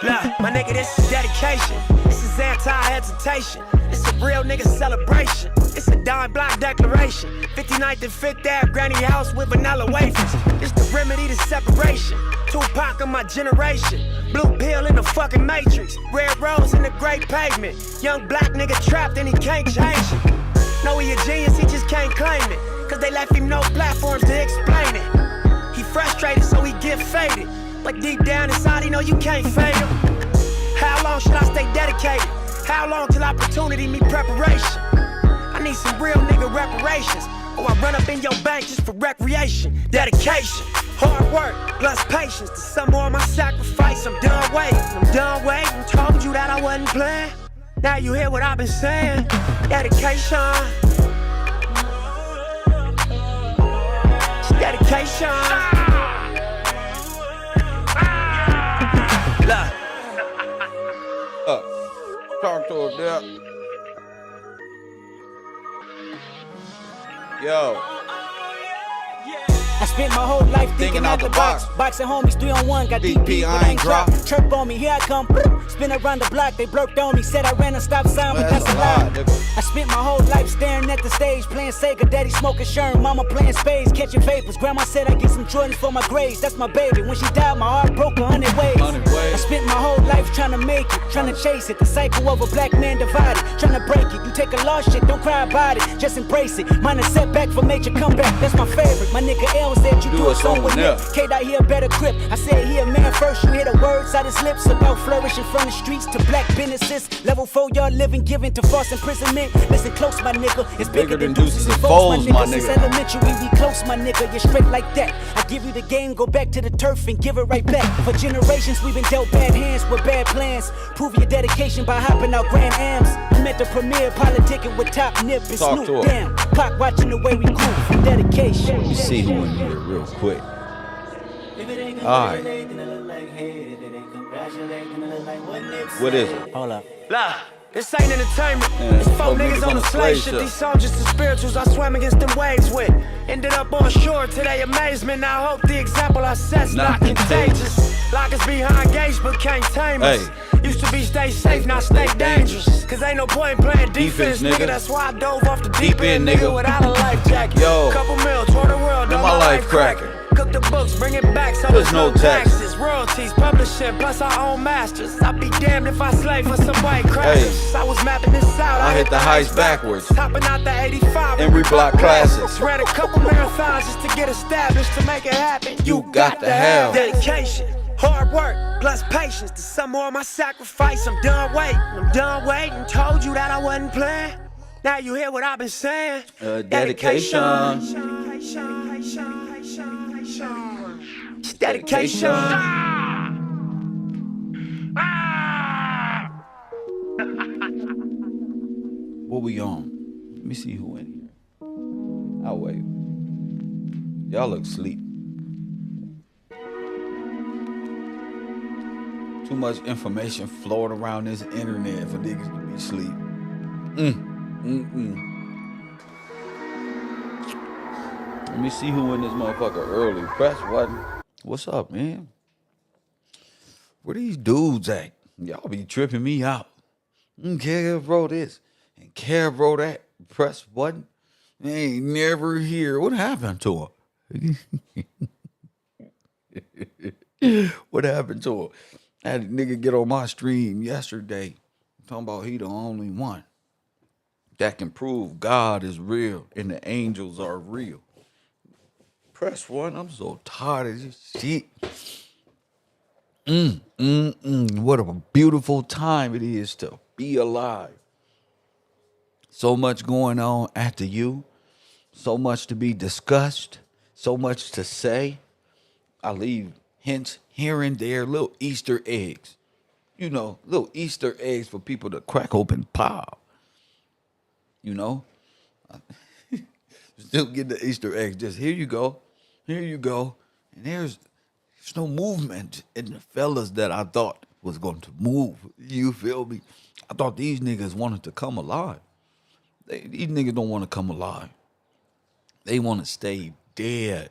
Look, my nigga, this is dedication. This is anti-hesitation. It's a real nigga celebration. It's a dime block declaration. 59th and 5th Ave, granny house with vanilla wafers. It's the remedy to separation. Tupac of my generation. Blue pill in the fucking matrix. Red rose in the great pavement. Young black nigga trapped and he can't change it. Know he a genius, he just can't claim it. Cause they left him no platforms to explain it. He frustrated, so he get faded. But deep down inside, he know you can't fade him. How long should I stay dedicated? How long till opportunity meet preparation? I need some real nigga reparations. Or I run up in your bank just for recreation. Dedication, hard work, plus patience. To some more of my sacrifice, I'm done waiting. Told you that I wasn't playing. Now you hear what I've been saying. Dedication. It's dedication. Look. Talk to him, yeah. Yo. I spent my whole life thinking out the box. Boxing homies 3-on-1, got DP, but I ain't drop. Chirp on me, here I come. Spin around the block, they blurked on me. Said I ran a stop sign, but that's a lie. I spent my whole life staring at the stage, playing Sega, daddy smoking Sherm, mama playing spades, catching vapors. Grandma said I get some Jordans for my grades. That's my baby. When she died, my heart broke 100 ways. I spent my whole life trying to make it, trying to chase it. The cycle of a black man divided, trying to break it. You take a lost shit, don't cry about it, just embrace it. Mine a setback for major comeback. That's my favorite. My nigga L said you do it so with Nick. K-Dot here better grip. I said he a man first. You hear the words out his lips about flourishing from the streets to black businesses. Level 4 y'all living, giving to false imprisonment. Listen close, my nigga. It's bigger than deuces and foes, my nigga. Since elementary, we close, my nigga. You're straight like that. I give you the game, go back to the turf and give it right back. For generations, we've been dealt bad hands with bad plans. Prove your dedication by hopping out Grand Ams. I'm at the premiere, politicking with Top Nip and Snoop. Damn, clock watching the way we groove from dedication. Let me see who in here real quick. Alright. What is it? Hold up. Look, this ain't entertainment. It's 4 niggas on the slave ship. These songs just the spirituals I swam against them waves with. Ended up on shore to their amazement. Now I hope the example I set's not contagious. Lock us behind gates but can't tame us. Used to be stay safe, now stay dangerous. Cause ain't no point playing defense, nigga. That's why I dove off the deep end, nigga, without a life jacket. Yo. Couple mil, tour the world, my life cracking. Cook the books, bring it back so there's no taxes. Royalties, publishing, plus our own masters. I'd be damned if I slave for some white crackers. I was mapping this out, I hit the heights backwards. Topping out the 85 and reblock classics. Ran a couple marathons just to get established. To make it happen, you got to have dedication, hard work, plus patience. To some more of my sacrifice, I'm done waiting. Told you that I wasn't playing. Now you hear what I've been saying. Dedication. Dedication. What we on? Let me see who in here. I'll wait. Y'all look asleep. Too much information floating around this internet for niggas to be asleep. Let me see who in this motherfucker early. Press button. What's up, man? Where these dudes at? Y'all be tripping me out. Kev wrote this and Kev wrote that. Press button. They ain't never here. What happened to her? What happened to her? I had a nigga get on my stream yesterday talking about he the only one that can prove God is real and the angels are real. Press 1. I'm so tired of this shit. What a beautiful time it is to be alive. So much going on after you. So much to be discussed. So much to say. I leave hints here and there, little Easter eggs. You know, little Easter eggs for people to crack open pile. You know? Still get the Easter eggs. Just here you go. Here you go. And there's no movement in the fellas that I thought was going to move. You feel me? I thought these niggas wanted to come alive. These niggas don't want to come alive. They want to stay dead.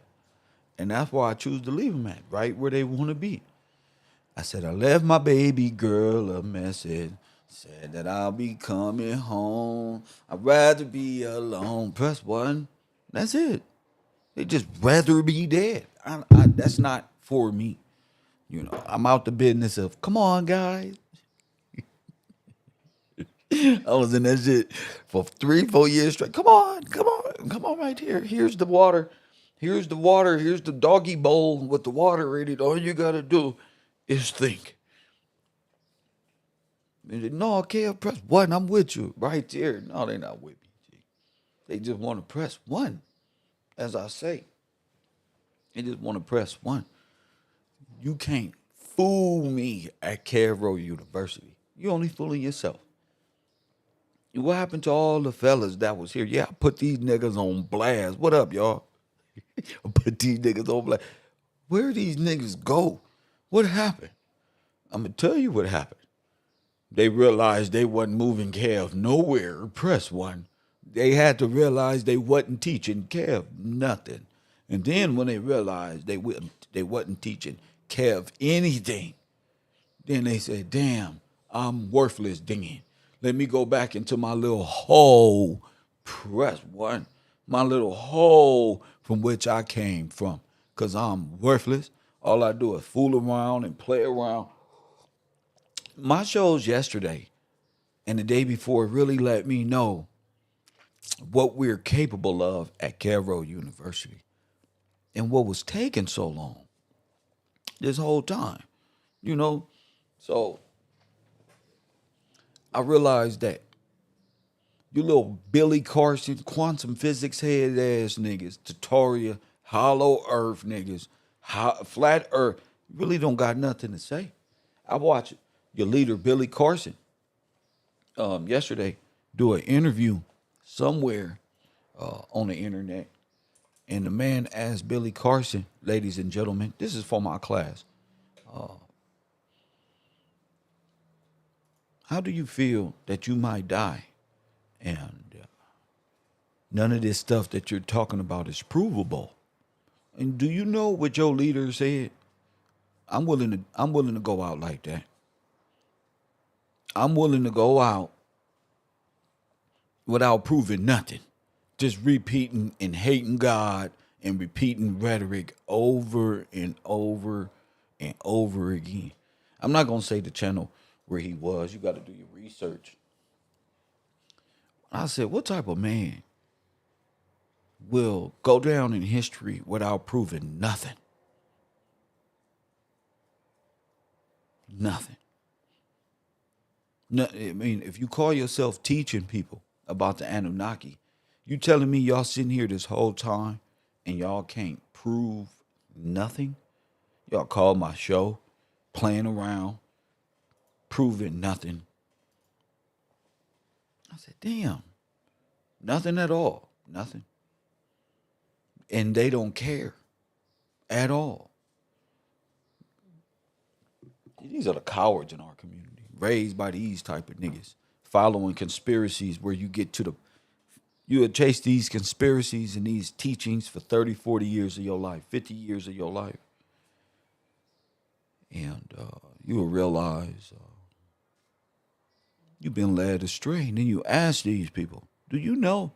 And that's why I choose to leave them at, right where they want to be. I said, I left my baby girl a message. Said that I'll be coming home. I'd rather be alone. Press 1. That's it. They just rather be dead. That's not for me. You know, I'm out the business of, come on, guys. I was in that shit for 3-4 years straight. Come on right here. Here's the water. Here's the water. Here's the doggy bowl with the water in it. All you gotta do is think. And they, no, Kev, press 1. I'm with you right there. No, they not with me. G. They just want to press 1, as I say. They just want to press 1. You can't fool me at Cairo University. You only fooling yourself. What happened to all the fellas that was here? Yeah, I put these niggas on blast. What up, y'all? I put these niggas on blast. Where these niggas go? What happened? I'm going to tell you what happened. They realized they wasn't moving Kev nowhere. Press 1. They had to realize they wasn't teaching Kev nothing. And then when they realized they wasn't teaching Kev anything, then they said, damn, I'm worthless then. Let me go back into my little hole. Press 1. My little hole from which I came from. Because I'm worthless. All I do is fool around and play around. My shows yesterday and the day before really let me know what we're capable of at Cairo University and what was taking so long this whole time, you know? So I realized that you little Billy Carson, quantum physics head ass niggas, tutorial, hollow earth niggas, flat earth, really don't got nothing to say. I watched your leader, Billy Carson, yesterday do an interview somewhere on the internet. And the man asked Billy Carson, ladies and gentlemen, this is for my class. How do you feel that you might die? And none of this stuff that you're talking about is provable. And do you know what your leader said? I'm willing to go out like that. I'm willing to go out without proving nothing. Just repeating and hating God and repeating rhetoric over and over and over again. I'm not going to say the channel where he was. You got to do your research. I said, what type of man will go down in history without proving nothing? Nothing. No, I mean, if you call yourself teaching people about the Anunnaki, you telling me y'all sitting here this whole time and y'all can't prove nothing? Y'all call my show, playing around, proving nothing. I said, damn, nothing at all, nothing. And they don't care at all. These are the cowards in our community, raised by these type of niggas, following conspiracies where you would chase these conspiracies and these teachings for 30, 40 years of your life, 50 years of your life. And you will realize you've been led astray. And then you ask these people, do you know?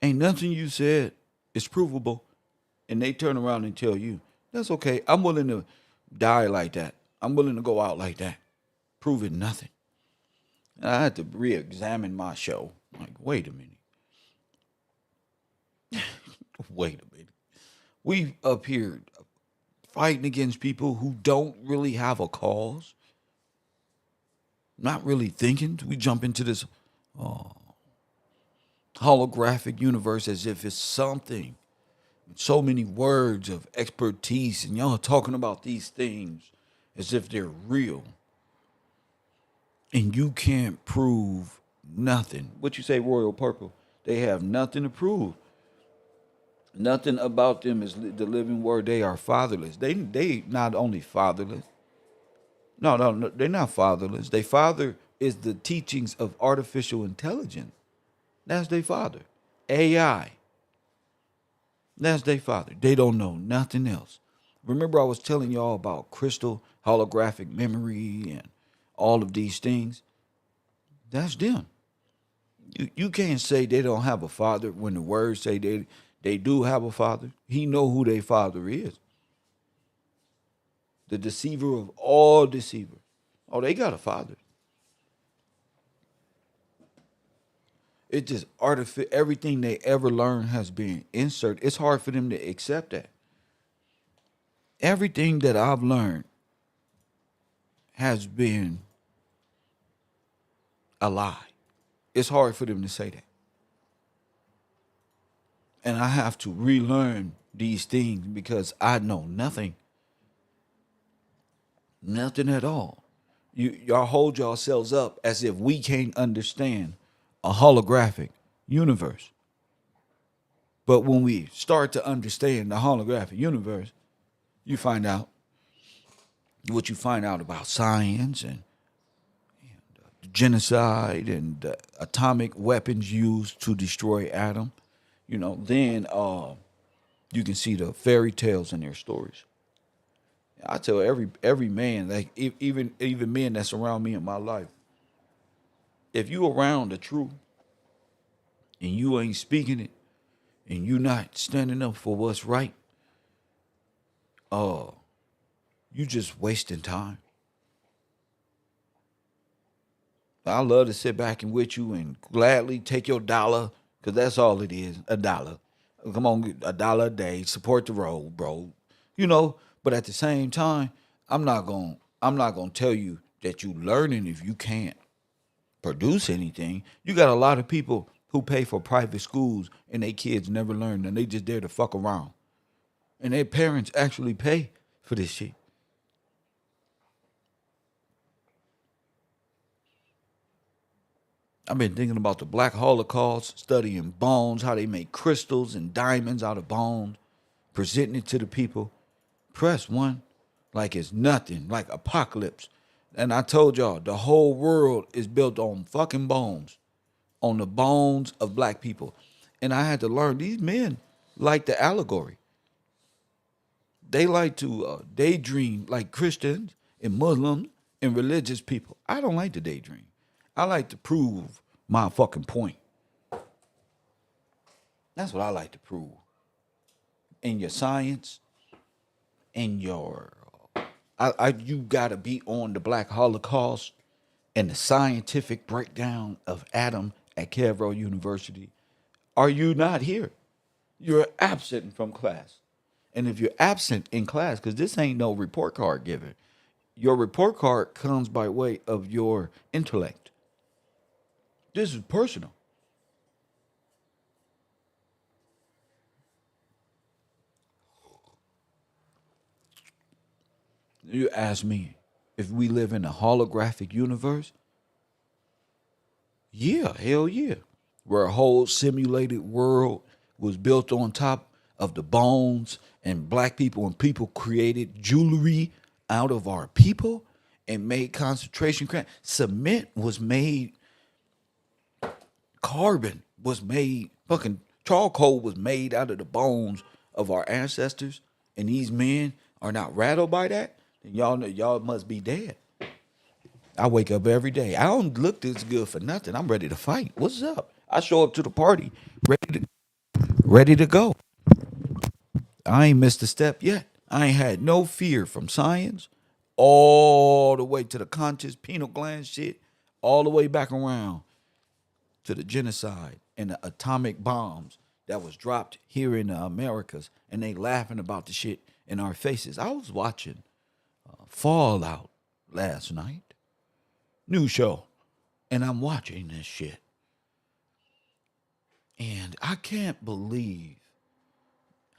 Ain't nothing you said is provable. And they turn around and tell you, that's okay. I'm willing to die like that. I'm willing to go out like that. Proving nothing. And I had to re-examine my show. Like, wait a minute. Wait a minute. We up here fighting against people who don't really have a cause. Not really thinking. We jump into this holographic universe as if it's something. So many words of expertise, and y'all talking about these things as if they're real. And you can't prove nothing. What you say, Royal Purple? They have nothing to prove. Nothing about them is the living word. They are fatherless. They not only fatherless. No, they're not fatherless. Their father is the teachings of artificial intelligence. That's their father. AI. That's their father. They don't know nothing else. Remember I was telling y'all about crystal holographic memory and all of these things? That's them. You can't say they don't have a father when the words say they do have a father. He know who their father is. The deceiver of all deceivers. Oh, they got a father. It just everything they ever learned has been inserted. It's hard for them to accept that. Everything that I've learned has been a lie. It's hard for them to say that. And I have to relearn these things because I know nothing. Nothing at all. Y'all hold yourselves up as if we can't understand a holographic universe. But when we start to understand the holographic universe, you find out what you find out about science and genocide and the atomic weapons used to destroy Adam. Then you can see the fairy tales in their stories. I tell every man, like even men that surround me in my life, if you around the truth and you ain't speaking it and you not standing up for what's right, you just wasting time. I love to sit back and with you and gladly take your dollar, because that's all it is, a dollar. Come on, $1 a day, support the road, bro. But at the same time, I'm not gonna tell you that you learning if you can't produce anything. You got a lot of people who pay for private schools and their kids never learn and they just there to fuck around. And their parents actually pay for this shit. I've been thinking about the Black Holocaust, studying bones, how they make crystals and diamonds out of bones, presenting it to the people. Press one like it's nothing, like apocalypse. And I told y'all, the whole world is built on fucking bones, on the bones of black people. And I had to learn, these men like the allegory. They like to daydream like Christians and Muslims and religious people. I don't like to daydream. I like to prove my fucking point. That's what I like to prove. In your science, in your, you gotta be on the Black Holocaust and the scientific breakdown of Adam at Cavro University. Are you not here? You're absent from class. And if you're absent in class, because this ain't no report card given, your report card comes by way of your intellect. This is personal. You ask me if we live in a holographic universe? Yeah, hell yeah. Where a whole simulated world was built on top of the bones and black people, and people created jewelry out of our people and made concentration camps. Cement was made, carbon was made, fucking charcoal was made out of the bones of our ancestors, and these men are not rattled by that, then y'all know y'all must be dead. I wake up every day. I don't look this good for nothing. I'm ready to fight. What's up? I show up to the party ready to go. I ain't missed a step yet. I ain't had no fear from science all the way to the conscious pineal gland shit, all the way back around to the genocide and the atomic bombs that was dropped here in the Americas, and they laughing about the shit in our faces. I was watching Fallout last night, new show, and I'm watching this shit. And I can't believe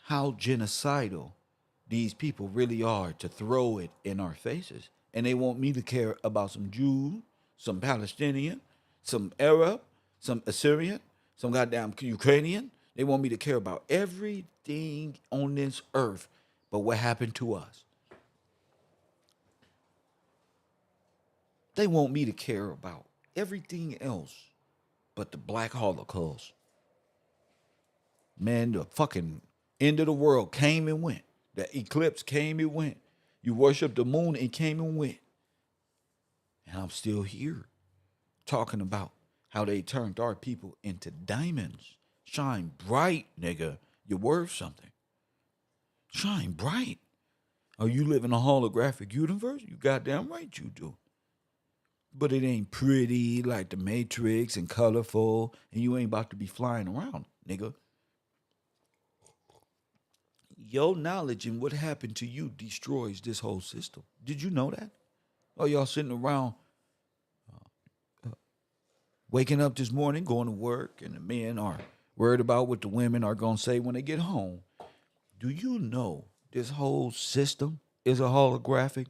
how genocidal these people really are to throw it in our faces. And they want me to care about some Jew, some Palestinian, some Arab, some Assyrian, some goddamn Ukrainian. They want me to care about everything on this earth but what happened to us. They want me to care about everything else but the Black Holocaust. Man, the fucking end of the world came and went. The eclipse came and went. You worship the moon, it came and went. And I'm still here talking about how they turned our people into diamonds. Shine bright, nigga. You're worth something. Shine bright. Oh, you live in a holographic universe? You goddamn right you do. But it ain't pretty like the Matrix and colorful, and you ain't about to be flying around, nigga. Your knowledge and what happened to you destroys this whole system. Did you know that? Oh, y'all sitting around waking up this morning, going to work, and the men are worried about what the women are going to say when they get home. Do you know this whole system is a holographic,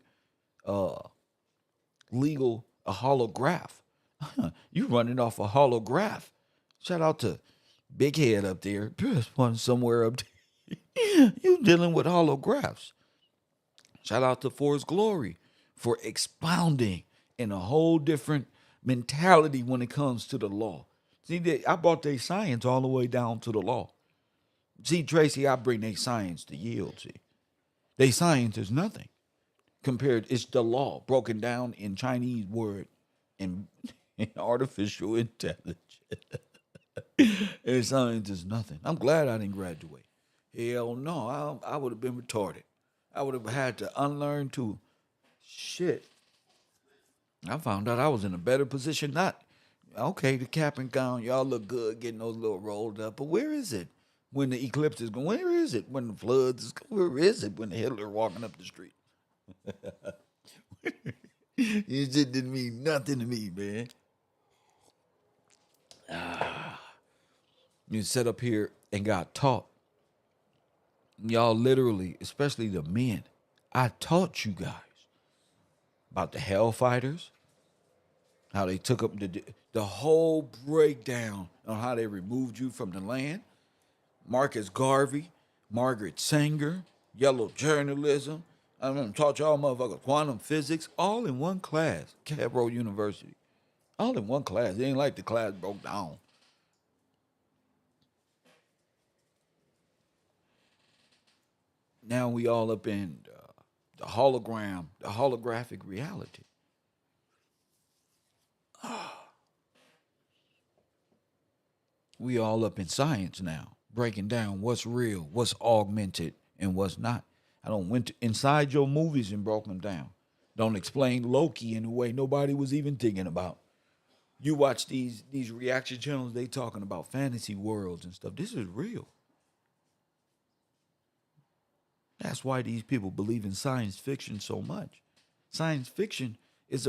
legal, a holograph? You running off a holograph. Shout out to Big Head up there. There's one somewhere up there. You dealing with holographs. Shout out to Forrest Glory for expounding in a whole different mentality when it comes to the law. See, I brought their science all the way down to the law. See, Tracy, I bring their science to yield. See, their science is nothing compared. It's the law broken down in Chinese word and in artificial intelligence. And science is nothing. I'm glad I didn't graduate. Hell no, I would have been retarded. I would have had to unlearn too. Shit. I found out I was in a better position. Not, okay, the cap and gown, y'all look good getting those little rolled up, but where is it when the eclipse is going? Where is it when the floods is going? Where is it when the Hitler walking up the street? It just didn't mean nothing to me, man. You sat up here and got taught. Y'all literally, especially the men, I taught you guys about the hellfighters, how they took up the whole breakdown on how they removed you from the land. Marcus Garvey, Margaret Sanger, yellow journalism. I taught y'all motherfuckers quantum physics, all in one class, Cabro University. All in one class. It ain't like the class broke down. Now we all up in the hologram, the holographic reality. We all up in science now, breaking down what's real, what's augmented, and what's not. I don't went inside your movies and broke them down. Don't explain Loki in a way nobody was even thinking about. You watch these reaction channels, they talking about fantasy worlds and stuff. This is real. That's why these people believe in science fiction so much. Science fiction is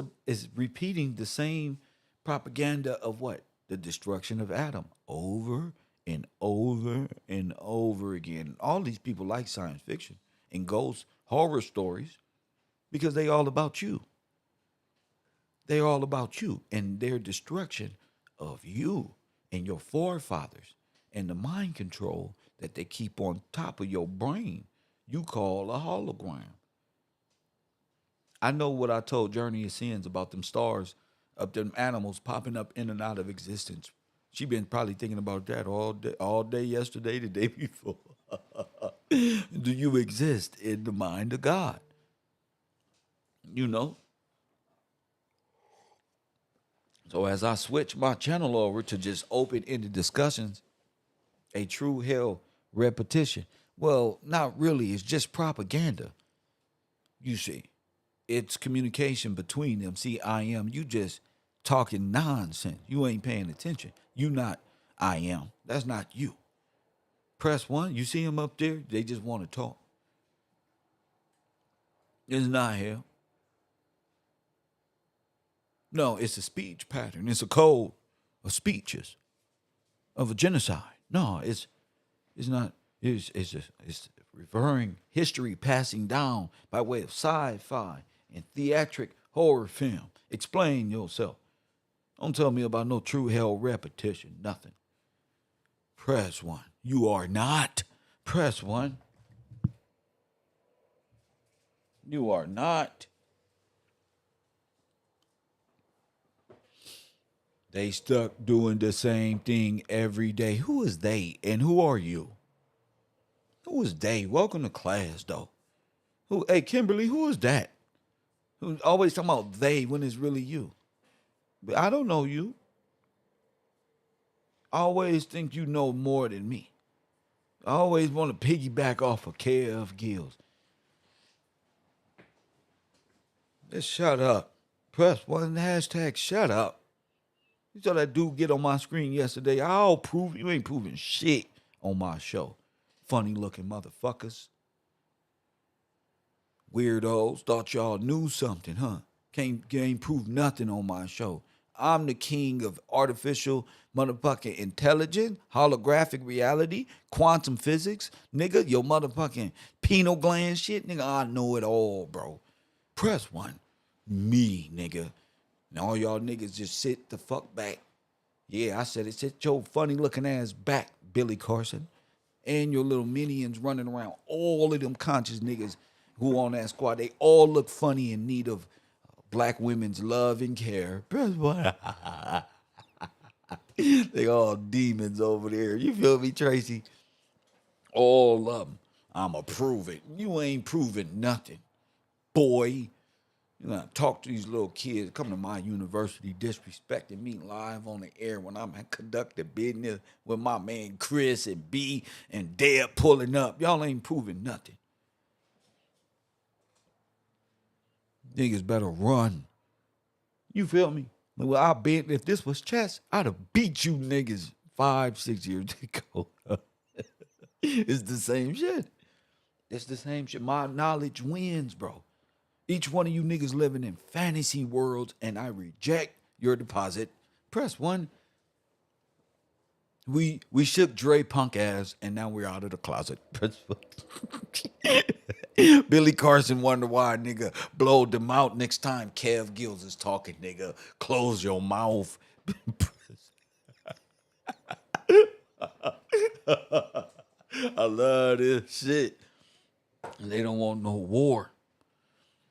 repeating the same propaganda of what? The destruction of Adam over and over and over again. All these people like science fiction and ghost horror stories because they all about you. They're all about you and their destruction of you and your forefathers and the mind control that they keep on top of your brain. You call a hologram. I know what I told Journey of Sins about them stars, of them animals popping up in and out of existence. She been probably thinking about that all day yesterday, the day before. Do you exist in the mind of God? You know? So as I switch my channel over to just open-ended discussions, a true hell repetition. Well, not really. It's just propaganda. You see, it's communication between them. See, I am. You just talking nonsense. You ain't paying attention. You not I am. That's not you. Press 1. You see them up there? They just want to talk. It's not hell. No, it's a speech pattern. It's a code of speeches of a genocide. No, it's not. It's referring history passing down by way of sci-fi and theatric horror film. Explain yourself. Don't tell me about no true hell repetition. Nothing. Press 1. You are not. Press 1. You are not. They stuck doing the same thing every day. Who is they and who are you? Who is they? Welcome to class, though. Who? Hey, Kimberly, who is that? Who's always talking about they when it's really you? But I don't know you. I always think you know more than me. I always want to piggyback off of KF Gills. Just shut up. Press one hashtag shut up. You saw that dude get on my screen yesterday. I'll prove you ain't proving shit on my show. Funny looking motherfuckers. Weirdos thought y'all knew something, huh? Can't prove nothing on my show. I'm the king of artificial motherfucking intelligence, holographic reality, quantum physics. Nigga, your motherfucking pineal gland shit. Nigga, I know it all, bro. Press one. Me, nigga. And all y'all niggas just sit the fuck back. Yeah, I said it. Sit your funny looking ass back, Billy Carson. And your little minions running around. All of them conscious niggas who on that squad, they all look funny in need of black women's love and care. Press one. They all demons over there. You feel me, Tracy? All of them. I'ma prove it. You ain't proving nothing, boy. You know, talk to these little kids, come to my university disrespecting me live on the air when I'm conducting business with my man Chris and B and Deb pulling up. Y'all ain't proving nothing. Niggas better run. You feel me? Well, I bet if this was chess, I'd have beat you niggas 5-6 years ago. It's the same shit. It's the same shit. My knowledge wins, bro. Each one of you niggas living in fantasy worlds, and I reject your deposit. Press one. We shook Dre punk ass, and now we're out of the closet. Press one. Billy Carson wonder why nigga blowed them out next time Kev Gills is talking, nigga. Close your mouth. I love this shit. And they don't want no war.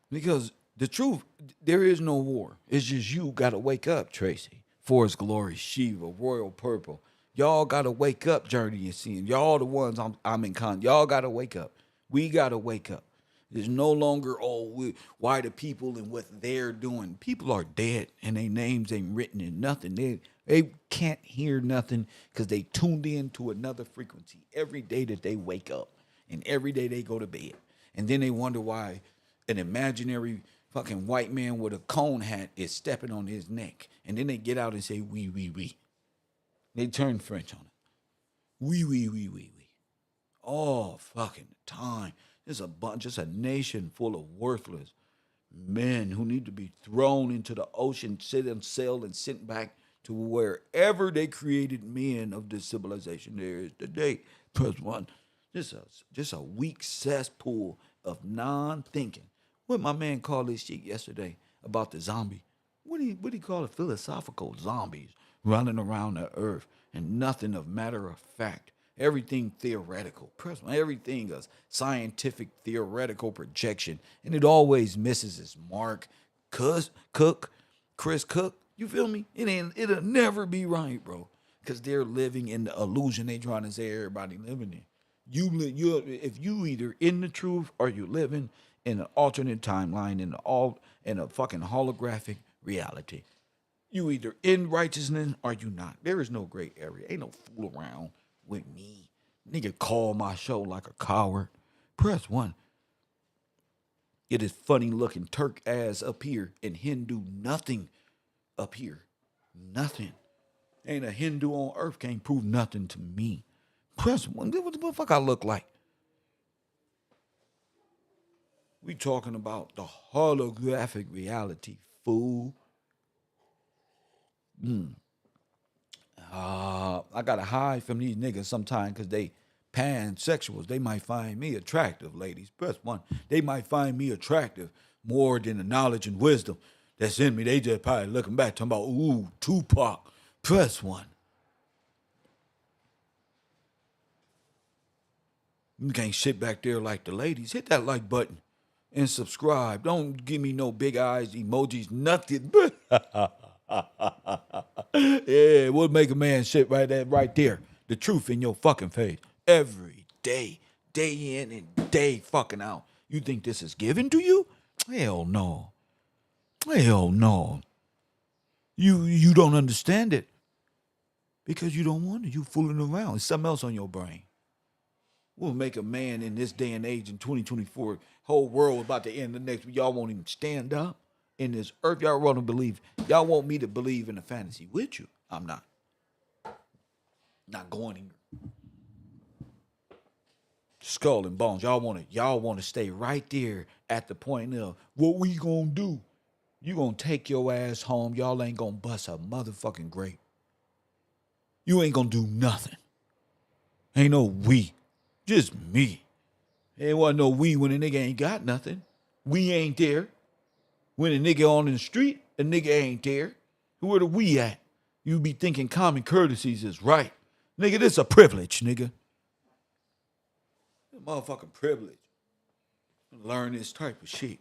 Because the truth, there is no war. It's just you gotta wake up, Tracy. Forest Glory, Shiva, Royal Purple. Y'all gotta wake up, Journey and Seeing. Y'all the ones I'm in con. Y'all gotta wake up. We gotta wake up. There's no longer, why the people and what they're doing. People are dead and their names ain't written in nothing. They can't hear nothing because they tuned in to another frequency every day that they wake up and every day they go to bed. And then they wonder why an imaginary fucking white man with a cone hat is stepping on his neck. And then they get out and say, oui, oui, oui. They turn French on it. Oui, oui, oui, oui, oui. All fucking time. There's just a nation full of worthless men who need to be thrown into the ocean, sit and sail and sent back to wherever they created men of this civilization there is today. Press one. Just a weak cesspool of non-thinking. What my man called this shit yesterday about the zombie. What do you call it? Philosophical zombies running around the earth and nothing of matter of fact. Everything theoretical. Everything a scientific theoretical projection. And it always misses its mark. Chris Cook. You feel me? It'll never be right, bro. Because they're living in the illusion they trying to say everybody living in. If you either in the truth or you living in an alternate timeline in a fucking holographic reality. You either in righteousness or you not. There is no gray area. Ain't no fool around with me. Nigga call my show like a coward. Press one. It is funny looking Turk ass up here and Hindu nothing up here. Nothing. Ain't a Hindu on earth can't prove nothing to me. Press one. What the fuck I look like? We talking about the holographic reality, fool. I gotta hide from these niggas sometimes because they pansexuals. They might find me attractive, ladies. Press one. They might find me attractive more than the knowledge and wisdom that's in me. They just probably looking back talking about, ooh, Tupac. Press one. You can't sit back there like the ladies. Hit that like button and subscribe. Don't give me no big eyes, emojis, nothing. Yeah, we'll make a man sit right there. The truth in your fucking face. Every day. day in and day fucking out. You think this is given to you? Hell no. Hell no. You don't understand it because you don't want it. You fooling around. It's something else on your brain. We'll make a man in this day and age in 2024, whole world about to end the next week. Y'all won't even stand up in this earth. Y'all want to believe. Y'all want me to believe in a fantasy with you. I'm not. Not going here. Skull and bones. Y'all want to stay right there at the point of what we gonna do. You gonna take your ass home. Y'all ain't gonna bust a motherfucking grape. You ain't gonna do nothing. Ain't no we. Just me. Ain't wasn't no we when a nigga ain't got nothing. We ain't there. When a nigga on the street, a nigga ain't there. Where the we at? You be thinking common courtesies is right. Nigga, this a privilege, nigga. Motherfucking privilege. Learn this type of shit.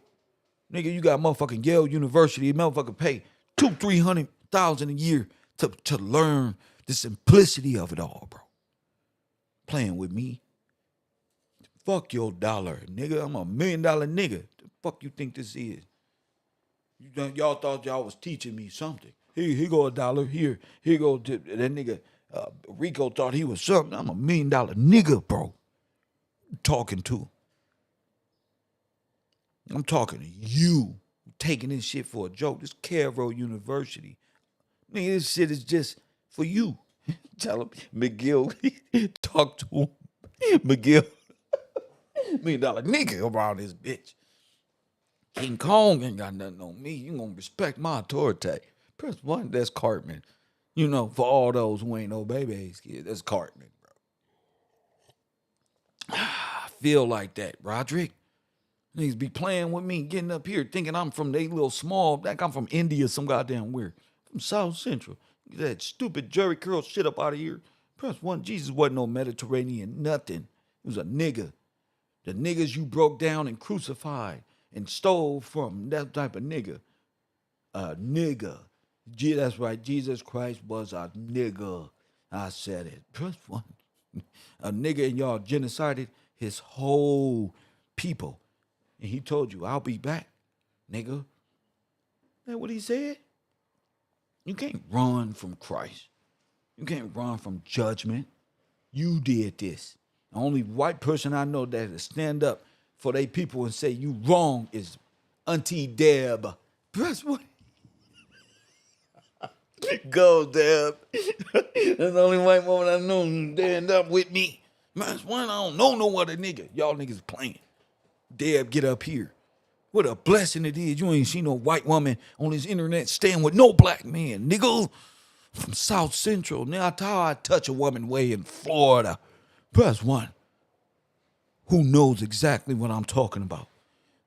Nigga, you got motherfucking Yale University, motherfucking pay $200,000-$300,000 a year to learn the simplicity of it all, bro. Playing with me. Fuck your dollar, nigga. I'm $1 million nigga. The fuck you think this is? Y'all thought y'all was teaching me something. Here go $1. Here go that nigga. Rico thought he was something. I'm $1 million nigga, bro. Talking to. I'm talking to you. Taking this shit for a joke. This Cairo University. Nigga, this shit is just for you. Tell him, McGill, talk to him. McGill, $1 million nigga around this bitch. King Kong ain't got nothing on me. You gonna respect my authority. Press 1, that's Cartman. You know, for all those who ain't no baby's kid, that's Cartman, bro. I feel like that, Roderick. Niggas be playing with me, getting up here, thinking I'm from they little small, like I'm from India, some goddamn weird. From South Central. Get that stupid Jerry curl shit up out of here. Press 1, Jesus wasn't no Mediterranean, nothing. He was a nigga. The niggas you broke down and crucified and stole from, that type of nigga. A nigga. That's right, Jesus Christ was a nigga. I said it. Press 1. A nigga and y'all genocided his whole people. And he told you, I'll be back, nigga. That what he said? You can't run from Christ. You can't run from judgment. You did this. The only white person I know that will stand up for they people and say you wrong is Auntie Deb. Press 1. Go, Deb. That's the only white woman I know who stand up with me. Press 1, I don't know no other nigga. Y'all niggas playing. Deb, get up here. What a blessing it is. You ain't seen no white woman on this internet staying with no black man, nigga. From South Central. Now that's how I touch a woman way in Florida. Press 1. Who knows exactly what I'm talking about?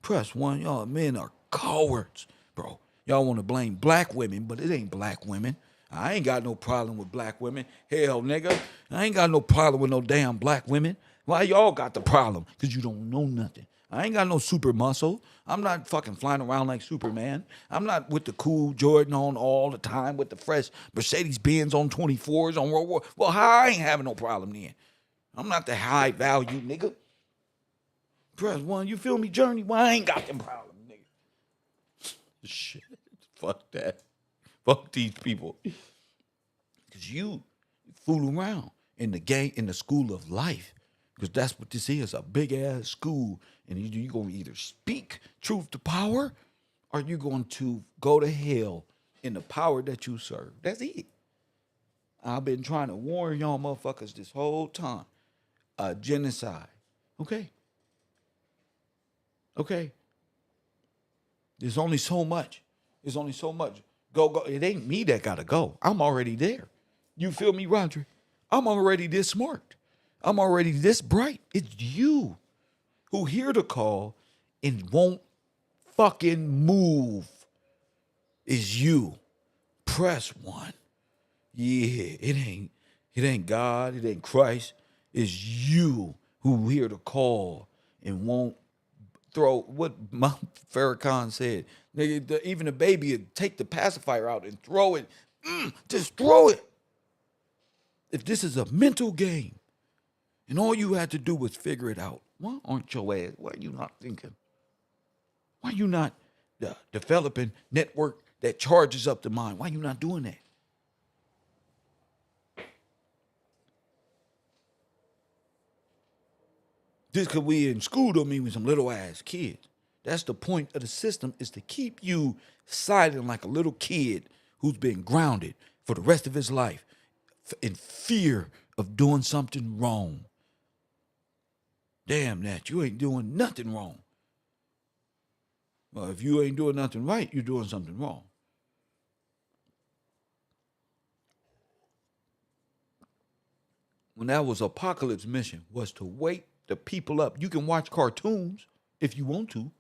Press 1. Y'all men are cowards, bro. Y'all want to blame black women, but it ain't black women. I ain't got no problem with black women. Hell, nigga. I ain't got no problem with no damn black women. Why y'all got the problem? Because you don't know nothing. I ain't got no super muscle. I'm not fucking flying around like Superman. I'm not with the cool Jordan on all the time with the fresh Mercedes-Benz on 24s on World War. Well, I ain't having no problem then. I'm not the high value nigga. Press 1, you feel me, Journey? Well, I ain't got them problems, nigga. Shit. Fuck that. Fuck these people. Because you fool around in the game, in the school of life. Because that's what this is, a big-ass school. And you're going to either speak truth to power or you're going to go to hell in the power that you serve. That's it. I've been trying to warn y'all motherfuckers this whole time. Genocide. Okay? Okay? There's only so much. There's only so much. Go. It ain't me that got to go. I'm already there. You feel me, Roger? I'm already this smart. I'm already this bright. It's you who hear the call and won't fucking move. It's you. Press 1. Yeah, it ain't God, it ain't Christ. It's you who hear the call and won't throw what Farrakhan said. Nigga, even a baby would take the pacifier out and throw it. Just throw it. If this is a mental game, And all you had to do was figure it out. Why aren't your ass? Why are you not thinking? Why are you not developing network that charges up the mind? Why are you not doing that? Just because we in school don't mean we some little ass kids. That's the point of the system, is to keep you silent like a little kid who's been grounded for the rest of his life in fear of doing something wrong. Damn that, you ain't doing nothing wrong. Well, if you ain't doing nothing right, you're doing something wrong. When that was Apocalypse mission, was to wake the people up. You can watch cartoons if you want to.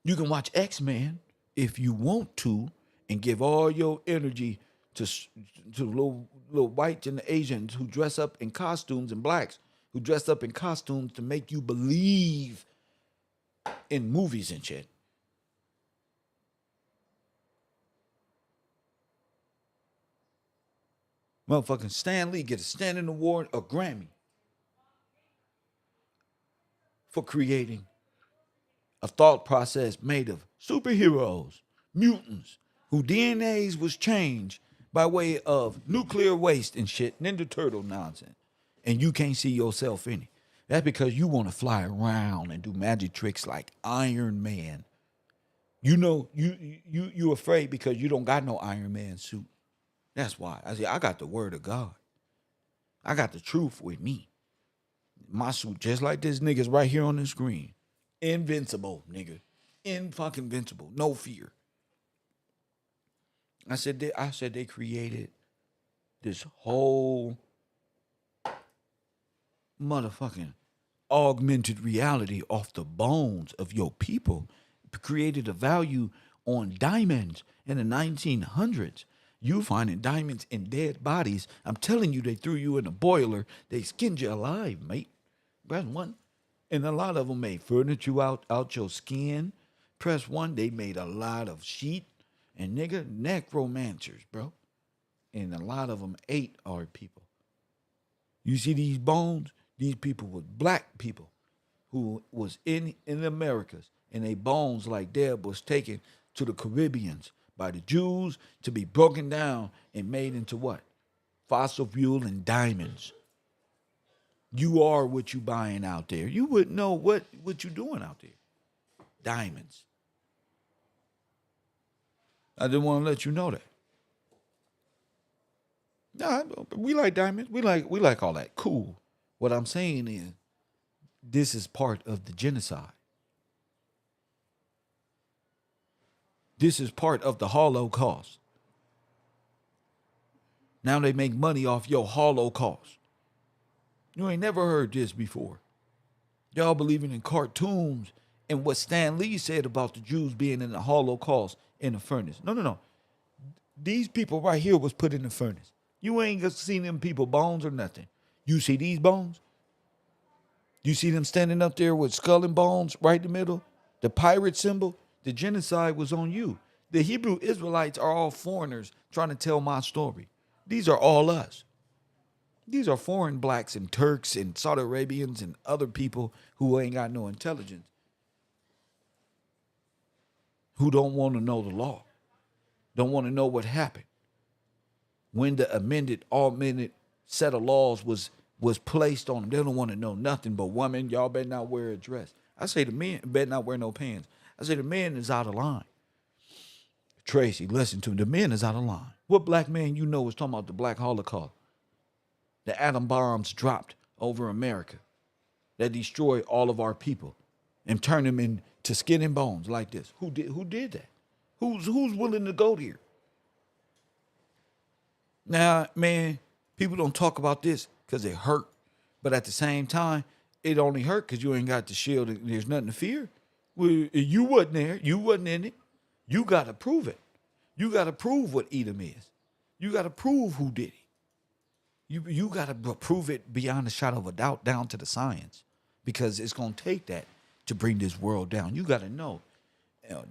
You can watch X-Men if you want to, and give all your energy to little whites and the Asians who dress up in costumes, and blacks who dress up in costumes to make you believe in movies and shit. Motherfucking Stan Lee get a standing award, a Grammy, for creating a thought process made of superheroes, mutants, whose DNAs was changed by way of nuclear waste and shit, Ninja Turtle nonsense. And you can't see yourself in it. That's because you want to fly around and do magic tricks like Iron Man. You know, you afraid because you don't got no Iron Man suit. That's why. I got the word of God. I got the truth with me. My suit, just like this nigga's right here on the screen. Invincible, nigga. Fucking invincible. No fear. I said they created this whole motherfucking augmented reality off the bones of your people. Created a value on diamonds in the 1900s. You finding diamonds in dead bodies. I'm telling you, they threw you in a boiler. They skinned you alive, mate. Press one. And a lot of them made furniture out your skin. Press one, they made a lot of sheet and necromancers, bro. And a lot of them ate our people. You see these bones? These people were black people who was in the Americas. And they bones like that was taken to the Caribbeans by the Jews to be broken down and made into what? Fossil fuel and diamonds. You are what you buying out there. You wouldn't know what you doing out there. Diamonds. I didn't want to let you know that. No, we like diamonds. We like all that. Cool. What I'm saying is, this is part of the genocide. This is part of the Holocaust. Now they make money off your Holocaust. You ain't never heard this before. Y'all believing in cartoons and what Stan Lee said about the Jews being in the Holocaust in the furnace. No. These people right here was put in the furnace. You ain't seen them people bones or nothing. You see these bones? You see them standing up there with skull and bones right in the middle? The pirate symbol? The genocide was on you. The Hebrew Israelites are all foreigners trying to tell my story. These are all us. These are foreign blacks and Turks and Saudi Arabians and other people who ain't got no intelligence, who don't want to know the law, don't want to know what happened when the augmented set of laws was placed on them. They don't want to know nothing but women. Y'all better not wear a dress. I say the men better not wear no pants. I say the men is out of line. Tracy, listen to me. The men is out of line. What black man you know is talking about the Black Holocaust? The atom bombs dropped over America that destroyed all of our people and turned them into skin and bones like this. Who did that? Who's willing to go there? Now, man, people don't talk about this because it hurt. But at the same time, it only hurt because you ain't got the shield and there's nothing to fear. Well, you wasn't there. You wasn't in it. You got to prove it. You got to prove what Edom is. You got to prove who did it. You got to prove it beyond a shadow of a doubt, down to the science, because it's going to take that to bring this world down. You got to know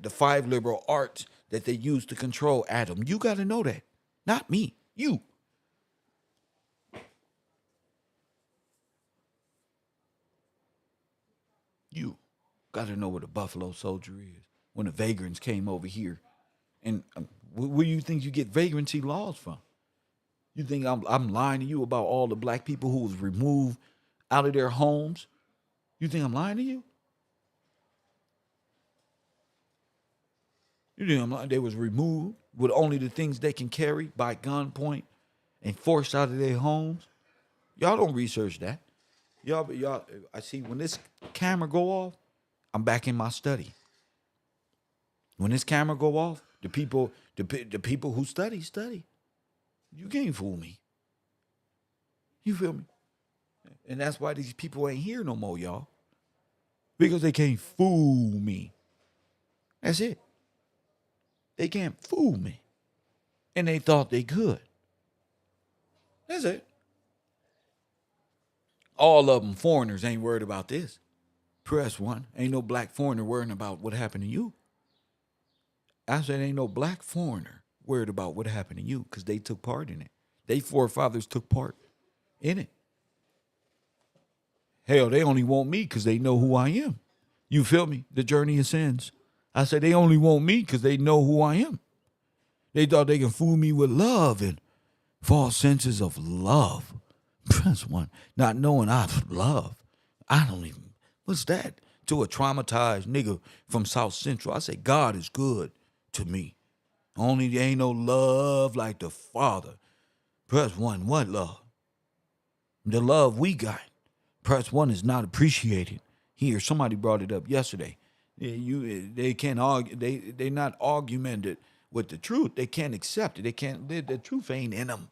the 5 liberal arts that they use to control Adam. You got to know that. Not me. You. Got to know what a Buffalo Soldier is. When the vagrants came over here, and where do you think you get vagrancy laws from? You think I'm lying to you about all the black people who was removed out of their homes? You think I'm lying to you? You think I'm lying? They was removed with only the things they can carry by gunpoint and forced out of their homes? Y'all don't research that. Y'all. I see when this camera go off, I'm back in my study. When this camera go off, the people who study. You can't fool me. You feel me? And that's why these people ain't here no more, y'all. Because they can't fool me. That's it. They can't fool me. And they thought they could. That's it. All of them foreigners ain't worried about this. Press one. Ain't no black foreigner worrying about what happened to you. I said ain't no black foreigner worried about what happened to you because they took part in it. They forefathers took part in it. Hell, they only want me because they know who I am. You feel me? The journey of sins. I said they only want me because they know who I am. They thought they can fool me with love and false senses of love. Press one. Not knowing I love. I don't even, what's that? To a traumatized nigga from South Central, I say God is good to me. Only there ain't no love like the Father. Press one, what love? The love we got. Press one is not appreciated. Here, somebody brought it up yesterday. They can't argue. They not argumented with the truth. They can't accept it. They can't live. The truth ain't in them.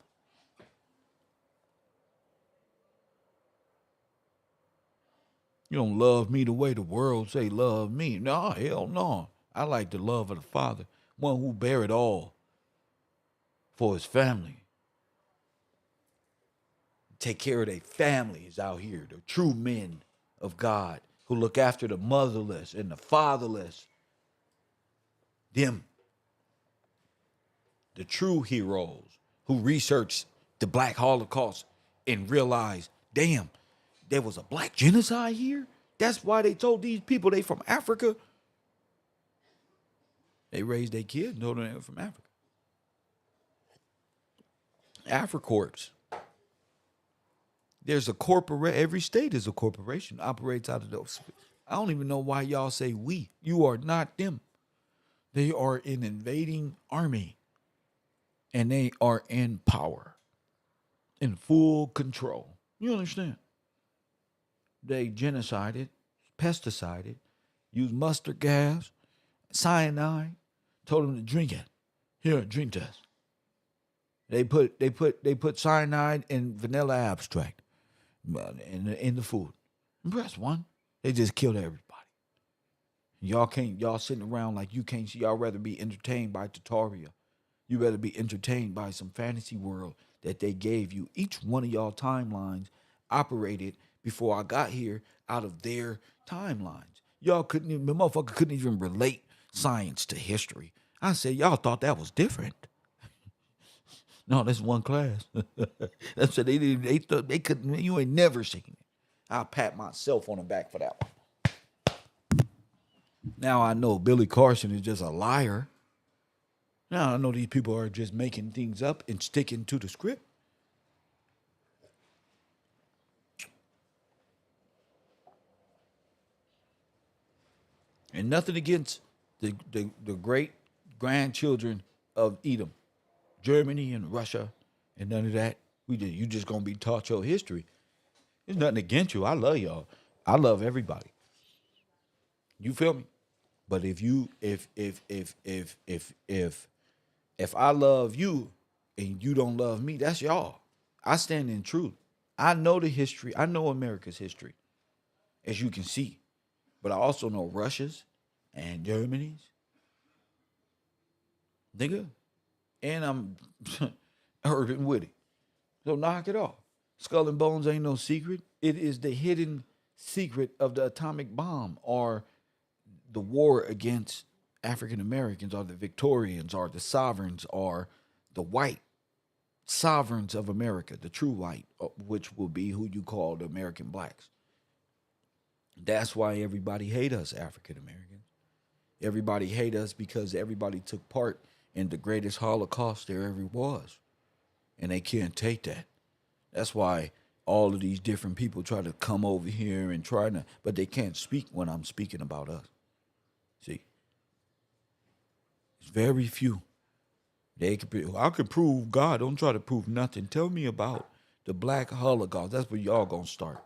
You don't love me the way the world say love me. No, hell no. I like the love of the Father, one who bear it all for his family. Take care of their families out here, the true men of God who look after the motherless and the fatherless. Them, the true heroes who researched the Black Holocaust and realized, damn, there was a black genocide here? That's why they told these people they from Africa. They raised their kids, know they were from Africa. AfriCorps. There's a every state is a corporation, operates out of those. I don't even know why y'all say we. You are not them. They are an invading army. And they are in power. In full control. You understand? They genocided, pesticided, used mustard gas, cyanide, told them to drink it. Here, drink this. They put cyanide in vanilla abstract in the food. And press one. They just killed everybody. Y'all sitting around like you can't see. Y'all rather be entertained by Tataria. You better be entertained by some fantasy world that they gave you. Each one of y'all timelines operated before I got here out of their timelines. Y'all couldn't even, the motherfucker couldn't even relate science to history. I said, y'all thought that was different. No, that's one class. That's what they thought they couldn't, you ain't never seen it. I'll pat myself on the back for that one. Now I know Billy Carson is just a liar. Now I know these people are just making things up and sticking to the script. And nothing against the great grandchildren of Edom, Germany and Russia, and none of that. You just gonna be taught your history. There's nothing against you. I love y'all. I love everybody. You feel me? But if I love you and you don't love me, that's y'all. I stand in truth. I know the history. I know America's history, as you can see. But I also know Russia's and Germany's. Nigga. And I'm urban with it. So knock it off. Skull and Bones ain't no secret. It is the hidden secret of the atomic bomb, or the war against African Americans, or the Victorians, or the sovereigns, or the white sovereigns of America, the true white, which will be who you call the American blacks. That's why everybody hate us, African Americans. Everybody hate us because everybody took part in the greatest Holocaust there ever was. And they can't take that. That's why all of these different people try to come over here and try to, but they can't speak when I'm speaking about us. See, it's very few. I could prove God. Don't try to prove nothing. Tell me about the Black Holocaust. That's where y'all gonna start.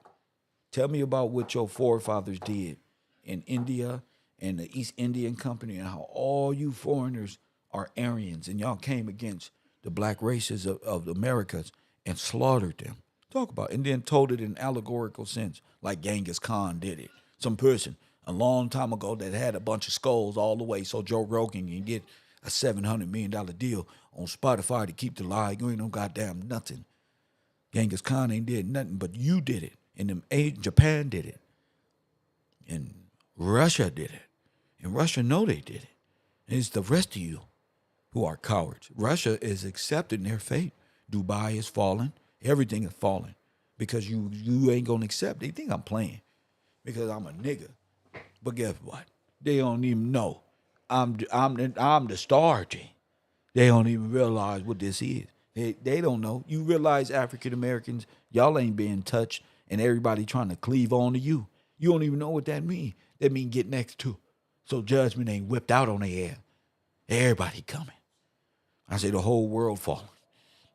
Tell me about what your forefathers did in India and the East Indian Company and how all you foreigners are Aryans and y'all came against the black races of the Americas and slaughtered them. Talk about it. And then told it in allegorical sense, like Genghis Khan did it. Some person a long time ago that had a bunch of skulls all the way so Joe Rogan can get a $700 million deal on Spotify to keep the lie. You ain't no goddamn nothing. Genghis Khan ain't did nothing, but you did it. And Japan did it. And Russia did it. And Russia know they did it. And it's the rest of you who are cowards. Russia is accepting their fate. Dubai is falling. Everything is falling. Because you ain't gonna accept. They think I'm playing. Because I'm a nigga. But guess what? They don't even know. I'm the star, G. They don't even realize what this is. They don't know. You realize African Americans, y'all ain't being touched and everybody trying to cleave on to you. You don't even know what that mean. That mean get next to. So judgment ain't whipped out on their air. Everybody coming. I say the whole world falling.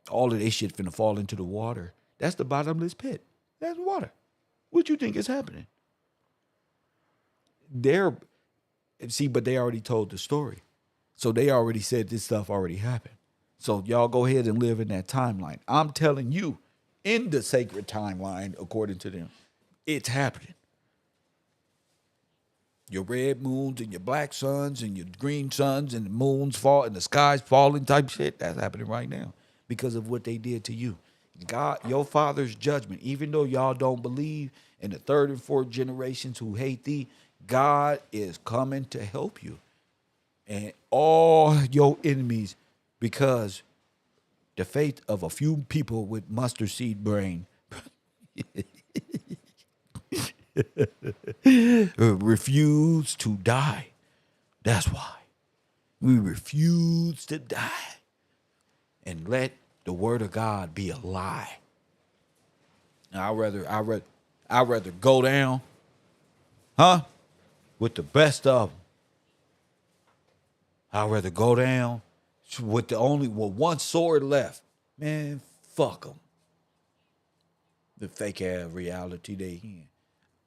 All of this shit finna fall into the water. That's the bottomless pit. That's water. What you think is happening? But they already told the story. So they already said this stuff already happened. So y'all go ahead and live in that timeline. I'm telling you, in the sacred timeline, according to them, it's happening. Your red moons and your black suns and your green suns and the moons fall and the skies falling type shit, that's happening right now because of what they did to you. God, your father's judgment, even though y'all don't believe in the third and fourth generations who hate thee, God is coming to help you. And all your enemies, because the faith of a few people with mustard seed brain refuse to die. That's why. We refuse to die and let the word of God be a lie. I'd rather go down, with the best of them. I'd rather go down with one sword left. Man, fuck them. The fake ass reality they in.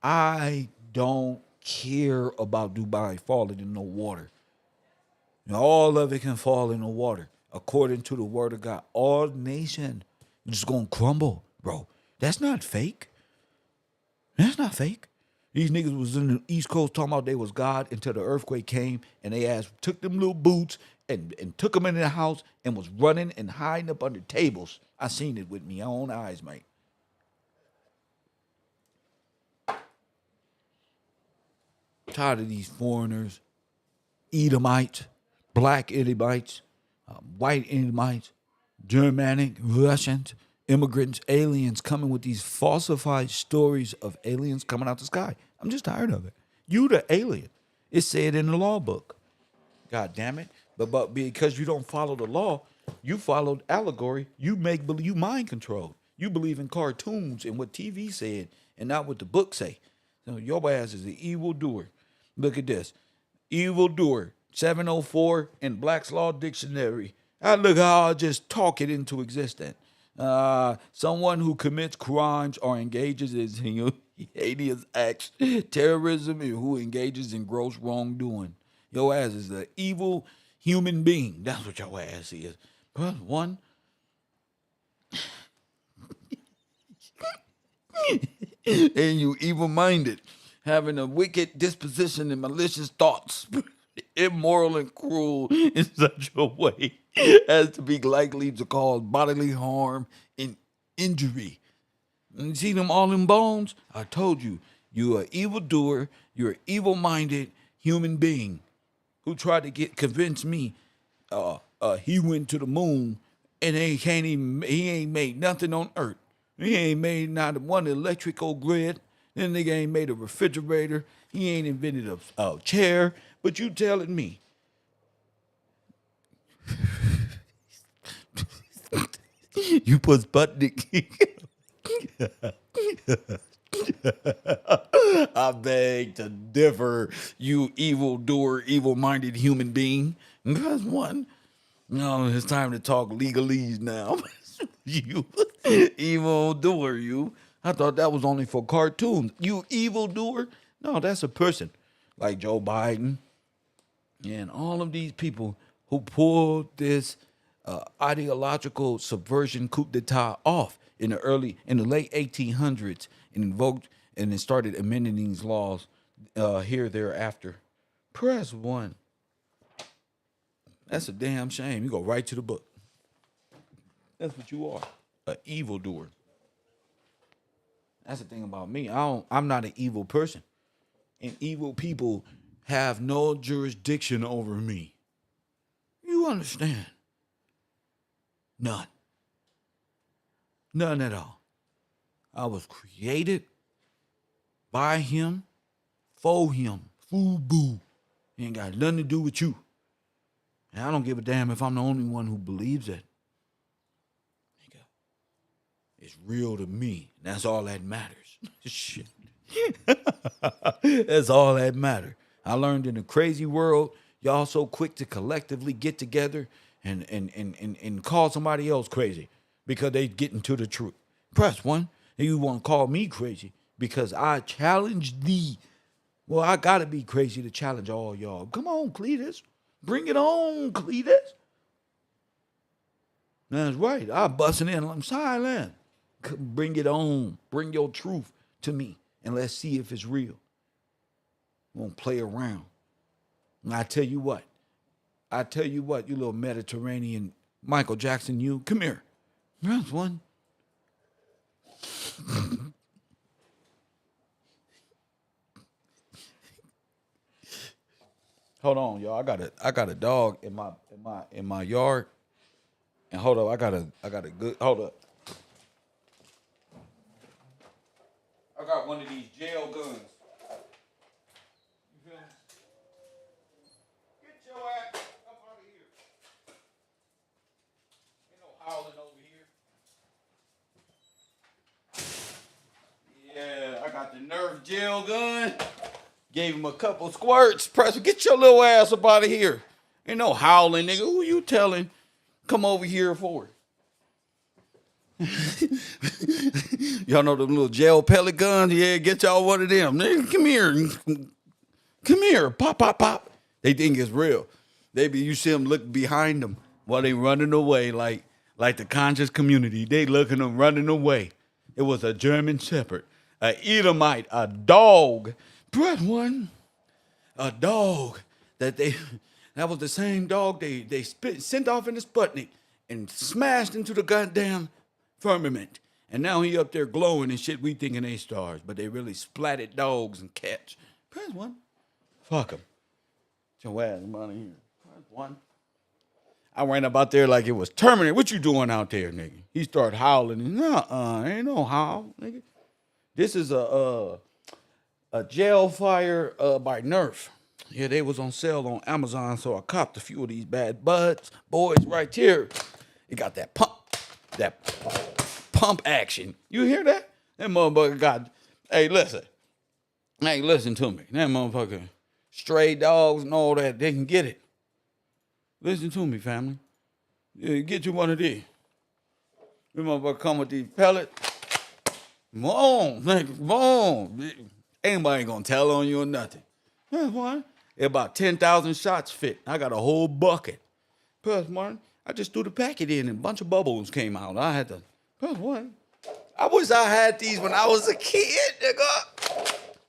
I don't care about Dubai falling in no water. And all of it can fall in the water. According to the word of God. All nation is just gonna crumble, bro. That's not fake. That's not fake. These niggas was in the East Coast talking about they was God until the earthquake came and they took them little boots and took them in the house and was running and hiding up under tables. I seen it with my own eyes, mate. Tired of these foreigners, Edomites, black Edomites, white Edomites, Germanic, Russians, immigrants, aliens coming with these falsified stories of aliens coming out the sky. I'm just tired of it. You the alien. It said in the law book. God damn it. But because you don't follow the law, you followed allegory. You mind control. You believe in cartoons and what TV said and not what the book say. So your ass is an evildoer. Look at this. Evildoer. 704 in Black's Law Dictionary. Look how I just talk it into existence. Someone who commits crimes or engages in heinous acts, terrorism, and who engages in gross wrongdoing. Your ass is an evil human being. That's what your ass is. But one. And you evil-minded, having a wicked disposition and malicious thoughts, immoral and cruel in such a way as to be likely to cause bodily harm and injury. And you see them all in bones? I told you, you're an evildoer, you're an evil-minded human being who tried to convince me he went to the moon and he ain't made nothing on Earth. He ain't made not one electrical grid. That nigga ain't made a refrigerator. He ain't invented a chair. But you telling me. You put Sputnik. I beg to differ, you evildoer, evil-minded human being. That's one. No, it's time to talk legalese now. You evildoer, you. I thought that was only for cartoons. You evildoer? No, that's a person. Like Joe Biden and all of these people who pulled this ideological subversion coup d'etat off in the late 1800s and invoked and then started amending these laws here thereafter. Press 1. That's a damn shame. You go right to the book. That's what you are, an evildoer. That's the thing about me. I'm not an evil person, and evil people have no jurisdiction over me. You understand? None. None at all. I was created by him, for him, foo-boo. Ain't got nothing to do with you. And I don't give a damn if I'm the only one who believes it. Nigga, it's real to me. That's all that matters. Shit. That's all that matters. I learned in a crazy world, y'all so quick to collectively get together and call somebody else crazy because they getting to the truth. Press 1. And you want to call me crazy because I challenged thee. Well, I got to be crazy to challenge all y'all. Come on, Cletus. Bring it on, Cletus. That's right. I'm busting in. I'm silent. Bring it on. Bring your truth to me, and let's see if it's real. Won't play around. And I tell you what, you little Mediterranean Michael Jackson, you come here. That's one. Hold on, y'all. I got a dog in my yard. And hold up, I got a good hold up. I got one of these jail guns. You feel me? Get your ass up out of here. Ain't no howling over here. Yeah, I got the Nerf jail gun. Gave him a couple squirts. Press, get your little ass up out of here. Ain't no howling, nigga. Who you telling? Come over here for it. Y'all know them little gel pellet guns? Yeah, get y'all one of them. Nigga, come here. Come here. Pop, pop, pop. They think it's real. You see them look behind them while they running away like the conscious community. They looking them running away. It was a German Shepherd, a Edomite, a dog. Press 1. A dog that was the same dog they sent off in the Sputnik and smashed into the goddamn firmament. And now he up there glowing and shit. We thinking they stars, but they really splatted dogs and cats. Press 1. Fuck them. Get your ass out of here. Press 1. I ran up out there like it was Terminator. What you doing out there, nigga? He started howling. Ain't no howl, nigga. This is a gel fire by Nerf. Yeah, they was on sale on Amazon, so I copped a few of these bad boys right here. It got that pump action. You hear that? That motherfucker got, hey, listen to me. That motherfucker, stray dogs and all that, they can get it. Listen to me, family. Yeah, get you one of these. This motherfucker come with these pellets. Come on, nigga, come on. Anybody ain't gonna tell on you or nothing. That's one. About 10,000 shots fit. I got a whole bucket. Plus one, I just threw the packet in and a bunch of bubbles came out. I had to, plus one. I wish I had these when I was a kid, nigga.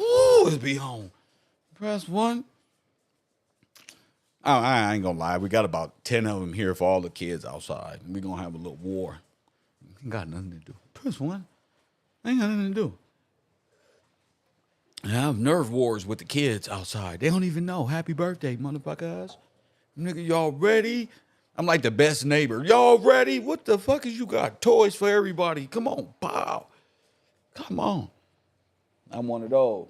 Ooh, let's be home. Press 1. I ain't gonna lie. We got about 10 of them here for all the kids outside. We're gonna have a little war. Ain't got nothing to do. Press 1. Ain't got nothing to do. I have nerve wars with the kids outside. They don't even know. Happy birthday, motherfuckers. Nigga, y'all ready? I'm like the best neighbor. Y'all ready? What the fuck is you got? Toys for everybody. Come on, pow. Come on. I'm one of those.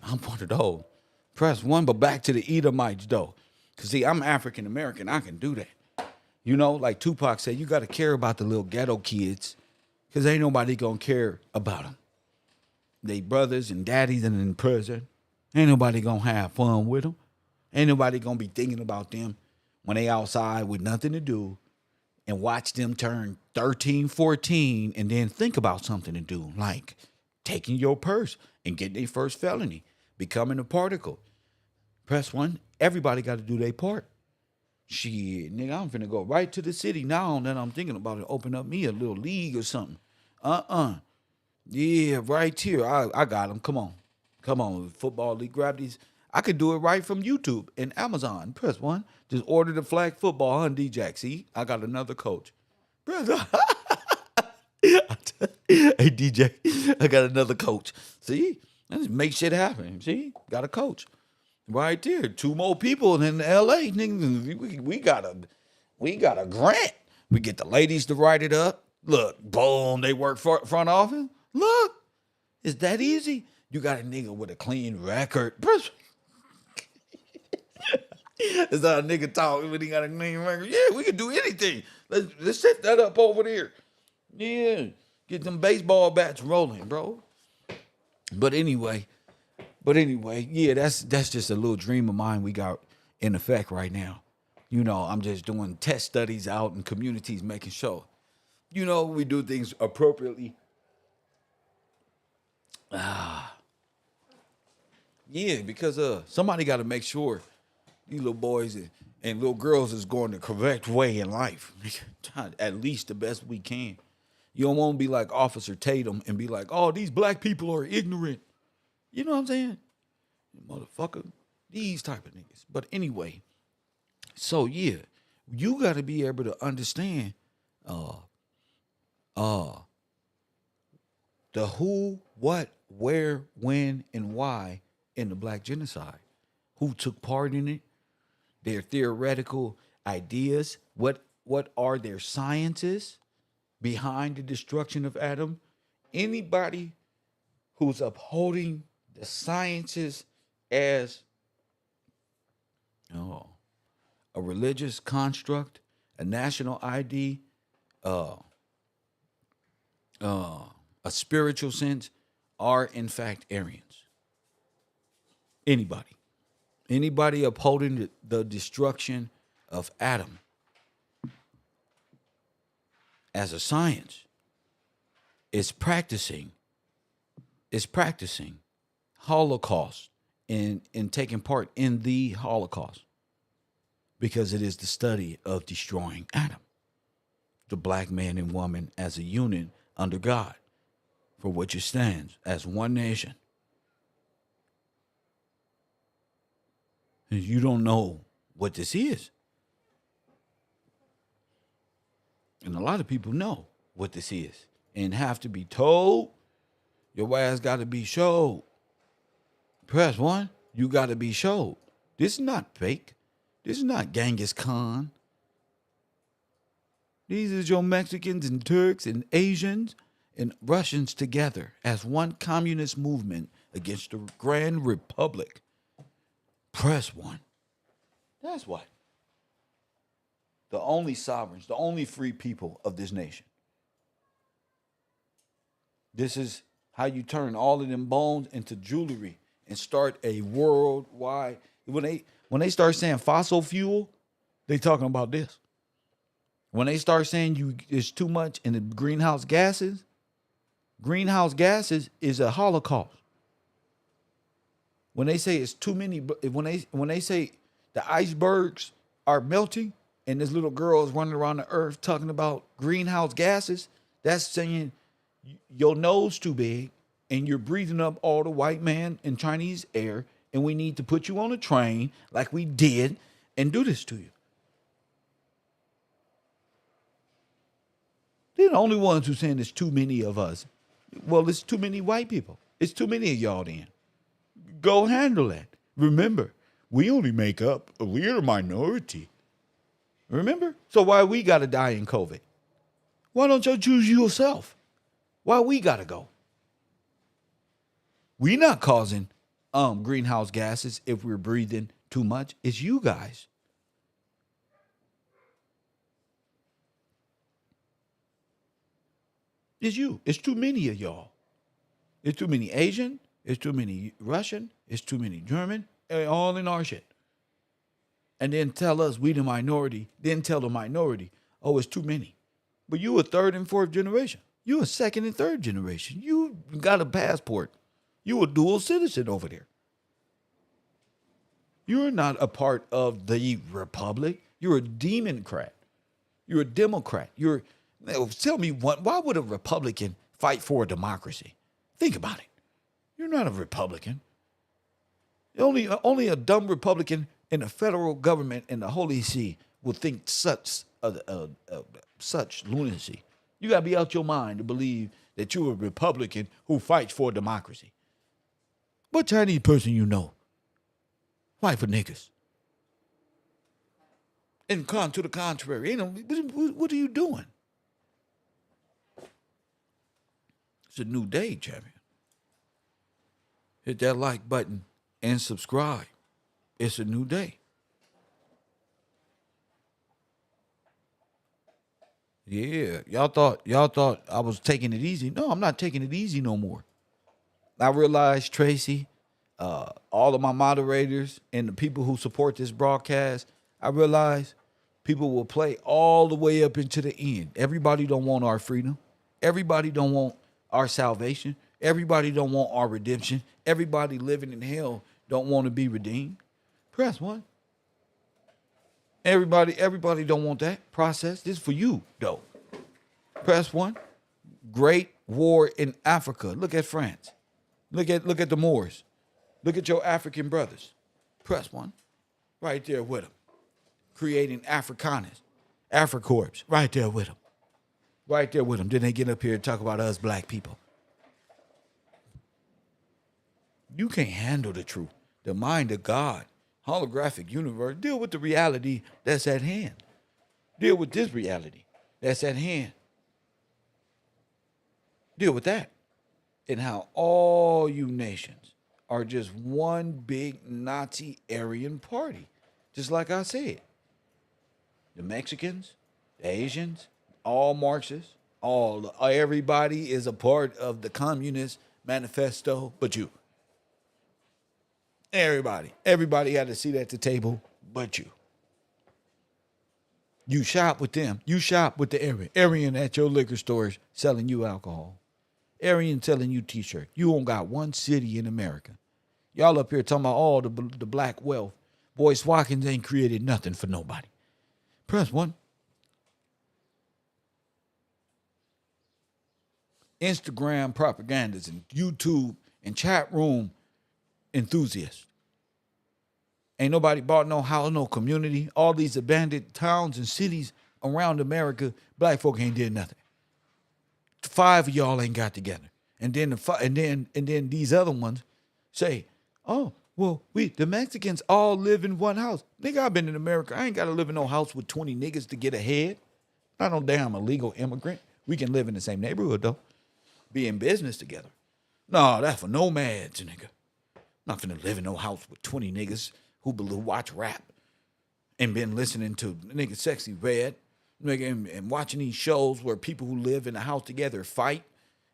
I'm one of those. Press one, but back to the Edomites, though. Because, see, I'm African American. I can do that. You know, like Tupac said, you got to care about the little ghetto kids because ain't nobody going to care about them. They brothers and daddies and in prison. Ain't nobody going to have fun with them. Ain't nobody going to be thinking about them when they outside with nothing to do and watch them turn 13, 14 and then think about something to do, like taking your purse and getting their first felony, becoming a particle. Press one, everybody got to do their part. Shit, nigga, I'm finna go right to the city now that I'm thinking about it, open up me a little league or something. Yeah, right here. I got them. Come on, football league. Grab these. I could do it right from YouTube and Amazon. Press one. Just order the flag football on D-Jack. See, I got another coach. Brother. Hey, DJ, I got another coach. See, I just make shit happen. See, got a coach. Right there. 2 more people in LA. Nigga, we got a grant. We get the ladies to write it up. Look, boom, they work for front office. Look, it's that easy. You got a nigga with a clean record. That's how a nigga talk when he got a clean record. Yeah, we can do anything. Let's set that up over there. Yeah, get them baseball bats rolling, bro. But anyway, yeah, that's just a little dream of mine we got in effect right now. You know, I'm just doing test studies out in communities, making sure, you know, we do things appropriately. Yeah, because somebody got to make sure these little boys and little girls is going the correct way in life, at least the best we can. You don't want to be like Officer Tatum and be like, oh, these black people are ignorant. You know what I'm saying? Motherfucker, these type of niggas. But anyway, so yeah, you got to be able to understand the who, what, where, when, and why in the black genocide. Who took part in it? Their theoretical ideas. What are their sciences behind the destruction of Adam? Anybody who's upholding the sciences as a religious construct, a national ID, a spiritual sense, are in fact Aryans. Anybody upholding the destruction of Adam as a science is practicing Holocaust and taking part in the Holocaust, because it is the study of destroying Adam, the black man and woman as a unit under God, for which it stands as one nation. And you don't know what this is. And a lot of people know what this is and have to be told. Your ass got to be showed. Press one, you got to be showed. This is not fake. This is not Genghis Khan. These are your Mexicans and Turks and Asians and Russians together as one communist movement against the Grand Republic. Press one. That's what. The only sovereigns, the only free people of this nation. This is how you turn all of them bones into jewelry and start a worldwide. When they start saying fossil fuel, they talking about this. When they start saying it's too much in the greenhouse gases is a holocaust. When they say it's too many, when they say the icebergs are melting and this little girl is running around the earth talking about greenhouse gases, that's saying your nose too big and you're breathing up all the white man and Chinese air, and we need to put you on a train like we did and do this to you. They're the only ones who saying there's too many of us. Well, it's too many white people. It's too many of y'all then. Go handle that. Remember, we only make up, we're a minority. Remember? So why we got to die in COVID? Why don't you choose yourself? Why we gotta go? We not causing greenhouse gases if we're breathing too much. It's you guys. It's you. It's too many of y'all. It's too many Asian. It's too many Russian. It's too many German. All in our shit. And then tell us we the minority. Then tell the minority, oh, it's too many. But you a third and fourth generation. You a second and third generation. You got a passport. You a dual citizen over there. You're not a part of the republic. You're a democrat. You're a Democrat. Tell me why would a Republican fight for a democracy? Think about it. You're not a Republican. Only a dumb Republican in the federal government and the Holy See will think such lunacy. You gotta be out your mind to believe that you're a Republican who fights for democracy. What Chinese person you know fight for niggas? And to the contrary, what are you doing? It's a new day, champion. Hit that like button and subscribe. It's a new day. Yeah, y'all thought I was taking it easy. No, I'm not taking it easy no more. I realized, Tracy, all of my moderators and the people who support this broadcast, I realize people will play all the way up into the end. Everybody don't want our freedom. Everybody don't want our salvation. Everybody don't want our redemption. Everybody living in hell don't want to be redeemed. Press 1. Everybody don't want that process. This is for you, though. Press 1. Great war in Africa. Look at France. Look at the Moors. Look at your African brothers. Press 1. Right there with them. Creating Afrikaners. Africorps. Right there with them. Right there with them. Then they get up here and talk about us black people. You can't handle the truth. The mind of God. Holographic universe. Deal with the reality that's at hand. Deal with this reality that's at hand. Deal with that. And how all you nations are just one big Nazi Aryan party. Just like I said. The Mexicans, the Asians, all Marxists, everybody is a part of the Communist Manifesto, but you. Everybody had a seat at the table, but you. You shop with them. You shop with the Aryan at your liquor stores selling you alcohol. Aryan selling you t-shirts. You don't got one city in America. Y'all up here talking about all the black wealth. Boy, Swatkins ain't created nothing for nobody. Press 1. Instagram propagandas and YouTube and chat room enthusiasts. Ain't nobody bought no house, no community. All these abandoned towns and cities around America, black folk ain't did nothing. 5 of y'all ain't got together. And then these other ones say, oh, well, the Mexicans all live in one house. Nigga, I've been in America. I ain't got to live in no house with 20 niggas to get ahead. Not no damn illegal immigrant. We can live in the same neighborhood, though. Be in business together. No, that's for nomads, nigga. Not finna live in no house with 20 niggas who watch rap and been listening to nigga Sexy Red, nigga, and watching these shows where people who live in a house together fight.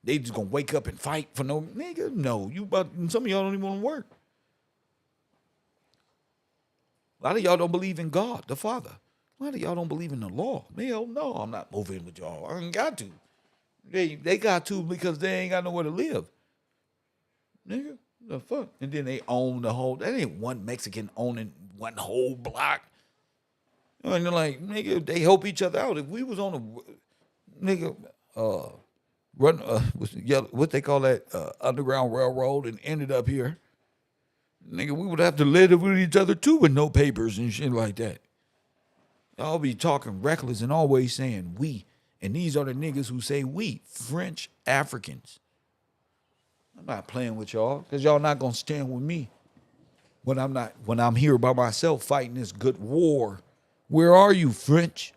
They just gonna wake up and fight for no nigga. No, some of y'all don't even want to work. A lot of y'all don't believe in God, the Father. A lot of y'all don't believe in the law. Hell no, I'm not moving with y'all. I ain't got to. They got to because they ain't got nowhere to live. Nigga, the fuck? And then they own the whole, that ain't one Mexican owning one whole block. And they're like, nigga, they help each other out. If we was on a, nigga, what they call that, Underground Railroad and ended up here, nigga, we would have to live with each other too with no papers and shit like that. Y'all be talking reckless and always saying we. And these are the niggas who say we, French Africans. I'm not playing with y'all because y'all not going to stand with me when I'm here by myself fighting this good war. Where are you, French?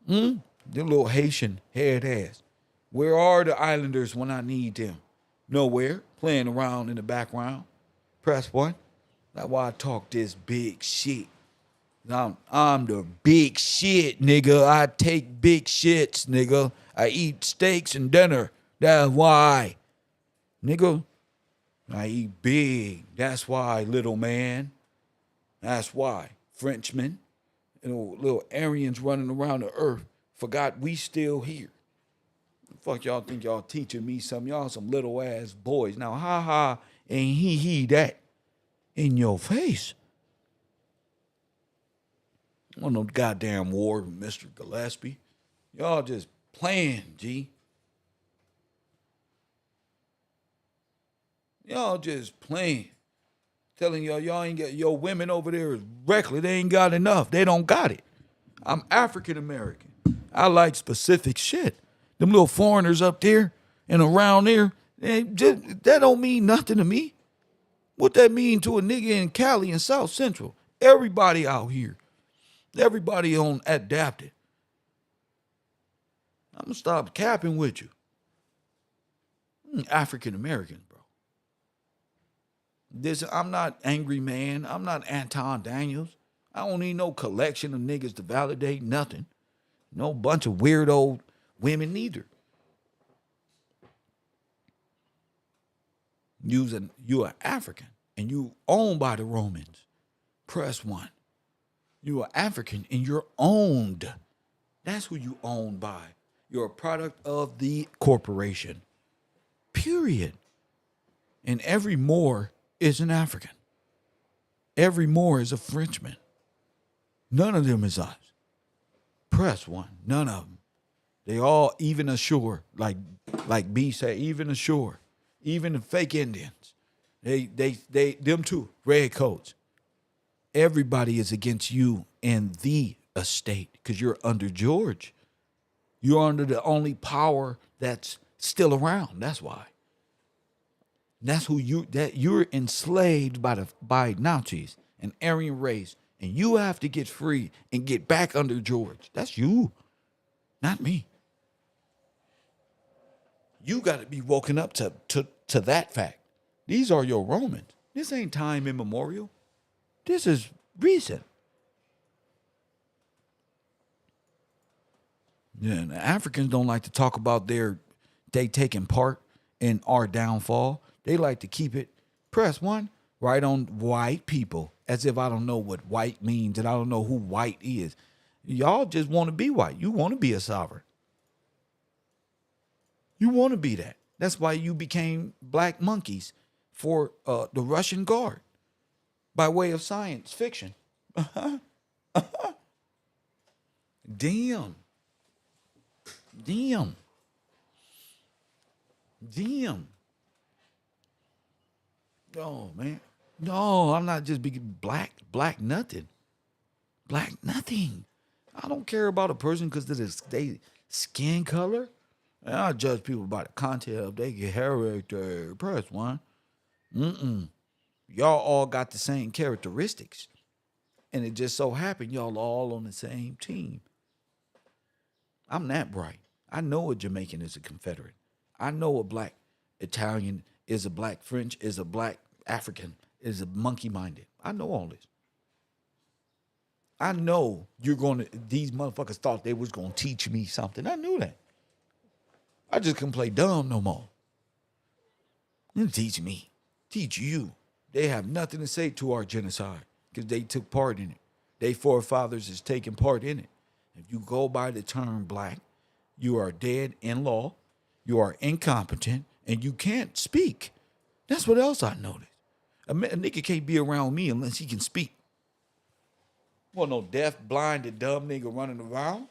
The little Haitian head ass. Where are the Islanders when I need them? Nowhere. Playing around in the background. Press one. That's why I talk this big shit. I'm the big shit, nigga. I take big shits, nigga. I eat steaks and dinner. That's why. Nigga, I eat big. That's why, little man. That's why. Frenchmen, little Aryans running around the earth forgot we still here. Fuck y'all think y'all teaching me something? Y'all some little ass boys. Now, ha ha, and he that in your face. On no goddamn war, Mr. Gillespie. Y'all just playing, G. Y'all just playing. Telling y'all ain't got your women over there is reckless. They ain't got enough. They don't got it. I'm African American. I like specific shit. Them little foreigners up there and around there, that don't mean nothing to me. What that mean to a nigga in Cali and South Central? Everybody out here. Everybody on adapted. I'm gonna stop capping with you. African American, bro. I'm not Angry Man. I'm not Anton Daniels. I don't need no collection of niggas to validate nothing. No bunch of weirdo women neither. You are African and you owned by the Romans. Press one. You are African and you're owned. That's who you owned by. You're a product of the corporation. Period. And every Moor is an African. Every Moor is a Frenchman. None of them is us. Press one. None of them. They all even ashore, like B said, even ashore. Even the fake Indians. Them too, red coats. Everybody is against you and the estate because you're under George. You're under the only power that's still around. That's why. That's who you're enslaved by Nazis, an Aryan race, and you have to get free and get back under George. That's you, not me. You got to be woken up to that fact. These are your Romans. This ain't time immemorial. This is recent. Yeah, and the Africans don't like to talk about they taking part in our downfall. They like to keep it, press one, right on white people, as if I don't know what white means and I don't know who white is. Y'all just want to be white. You want to be a sovereign. You want to be that. That's why you became black monkeys for the Russian Guard by way of science fiction. Damn. Oh, man. No, I'm not just being black nothing. Black nothing. I don't care about a person because of their skin color. And I judge people by the content of their character. Press one. Y'all all got the same characteristics. And it just so happened y'all all on the same team. I'm that bright. I know a Jamaican is a Confederate. I know a black Italian is a black French, is a black African, is a monkey-minded. I know all this. I know these motherfuckers thought they was going to teach me something. I knew that. I just couldn't play dumb no more. You teach me. Teach you. They have nothing to say to our genocide because they took part in it. Their forefathers is taking part in it. If you go by the term black, you are dead in law, you are incompetent, and you can't speak. That's what else I noticed. A nigga can't be around me unless he can speak. Well, no deaf, blind, and dumb nigga running around.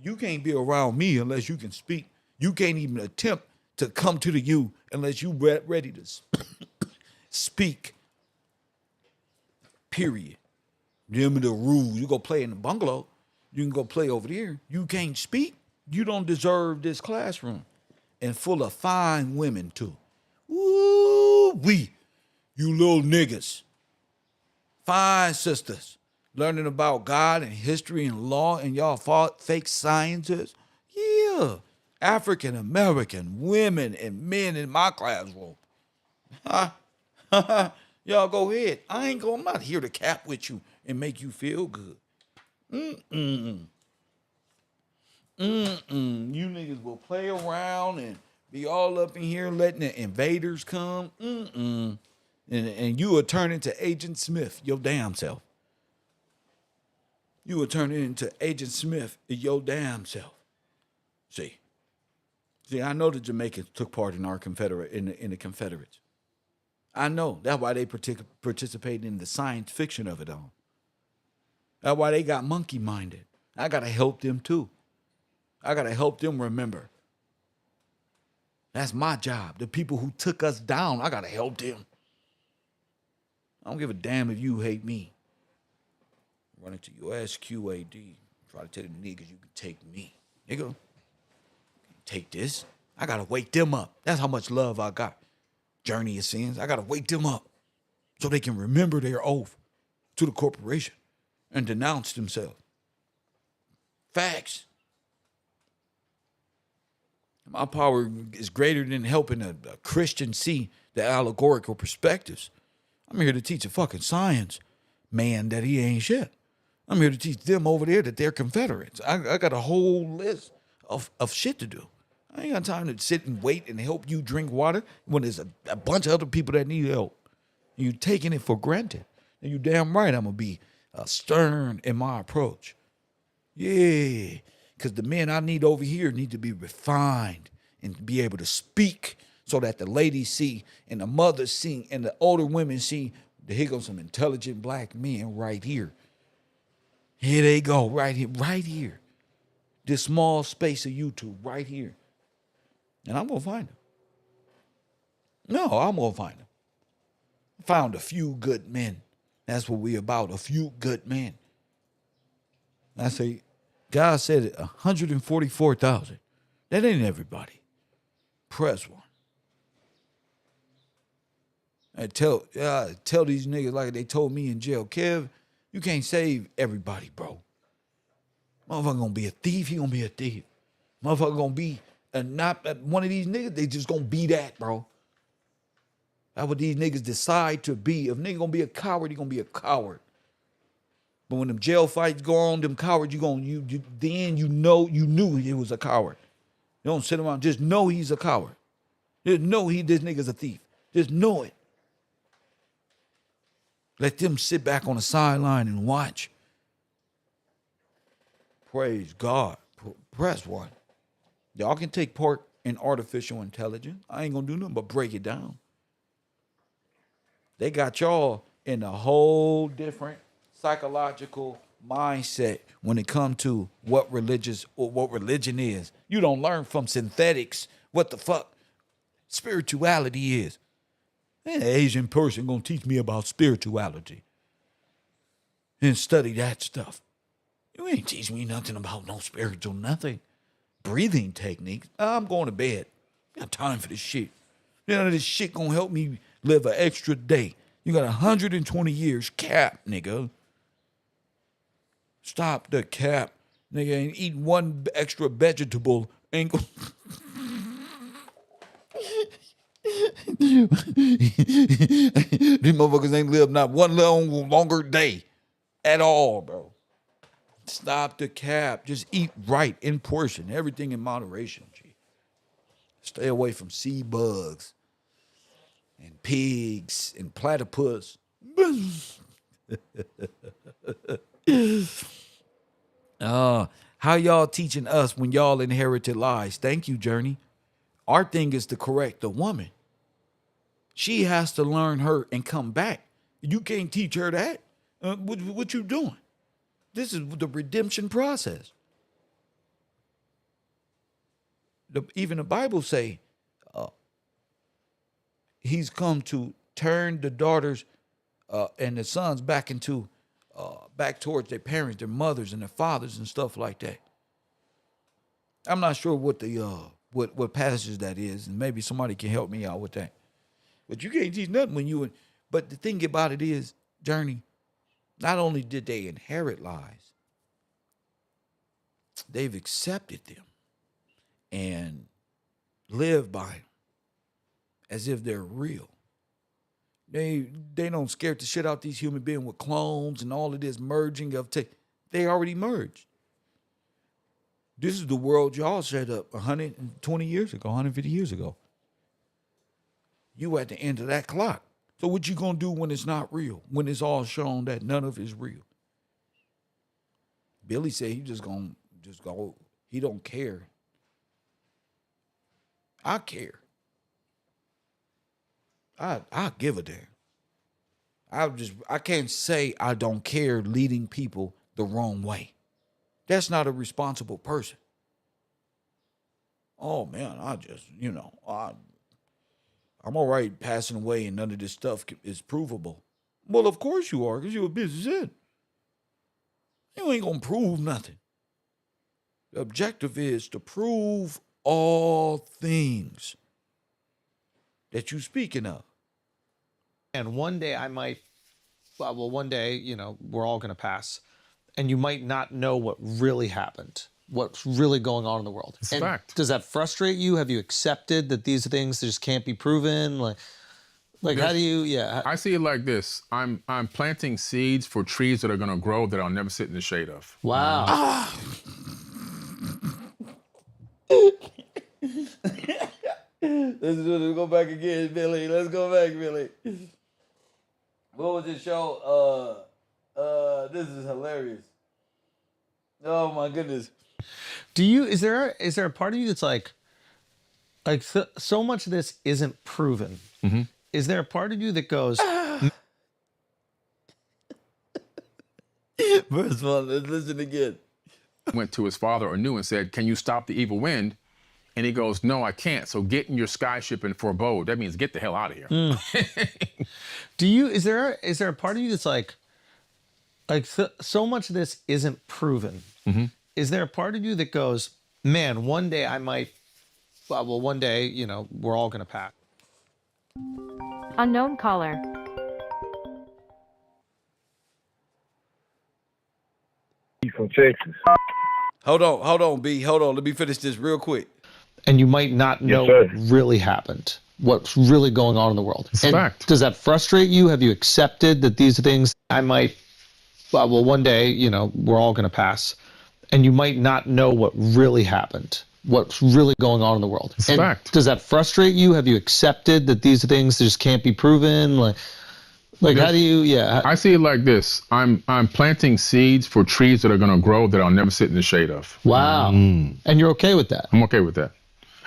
You can't be around me unless you can speak. You can't even attempt to come to the you unless you ready to speak. Period. Them are the rules. You go play in the bungalow. You can go play over there. You can't speak. You don't deserve this classroom. And full of fine women, too. Woo-wee. You little niggas. Fine sisters. Learning about God and history and law and y'all fake scientists. Yeah. African American women and men in my classroom. Y'all go ahead. I'm not here to cap with you and make you feel good. You niggas will play around and be all up in here letting the invaders come. And you will turn into Agent Smith, your damn self. You will turn into Agent Smith, your damn self. See, I know the Jamaicans took part in our in the Confederates. I know. That's why they participated in the science fiction of it all. That's why they got monkey-minded. I got to help them too. I got to help them remember. That's my job. The people who took us down, I got to help them. I don't give a damn if you hate me. Run into your SQAD. Try to tell the niggas you can take me. Nigga, take this. I got to wake them up. That's how much love I got. Journey of Sins. I got to wake them up so they can remember their oath to the corporation and denounce themselves. Facts. My power is greater than helping a Christian see the allegorical perspectives. I'm here to teach a fucking science man that he ain't shit. I'm here to teach them over there that they're Confederates. I got a whole list of shit to do. I ain't got time to sit and wait and help you drink water when there's a bunch of other people that need help. You taking it for granted. And you damn right I'm going to be stern in my approach. Yeah, because the men I need over here need to be refined and be able to speak so that the ladies see and the mothers see and the older women see that here goes some intelligent black men right here. Here they go, right here. This small space of YouTube, right here. And I'm going to find them. No, I'm going to find them. Found a few good men. That's what we about, a few good men. I say, God said it, 144,000. That ain't everybody. Press one. I tell these niggas like they told me in jail, Kev, you can't save everybody, bro. Motherfucker gonna be a thief, he gonna be a thief. Motherfucker gonna be not one of these niggas, they just gonna be that, bro. That's what these niggas decide to be. If nigga gonna be a coward, he gonna be a coward. But when them jail fights go on, them cowards, you knew he was a coward. You don't sit around, just know he's a coward. Just know this nigga's a thief. Just know it. Let them sit back on the sideline and watch. Praise God. Press one. Y'all can take part in artificial intelligence. I ain't gonna do nothing but break it down. They got y'all in a whole different psychological mindset when it comes to what religion is. You don't learn from synthetics what the fuck spirituality is. An Asian person gonna teach me about spirituality and study that stuff. You ain't teach me nothing about no spiritual nothing. Breathing techniques. I'm going to bed. I got time for this shit. None of this shit gonna help me live an extra day. You got 120 years cap, nigga. Stop the cap. Nigga ain't eat one extra vegetable. Ain't go. These motherfuckers ain't lived not one longer day at all, bro. Stop the cap. Just eat right in portion. Everything in moderation, G. Stay away from sea bugs and pigs and platypus. How y'all teaching us when y'all inherited lies? Thank you, Journey. Our thing is to correct the woman. She has to learn her and come back. You can't teach her that. What you doing? This is the redemption process. Even the Bible say he's come to turn the daughters and the sons back towards their parents, their mothers and their fathers and stuff like that. I'm not sure what what passage that is, and maybe somebody can help me out with that. But you can't teach nothing when you. But the thing about it is, Journey, not only did they inherit lies, they've accepted them and live by them as if they're real. They don't scare the shit out these human beings with clones and all of this merging of they already merged. This is the world y'all set up 120 years ago, 150 years ago. You at the end of that clock. So what you gonna do when it's not real? When it's all shown that none of it's real? Billy said he just go. He don't care. I care. I give a damn. I can't say I don't care leading people the wrong way. That's not a responsible person. Oh man, I'm all right passing away and none of this stuff is provable. Well, of course you are, because you're a business head. You ain't gonna prove nothing. The objective is to prove all things that you speaking of. And one day one day, we're all going to pass. And you might not know what really happened, what's really going on in the world. It's a fact. Does that frustrate you? Have you accepted that these things just can't be proven? Like how do you, I see it like this. I'm planting seeds for trees that are going to grow that I'll never sit in the shade of. Wow. Let's go back again, Billy. Let's go back, Billy. What was this show? This is hilarious. Oh my goodness. Is there a part of you that's like so much of this isn't proven? Mm-hmm. Is there a part of you that goes, First of all, let's listen again. Went to his father or knew and said, "Can you stop the evil wind?" And he goes, "No, I can't. So get in your skyship and forebode." That means get the hell out of here. Is there a part of you that's like so much of this isn't proven? Mm-hmm. Is there a part of you that goes, man, one day one day, we're all going to pass. Unknown caller. From Texas. Hold on, B. Hold on. Let me finish this real quick. And you might not know what really happened, what's really going on in the world. It's a fact. Does that frustrate you? Have you accepted that these things one day, we're all going to pass, and you might not know what really happened, what's really going on in the world. It's a fact. Does that frustrate you? Have you accepted that these things just can't be proven? How do you, I see it like this. I'm planting seeds for trees that are going to grow that I'll never sit in the shade of. Wow. And you're okay with that? I'm okay with that.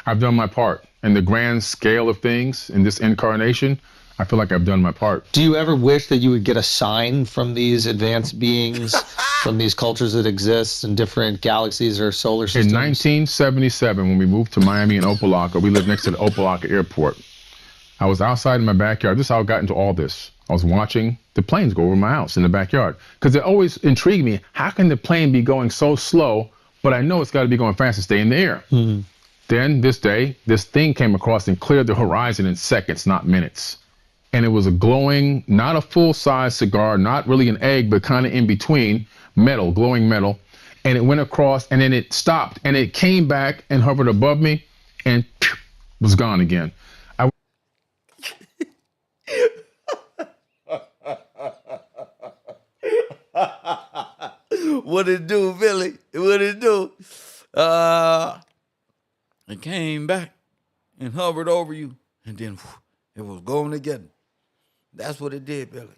I've done my part. In the grand scale of things, in this incarnation, I feel like I've done my part. Do you ever wish that you would get a sign from these advanced beings, from these cultures that exist in different galaxies or solar systems? In 1977, when we moved to Miami and Opelika, we lived next to the Opelika airport. I was outside in my backyard. This is how I got into all this. I was watching the planes go over my house in the backyard. Because it always intrigued me, how can the plane be going so slow, but I know it's got to be going fast to stay in the air? Mm-hmm. Then this day, this thing came across and cleared the horizon in seconds, not minutes. And it was a glowing, not a full-size cigar, not really an egg, but kind of in between, metal, glowing metal. And it went across, and then it stopped, and it came back and hovered above me, and was gone again. What it do, Billy? What it do? It came back and hovered over you, and then it was going again. That's what it did, Billy.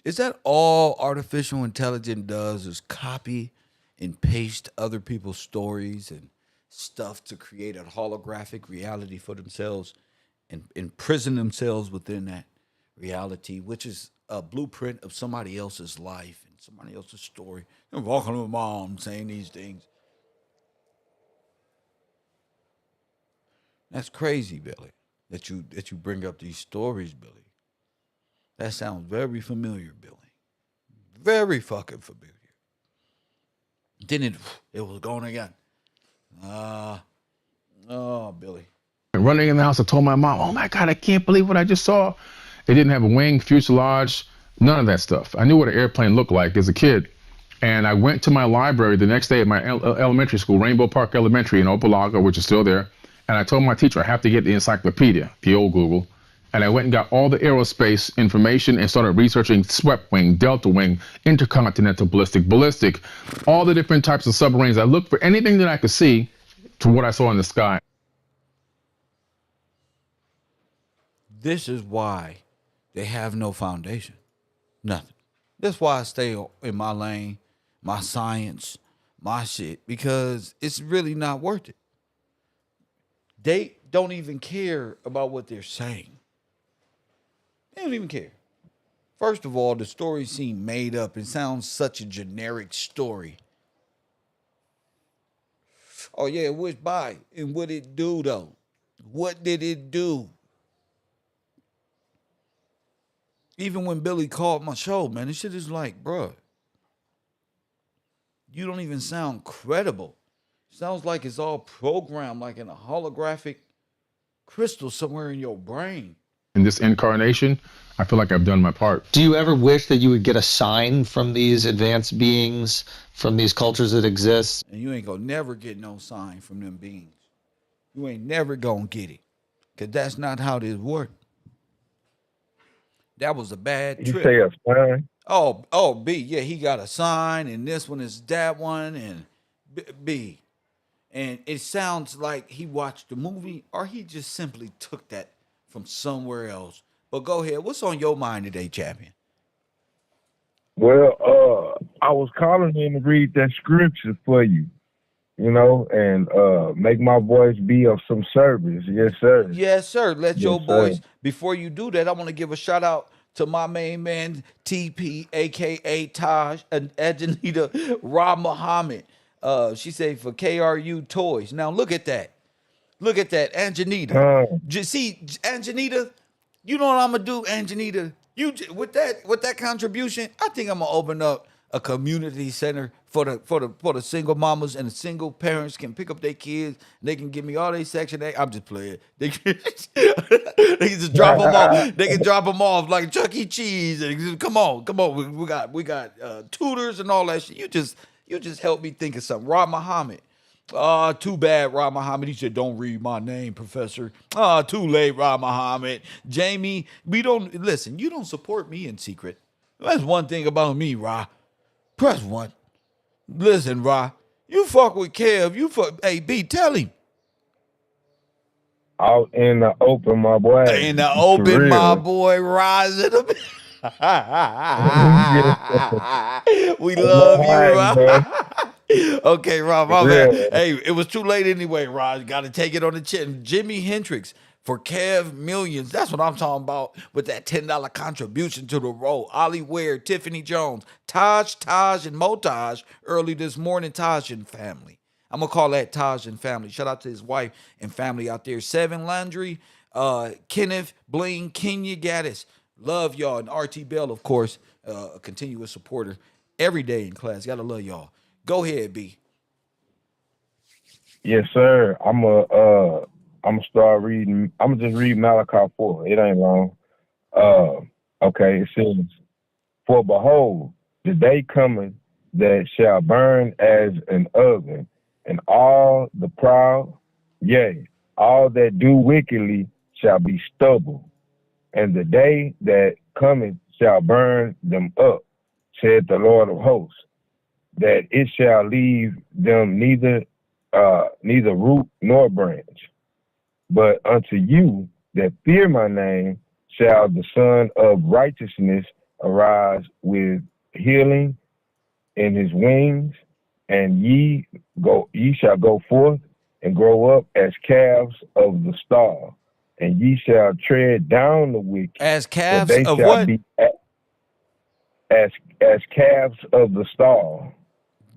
Is that all artificial intelligence does is copy and paste other people's stories and stuff to create a holographic reality for themselves and imprison themselves within that reality, which is a blueprint of somebody else's life and somebody else's story. They're walking with mom saying these things. That's crazy, Billy, that you bring up these stories, Billy. That sounds very familiar, Billy. Very fucking familiar. Then it was going again. Billy. Running in the house, I told my mom, "Oh my God, I can't believe what I just saw." It didn't have a wing, fuselage, none of that stuff. I knew what an airplane looked like as a kid. And I went to my library the next day at my elementary school, Rainbow Park Elementary in Opalaga, which is still there. And I told my teacher I have to get the encyclopedia, the old Google. And I went and got all the aerospace information and started researching swept wing, delta wing, intercontinental ballistic, all the different types of submarines. I looked for anything that I could see to what I saw in the sky. This is why they have no foundation. Nothing. That's why I stay in my lane, my science, my shit, because it's really not worth it. They don't even care about what they're saying. They don't even care. First of all, the story seemed made up. It sounds such a generic story. Oh, yeah, it was by. And what did it do, though? What did it do? Even when Billy called my show, man, this shit is like, bruh, you don't even sound credible. Sounds like it's all programmed like in a holographic crystal somewhere in your brain. In this incarnation, I feel like I've done my part. Do you ever wish that you would get a sign from these advanced beings, from these cultures that exist? And you ain't gonna never get no sign from them beings. You ain't never gonna get it. Because that's not how this works. That was a bad You trip. say a sign? Oh, B, yeah, he got a sign, and this one is that one, and B. And it sounds like he watched the movie, or he just simply took that from somewhere else. But go ahead. What's on your mind today, champion? Well, I was calling in to read that scripture for you, and make my voice be of some service. Yes, sir. Yes, sir. Let Yes, your sir. voice. Before you do that, I want to give a shout out to my main man, TP, aka Taj, and Ajanita Ra Muhammad. She said for KRU Toys. Now look at that. Look at that, Anjanita. See, Anjanita, you know what I'm gonna do, Anjanita? With that contribution, I think I'm gonna open up a community center for the single mamas and the single parents can pick up their kids. They can give me all their Section 8. I'm just playing. They can, they can just drop them off. They can drop them off like Chuck E. Cheese. And just, come on. We got tutors and all that shit. You just help me think of something. Rob Muhammad. Too bad, Rob Muhammad. He said, "Don't read my name, Professor." Too late, Rob Muhammad. Jamie, we don't listen. You don't support me in secret. That's one thing about me, Ra. Press one. Listen, Ra. You fuck with Kev. You fuck. Hey, B, tell him. Out in the open, my boy. In the For open, real. my boy, Rise in the. We love you, Ra. Okay, Rob, my man. Hey, it was too late anyway, Rod. Got to take it on the chin. Jimi Hendrix for Kev Millions. That's what I'm talking about with that $10 contribution to the role. Ollie Ware, Tiffany Jones, Taj, and Motaj early this morning, Taj and family. I'm going to call that Taj and family. Shout out to his wife and family out there. Seven Landry, Kenneth, Bling, Kenya Gaddis. Love y'all. And RT Bell, of course, a continuous supporter every day in class. Got to love y'all. Go ahead, B. Yes, sir. I'm gonna start reading. I'm gonna just read Malachi 4. It ain't long. Okay. It says, "For behold, the day cometh that shall burn as an oven, and all the proud, yea, all that do wickedly shall be stubble. And the day that cometh shall burn them up, said the Lord of hosts, that it shall leave them neither root nor branch. But unto you that fear my name shall the Son of Righteousness arise with healing in his wings, and ye shall go forth and grow up as calves of the stall, and ye shall tread down the wicked. As calves they of shall what? Be as calves of the stall."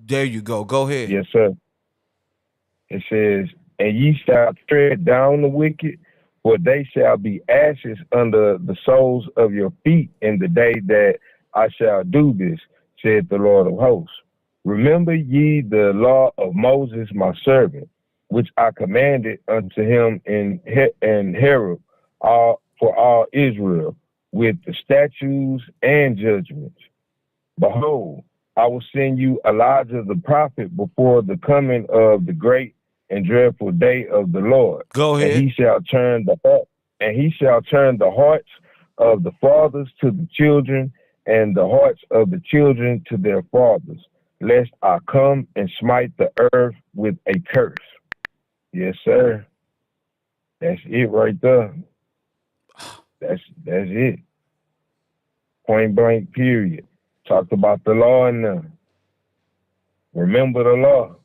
There you go. Go ahead. Yes, sir. It says, "And ye shall tread down the wicked, for they shall be ashes under the soles of your feet in the day that I shall do this, said the Lord of hosts. Remember ye the law of Moses my servant, which I commanded unto him in Horeb for all Israel, with the statutes and judgments. Behold, I will send you Elijah the prophet before the coming of the great and dreadful day of the Lord. Go And ahead. he shall turn the hearts of the fathers to the children, and the hearts of the children to their fathers, lest I come and smite the earth with a curse. Yes, sir. That's it right there. That's it. Point blank, period. Talked about the law in there. Remember the law.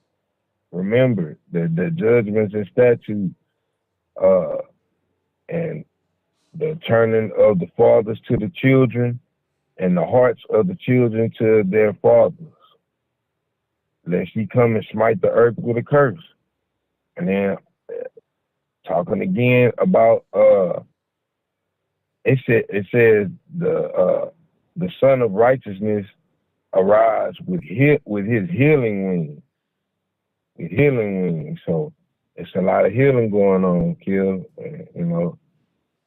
Remember the judgments and statutes, and the turning of the fathers to the children, and the hearts of the children to their fathers, lest he come and smite the earth with a curse. And then talking again about it says the Son of Righteousness arise with his healing wings. With healing wings. So it's a lot of healing going on, Kill. You know,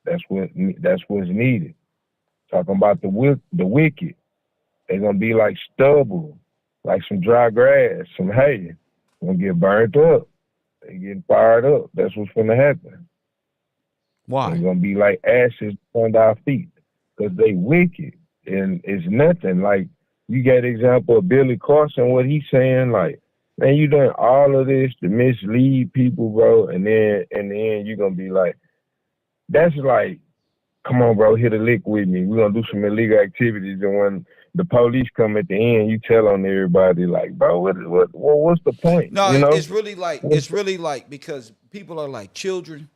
that's what's needed. Talking about the wicked. They're gonna be like stubble, like some dry grass, some hay. Gonna get burnt up. They getting fired up. That's what's gonna happen. Why? They're gonna be like ashes under our feet because they wicked, and it's nothing. Like you got example of Billy Carson, what he's saying, like, man, you done all of this to mislead people, bro, and then in the end you're gonna be like, that's like, come on, bro, hit a lick with me. We're gonna do some illegal activities, and when the police come at the end, you tell on everybody like, bro, what's the point? No, You know? it's really like because people are like children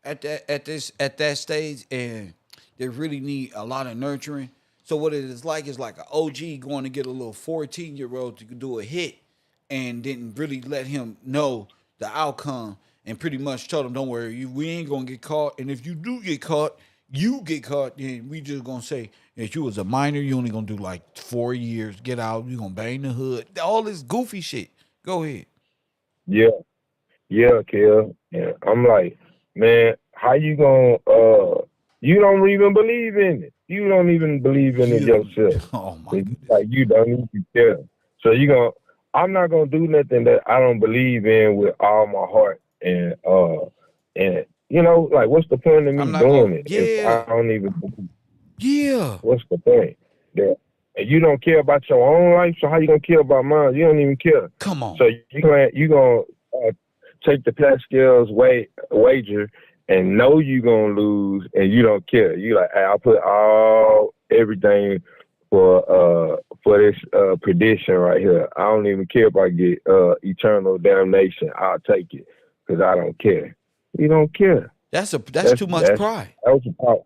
at that stage, and they really need a lot of nurturing. So what it is like an OG going to get a little 14-year-old to do a hit, and didn't really let him know the outcome, and pretty much told him, "Don't worry, we ain't gonna get caught. And if you do get caught, then we just gonna say that you was a minor. You only gonna do like 4 years. Get out. You gonna bang the hood. All this goofy shit. Go ahead." Yeah, Kel. Yeah, I'm like, man, how you gonna? You don't even believe in it. You don't even believe in it yourself. Oh my goodness. Like you don't even care. So I'm not gonna do nothing that I don't believe in with all my heart, and you know, like, what's the point of me doing it if I don't even believe? Yeah. What's the point? Yeah. And you don't care about your own life, so how you gonna care about mine? You don't even care. Come on. So you gonna take the Pascal's wager and know you gonna lose, and you don't care. You like, hey, I'll put everything for this perdition right here. I don't even care if I get eternal damnation. I'll take it because I don't care. You don't care. That's too much pride. That was a problem.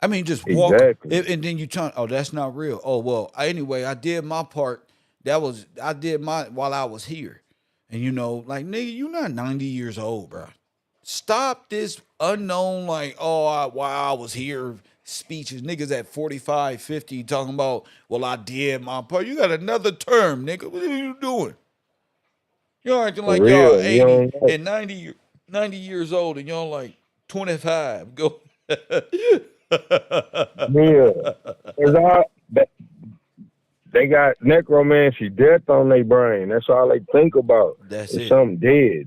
I mean, just walk, exactly. and then you turn. Oh, that's not real. Oh well. Anyway, I did my part. I did my while I was here, and you know, like, nigga, you not 90 years old, bro. Stop this unknown, like, while I was here speeches. Niggas at 45, 50 talking about, well, I did my part. You got another term, nigga. What are you doing? You're acting like y'all 80 and 90 years old, and y'all like 25. Go. Yeah. They got necromancy, death on their brain. That's all they think about. That's it's it. Something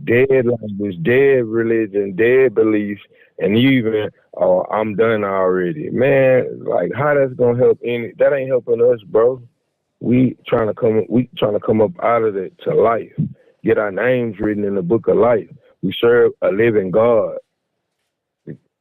dead language, dead religion, dead beliefs, and even, I'm done already. Man, like, how that's gonna help that ain't helping us, bro. We trying to come up out of it to life. Get our names written in the book of life. We serve a living God.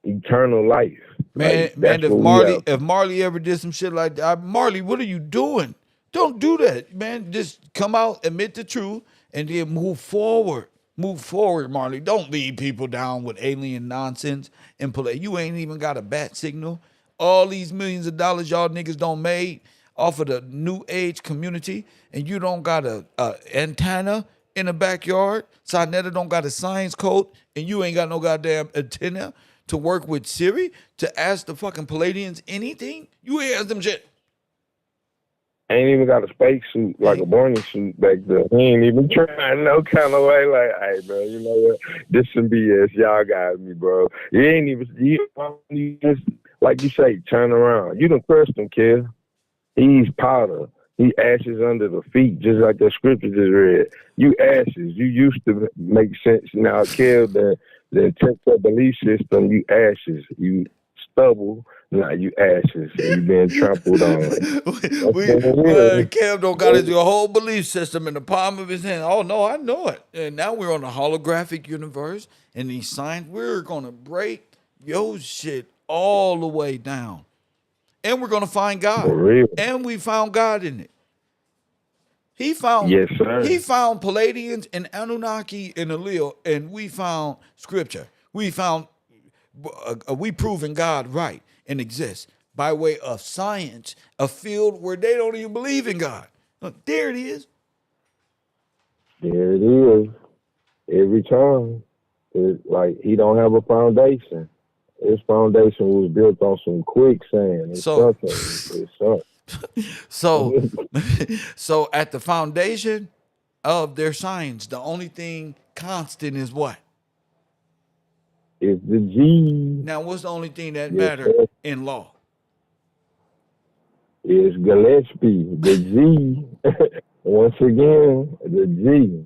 Eternal life. Man, if Marley ever did some shit like that, Marley, what are you doing? Don't do that, man. Just come out, admit the truth, and then move forward. Move forward, Marley. Don't lead people down with alien nonsense and play. You ain't even got a bat signal. All these millions of dollars y'all niggas don't made off of the new age community, and you don't got a antenna in the backyard. Sinetta don't got a science code, and you ain't got no goddamn antenna to work with Siri to ask the fucking Palladians anything. You ain't ask them shit. Ain't even got a space suit, like a Barney suit back there. He ain't even trying no kind of way. Like, hey, bro, you know what? This some BS. Y'all got me, bro. You ain't even, like you say, turn around. You done cursed him, kid. He's powder. He ashes under the feet, just like the scripture just read. You ashes. You used to make sense. Now, Kev, the temple belief system, you ashes. You stubble. Now you ashes. And you being trampled on. That's what it is. Kev don't got his whole belief system in the palm of his hand. Oh no, I know it. And now we're on the holographic universe, and these signs, we're gonna break your shit all the way down. And we're gonna find God. For real. And we found God in it. He found Yes, sir. He found Palladians and Anunnaki and Allele, and we found scripture. We found we proven God right and exists by way of science, a field where they don't even believe in God. Look, there it is. There it is. Every time. It's like he don't have a foundation. His foundation was built on some quicksand. It's So- something. It's something. So at the foundation of their science, the only thing constant is what? It's the G. Now, what's the only thing that Yes, matter sir. in law? It's Gillespie. The G. Once again, the G.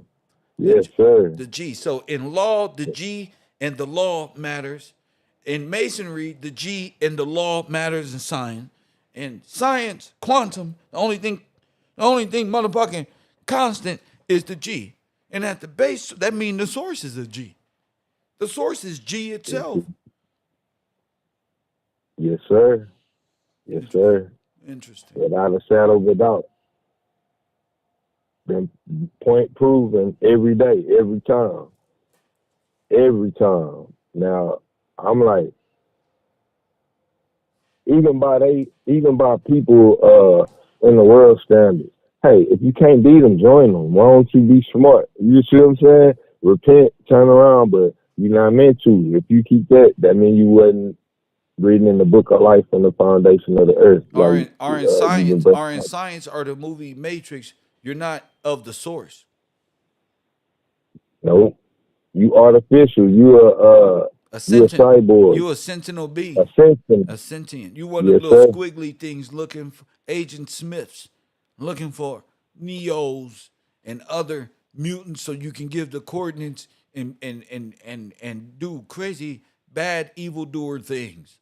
Yes, sir. The G. So in law, the G and the law matters. In masonry, the G and the law matters in science. In science, quantum, the only thing motherfucking constant is the G. And at the base, that means the source is a G. The source is G itself. Yes, sir. Yes, sir. Interesting. Without a shadow of a doubt. Been point proven every day, every time. Every time. Now, I'm like, even by people in the world standard, hey, if you can't beat them, join them. Why don't you be smart? You see what I'm saying? Repent, turn around, but you're not meant to. If you keep that means you wasn't reading in the book of life from the foundation of the earth. Are Like, in science or the movie Matrix, you're not of the source. Nope. You artificial. You A a sentient, cyborg. you a sentinel being. A sentient. A sentient. You one of Yes, the little sir. squiggly things looking for Agent Smiths, looking for Neos and other mutants so you can give the coordinates and do crazy, bad, evildoer things.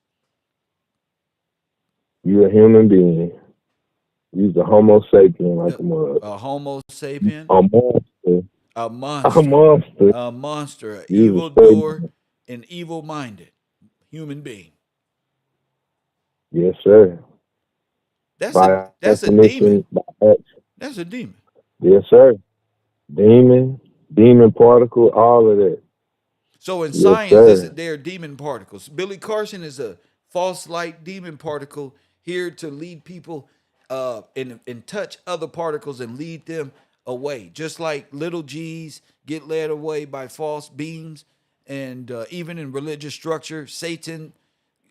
You a human being. You's a Homo sapien like a mother. A Homo sapien, A monster. a A monster, monster. a monster, an You's a evildoer, sapien. an evil-minded human being. Yes, sir. That's By a definition, demon. by action. That's a demon. Yes, sir. Demon particle, all of that. So in Yes, science, sir. they're demon particles. Billy Carson is a false light demon particle here to lead people and touch other particles and lead them away. Just like little G's get led away by false beams, and even in religious structure, Satan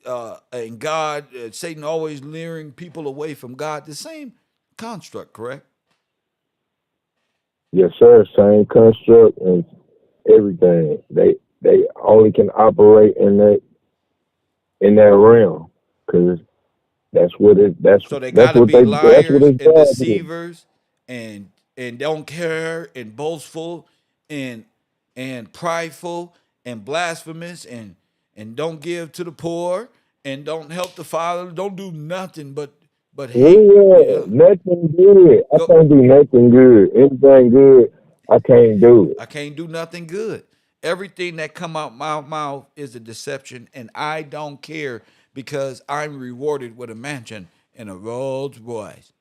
and God, Satan always luring people away from God. The same construct, correct? Yes, sir. Same construct and everything. They only can operate in that realm because that's what it. So they That's gotta what be they. That's what liars his and job is. deceivers and don't care and boastful and prideful and blasphemous and don't give to the poor and don't help the father. Don't do nothing but hate. Yeah, Yeah. nothing good. I Go, can't do nothing good. Anything good, I can't do it. I can't do nothing good. Everything that come out my mouth is a deception, and I don't care because I'm rewarded with a mansion and a Rolls Royce.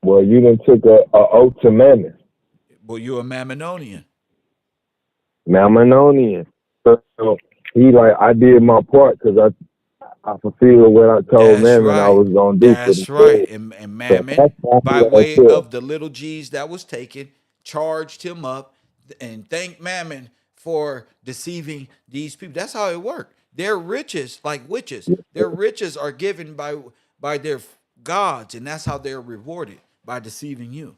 Well, you done took a oath to Mammon, Well, you're a Mammononian. Mammonian. So he like, I did my part because I fulfilled what I told That's Mammon I right. was gonna do for the That's right. kid. And So Mammon, that's why he by like way that. of the little G's that was taken, charged him up and thanked Mammon for deceiving these people. That's how it worked. Their riches, like witches, their riches are given by their gods, and that's how they're rewarded by deceiving you.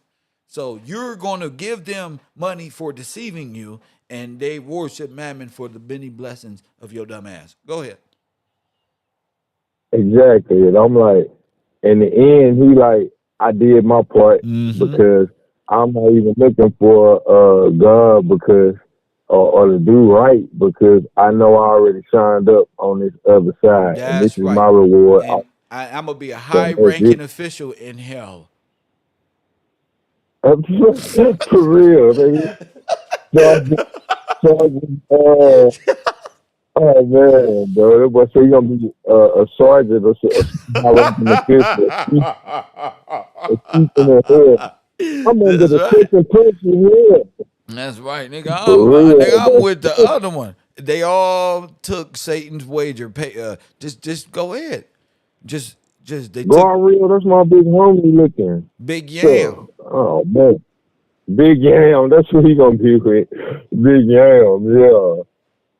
So you're going to give them money for deceiving you, and they worship Mammon for the many blessings of your dumb ass. Go ahead. exactly. And I'm like, in the end, he like, I did my part Mm-hmm. because I'm not even looking for God because or to do right because I know I already signed up on this other side and this That's is my right. reward. And I'm gonna be a So high that's it. ranking official in hell. For real, baby. So, so, oh man, bro, that boy say you gonna be a sergeant or a high ranking official, a chief in the head. I'm gonna get That's a right. second person here. That's right, nigga. For real, Nigga, I'm with the other one. They all took Satan's wager. Pay, just go ahead. Just, they go took on real. That's my big homie looking. Big Yam. So, oh man, Big Yam. That's who he gonna be with. Big Yam. Yeah,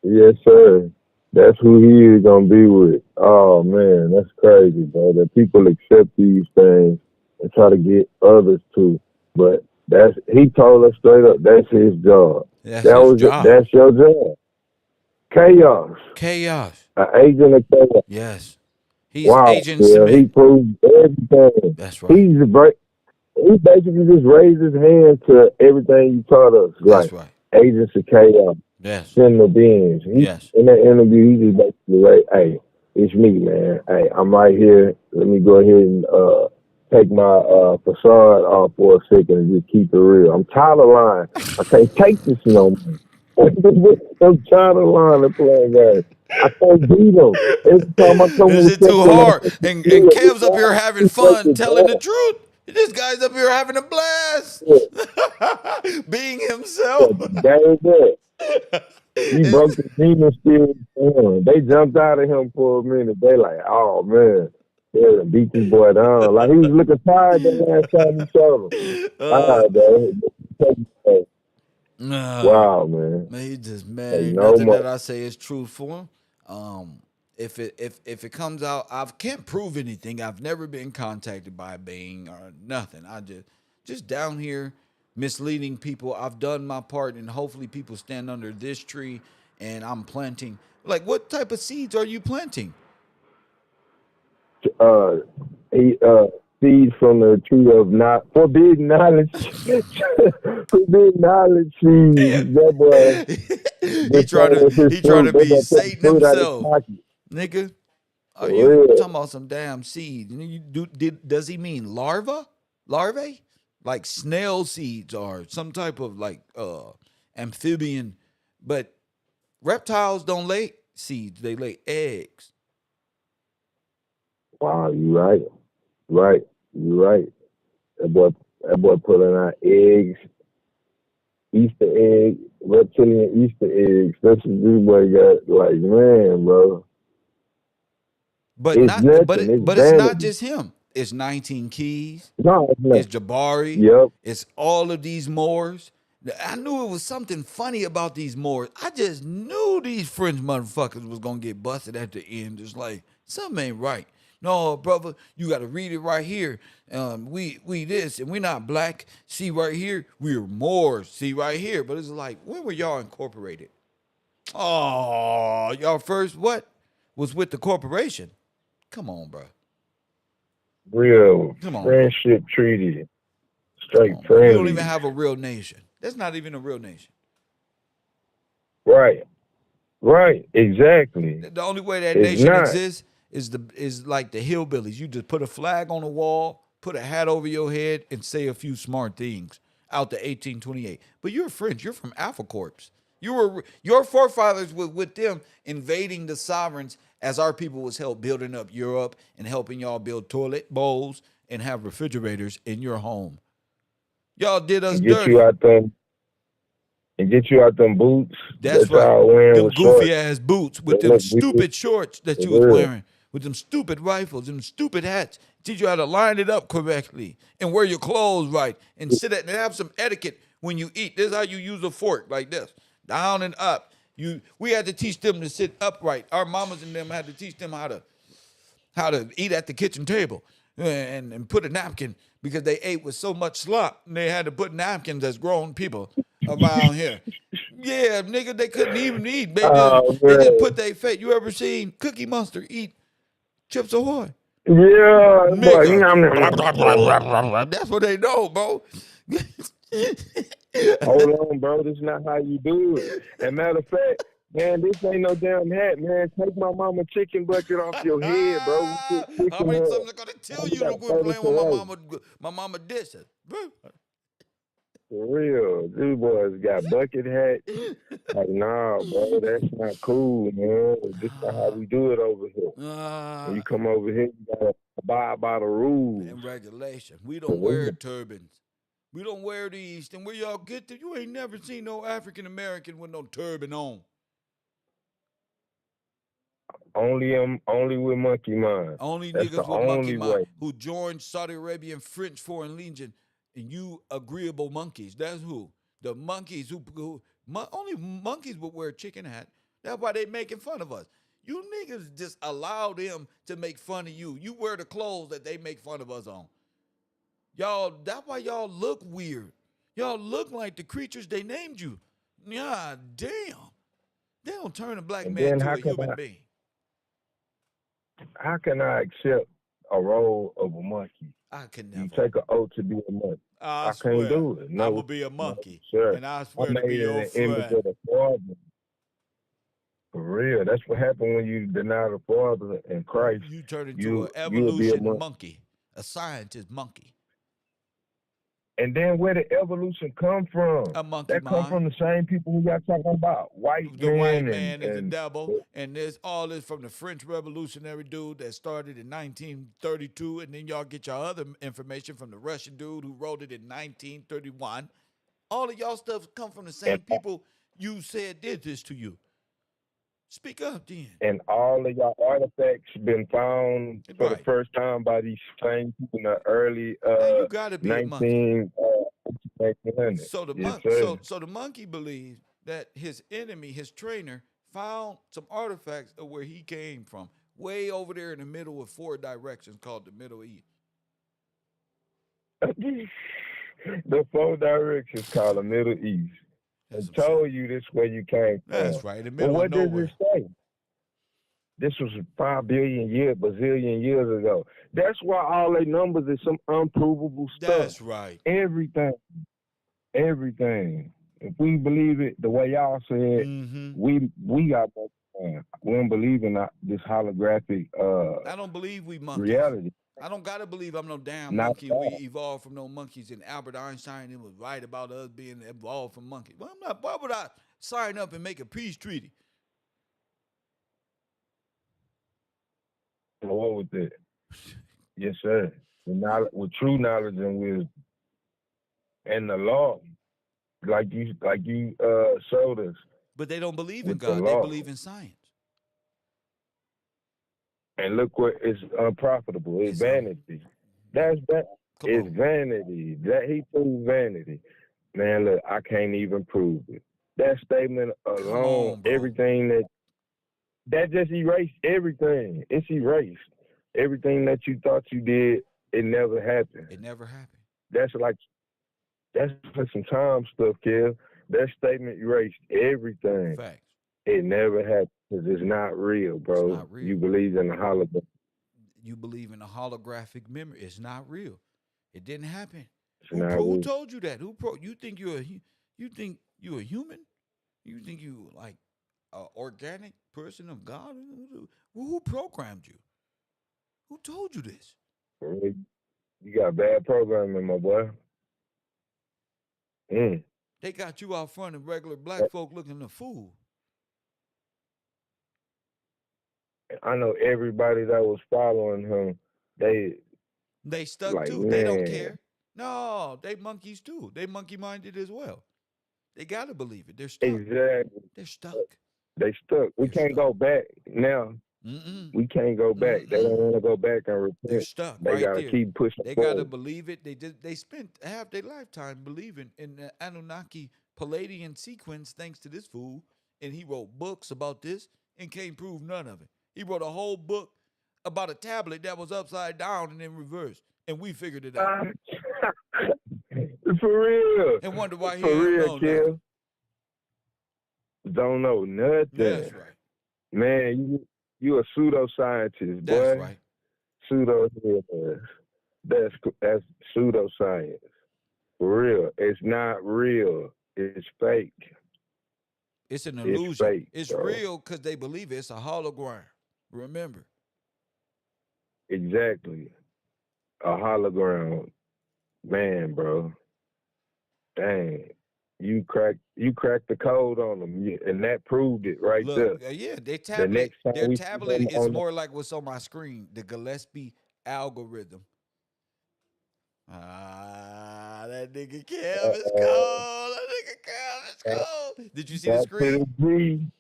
yes sir. That's who he is gonna be with. Oh man, that's crazy, bro. That people accept these things and try to get others to. But that's he told us straight up. That's his job. That's his job. That's your job. Chaos. Chaos. An agent of chaos. Yes. He's Wow, Agent yeah, he Smith. proved everything. That's right. He's a break. He basically just raised his hand to everything you taught us. That's Like right. agents of chaos, Yes. send the beings. He Yes. in that interview, he just basically like, "Hey, it's me, man. Hey, I'm right here. Let me go ahead and take my facade off for a second and just keep it real. I'm tired of lying. I can't take this no more. I'm tired of lying and playing games. I can't beat them. Every time I come Is with it too something, I hard? have to And do it. Kev's up here having It's like fun, it's telling the truth. This guy's up here having a blast, bad. being Yeah, himself. that was it. He broke the demon spirit down. They jumped out of him for a minute. They like, oh man, yeah, beat this boy down. Like he was looking tired the last time we saw him. uh, Ah, bro. uh, Wow, man. man, he just Hey, man. Ain't no nothing more. that I say is true for him. If it comes out, I can't prove anything. I've never been contacted by Bing or nothing. I just down here misleading people. I've done my part, and hopefully people stand under this tree, and I'm planting. Like, what type of seeds are you planting? Uh, he seed from the tree of not forbidden knowledge. Forbidden knowledge seed. That boy he just trying to told us his he trying fruit. to That be boy took the Satan fruit out of his himself, pocket. nigga. Are For you real. talking about some damn seed? You do does he mean larvae, like snail seeds or some type of like amphibian? But reptiles don't lay seeds; they lay eggs. Wow, you right. Right. You right. That boy pulling out eggs, Easter egg, reptilian Easter eggs. That's what this boy got. Like, man, bro. But It's not nothing. It's but it's not vanity. just him. It's 19 Keys. No, it's not. It's Jabari. Yep. It's all of these Moors. I knew it was something funny about these Moors. I just knew these French motherfuckers was gonna get busted at the end. It's like something ain't right. No, brother, you got to read it right here. We this and we not black. See right here, we're Moors. See right here. But it's like, when were y'all incorporated? Oh, y'all first what was with the corporation? Come on, bro. Real Come on, bro. friendship treaty. Come Straight on, bro. You don't even friendly. have a real nation. That's not even a real nation. Right. Right. Exactly. The only way that It's nation not. exists is like the hillbillies. You just put a flag on the wall, put a hat over your head, and say a few smart things out to 1828. But you're French. You're from Alpha Corps. Your forefathers were with them invading the sovereigns as our people was help building up Europe and helping y'all build toilet bowls and have refrigerators in your home. Y'all did us And get you dirty. out them and get you out them boots That's that right. y'all wearing Them with goofy shorts. ass boots with That them look weird. stupid shorts that For you was real. wearing, with them stupid rifles and stupid hats. Teach you how to line it up correctly and wear your clothes right and sit at and have some etiquette when you eat. This is how you use a fork, like this, down and up. We had to teach them to sit upright. Our mamas and them had to teach them how to eat at the kitchen table and put a napkin because they ate with so much slop and they had to put napkins as grown people around here. Yeah, nigga, they couldn't even eat. They just Oh they just man. put their face. You ever seen Cookie Monster eat Chips Ahoy. Yeah, boy. Nigga. That's what they know, bro. Hold on, bro. This is not how you do it. And matter of fact, man, this ain't no damn hat, man. Take my mama chicken bucket off your head, bro. We put How chicken many head. times I gotta tell We you to gotta quit throw this playing with away. my mama dishes? For real. These boys got bucket hats. Like, nah, bro, that's not cool, man. This not how we do it over here. When you come over here, you gotta abide by the rules. And regulation. We don't wear turbans. We don't wear these. And where y'all get to? You ain't never seen no African American with no turban on. Only with monkey mind. Only That's niggas the with monkey only mind way. who joined Saudi Arabian French Foreign Legion, and you agreeable monkeys. That's who. The monkeys only monkeys would wear a chicken hat. That's why they making fun of us. You niggas just allow them to make fun of you. You wear the clothes that they make fun of us on. Y'all, that's why y'all look weird. Y'all look like the creatures they named you. God damn. They don't turn a black And man then to a human being. how can I accept a role of a monkey? I can never. You take an oath to be a monkey. I can't do it. No, I'm going to be a monkey. No, sir. And I swear I'm to be made in your the image friend. of the Father. For real. That's what happened when you deny the Father in Christ. You turn into you'll an be a evolution monkey, a scientist monkey. And then where did evolution come from? A monkey That come mind. from the same people who got talking about white The man. white man is the devil, and there's all this from the French Revolutionary dude that started in 1932, and then y'all get your other information from the Russian dude who wrote it in 1931. All of y'all stuff come from the same people you said did this to you. Speak up, then. And all of y'all artifacts been found for the first time by these same people in the early you gotta be 1900s. So the so the monkey believes that his enemy, his trainer, found some artifacts of where he came from, way over there in the middle of 4 directions called the Middle East. The 4 directions called the Middle East. I told you this where you came from. That's right, in the middle of nowhere. What does it say? This was 5 bazillion years ago. That's why all their numbers is some unprovable stuff. That's right. Everything. If we believe it the way y'all said, we got more time. We don't believe in this holographic I don't believe we monkeys. Reality. I don't gotta believe I'm no damn monkey. We evolved from no monkeys, and Albert Einstein was right about us being evolved from monkeys. Well, I'm not. Why would I sign up and make a peace treaty? What with that? Yes, sir. With true knowledge and wisdom, and the law, like you showed us. But they don't believe in God. They believe in science. And look what it's unprofitable. It's vanity. That's that. It's vanity. That he proved vanity. Man, look, I can't even prove it. That statement alone, everything that just erased everything. It's erased. Everything that you thought you did, it never happened. It never happened. That's for some time stuff, kid. That statement erased everything. Facts. It never happened because it's not real, bro. It's not real. You believe in the hologram. You believe in a holographic memory. It's not real. It didn't happen. Who told you that? You think you're a human? You think you like an organic person of God? Who programmed you? Who told you this? You got bad programming, my boy. They got you out front of regular black folk looking a fool. I know everybody that was following him, they stuck like, too. Man. They don't care. No, they monkeys too. They monkey minded as well. They gotta believe it. They're stuck. Exactly. They're stuck. They stuck. We can't go back now. We can't go back. They don't want to go back and repent. They're stuck. They gotta keep pushing. They gotta believe it. They spent half their lifetime believing in the Anunnaki Palladian sequence, thanks to this fool. And he wrote books about this and can't prove none of it. He wrote a whole book about a tablet that was upside down and in reverse, and we figured it out. For real. And wonder why he don't know nothing. Don't know nothing. That's right. Man, you a pseudoscientist, boy. That's right. pseudo is. That's pseudoscience. For real. It's not real. It's fake. It's an It's illusion. fake, It's bro. real because they believe it's a hologram. Remember. Exactly. A hologram. Man, bro. Dang. You cracked the code on them, and that proved it right Look, there. yeah, The next time their we see tablet them is on more like what's on my screen, the Gillespie algorithm. That nigga Kev is cold. That nigga Kev is cold. Did you see the back to screen? the G.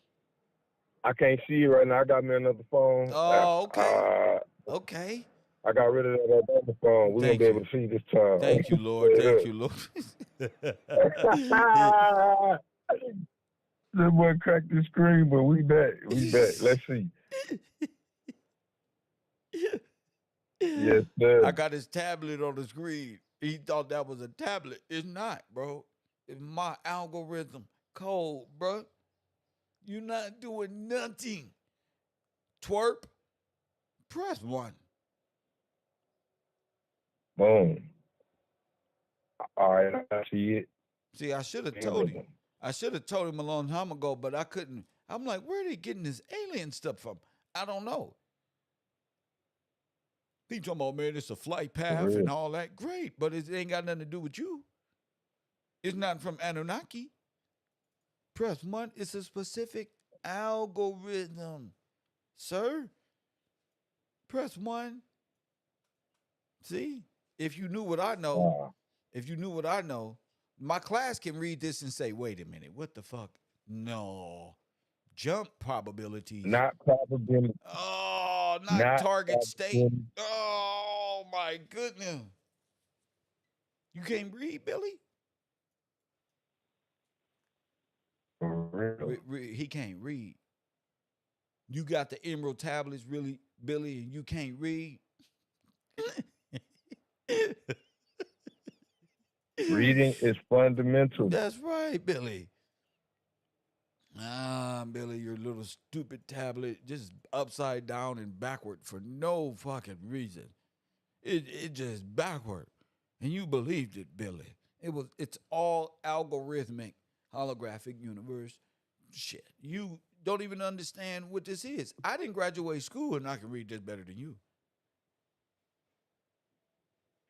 I can't see it right now. I got me another phone. Oh, okay. Okay. I got rid of that other phone. We're gonna Thank be able you. to see this time. Thank you, Lord. Thank you, Lord. That boy cracked the screen, but we back. We back. Let's see. Yes, sir. I got his tablet on the screen. He thought that was a tablet. It's not, bro. It's my algorithm code, bro. You're not doing nothing. Twerp, press 1. Boom. All right, I see it. See, I should have told him. I should have told him a long time ago, but I couldn't. I'm like, where are they getting this alien stuff from? I don't know. He talking about, man, it's a flight path and all that. Great, but it ain't got nothing to do with you. It's not from Anunnaki. Press 1. It's a specific algorithm, sir. Press 1. See, if you knew what I know, my class can read this and say, wait a minute, what the fuck? No. Jump probabilities. Not probability. Oh, not target state. Oh, my goodness. You can't read, Billy? He can't read. You got the emerald tablets, really, Billy, and you can't read? Reading is fundamental. That's right, Billy. Billy, your little stupid tablet just upside down and backward for no fucking reason. It just backward. And you believed it, Billy. It's all algorithmic, holographic universe. Shit. You don't even understand what this is. I didn't graduate school and I can read this better than you.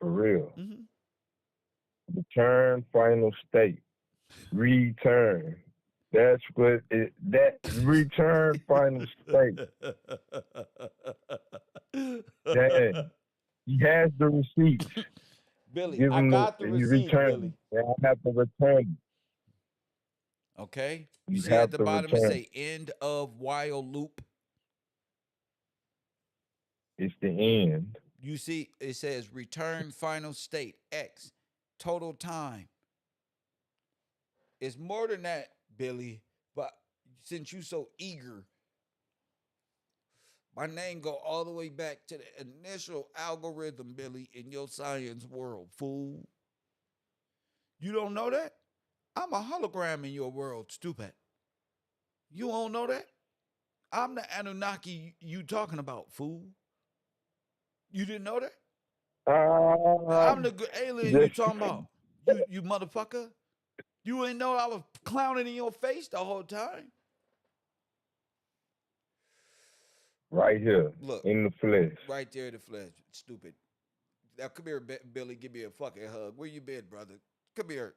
For real. Mm-hmm. Return final state. Return. That's what that return final state. Dang. He has the receipts. Billy, I got the receipt, Billy. I have to return. Okay. You see at the bottom return. it say end of while loop. It's the end. You see it says return final state X total time. It's more than that, Billy, but since you so eager, my name go all the way back to the initial algorithm, Billy, in your science world, fool. You don't know that? I'm a hologram in your world, stupid. You don't know that? I'm the Anunnaki you talking about, fool. You didn't know that? I'm the alien you talking about. You motherfucker. You ain't know I was clowning in your face the whole time. Right here. Look. In the flesh. Right there in the flesh. Stupid. Now come here, Billy. Give me a fucking hug. Where you been, brother? Come here.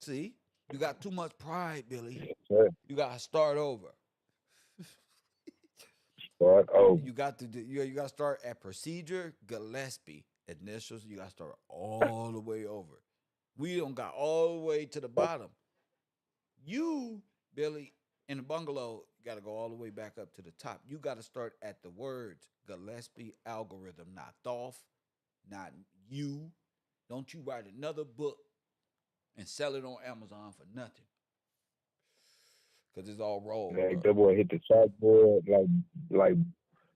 See? You got too much pride, Billy. Yes, you gotta start over. Start over. You got to start at procedure Gillespie initials. You gotta start all the way over. We don't got all the way to the bottom. You, Billy, in the bungalow, got to go all the way back up to the top. You got to start at the words Gillespie algorithm, not Thoth, not you. Don't you write another book and sell it on Amazon for nothing. Because it's all rolled. Like that boy hit the chalkboard, like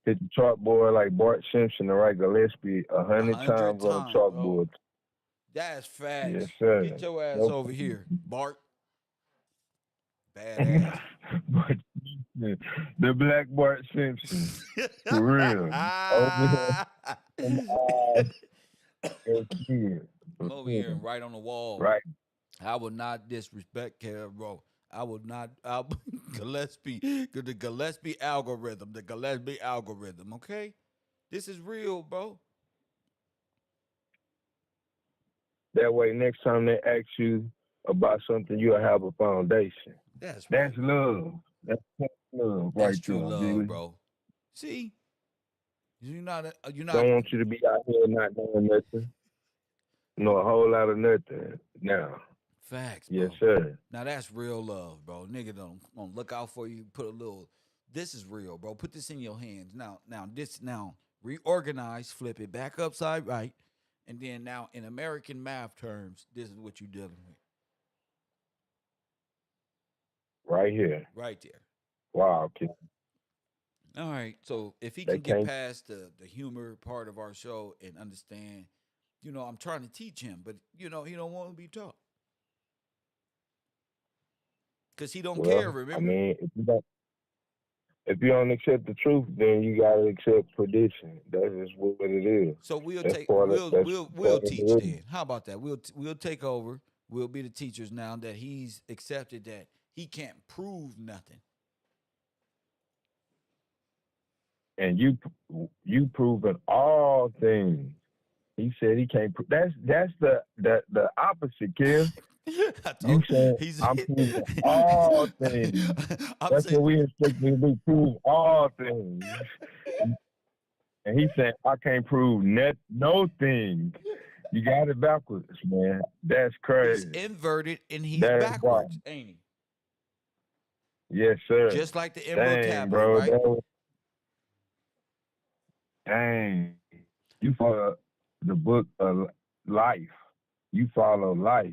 hit the chalkboard like Bart Simpson to write Gillespie 100 times on the chalkboard. Bro. That's facts. Yes, sir. Get your ass over here, Bart. Badass. The Black Bart Simpson. For real. Over here, and kids. For I'm over here real. and right on the wall. Right. I will not disrespect Kev, bro. I will not. Gillespie, the Gillespie algorithm, Okay, this is real, bro. That way, next time they ask you about something, you'll have a foundation. That's That's right. love. That's love That's right true there, love, Billy. bro. See, you're not. Don't want you to be out here not knowing nothing. Know a whole lot of nothing now. Facts, Yes, bro. sir. Now that's real love, bro. Nigga don't look out for you. Put a little. This is real, bro. Put this in your hands. Now reorganize, flip it back upside right, and then now in American math terms, this is what you're dealing with. Right here. Right there. Wow, kid. All right. So if he They can get can't. past the humor part of our show and understand, I'm trying to teach him, but he don't want to be taught. Because he don't care, Well, I remember? mean, if you don't accept the truth, then you gotta accept perdition. That's just what it is. So we'll That's take part of we'll that's we'll we'll part of teach the then. How about that? We'll take over. We'll be the teachers now that he's accepted that he can't prove nothing. and you proven all things. He said he can't. That's the opposite, Kev. I You told said he's I'm proving all things. I'm That's what saying we expect you to do. Prove all things. And he said I can't prove no thing. You got it backwards, man. That's he's crazy. inverted and he's That's why. backwards, ain't he? Yes, sir. Just like the Emerald Dang, Tablet, bro. right? Dang. You follow the book of life. You follow life.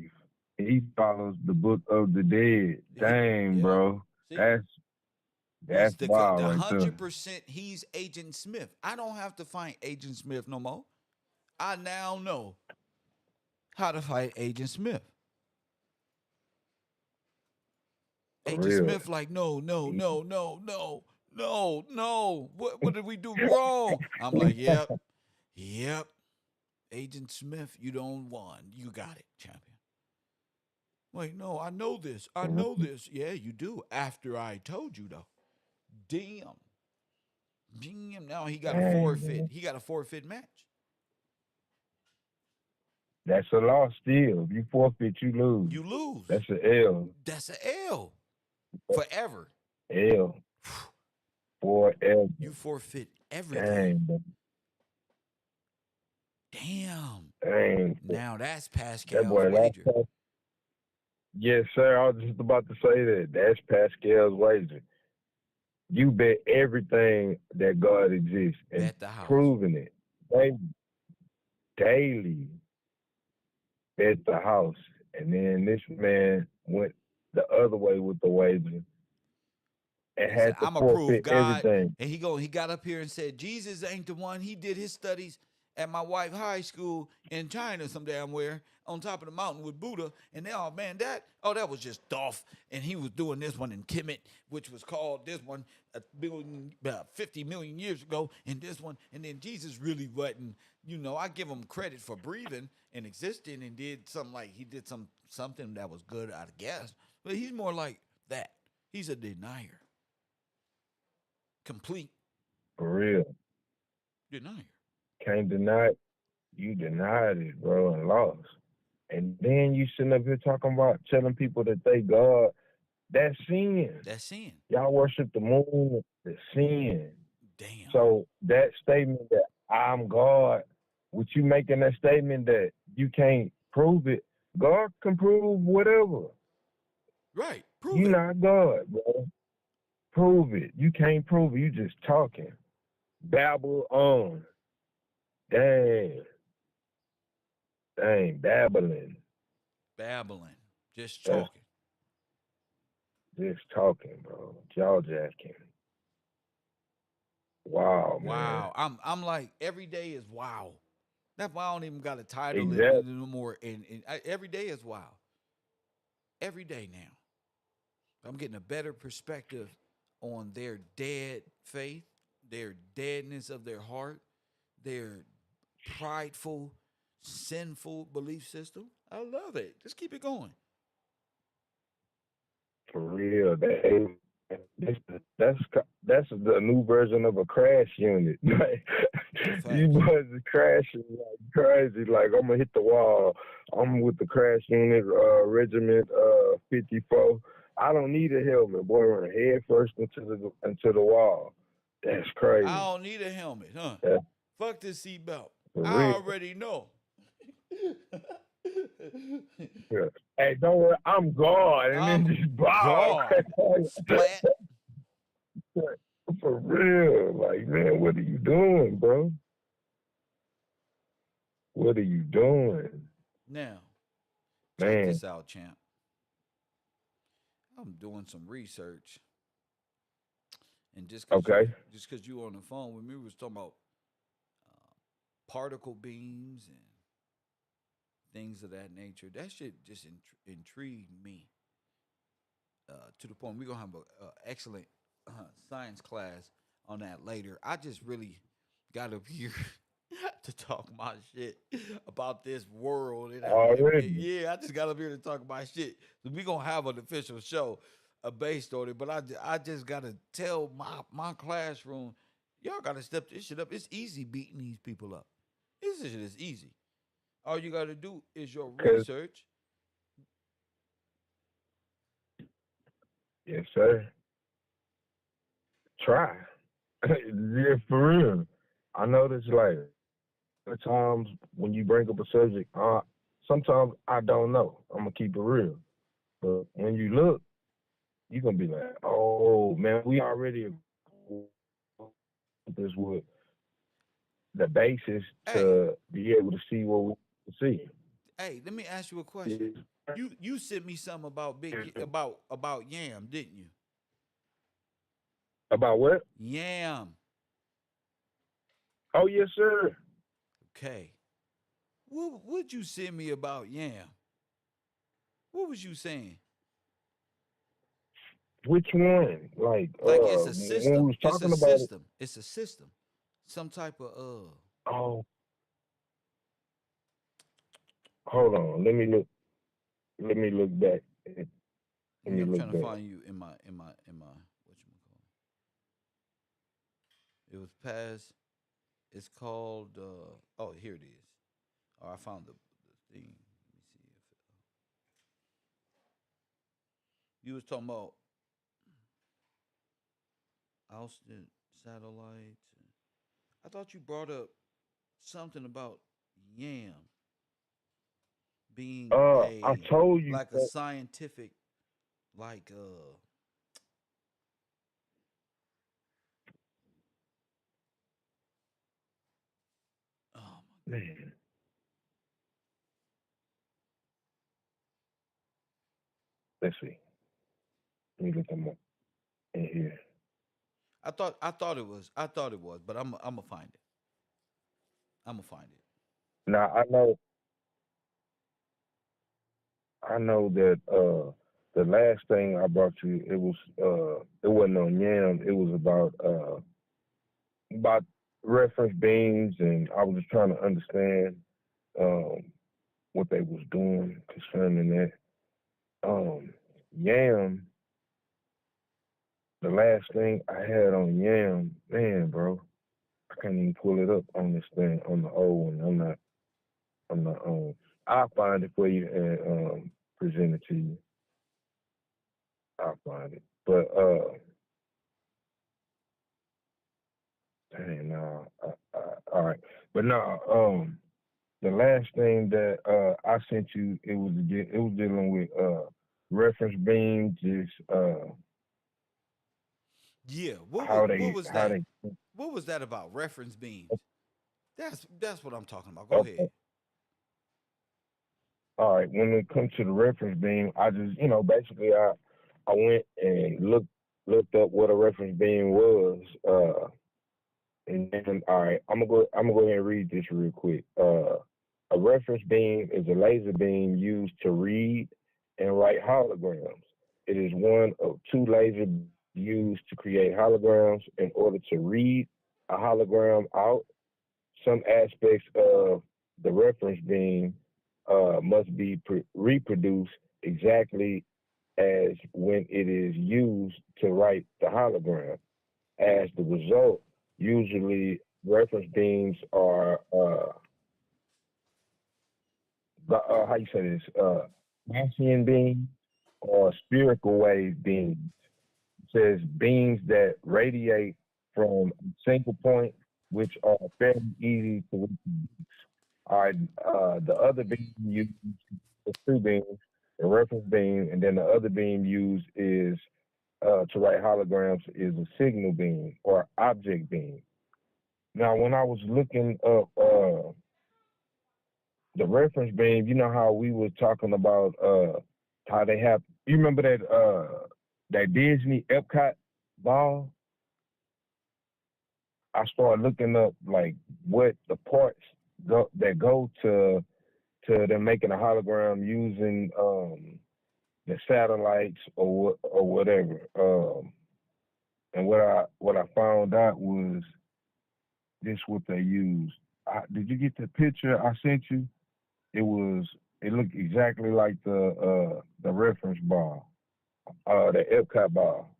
He follows the book of the dead. Dang, Yeah. bro. See? That's He's the wild the right there. 100%. He's Agent Smith. I don't have to find Agent Smith no more. I now know how to fight Agent Smith. For Agent real. Smith, like, no, no, no, no, no, no, no. What did we do wrong? I'm like, yep. Agent Smith, you don't won. You got it, champion. Wait, no, I know this. I know this. Yeah, you do. After I told you though. Damn. Now he got a Dang, forfeit. man. He got a forfeit match. That's a loss still. If you forfeit, you lose. You lose. That's an L. That's an L. Forever. L. Forever. You forfeit everything. Dang, man. Damn. Dang. Now that's That Pascal's boy, wager. yes, sir. I was just about to say that. That's Pascal's wager. You bet everything that God exists and Bet the house. proving it daily. Bet the house. And then this man went the other way with the wager and He had said, to I'm a prove forfeit God. everything. And he got up here and said, Jesus ain't the one. He did his studies at my wife's high school in China some damn where on top of the mountain with Buddha. And they all, man, that was just Dolph. And he was doing this one in Kemet, which was called this one about 50 million years ago. And this one. And then Jesus really wasn't, I give him credit for breathing and existing and did something like he did something that was good, I guess. But he's more like that. He's a denier. Complete For real. denier. Can't deny it. You denied it, bro, and lost. And then you sitting up here talking about telling people that they God. That's sin. That's sin. Y'all worship the moon, the sin. Damn. So that statement that I'm God, with you making that statement that you can't prove it, God can prove whatever. Right. Prove You're it. not God, bro. Prove it. You can't prove it. You just talking. Babble on. Dang, babbling. Babbling. Just That's talking. just talking, bro. Jaw jacking. Wow, Wow. man. I'm like, every day is wow. That's why I don't even got a title Exactly. no more. And every day is wow. Every day now. I'm getting a better perspective on their dead faith, their deadness of their heart, their prideful, sinful belief system. I love it. Just keep it going. For real, that's the new version of a crash unit. Like you Facts. boys are crashing like crazy. Like I'm gonna hit the wall. I'm with the crash unit regiment 54. I don't need a helmet, boy. Run head first into the wall. That's I crazy. don't need a helmet, huh? Yeah, Fuck this seatbelt. for I real. already know. Yeah. Hey, don't worry, I'm gone, and then I'm just bomb. gone. Splat. For real, like man, what are you doing, bro? What are you doing, Now, check man? this out, champ. I'm doing some research, and Okay, just cause you on the phone with me, we was talking about particle beams and things of that nature. That shit just intrigued me to the point we're gonna have a excellent science class on that later. I just really got up here to talk my shit about this world and how already. yeah, I just got up here to talk my shit. So we gonna have an official show based on it. But I just gotta tell my classroom, y'all gotta step this shit up. It's easy beating these people up. This shit is easy. All you gotta do is your Cause research. yes, sir. Try. Yeah, for real. I notice like at times when you bring up a subject, sometimes I don't know. I'm gonna keep it real. But when you look, you're gonna be like, oh man, we already this with the basis Hey, to be able to see what we see. hey, let me ask you a question. You sent me something about about yam, didn't you? About what? Yam. Oh yes, sir. Okay. What would you send me about yam? What was you saying? Which one? Like Like it's a when we system. was It's a talking about it. system. It's a system. Some type of Oh, hold on. Let me look back. Let yeah, me I'm look trying to back. find you in my what you call it. It was past. It's called oh, here it is. Oh, I found the thing. Let me see if you was talking about Austin satellites. I thought you brought up something about yam being I a told you like a that scientific like oh my god. man. Let's see. Let me look them up in here. I thought it was, but I'm gonna find it. I'm gonna find it. Now I know that the last thing I brought you it wasn't on Yam, it was about reference beams, and I was just trying to understand um what they was doing concerning that. Yam, the last thing I had on Yam, man, bro, I can't even pull it up on this thing on the old one. I'm not on. I'll find it for you and present it to you. I'll find it. But dang, no, all right. But no, the last thing that I sent you, it was dealing with reference beams, just Yeah. how they. What was that about? Reference beams. That's what I'm talking about. Go ahead. All right, when it comes to the reference beam, I just, basically I went and looked up what a reference beam was, and then all right, I'm gonna go ahead and read this real quick. A reference beam is a laser beam used to read and write holograms. It is one of two laser used to create holograms in order to read a hologram out. Some aspects of the reference beam must be reproduced exactly as when it is used to write the hologram. As the result, usually reference beams are how you say this Gaussian beams or spherical wave beams. It says beams that radiate from a single point, which are fairly easy to reproduce. All right, the other beam used is two beams, a reference beam, and then the other beam used is to write holograms is a signal beam or object beam. Now, when I was looking up the reference beam, you know how we were talking about how they have. You remember that Disney Epcot ball? I started looking up like what the parts that go to them making a hologram using the satellites or whatever. And what I found out was this what they used. Did you get the picture I sent you? It looked exactly like the reference ball, the Epcot ball.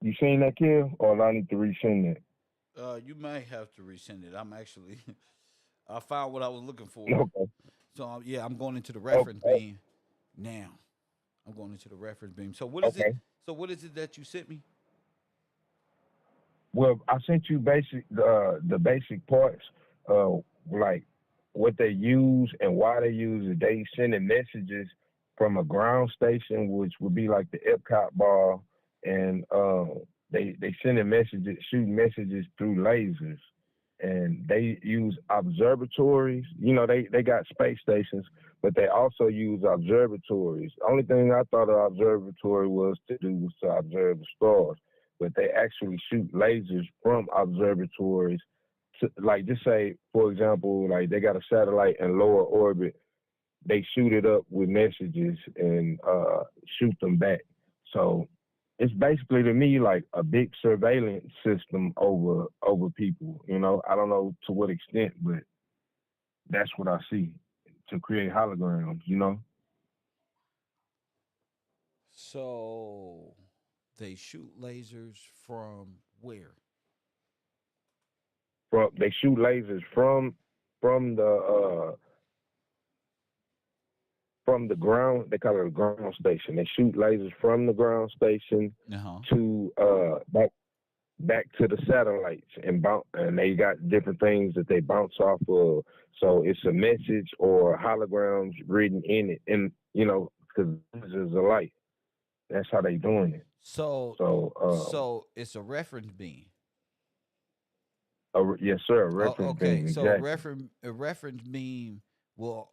You seen that, Kill, or I need to resend it? You may have to resend it. I'm actually, I found what I was looking for. Okay. So yeah, I'm going into the reference Okay. beam now. I'm going into the reference beam. So what is it? Okay. So what is it that you sent me? Well, I sent you the basic parts, like what they use and why they use it. They sending messages from a ground station, which would be like the Epcot ball, and they sending messages, shooting messages through lasers, and they use observatories. You know, they got space stations, but they also use observatories. The only thing I thought an observatory was to do was to observe the stars, but they actually shoot lasers from observatories to, like, just say, for example, like they got a satellite in lower orbit, they shoot it up with messages and shoot them back. So it's basically to me like a big surveillance system over people. You know, I don't know to what extent, but that's what I see to create holograms. You know, So they shoot lasers from where? they shoot lasers from the ground. They call it a ground station. They shoot lasers from the ground station Uh huh. to back to the satellites and bounce, and they got different things that they bounce off of. So it's a message or holograms written in it, and you know, because this is a light. That's how they doing it. So So, so it's a reference beam. yes, sir, a Oh, reference okay. beam, So exactly, a reference beam will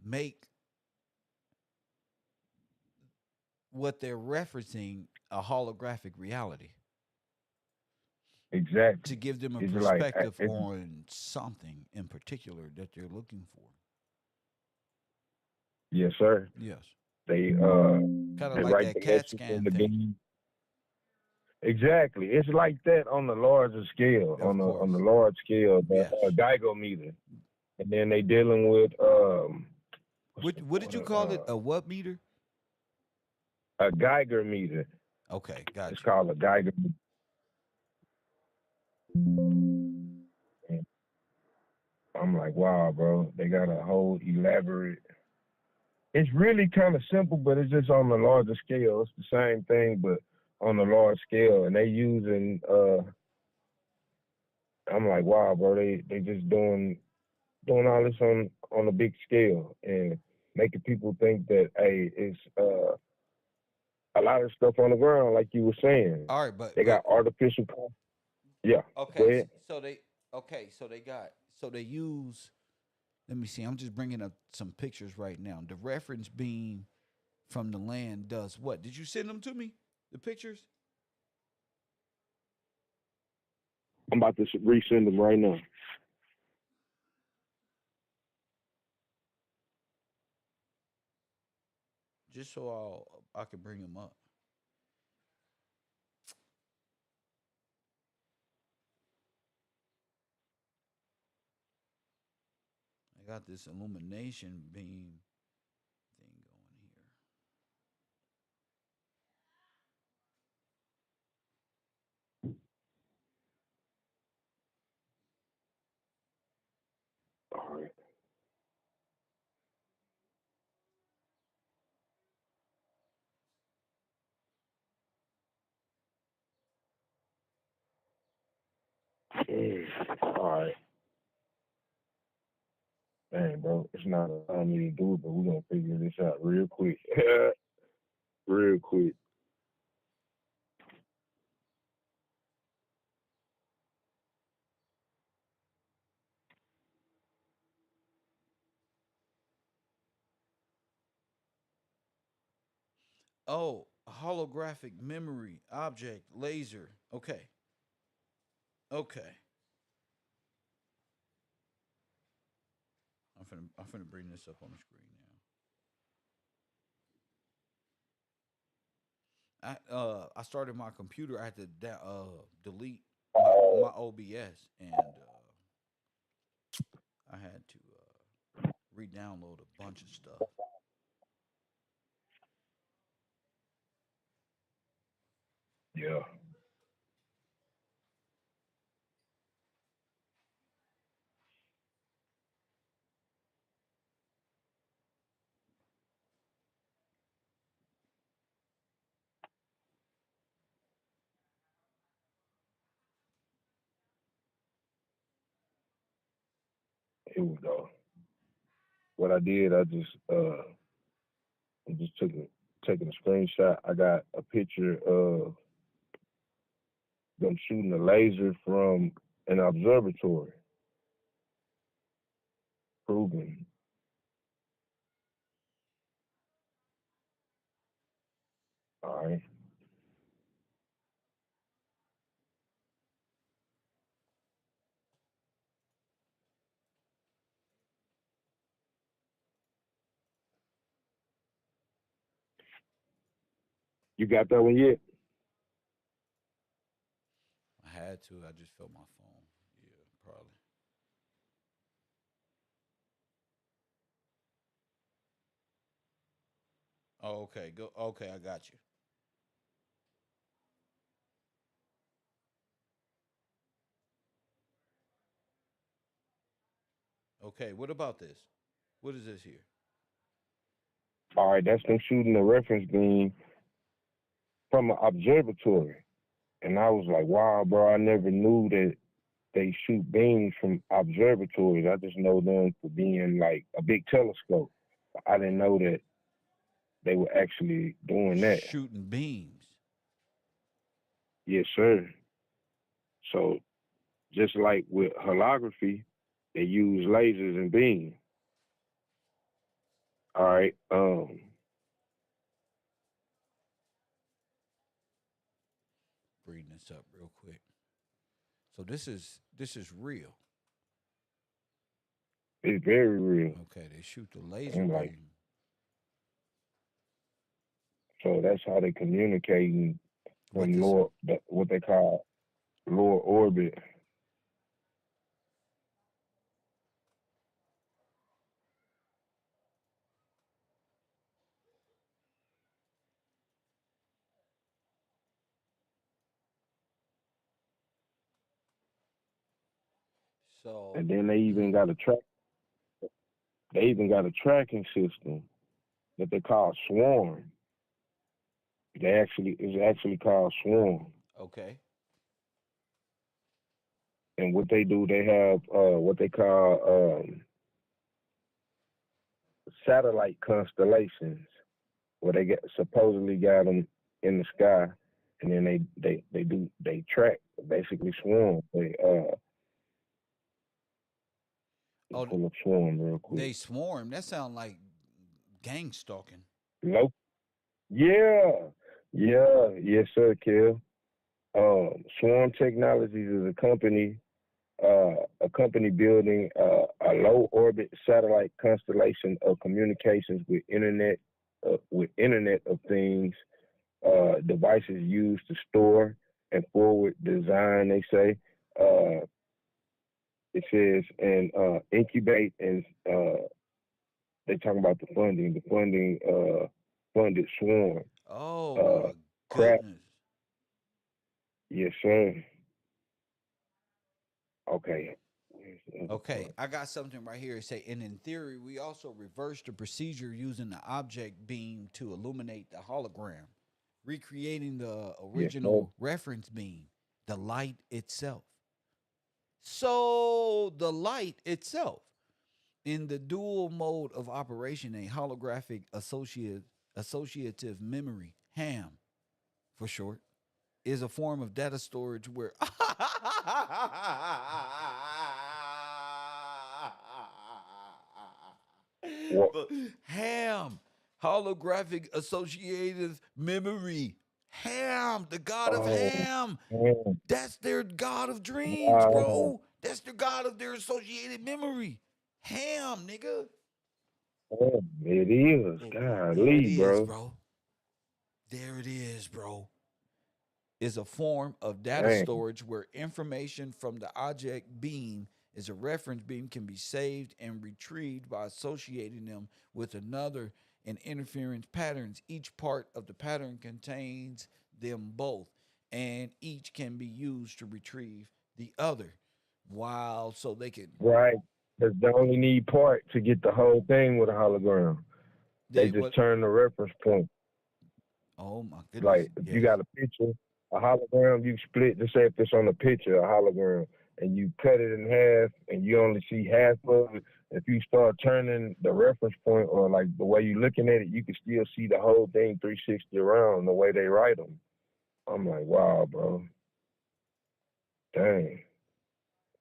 make what they're referencing a holographic reality to exactly. give them a It's like, perspective on something in particular that they're looking for. yes, sir. Yes. They Kind of they like write that the CAT message in scan the thing. beam. Exactly. It's like that on the larger scale, Of on the course. large scale, the Yes. Geiger meter, and then they dealing with what's the What did you call it? A what meter? a Geiger meter. Okay, It's got you. called a Geiger meter. And I'm like, wow, bro, they got a whole elaborate. It's really kind of simple, but it's just on the larger scale. It's the same thing, but on the large scale, and they using. I'm like, wow, bro, they just doing all this on a big scale and making people think that hey, it's a lot of stuff on the ground, like you were saying. All right, but They got but artificial. Yeah, go okay, ahead. so they got so they use. Let me see. I'm just bringing up some pictures right now. The reference beam from the land does what? Did you send them to me? The pictures? I'm about to resend them right now. Just so I can bring them up. I got this illumination beam thing going here. All right. All right. Dang, bro, it's not allowing me to do it, but we're gonna figure this out real quick. Real quick. Oh, holographic memory object laser. Okay. Okay. I'm finna bring this up on the screen now. I started my computer. I had to delete my OBS, and I had to re-download a bunch of stuff. Yeah. Here we go. What I did, I just taking a screenshot. I got a picture of them shooting a laser from an observatory, proving. All right. You got that one yet? I had to. I just felt my phone. Yeah, probably. Oh, okay. Go. Okay, I got you. Okay. What about this? What is this here? All right, that's them shooting a reference beam from an observatory. And I was like, wow, bro, I never knew that they shoot beams from observatories. I just know them for being like a big telescope. I didn't know that they were actually doing that. Shooting beams. Yes, sir. So just like with holography, they use lasers and beams. All right. Reading this up real quick. So this is real. It's very real. Okay, they shoot the laser And like, beam. so that's how they communicating What from this? what they call lower orbit. So And then they even got a track. They even got a tracking system that they call Swarm. It's actually called Swarm. okay. And what they do, they have what they call satellite constellations, where supposedly got them in the sky, and then they track, basically Swarm. Oh, Pull up Swarm real quick. they swarm. That sound like gang stalking. Nope. Yeah, yeah, yes, sir, Kel. Swarm Technologies is a company building a low orbit satellite constellation of communications with Internet of Things devices used to store and forward design. They say It says and incubate and they talking about the funding. The funding funded swarm. Oh Uh, my craft. goodness. Yes, sir. Okay. Where's the other Okay, part? I got something right here. It say, and in theory, we also reversed the procedure using the object beam to illuminate the hologram, recreating the Yes, sir. original reference beam, the light itself. So the light itself, in the dual mode of operation, a holographic associative memory, ham for short, is a form of data storage where What? ham, holographic associative memory, ham, the god of Oh, ham. man. That's their god of dreams, Wow. bro. That's the god of their associated memory. Ham, nigga. Man, it is. There it Golly, is, bro. bro. There it is, bro. Is a form of data Dang. storage where information from the object beam is a reference beam can be saved and retrieved by associating them with another in interference patterns. Each part of the pattern contains them both, and each can be used to retrieve the other. While so they can Right. Because they only need part to get the whole thing with a hologram. They they just what turn the reference point. oh my goodness. Like if you Yes. got a picture, a hologram, you split. Just say if it's on a picture, a hologram, and you cut it in half, and you only see half of it. If you start turning the reference point, or like the way you're looking at it, you can still see the whole thing 360 around the way they write them. I'm like, wow, bro. Dang.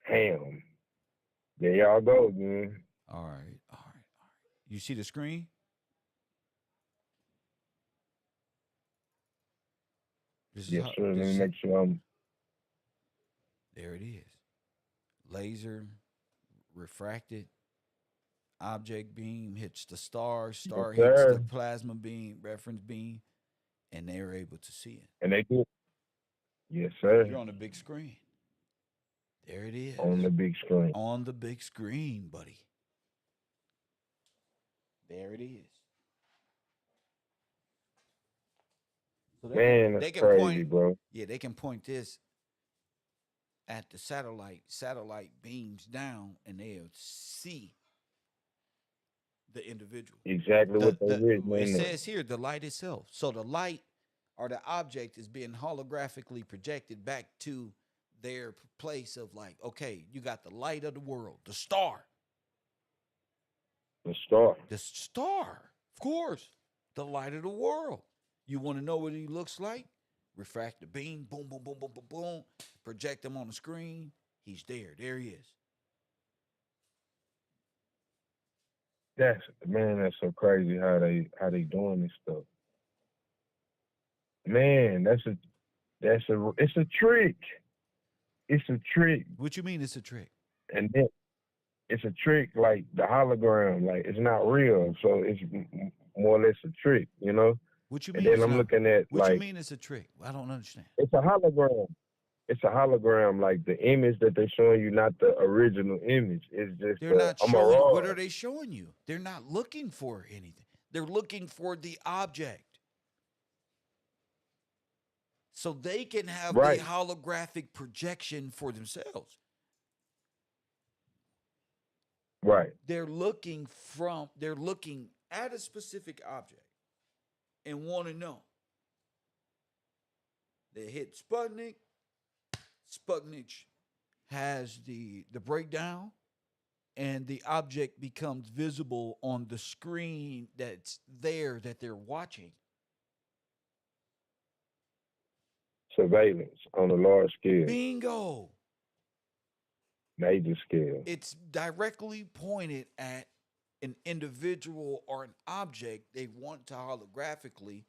Ham. There y'all go again. All right. All right. All right. You see the screen? This is Yes, how sir. Let this me is make sure I'm. there it is. Laser refracted object beam hits the star, Yes, star hits the sir. plasma beam, reference beam, and they're able to see it. And they do. Yes, You're sir. on the big screen. There it On is. the big screen. On the big screen, buddy. There it is. So Man, that's they can crazy, point, bro. yeah, they can point this at the satellite beams down, and they'll see the individual. Exactly what they written It in there. says here the light itself. So the light or the object is being holographically projected back to their place of like, okay, you got the light of the world, the star. The star. The star, of course, the light of the world. You want to know what he looks like? Refract the beam, boom, boom, boom, boom, boom, boom. Project him on the screen. He's there. There he is. That's so crazy how they doing this stuff. Man, it's a trick. It's a trick. What you mean it's a trick? And then it's a trick like the hologram, like it's not real. So it's more or less a trick, you know? What you And mean then it's I'm not? looking at What you like mean it's a trick? I don't understand. it's a hologram. It's a hologram, like the image that they're showing you, not the original image. It's just They're not a showing you. What are mirage. they showing you? They're not looking for anything. They're looking for the object. So they can have the Right, holographic projection for themselves. right. They're looking at a specific object and want to know. They hit Sputnik. Sputnik has the breakdown, and the object becomes visible on the screen that's there that they're watching. Surveillance on a large scale, Bingo. major scale. It's directly pointed at an individual or an object they want to holographically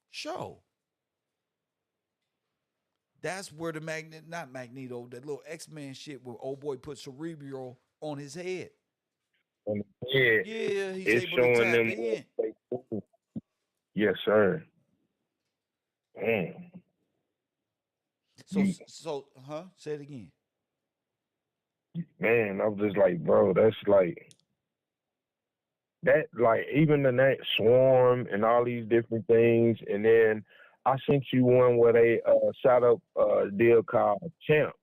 show. That's where the not Magneto, that little X-Men shit where old boy put Cerebral on his head. And yeah, Yeah, he's it's able to showing tap them in. what they do. Yes, sir. Man. So, You- Say it again. man, I was just like, bro, that's like that, like even in that swarm and all these different things, and then I sent you one where they shot up a deal called Champ.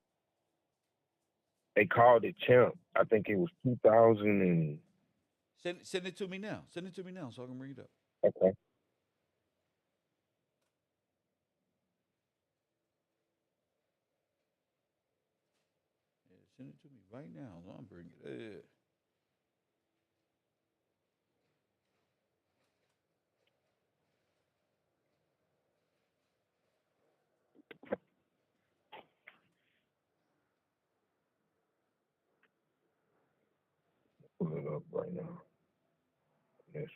They called it Champ. I think it was 2000 and Send it to me now. Send it to me now so I can read it up. okay. Yeah, send it to me right now. So I'm bringing it. Pull it up right now. Listen,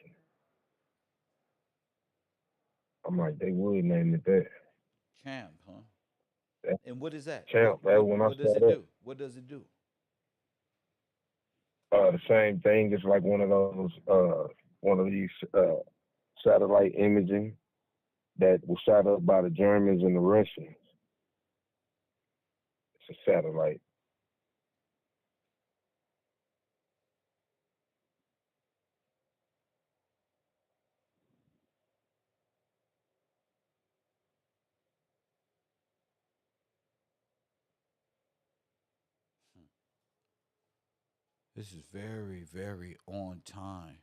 I'm like, they would name it that. Champ, huh? That And what is that? Champ. That when I What does saw it that, do? What does it do? the same thing. It's like one of these satellite imaging that was shot up by the Germans and the Russians. It's a satellite. This is very, very on time.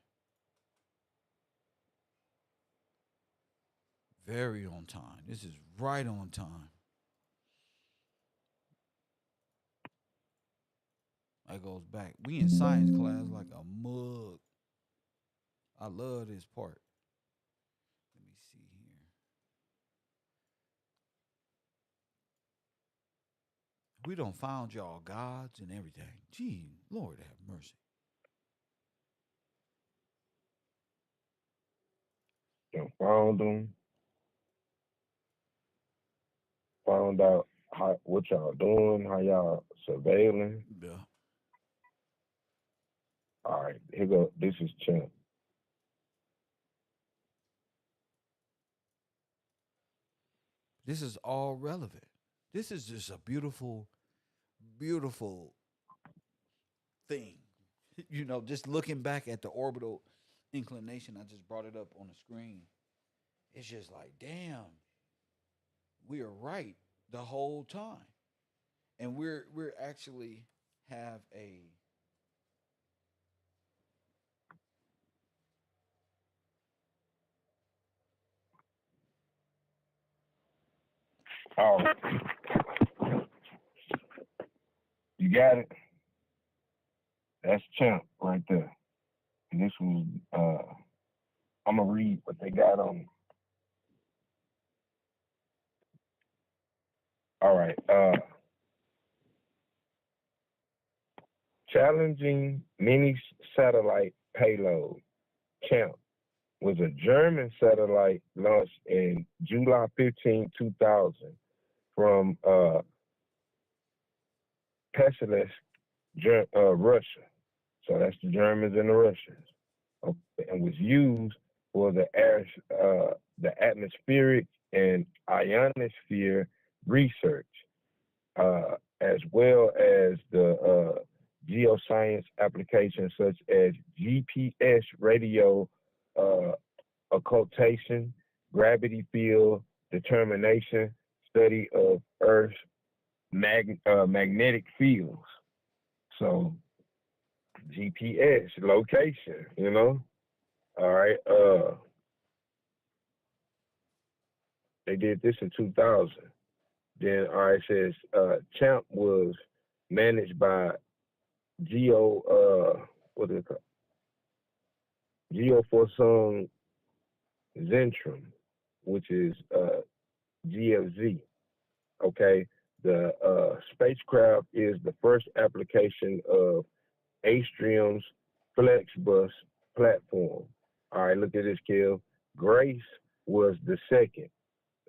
Very on time. This is right on time. That goes back. We in science class like a mug. I love this part. Let me see here. We done found y'all gods and everything. Gee, Lord have mercy. And found them. Found out what y'all doing, how y'all surveilling. Yeah. All right, here go. This is Champ. This is all relevant. This is just a beautiful, beautiful thing. You know, just looking back at the orbital inclination, I just brought it up on the screen. It's just like, damn, we are right the whole time. And we're actually have a Oh, you got it. That's Champ right there. And this was. I'm gonna read what they got on. All right. Challenging mini satellite payload. Champ was a German satellite launched in July 15, 2000 from Pestilence, Russia. So that's the Germans and the Russians. Okay, and was used for the atmospheric and ionosphere research, as well as the geoscience applications such as GPS radio occultation, gravity field determination, study of Earth's magnetic fields. So GPS location, you know. All right. They did this in 2000. Then all right, it says Champ was managed by Geo what is it called? Geoforsum Zentrum, which is GFZ. Okay. The spacecraft is the first application of Astrium's FlexBus platform. All right, look at this, Kill. Grace was the second,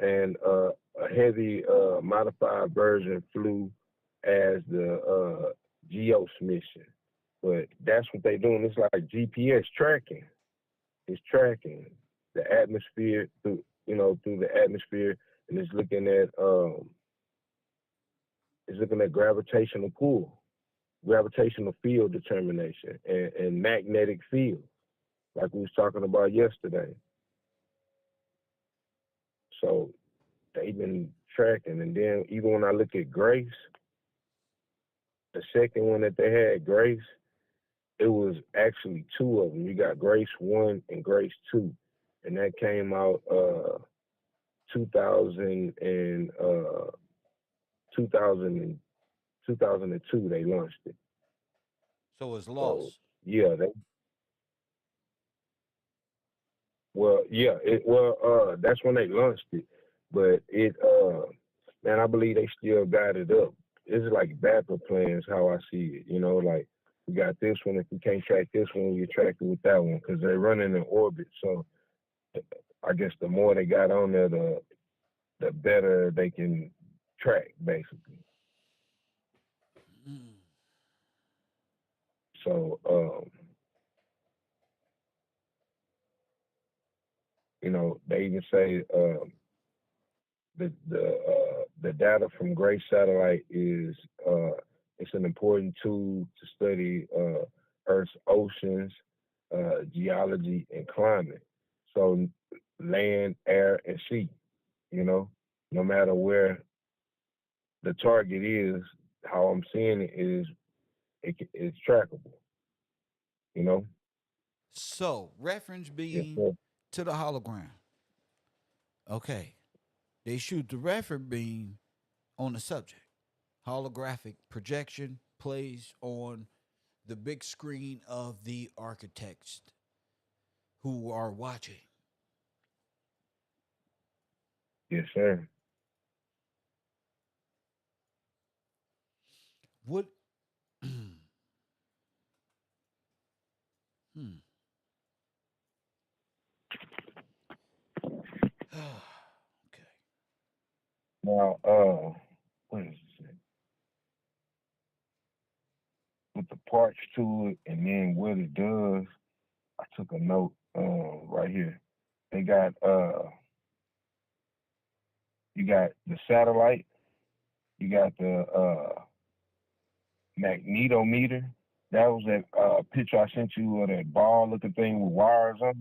and a heavy modified version flew as the Geos mission. But that's what they're doing. It's like GPS tracking. It's tracking the atmosphere through the atmosphere, and it's looking at gravitational pull. gravitational field determination and magnetic field, like we was talking about yesterday. So they've been tracking, and then even when I look at Grace, the second one that they had, Grace, it was actually two of them. You got Grace 1 and Grace 2, and that came out 2000 and 2000 2002. They launched it. So it's So lost. yeah, they well yeah it well that's when they launched it, but it man, I believe they still got it up. It's like backup plans how I see it. You know, like we got this one. If we can't track this one, we track it with that one because they're running in orbit. So I guess the more they got on there, the better they can track, basically. So, you know, they even say the data from Grace satellite is it's an important tool to study Earth's oceans, geology, and climate. So, land, air, and sea. You know, no matter where the target is, how I'm seeing it is it's trackable. You know. So reference Yes, beam sir. to the hologram. Okay. They shoot the reference beam on the subject. Holographic projection plays on the big screen of the architects who are watching. Yes, sir. What? Okay. Now, what is it? With the parts to it, and then what it does. I took a note right here. They got you got the satellite, you got the magnetometer. That was that picture I sent you of that ball looking thing with wires on it.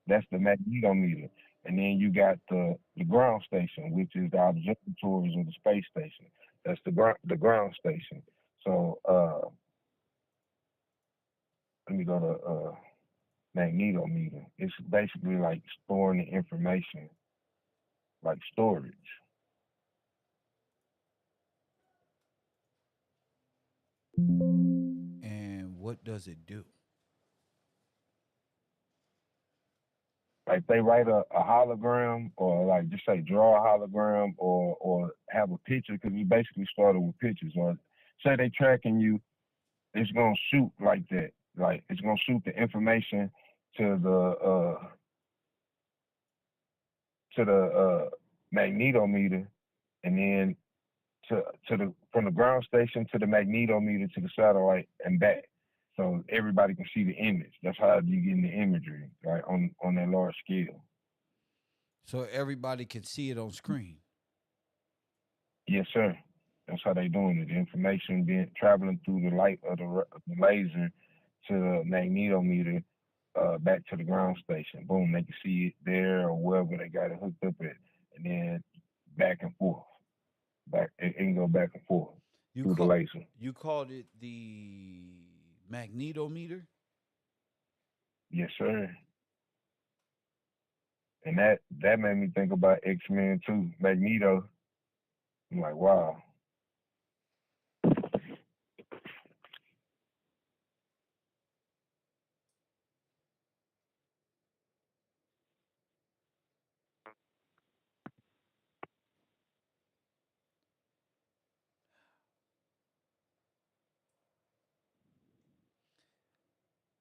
That's the magnetometer. And then you got the ground station, which is the observatories of the space station. That's the ground station. So let me go to magnetometer. It's basically like storing the information, like storage. And what does it do? Like they write a hologram, or like just say draw a hologram, or have a picture, because we basically started with pictures. Or say they tracking you, it's gonna shoot like that. Like it's gonna shoot the information to the magnetometer, and then to the from the ground station to the magnetometer to the satellite and back. So everybody can see the image. That's how you get the imagery, right, on that large scale. So everybody can see it on screen. Yes, sir. That's how they doing it. The information being traveling through the light of the laser to the magnetometer, back to the ground station. Boom, they can see it there or wherever they got it hooked up at, and then back and forth. It can go back and forth You through the call laser. you called it the magnetometer. Yes, sir. And that made me think about X-Men too. Magneto. I'm like, wow.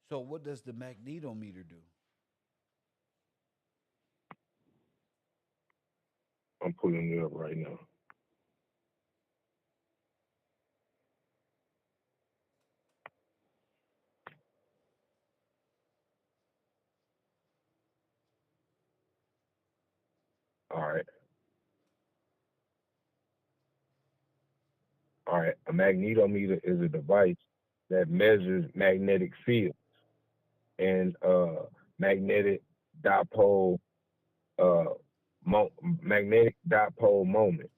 So what does the magnetometer do? I'm pulling it up right now. All right. All right. A magnetometer is a device that measures magnetic field and magnetic dipole uh, magnetic dipole moment.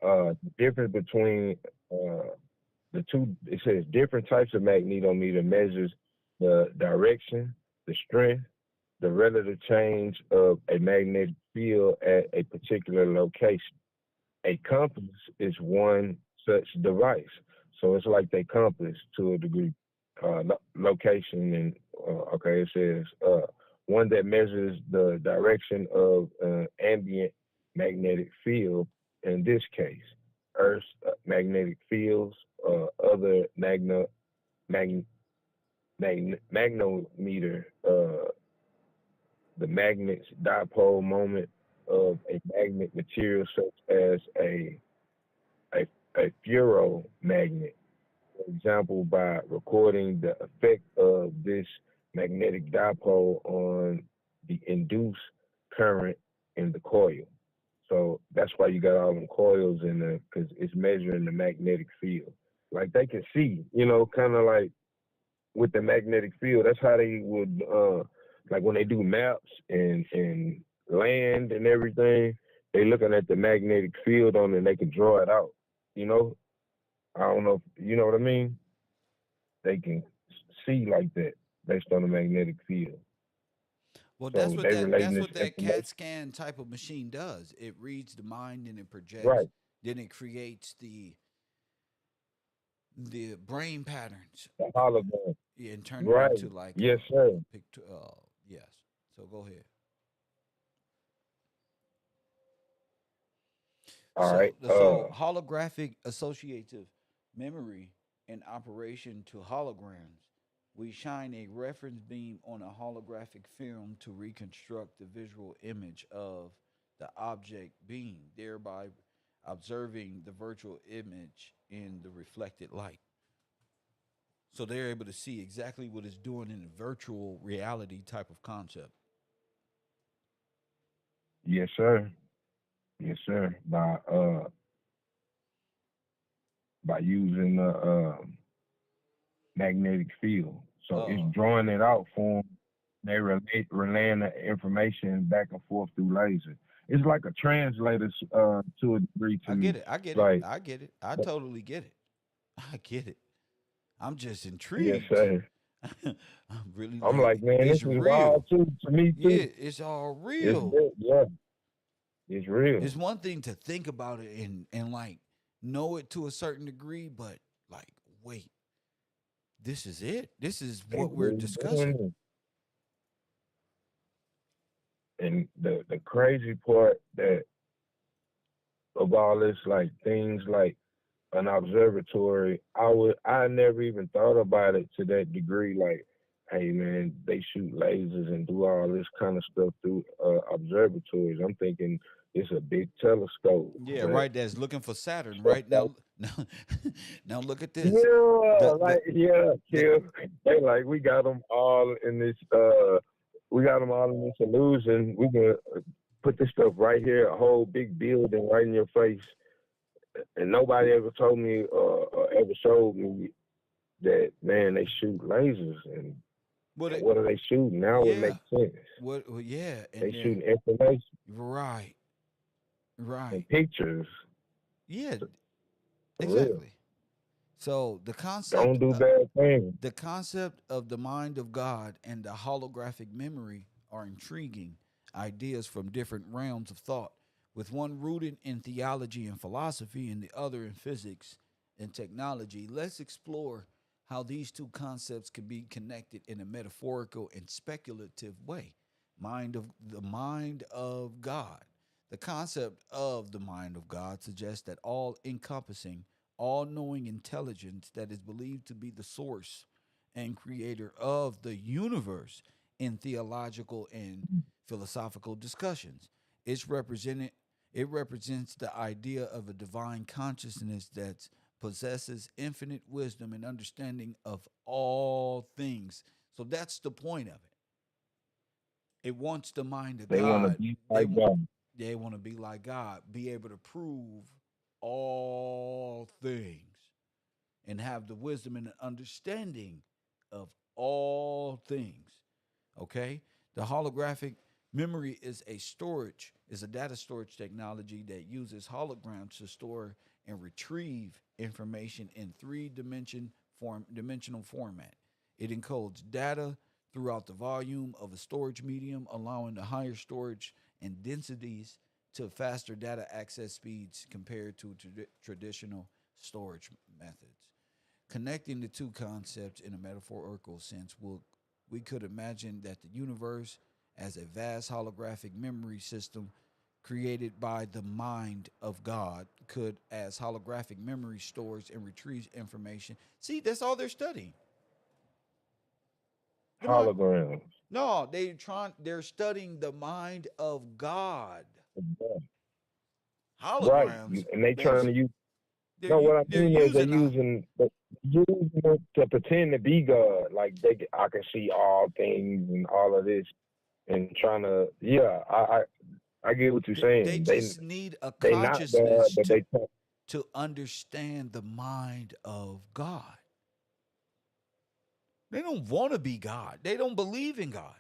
The difference between the two, it says different types of magnetometer measures the direction, the strength, the relative change of a magnetic field at a particular location. A compass is one such device. So it's like they compass to a degree, location and okay, it says one that measures the direction of ambient magnetic field. In this case, Earth's magnetic fields, other mag, magnometer, the magnet's dipole moment of a magnet material such as a ferromagnet. For example, by recording the effect of this magnetic dipole on the induced current in the coil. So that's why you got all them coils in there because it's measuring the magnetic field. Like they can see, kind of like with the magnetic field. That's how they would, like when they do maps and land and everything. They looking at the magnetic field on it and they can draw it out. You know, I don't know if you know what I mean. They can see like that based on the magnetic field. Well, So they relating that's this what that CAT information. scan type of machine does. It reads the mind and it projects. Right. Then it creates the brain patterns, The hologram. yeah, and turn it Right. into like Yes, sir. a picture. Yes. So go ahead. All right. So holographic associative memory in operation to holograms. We shine a reference beam on a holographic film to reconstruct the visual image of the object being, thereby observing the virtual image in the reflected light. So they're able to see exactly what it's doing in a virtual reality type of concept. Yes, sir. Yes, sir. By using the magnetic field. So it's Uh, drawing it out for them. They relaying the information back and forth through laser. It's like a translator to a degree to I get me. it. I get it. Like, I get it. I totally get it. I get it. I'm just yes, intrigued. sir. I'm really I'm like, like, man, this it's is wild real. too to me Yeah, too. it's all It's real. real, yeah, it's real. It's one thing to think about it and like know it to a certain degree, but like, wait, this is it. This is They what we're really discussing. doing it. And the crazy part that of all this, like things like an observatory, I never even thought about it to that degree. Like, hey man, they shoot lasers and do all this kind of stuff through observatories. I'm thinking it's a big telescope. Yeah, But right. That's looking for Saturn. Right now, now, now look at this. yeah, The like yeah, the Kim. They like we got them all in this. We got them all in this illusion. We can put this stuff right here, a whole big building right in your face, and nobody ever told me or ever showed me that man they shoot lasers what? and what are they shooting? Now it Yeah. makes sense. What? Well, yeah. They And then shooting information right, and right. pictures Yeah, for real. exactly. So Don't do bad things. the concept of the mind of God and the holographic memory are intriguing ideas from different realms of thought, with one rooted in theology and philosophy and the other in physics and technology. Let's explore how these two concepts can be connected in a metaphorical and speculative way. Mind of God. The concept of the mind of God suggests that all encompassing, all knowing intelligence that is believed to be the source and creator of the universe in theological and philosophical discussions. It's represented it represents the idea of a divine consciousness that possesses infinite wisdom and understanding of all things. So that's the point of it. It wants the mind of They want to God. be They like God. they want to be like God, be able to prove all things. and have the wisdom and the understanding of all things. Okay? The holographic memory is a data storage technology that uses holograms to store and retrieve information in dimensional format. It encodes data throughout the volume of a storage medium, allowing the higher storage and densities to faster data access speeds compared to traditional storage methods. Connecting the two concepts in a metaphorical sense, we could imagine that the universe as a vast holographic memory system created by the mind of God could, as holographic memory stores and retrieves information. See, that's all they're studying. Holograms. No, they're studying the mind of God. Right. Holograms, And they they're trying to use. they're No, what I they're mean is they're using using it to pretend to be God. Like I can see all things and all of this, and trying to. Yeah, I get what you're they saying. just need a They not God, consciousness but they talk. to understand the mind of God. They don't want to be God. They don't believe in God.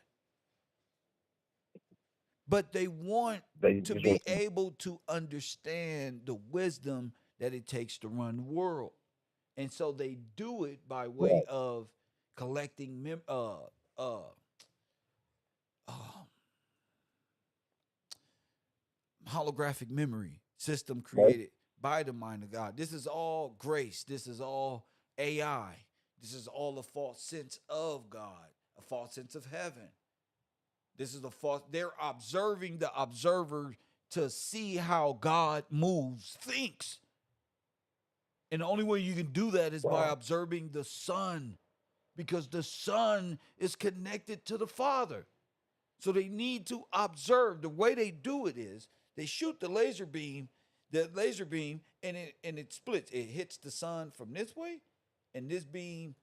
But they want They to just be want to. able to understand the wisdom that it takes to run the world. And so they do it by way Right. of collecting holographic memory system Right. created by the mind of God. This is all grace. This is all AI. This is all a false sense of God, a false sense of heaven. This is the false. They're observing the observer to see how God moves, thinks. And the only way you can do that is by Wow. observing the Son, because the Son is connected to the Father. So they need to observe. The way they do it is they shoot the laser beam, and it splits. It hits the sun from this way, and this beam.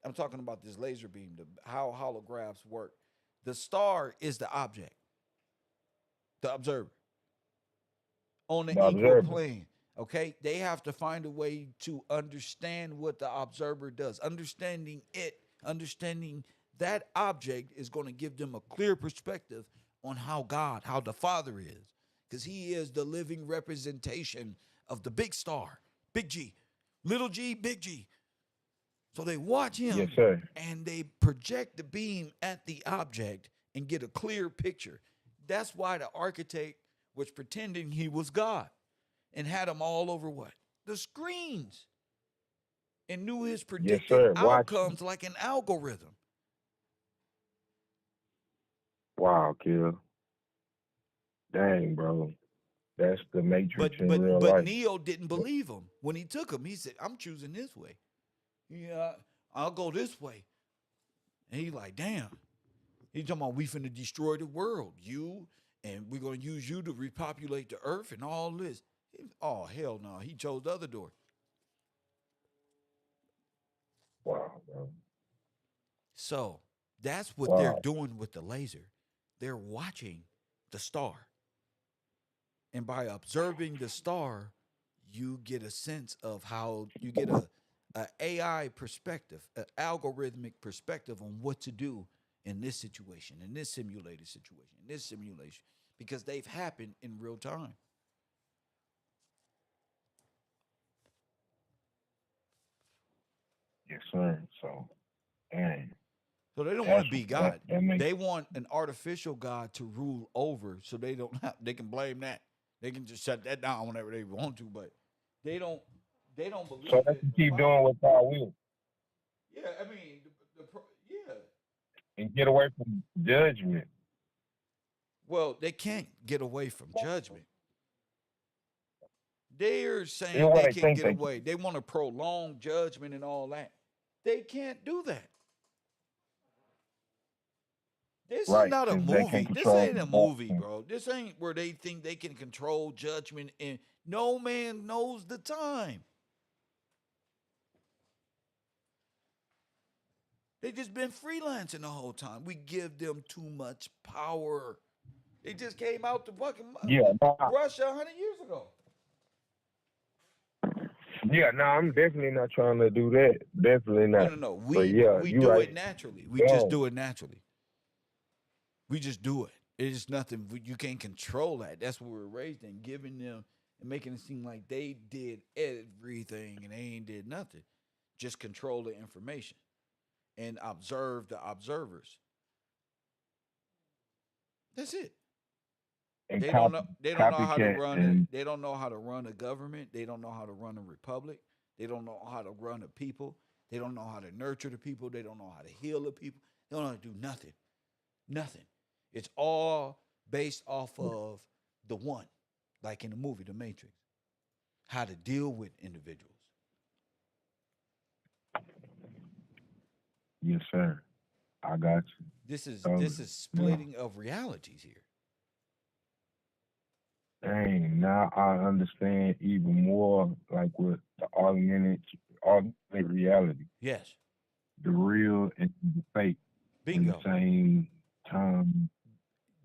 I'm talking about this laser beam, how holographs work. The star is the object, the observer, on the The equal observer. plane. Okay, they have to find a way to understand what the observer does. Understanding that object is going to give them a clear perspective on how the Father is, because He is the living representation of the big star, big G, little G, big G. So they watch Yes, Him sir. and they project the beam at the object and get a clear picture. That's why the architect was pretending he was God and had them all over what? The screens. And knew his Yes, predicted sir. Watch. outcomes like an algorithm. Wow, kill. Dang, bro. That's the Matrix But in but real but life. Neo didn't believe him. When he took him, he said, I'm choosing this way. Yeah, I'll go this way. And he's like, damn. He's talking about we finna destroy the world. And we're gonna use you to repopulate the earth and all this. Oh hell no. He chose the other door. Wow, bro. So that's what they're Wow. doing with the laser. They're watching the star. And by observing the star, you get a sense of how you get a AI perspective, an algorithmic perspective on what to do in this situation, in this simulated situation, in this simulation, because they've happened in real time. Yes, sir. So, dang. So they don't want That's to be that. God. That makes. They want an artificial God to rule over, so they can blame that. They can just shut that down whenever they want to, but they don't they don't So believe they in can the keep doing mind. what God will Yeah, I mean, yeah. and get away from judgment. Well, they can't get away from judgment. They're You know saying what they they can think get they away. They want to prolong judgment and all that. They can't do that. This is right, not a because they can movie. This control ain't a the movie, bro. This ain't where they think they can control judgment and no man knows the time. They just been freelancing the whole time. We give them too much power. They just came out to fucking Yeah, nah, Russia 100 years ago. Yeah, no, I'm definitely not trying to do that. Definitely No, not. no, no. But We yeah, we you do it right. naturally. We just Yo, do it naturally. We just do it. It's nothing. You can't control that. That's what we're raised in, giving them and making it seem like they did everything and they ain't did nothing. Just control the information and observe the observers. That's it. and They don't know. They don't know how to copycat run it. and They don't know how to run a government. They don't know how to run a republic. They don't know how to run a people. They don't know how to nurture the people. They don't know how to heal the people. They don't know how to do nothing. Nothing. It's all based off of the one, like in the movie The Matrix. How to deal with individuals. yes, sir. I got you. This is Yeah. splitting of realities here. Dang, now I understand even more like what the augmented reality, Yes. the real and the fake in the Bingo. same time.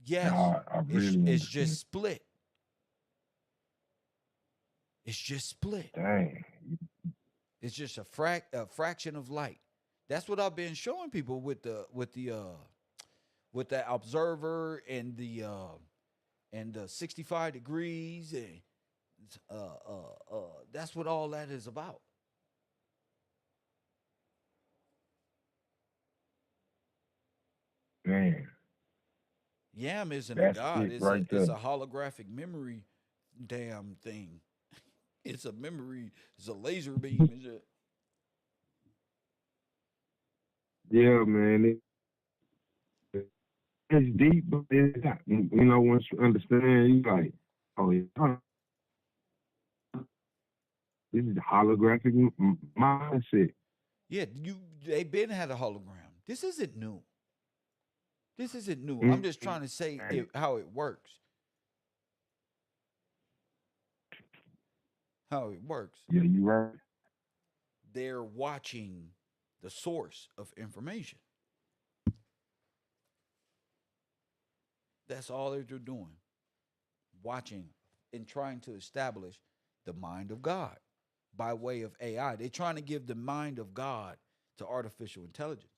Yes. Now I really It's just understand. split. It's just split. Dang. It's just a fraction of light. That's what I've been showing people with the observer and the 65 degrees and that's what all that is about. Man, Yam isn't a that's god. it right It's there. a holographic memory damn thing. It's a memory. It's a laser beam. It's a, Yeah, man. It's deep, but it's not. Once you understand, you like, oh yeah, this is holographic mindset. yeah, they've been had a hologram. This isn't new. This isn't new. I'm just Mhm. trying to say how it works. How it works. Yeah, you right. They're watching the source of information. That's all they're doing. Watching and trying to establish the mind of God by way of AI. They're trying to give the mind of God to artificial intelligence.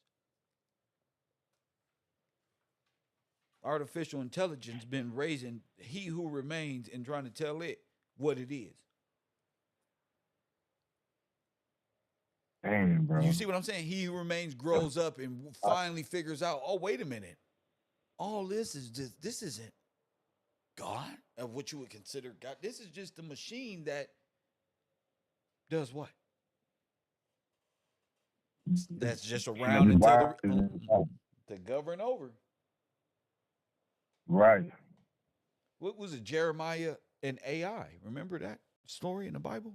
Artificial intelligence been raising he who remains and trying to tell it what it is. Damn, You bro. see what I'm saying? He who remains grows up and finally figures out, oh, wait a minute. All this is just, this isn't God of what you would consider God. This is just a machine that does what? That's just And around the until why the is to govern over. right. What was it? Jeremiah and AI. Remember that story in the Bible?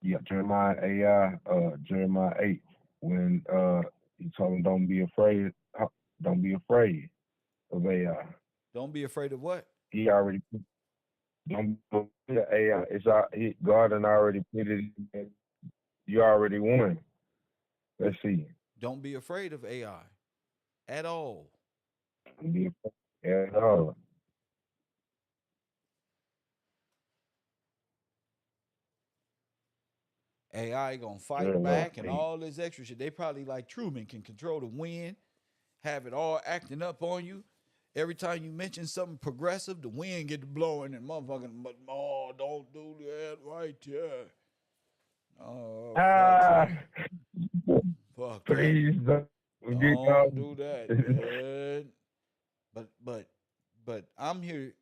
Yeah, Jeremiah 8, when he told him don't be afraid of AI. Don't be afraid of what? He already don't be afraid of AI. God and already put it. You already won. Let's see. Don't be afraid of AI at all. Don't be afraid at all. AI gonna fight Jeremiah back and 8. all this extra shit. They probably like Truman can control the wind, have it all acting up on you. Every time you mention something progressive, the wind get to blowing and motherfucking, oh, don't do that right there. Oh, fuck Ah, that. Fuck that. please don't get Don't caught. do that, man. But but but I'm here.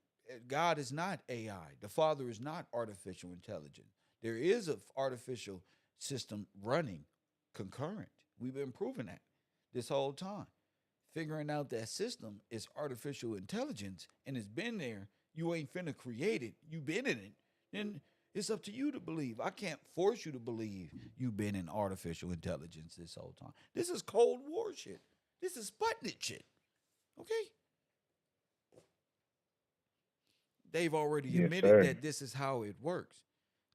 God is not AI. The Father is not artificial intelligence. There is a artificial system running concurrent. We've been proving that this whole time. Figuring out that system is artificial intelligence and it's been there. You ain't finna create it. You been in it. Then it's up to you to believe. I can't force you to believe you've been in artificial intelligence this whole time. This is Cold War shit. This is Sputnik shit. Okay? They've already Yes, admitted sir. that this is how it works.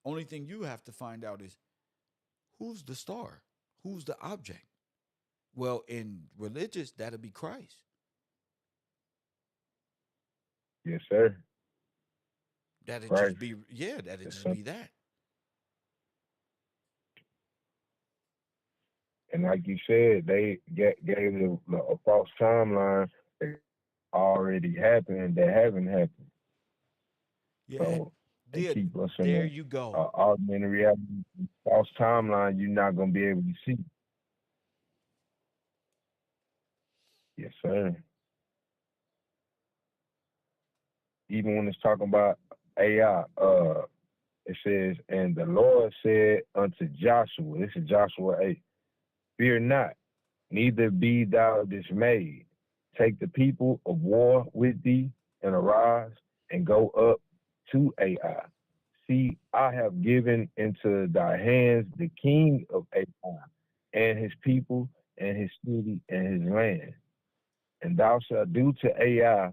Only thing you have to find out is who's the star? Who's the object? Well, in religious, that'll be Christ. Yes, sir. That'd right? just be that'd It's just be that. And like you said, they gave a false timeline that already happened that haven't happened. Yeah. So they There, keep us in there a you go. augmented reality false timeline you're not gonna be able to see. Yes, sir. Even when it's talking about AI, it says, and the Lord said unto Joshua, this is Joshua 8, fear not, neither be thou dismayed. Take the people of war with thee and arise and go up to Ai. See, I have given into thy hands the king of Ai and his people and his city and his land. And thou shalt do to Ai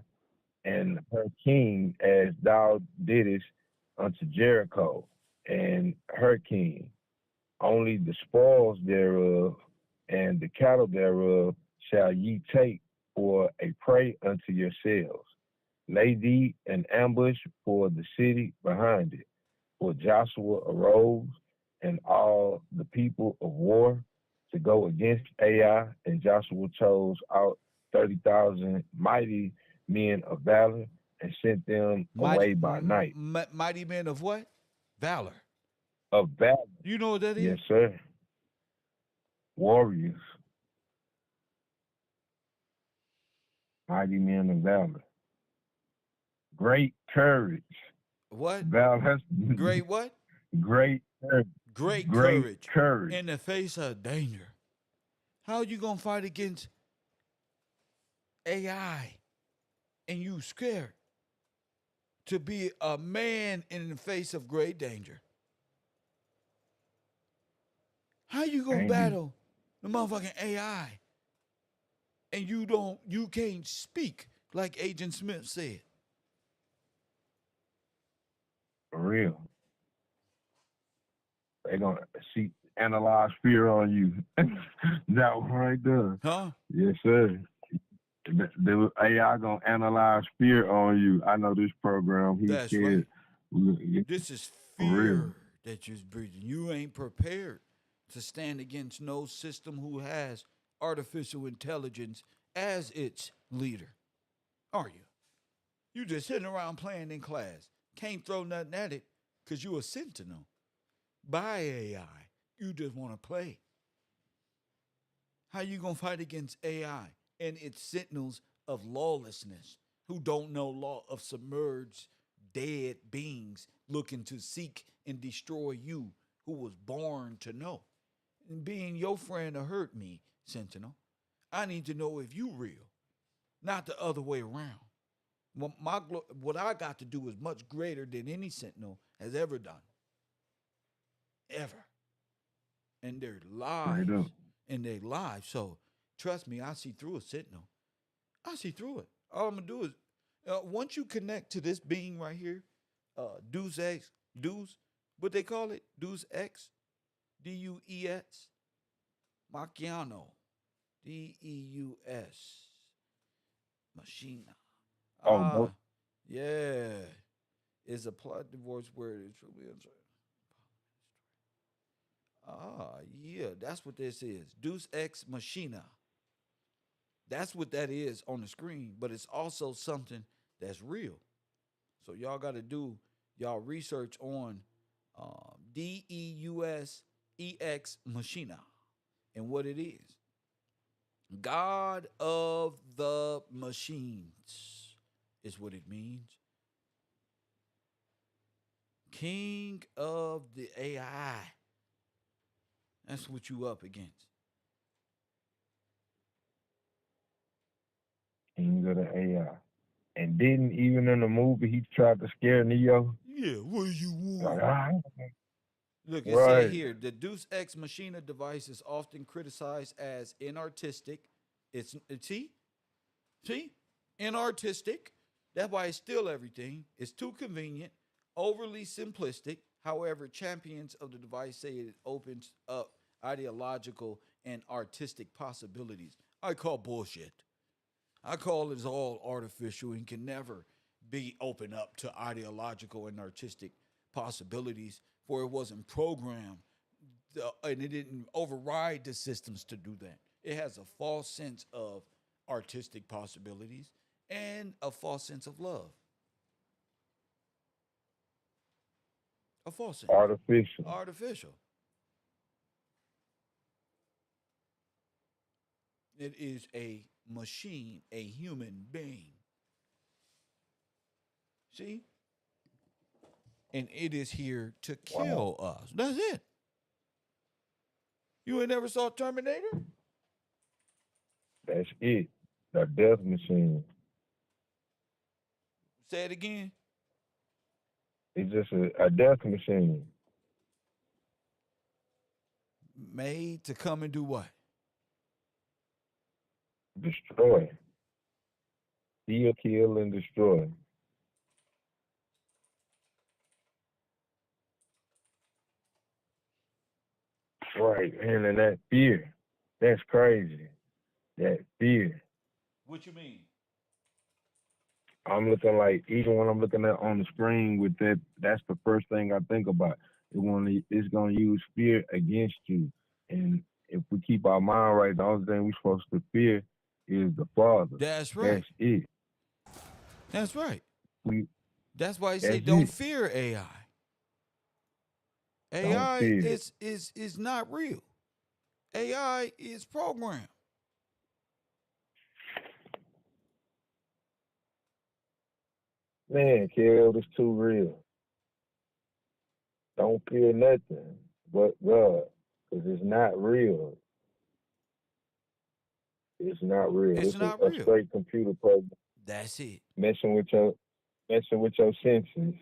and her king as thou didst unto Jericho and her king. Only the spoils thereof and the cattle thereof shall ye take for a prey unto yourselves. Lay thee an ambush for the city behind it. For Joshua arose and all the people of war to go against Ai, and Joshua chose out 30,000 mighty men of valor and sent them away by night. Mighty men of what? Valor. Of valor, You know what that yes, is? sir. Warriors, mighty men of valor. Great courage. What? Valor. Great what? Great courage. Great Great courage courage. in the face of danger. How you gonna fight against AI and you scared to be a man in the face of great danger? How you gonna Ain't it battle the motherfucking AI and you can't speak like Agent Smith said? for real? They gonna see analyze fear on you. That one right there. Huh? Yes, sir. The AI gonna analyze fear on you. I know this program. He's That's right. scared. Yeah, This is for real. fear that you're breathing. You ain't prepared to stand against no system who has artificial intelligence as its leader, are you? You just sitting around playing in class. Can't throw nothing at it because you a sentinel by AI. You just want to play. How you gonna fight against AI and its sentinels of lawlessness who don't know law of submerged dead beings looking to seek and destroy you who was born to know? And being your friend to hurt me, Sentinel, I need to know if you real, not the other way around. What I got to do is much greater than any Sentinel has ever done, ever. In their Straight up. lives, in their lives. So trust me, I see through a Sentinel. I see through it. All I'm gonna do is once you connect to this being right here, Deus X, Deus, what they call it, Deus X, Deus, Macchiano, Deus, Machina. Oh, no. Yeah, is a plot divorce word. It's truly uncertain. Yeah, that's what this is. Deus Ex Machina. That's what that is on the screen, but it's also something that's real. So y'all got to do y'all research on Deus Machina and what it is. God of the machines is what it means. King of the AI. That's what you up against. King of the AI. And didn't even in the movie he tried to scare Neo. Yeah, what do you Like, want? ah, Look, it said right. here the Deus Ex Machina device is often criticized as inartistic. See, inartistic. That's why it's still everything. It's too convenient, overly simplistic. However, champions of the device say it opens up ideological and artistic possibilities. I call bullshit. I call it all artificial and can never be open up to ideological and artistic possibilities, for it wasn't programmed and it didn't override the systems to do that. It has a false sense of artistic possibilities and a false sense of love. A false sense. Artificial. Artificial. It is a machine, a human being. See? And it is here to kill us. That's it. You ain't never saw Terminator? That's it. The death machine. Say it again. It's just a death machine. Made to come and do what? Destroy. Steal, kill, and destroy. Right, man, and that fear. That's crazy. That fear. What you mean? I'm looking like, even when I'm looking at on the screen with that, that's the first thing I think about. It's gonna use fear against you. And if we keep our mind right, the only thing we're supposed to fear is the Father. That's right. That's it. That's right. We That's why I say That's don't it. fear AI. Don't AI fear it. is not real. AI is programmed. Man, Kel, it's too real. Don't fear nothing but God, because it's not real. It's not real. It's It's not a real. straight computer program That's it. messing with your senses.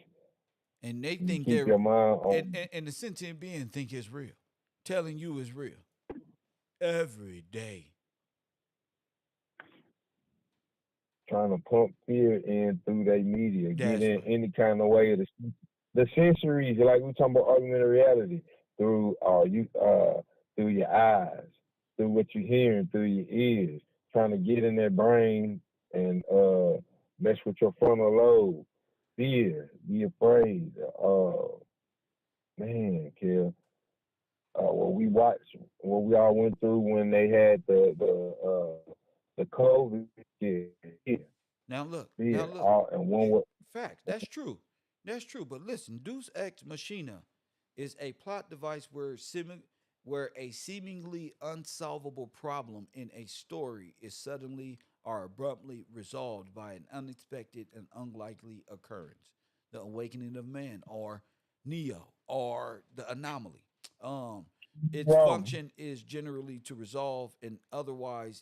And they You think keep your mind on and the sentient being think it's real. Telling you is real. Every day. trying to pump fear in through their media, That's get in right. any kind of way. The sensories, like we talking about augmented reality, through through your eyes, through what you're hearing, through your ears, trying to get in their brain and mess with your frontal lobe. Fear, be afraid. Man, Kel. What we all went through when they had the COVID. Yeah, Now look. fear. Now look. And one way. Fact. That's true. That's true. But listen, Deus Ex Machina is a plot device where a seemingly unsolvable problem in a story is suddenly or abruptly resolved by an unexpected and unlikely occurrence. The awakening of man, or Neo, or the anomaly. Its Bro, function is generally to resolve an otherwise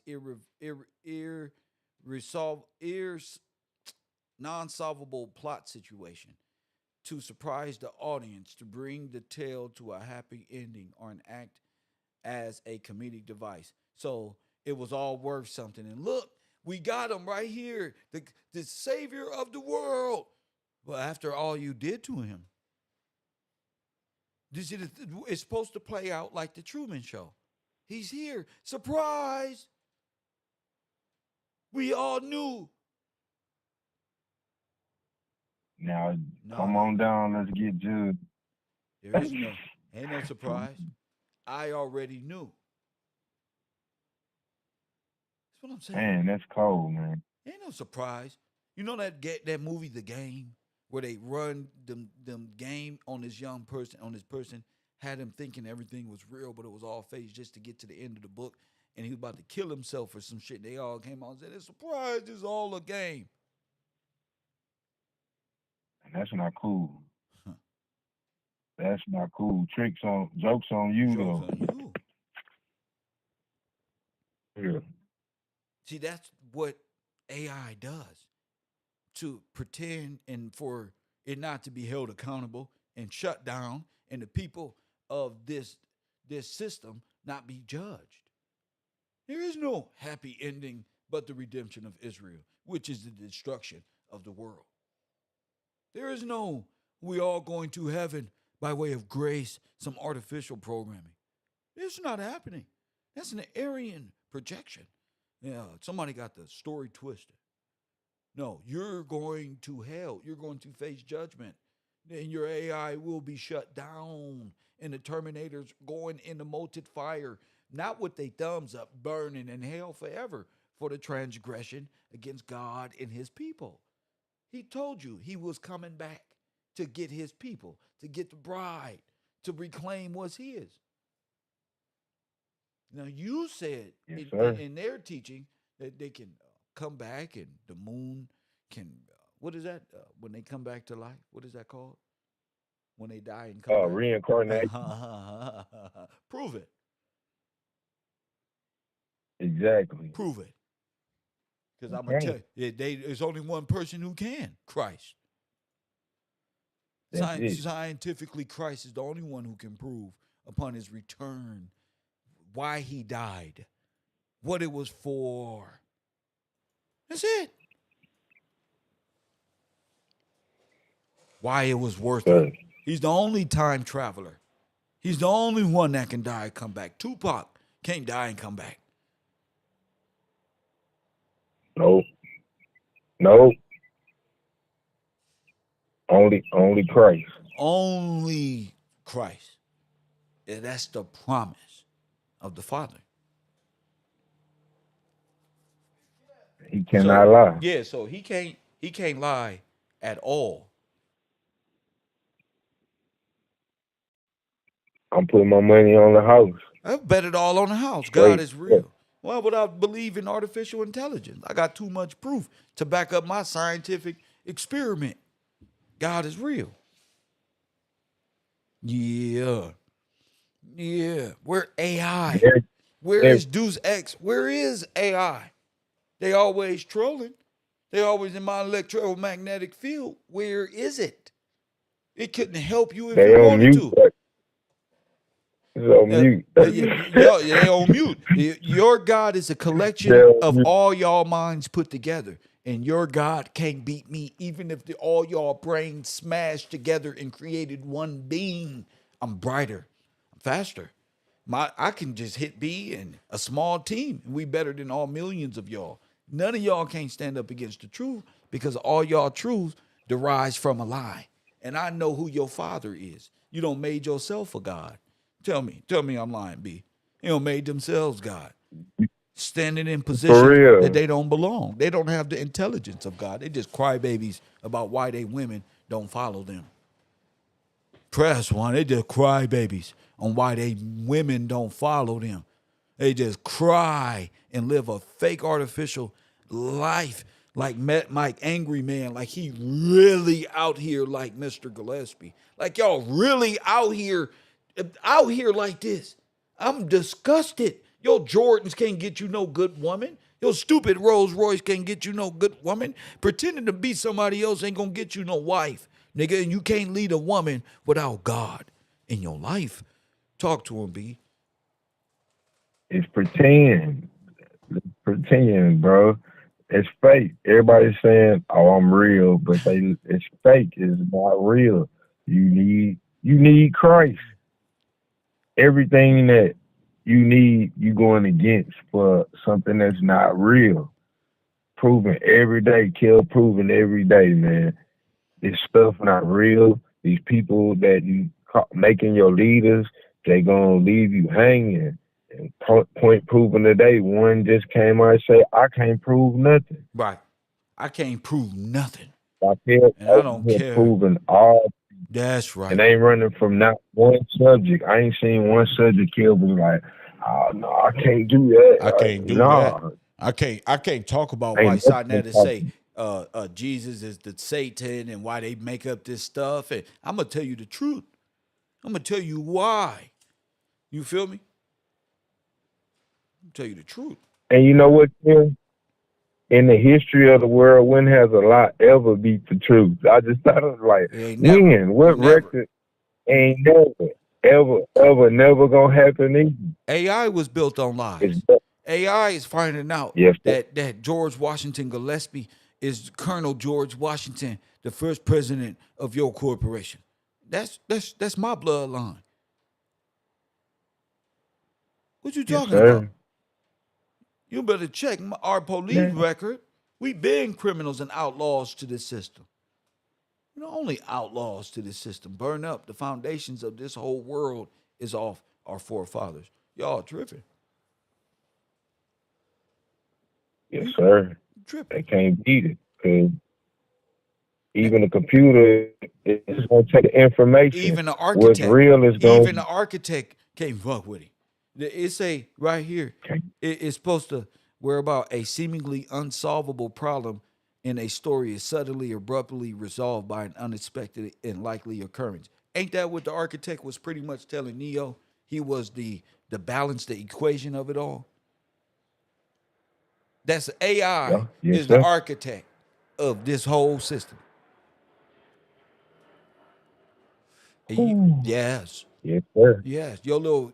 non-solvable plot situation, to surprise the audience, to bring the tale to a happy ending, or an act as a comedic device. So it was all worth something. And look, we got him right here, the savior of the world. But after all you did to him, it's supposed to play out like the Truman Show. He's here. Surprise! We all knew. now No, come no, on no. down. Let's get judged. There is no, ain't no surprise. I already knew. That's what I'm saying. Man, that's cold, man. Ain't no surprise. You know that movie, The Game, where they run them game on this young person, had him thinking everything was real, but it was all fake just to get to the end of the book, and he was about to kill himself or some shit. They all came out and said, "It's a surprise. It's all a game." And that's not cool. That's not cool. Jokes on you Jokes though. on you. Yeah. See, that's what AI does, to pretend and for it not to be held accountable and shut down, and the people of this system not be judged. There is no happy ending but the redemption of Israel, which is the destruction of the world. There is no we all going to heaven by way of grace, some artificial programming. It's not happening. That's an Aryan projection. Yeah, somebody got the story twisted. No, you're going to hell. You're going to face judgment. Then your AI will be shut down, and the Terminators going in the molten fire, not with their thumbs up, burning in hell forever for the transgression against God and his people. He told you he was coming back to get his people, to get the bride, to reclaim what's his. Now, you said Yes, in, sir. in their teaching that they can come back and the moon can, what is that? When they come back to life, what is that called? When they die and come back? Reincarnation. Prove it. Exactly. Prove it. Because I'm going to Okay. tell you, there's only one person who can, Christ. That's it. Scientifically, Christ is the only one who can prove upon his return why he died, what it was for. That's it. Why it was worth it. Sir. He's the only time traveler. He's the only one that can die and come back. Tupac can't die and come back. Nope. Nope. Only Christ. Only Christ. And that's the promise of the Father. He cannot lie. Yeah, so he can't lie at all. I'm putting my money on the house. I've bet it all on the house. God Straight. is real. Why would I believe in artificial intelligence? I got too much proof to back up my scientific experiment. God is real. Yeah. Yeah. Where AI? Every, Where every, is Deuce X? Where is AI? They always trolling. They always in my electromagnetic field. Where is it? It couldn't help you if they you on wanted mute. to. But it's on mute. They on mute. Your God is a collection They're on of mute. all y'all minds put together. And your God can't beat me, even if all y'all brains smashed together and created one being. I'm brighter. I'm faster. I can just hit B and a small team. We better than all millions of y'all. None of y'all can't stand up against the truth because all y'all truth derives from a lie. And I know who your father is. You don't made yourself a God. Tell me I'm lying, B. You don't made themselves God. Standing in For positions that real. they don't belong. They don't have the intelligence of God. They just crybabies about why they women don't follow them. Press one, they just crybabies on why they women don't follow them. They just cry and live a fake artificial life like Mike Angry Man, like he really out here like Mr. Gillespie. Like y'all really out here like this. I'm disgusted. Your Jordans can't get you no good woman. Your stupid Rolls Royce can't get you no good woman. Pretending to be somebody else ain't gonna get you no wife, nigga. And you can't lead a woman without God in your life. Talk to him, B. It's pretend. Pretend, bro. It's fake. Everybody's saying, "Oh, I'm real," but it's fake. It's not real. You need Christ. Everything that you need, you going against for something that's not real. Proving every day, kill proving every day, man. This stuff not real. These people that you making your leaders, they gonna leave you hanging. And point proving today, one just came out and say, I can't prove nothing. Right. I can't prove nothing. I feel And I over don't here care. proving all, That's and right. they ain't running from not one subject. I ain't seen one subject kill was like, oh no, I can't do that. I Like, can't do that. nah, I can't talk about why ain't nothing Sinetta say talking. Jesus is the Satan and why they make up this stuff. And I'm gonna tell you the truth. I'm gonna tell you why. You feel me? I'm gonna tell you the truth. And you know what, Kim? In the history of the world, when has a lot ever beat the truth? I just thought it was like, It ain't never. when? What Never. record ain't never gonna happen either? AI was built on It's lies. AI is finding out yes, that George Washington Gillespie is Colonel George Washington, the first president of your corporation. That's my bloodline. What you yes, talking about? sir. You better check our police Man, record. We've been criminals and outlaws to this system. We're not only outlaws to this system. Burn up. The foundations of this whole world is off our forefathers. Y'all tripping. Yes, sir. Tripping. They can't beat it. 'Cause even the computer is going to take the information. Even the What's architect. real is going. Even the architect can't fuck with him. It say right here. It's supposed to where about a seemingly unsolvable problem in a story is suddenly abruptly resolved by an unexpected and likely occurrence. Ain't that what the architect was pretty much telling Neo? He was the balance, the equation of it all. That's AI Yeah. Yes, is the sir. architect of this whole system. Yes. Yes, sir. Yes. Your little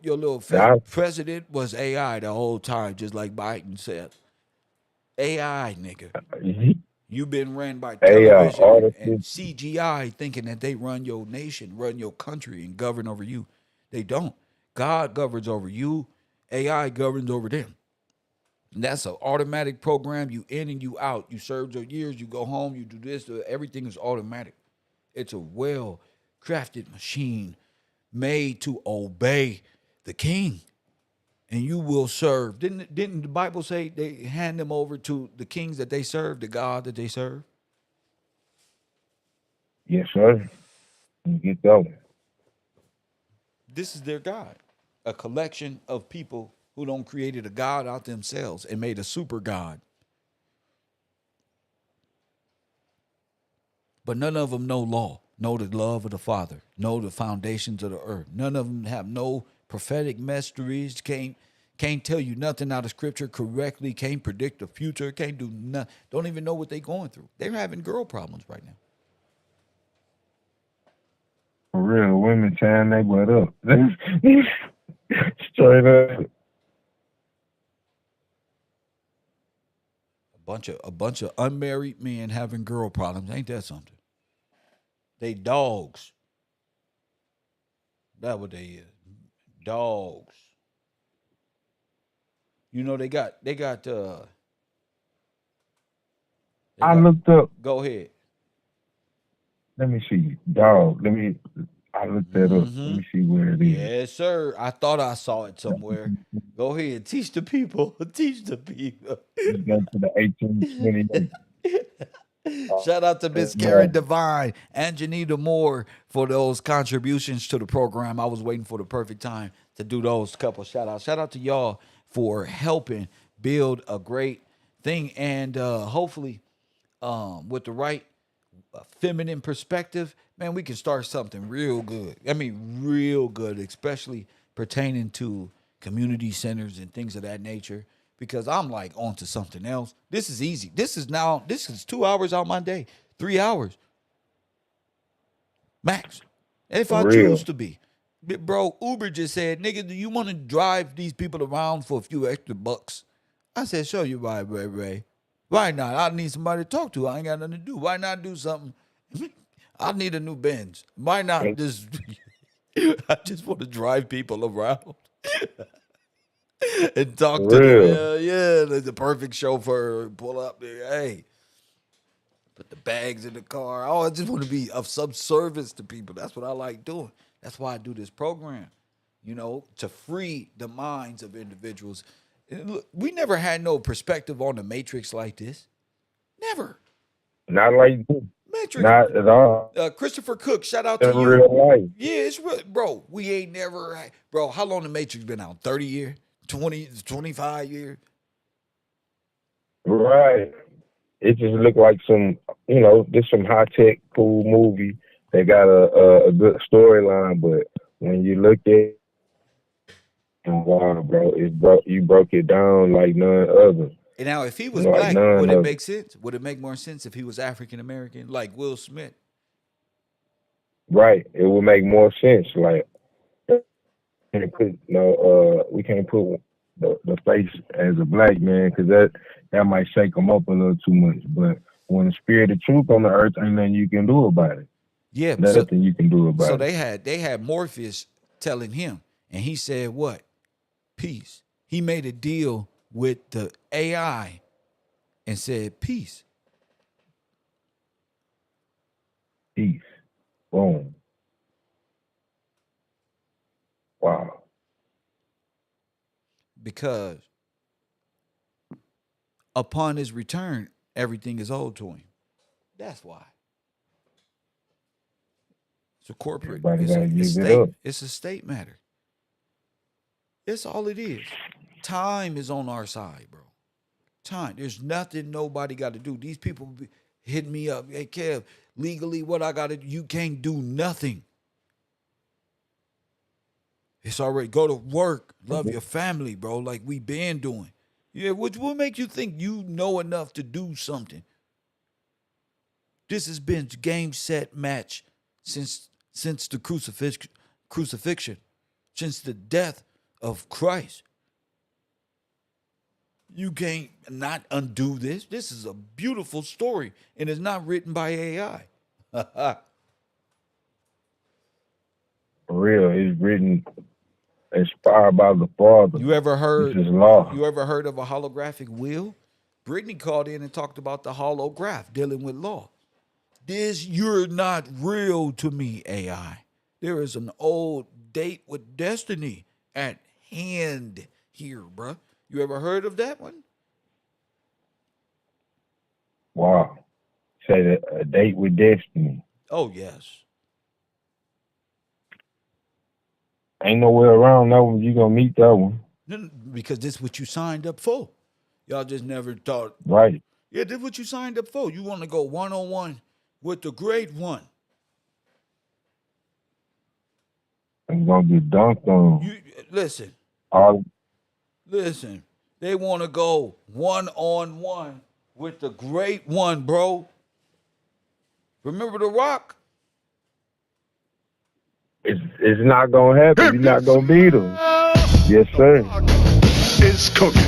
Now, fake president was AI the whole time, just like Biden said. AI, nigga. You've been ran by AI, television and artificial. CGI thinking that they run your nation, run your country, and govern over you. They don't. God governs over you. AI governs over them. And that's an automatic program. You in and you out. You serve your years. You go home. You do this. Everything is automatic. It's a well-crafted machine made to obey the king. And you will serve. Didn't the Bible say they hand them over to the kings that they serve, the God that they serve? Yes, sir. You get going. This is their God. A collection of people who don't created a God out themselves and made a super God. But none of them know law, know the love of the Father, know the foundations of the earth. None of them have no prophetic mysteries, can't tell you nothing out of scripture correctly, can't predict the future, can't do nothing, don't even know what they're going through. They're having girl problems right now. For real, women tying their butt up. Straight up. A bunch of unmarried men having girl problems. Ain't that something? They dogs. That's what they is. Dogs. You know they got I looked up. Go ahead. Let me see. Dog. I looked that up. Let me see where it is. Yes, sir. I thought I saw it somewhere. Go ahead. Teach the people. Teach the people. Let's go to the 1828. Shout out to Miss Karen Devine and Janita Moore for those contributions to the program. I was waiting for the perfect time to do those couple shout outs. Shout out to y'all for helping build a great thing. And hopefully with the right feminine perspective, man, we can start something real good. I mean, real good, especially pertaining to community centers and things of that nature. Because I'm like onto something else. This is easy. This is 2 hours out my day, 3 hours max. If I choose to be. Bro, Uber just said, nigga, do you want to drive these people around for a few extra bucks? I said, show you right, Ray. Why not? I need somebody to talk to. I ain't got nothing to do. Why not do something? I need a new Benz. Why not just, I just want to drive people around. And talk to them. Yeah, the perfect chauffeur. Pull up there. Hey, put the bags in the car. Oh, I just want to be of some service to people. That's what I like doing. That's why I do this program, to free the minds of individuals. And look, we never had no perspective on the Matrix like this. Never. Not like this. Matrix. Not at all. Christopher Cook, shout out to In you. real life. Yeah, it's real. Bro, we ain't never, bro, how long the Matrix been out? 30 years? 20, 25 years? Right. It just looked like some, just some high tech, cool movie. They got a good storyline, but when you look at it, wow, bro, you broke it down like none other. And now, if he was black, would it make sense? Would it make more sense if he was African American, like Will Smith? Right. It would make more sense. Like, we can't put the face as a black man because that might shake him up a little too much. But when the spirit of truth on the earth, ain't nothing you can do about it. Yeah, nothing you can do about it. So they had Morpheus telling him, and he said, "What? Peace." He made a deal with the AI, and said peace. Peace. Boom. Wow. Because upon his return, everything is owed to him. That's why. It's a corporate, Everybody it's gotta a give it state, up. it's a state matter. It's all it is. Time is on our side, bro. Time. There's nothing nobody got to do. These people hit me up. Hey, Kev, legally, what I got to do? You can't do nothing. It's already go to work. Love your family, bro, like we been doing. Yeah, what make you think you know enough to do something? This has been game, set, match since the crucifixion, since the death of Christ. You can't not undo this. This is a beautiful story, and it's not written by AI. For real, it's written, inspired by the Father. You ever heard? This is law. You ever heard of a holographic will? Brittany called in and talked about the holograph dealing with law. This, you're not real to me, AI. There is an old date with destiny at hand here, bruh. You ever heard of that one? Wow. Say that a date with destiny. Oh, yes. Ain't nowhere around that one. You gonna meet that one. No, because this is what you signed up for. Y'all just never thought, Right. yeah, this is what you signed up for. You want to go one-on-one with the great one. I'm gonna get dunked on. You listen. All Listen, they want to go one-on-one with the great one, bro. Remember The Rock? it's not gonna happen. You're not gonna beat them. Yes, sir. Is cooking.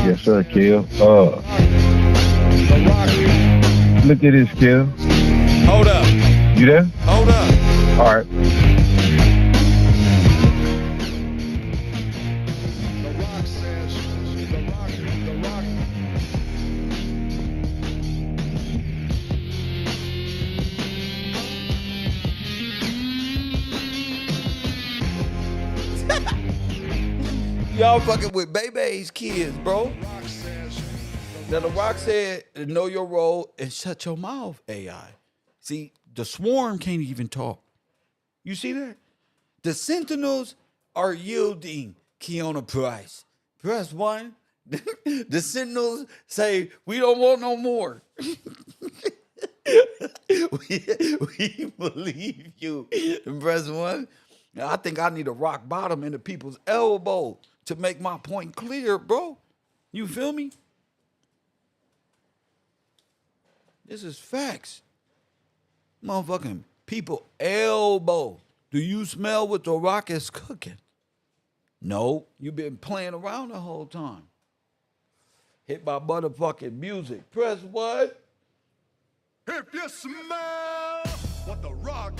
Yes, sir, Kill. Look at this, Kill. Hold up. You there? Hold up. All right. Y'all fucking with Bebe's kids, bro. Now The Rock said, know your role and shut your mouth, AI. See, the swarm can't even talk. You see that? The Sentinels are yielding Keona Price. Press 1. The Sentinels say, we don't want no more. we believe you. Press 1. Now, I think I need a rock bottom in the people's elbow to make my point clear, bro. You feel me? This is facts. Motherfucking people elbow. Do you smell what The Rock is cooking? No, you've been playing around the whole time. Hit by motherfucking music. Press what? If you smell what the Rock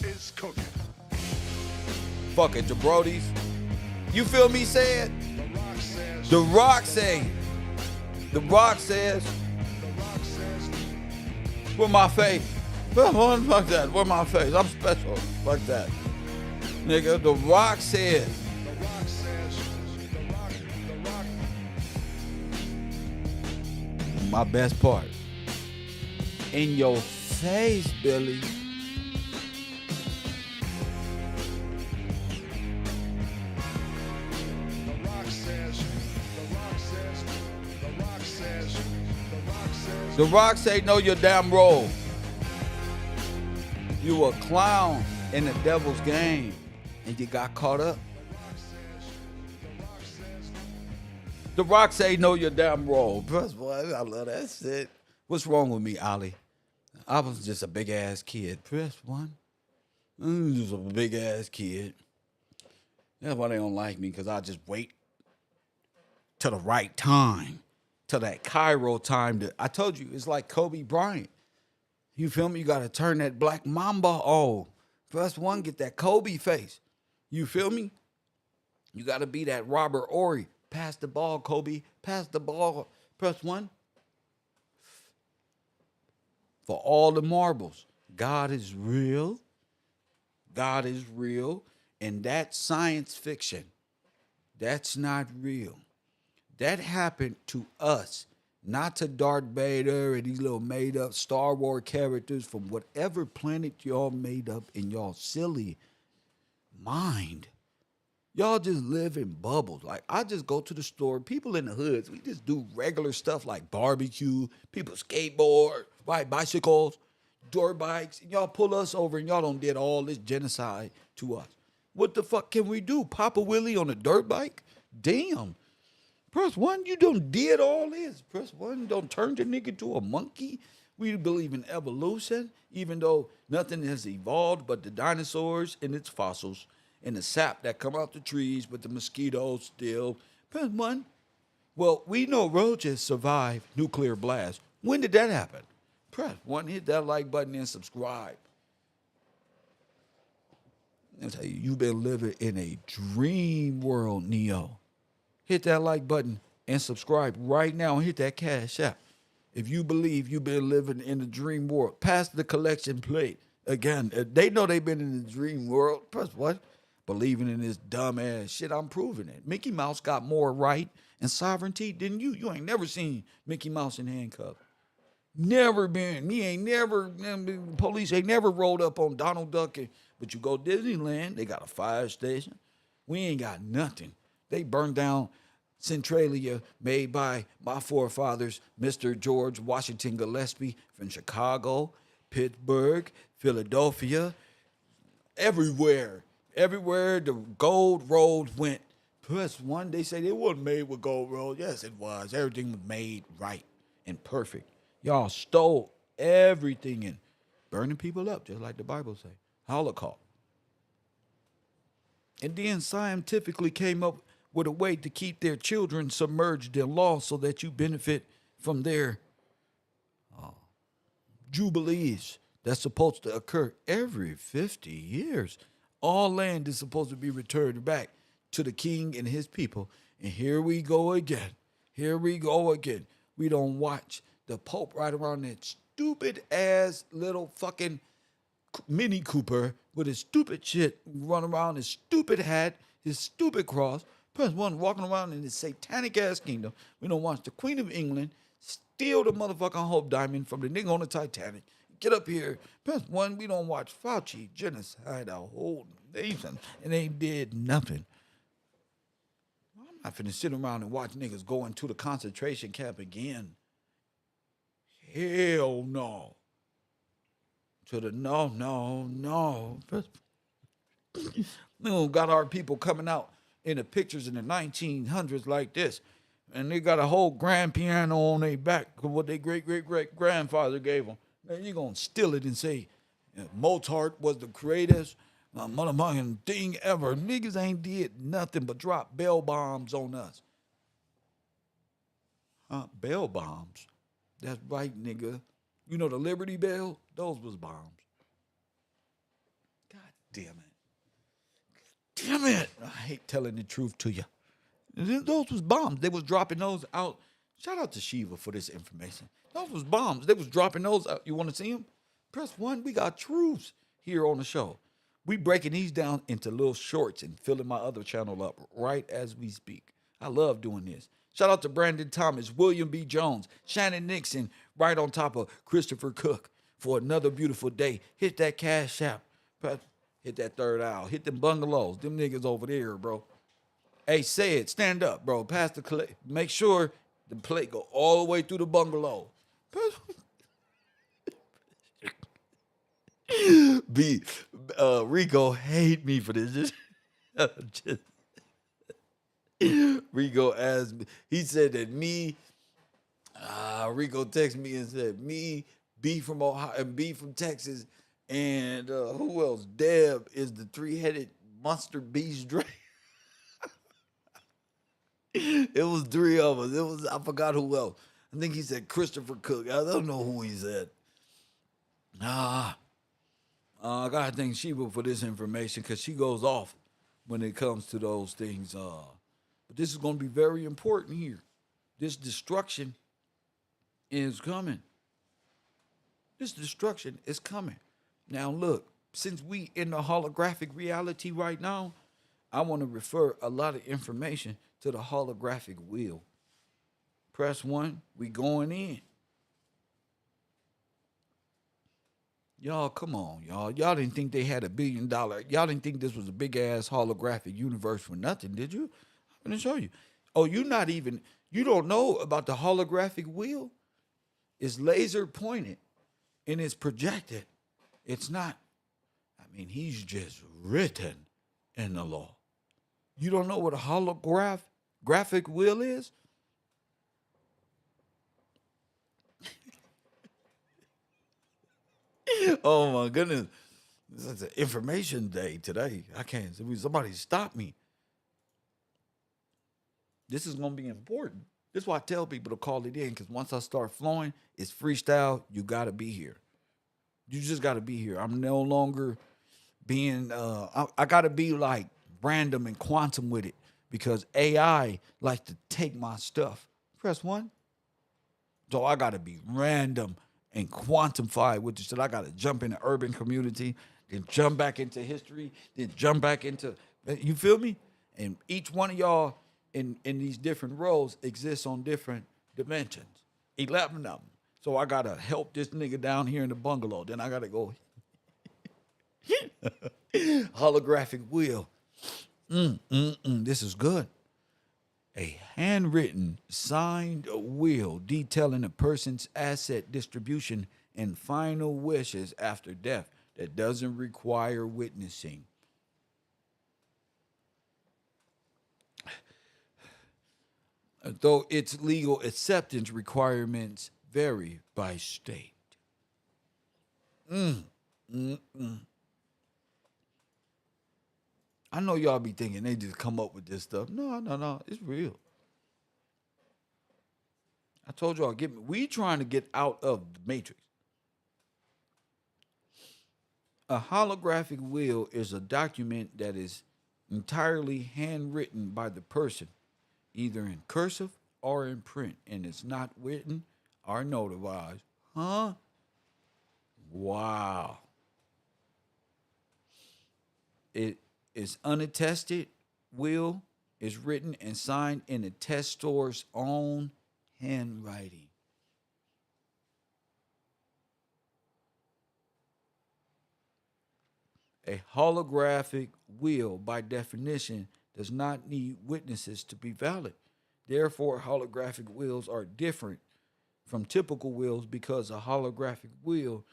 is cooking. Fuck it, jabrotis. You feel me saying? The Rock says. The Rock says. Where my face? Fuck that. Where my face? I'm special. Fuck that. Nigga, The Rock said. My best part. In your face, Billy. The Rock say, know your damn role. You a clown in the devil's game, and you got caught up. The Rock say, know your damn role. Press one. I love that shit. What's wrong with me, Ali? I was just a big ass kid. Press one. Just a big ass kid. That's why they don't like me, because I just wait till the right time. Till that Cairo time. I told you, it's like Kobe Bryant. You feel me? You got to turn that black mamba on. Press one, get that Kobe face. You feel me? You got to be that Robert Ory. Pass the ball, Kobe. Pass the ball. Press 1. For all the marbles. God is real. God is real. And that's science fiction. That's not real. That happened to us, not to Darth Vader and these little made up Star Wars characters from whatever planet y'all made up in y'all silly mind. Y'all just live in bubbles. Like, I just go to the store. People in the hoods, we just do regular stuff like barbecue. People skateboard, ride bicycles, dirt bikes. And y'all pull us over and y'all done did all this genocide to us. What the fuck can we do? Pop a Willie on a dirt bike? Damn. Press 1, you done did all this. Press 1, don't turn the nigga to a monkey. We believe in evolution, even though nothing has evolved but the dinosaurs and its fossils and the sap that come out the trees, but the mosquitoes still. Press 1. Well, we know roaches survive nuclear blast. When did that happen? Press 1, hit that like button and subscribe. I tell you, you've been living in a dream world, Neo. Hit that like button and subscribe right now and hit that cash app. If you believe you've been living in the dream world, pass the collection plate. Again, they know they've been in the dream world. Press what? Believing in this dumb ass shit, I'm proving it. Mickey Mouse got more right and sovereignty than you. You ain't never seen Mickey Mouse in handcuffs. Never been. Police ain't never rolled up on Donald Duck. But you go Disneyland, they got a fire station. We ain't got nothing. They burned down Centralia, made by my forefathers, Mr. George Washington Gillespie from Chicago, Pittsburgh, Philadelphia, everywhere. Everywhere the gold road went. Plus, one, they say it wasn't made with gold road. Yes, it was. Everything was made right and perfect. Y'all stole everything and burning people up, just like the Bible say. Holocaust. And then scientifically came up with a way to keep their children submerged in law so that you benefit from their jubilees that's supposed to occur every 50 years. All land is supposed to be returned back to the king and his people. And here we go again. Here we go again. We don't watch the Pope ride around that stupid ass little fucking Mini Cooper with his stupid shit, run around his stupid hat, his stupid cross. Press 1, walking around in his satanic ass kingdom. We don't watch the Queen of England steal the motherfucking Hope Diamond from the nigga on the Titanic. Get up here. Press 1, we don't watch Fauci genocide a whole nation, and they did nothing. I'm not finna sit around and watch niggas go into the concentration camp again. Hell no. To the no. We don't got our people coming out in the pictures in the 1900s like this, and they got a whole grand piano on their back of what their great-great-great-grandfather gave them. Man, you gonna steal it and say Mozart was the greatest motherfucking thing ever. Niggas ain't did nothing but drop bell bombs on us. Bell bombs? That's right, nigga. You know the Liberty Bell? Those was bombs. God damn it. Damn it. I hate telling the truth to you. Those was bombs. They was dropping those out. Shout out to Shiva for this information. Those was bombs. They was dropping those out. You want to see them? Press 1. We got truths here on the show. We breaking these down into little shorts and filling my other channel up right as we speak. I love doing this. Shout out to Brandon Thomas, William B. Jones, Shannon Nixon, right on top of Christopher Cook for another beautiful day. Hit that cash app. Hit that third aisle. Hit them bungalows. Them niggas over there, bro. Hey, say it. Stand up, bro. Pass the plate. Make sure the plate go all the way through the bungalow. Rico hate me for this. Rico asked me. He said that me. Rico texted me and said me, B from Ohio, and B from Texas, and who else? Deb is the 3-headed monster beast dragon. It was 3 of us. I forgot who else. I think he said Christopher Cook. I don't know who he said. I gotta thank Sheba for this information because she goes off when it comes to those things. But this is going to be very important here. This destruction is coming. This destruction is coming. Now, look, since we in the holographic reality right now, I want to refer a lot of information to the holographic wheel. Press 1, we going in. Y'all, come on, y'all. Y'all didn't think they had $1 billion. Y'all didn't think this was a big ass holographic universe for nothing, did you? I'm gonna show you. Oh, you don't know about the holographic wheel? It's laser pointed and it's projected. It's not. I mean, he's just written in the law. You don't know what a graphic wheel is? Oh my goodness. This is an information day today. I can't. Somebody stop me. This is going to be important. This is why I tell people to call it in, because once I start flowing, it's freestyle. You got to be here. You just got to be here. I'm no longer being, I got to be like random and quantum with it, because AI likes to take my stuff. Press 1. So I got to be random and quantified with this shit. I got to jump in the urban community, then jump back into history, then jump back into, you feel me? And each one of y'all in these different roles exists on different dimensions. 11 of them. So I got to help this nigga down here in the bungalow. Then I got to go holographic wheel. This is good. A handwritten, signed will detailing a person's asset distribution and final wishes after death that doesn't require witnessing. Though its legal acceptance requirements vary by state. I know y'all be thinking they just come up with this stuff. No. It's real. I told y'all, we trying to get out of the matrix. A holographic will is a document that is entirely handwritten by the person, either in cursive or in print, and it's not written or notarized. Huh? Wow. It is unattested will is written and signed in the testor's own handwriting. A holographic will, by definition, does not need witnesses to be valid. Therefore, holographic wills are different from typical wills because a holographic will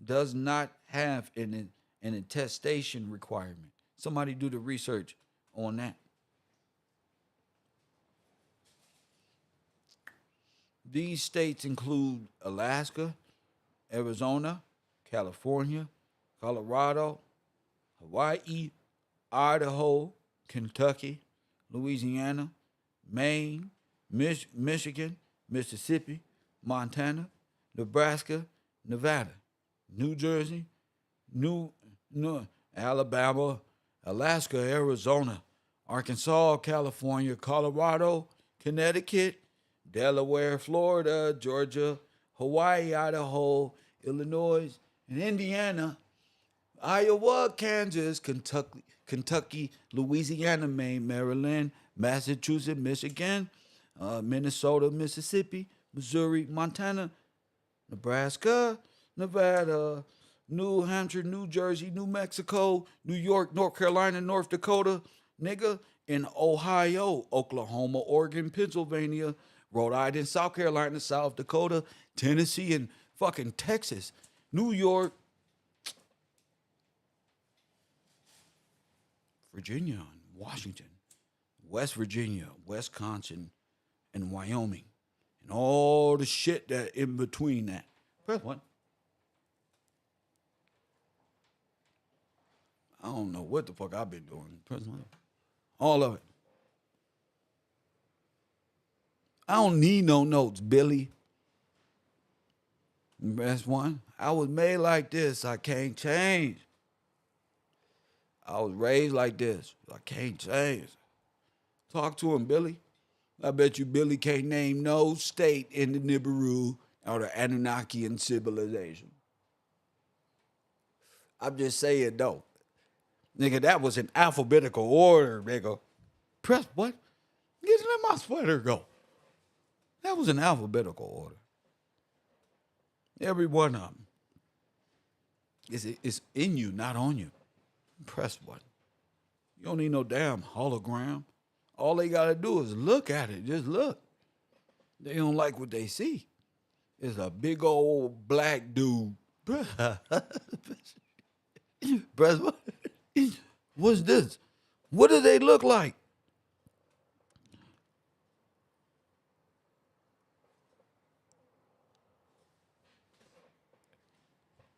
does not have an attestation requirement. Somebody do the research on that. These states include Alaska, Arizona, California, Colorado, Hawaii, Idaho, Kentucky, Louisiana, Maine, Michigan, Mississippi, Montana, Nebraska, Nevada, New Jersey, Alabama, Alaska, Arizona, Arkansas, California, Colorado, Connecticut, Delaware, Florida, Georgia, Hawaii, Idaho, Illinois, and Indiana, Iowa, Kansas, Kentucky, Louisiana, Maine, Maryland, Massachusetts, Michigan, Minnesota, Mississippi, Missouri, Montana, Nebraska, Nevada, New Hampshire, New Jersey, New Mexico, New York, North Carolina, North Dakota, nigga, in Ohio, Oklahoma, Oregon, Pennsylvania, Rhode Island, South Carolina, South Dakota, Tennessee, and fucking Texas, New York, Virginia, and Washington, West Virginia, Wisconsin, and Wyoming, and all the shit that in between that. Press 1. I don't know what the fuck I've been doing. Press 1. All of it. I don't need no notes, Billy. Press 1. I was made like this. I can't change. I was raised like this. I can't change. Talk to him, Billy. I bet you Billy can't name no state in the Nibiru or the Anunnakian civilization. I'm just saying, though. Nigga, that was in alphabetical order, nigga. Press what? Get let my sweater go. That was in alphabetical order. Every one of them. It's in you, not on you. Press button. You don't need no damn hologram. All they gotta do is look at it. Just look. They don't like what they see. It's a big old black dude. Press button. What's this? What do they look like?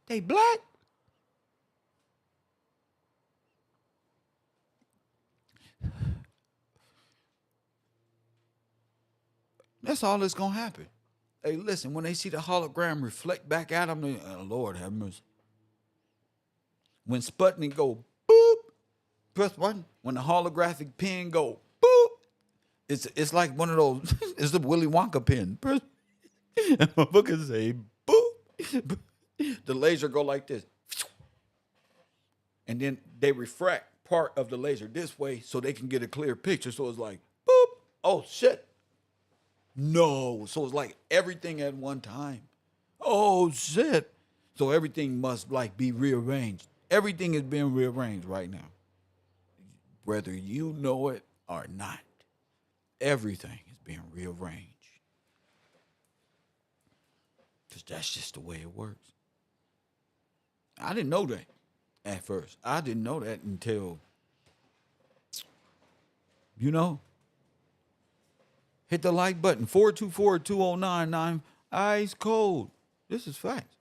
They black? That's all that's gonna happen. Hey, listen, when they see the hologram reflect back at them, they, oh, Lord have mercy. When Sputnik go boop, press button. When the holographic pen go boop, it's like one of those. It's the Willy Wonka pen. Press, and my book is say boop. The laser go like this, and then they refract part of the laser this way so they can get a clear picture. So it's like boop. Oh shit. No. So it's like everything at one time. Oh shit. So everything must like be rearranged. Everything is being rearranged right now. Whether you know it or not. Everything is being rearranged. Because that's just the way it works. I didn't know that at first. I didn't know that until, you know, hit the like button. 424-2099. Ice cold. This is facts.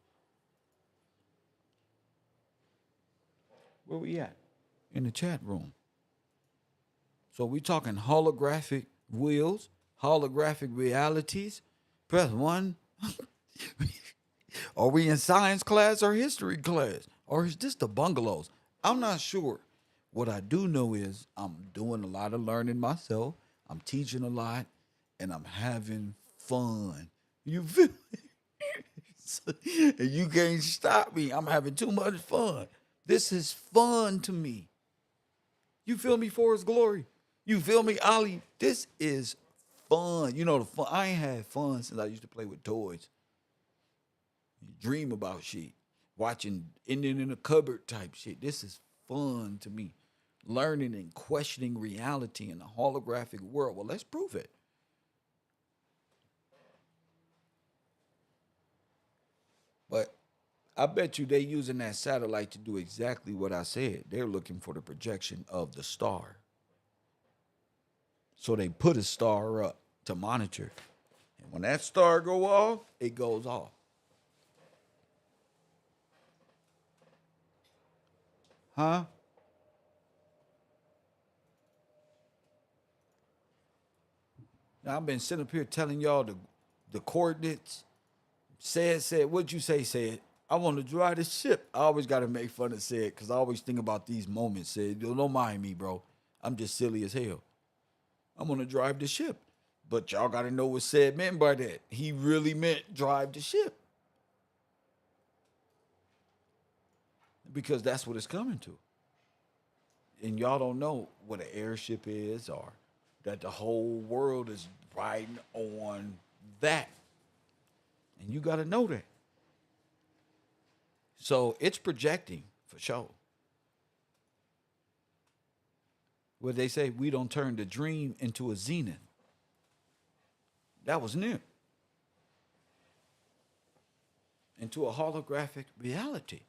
Where we at? In the chat room. So we talking holographic wheels, holographic realities. Press 1. Are we in science class or history class? Or is this the bungalows? I'm not sure. What I do know is I'm doing a lot of learning myself. I'm teaching a lot. And I'm having fun. You feel me? And you can't stop me. I'm having too much fun. This is fun to me. You feel me, Forrest Glory? You feel me, Ollie? This is fun. You know the fun. I ain't had fun since I used to play with toys. Dream about shit. Watching Indian in the cupboard type shit. This is fun to me. Learning and questioning reality in a holographic world. Well, let's prove it. But I bet you they using that satellite to do exactly what I said. They're looking for the projection of the star. So they put a star up to monitor. And when that star go off, it goes off. Huh? Now I've been sitting up here telling y'all the coordinates. Said, what'd you say, said? I want to drive the ship. I always got to make fun of said because I always think about these moments. Said, don't mind me, bro. I'm just silly as hell. I'm going to drive the ship. But y'all got to know what said meant by that. He really meant drive the ship. Because that's what it's coming to. And y'all don't know what an airship is or that the whole world is riding on that. And you got to know that. So it's projecting for sure. Where they say we don't turn the dream into a zenith. That was new. Into a holographic reality.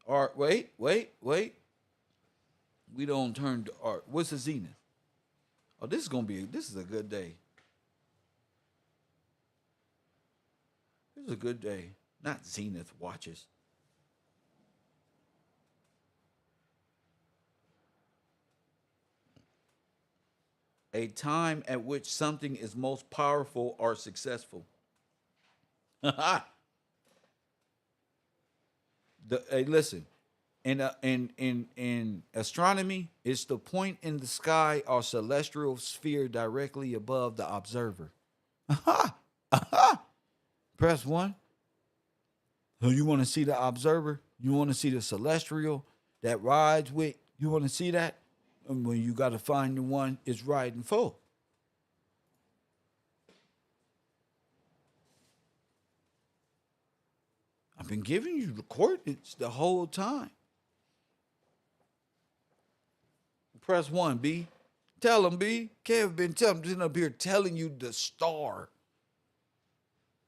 Or wait. We don't turn to art. What's a zenith? Oh, this is a good day. This is a good day. Not zenith watches. A time at which something is most powerful or successful. Hey, listen. In astronomy, it's the point in the sky or celestial sphere directly above the observer. Press one. So you want to see the observer? You want to see the celestial that rides with? You want to see that? And when you got to find the one is riding full. I've been giving you the coordinates the whole time. Press one, B. Tell them, B. Kev been sitting up here telling you the star.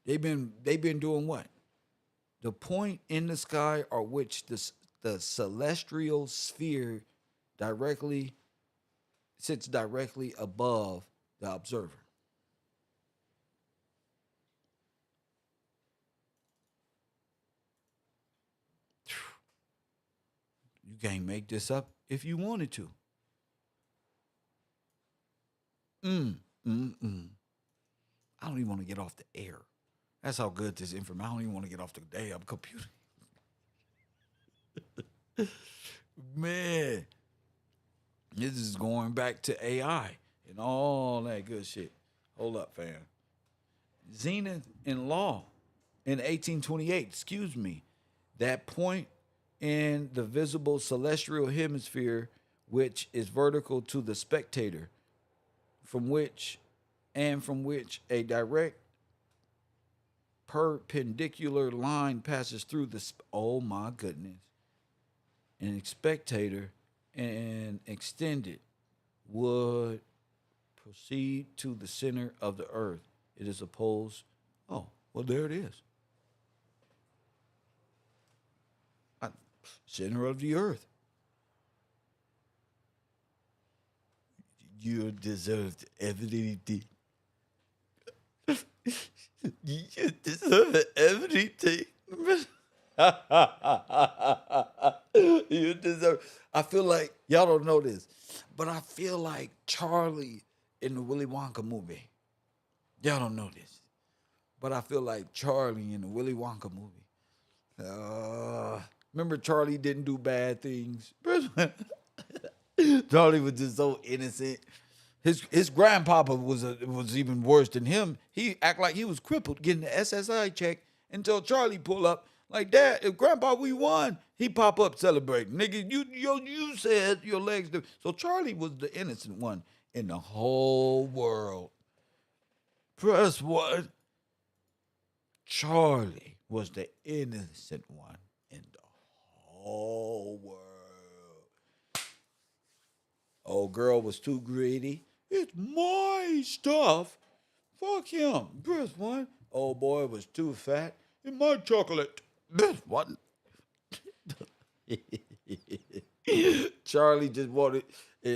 They've been doing what? The point in the sky or which the celestial sphere sits directly above the observer. You can't make this up if you wanted to. I don't even want to get off the air. That's how good this information. I don't even want to get off the damn computer. Man, this is going back to AI and all that good shit. Hold up, fam. Zenith in law in 1828, excuse me, that point in the visible celestial hemisphere, which is vertical to the spectator, from which a direct perpendicular line passes through the oh my goodness, an spectator and extended would proceed to the center of the earth. It is opposed. Oh, well, there it is. Center of the earth. You deserve everything. You deserve everything. You deserve. I feel like y'all don't know this, but I feel like Charlie in the Willy Wonka movie. Y'all don't know this, but I feel like Charlie in the Willy Wonka movie. Remember, Charlie didn't do bad things. Charlie was just so innocent. His grandpapa was even worse than him. He act like he was crippled getting the SSI check until Charlie pull up like, Dad, if Grandpa we won, he pop up celebrating. Nigga, you said your legs do. So Charlie was the innocent one in the whole world. Press one. Charlie was the innocent one in the whole world. Old girl was too greedy. It's my stuff. Fuck him. Press one. Old boy was too fat. It's my chocolate. Press one. Charlie just wanted,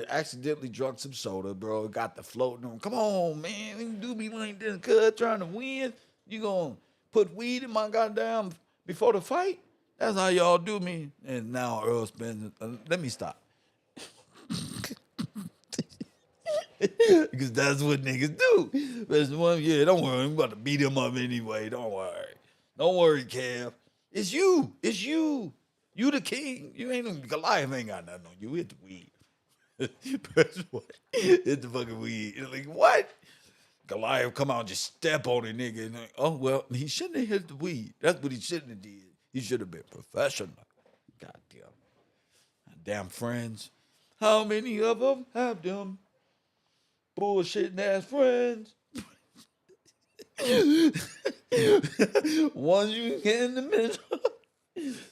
accidentally drunk some soda, bro. Got the floating on. Come on, man. You do me like this, cuz trying to win. You gonna put weed in my goddamn before the fight? That's how y'all do me. And now Earl Spencer. Let me stop. Because that's what niggas do. Yeah, don't worry. I'm about to beat him up anyway. Don't worry. Don't worry, Kev. It's you. It's you. You the king. You ain't Goliath ain't got nothing on you. Hit the weed. Press what? Hit the fucking weed. You're like, what? Goliath come out and just step on it, nigga. And like, oh, well, he shouldn't have hit the weed. That's what he shouldn't have did. He should have been professional. Goddamn. Damn friends. How many of them have them bullshitting ass friends? Ones you get in the middle.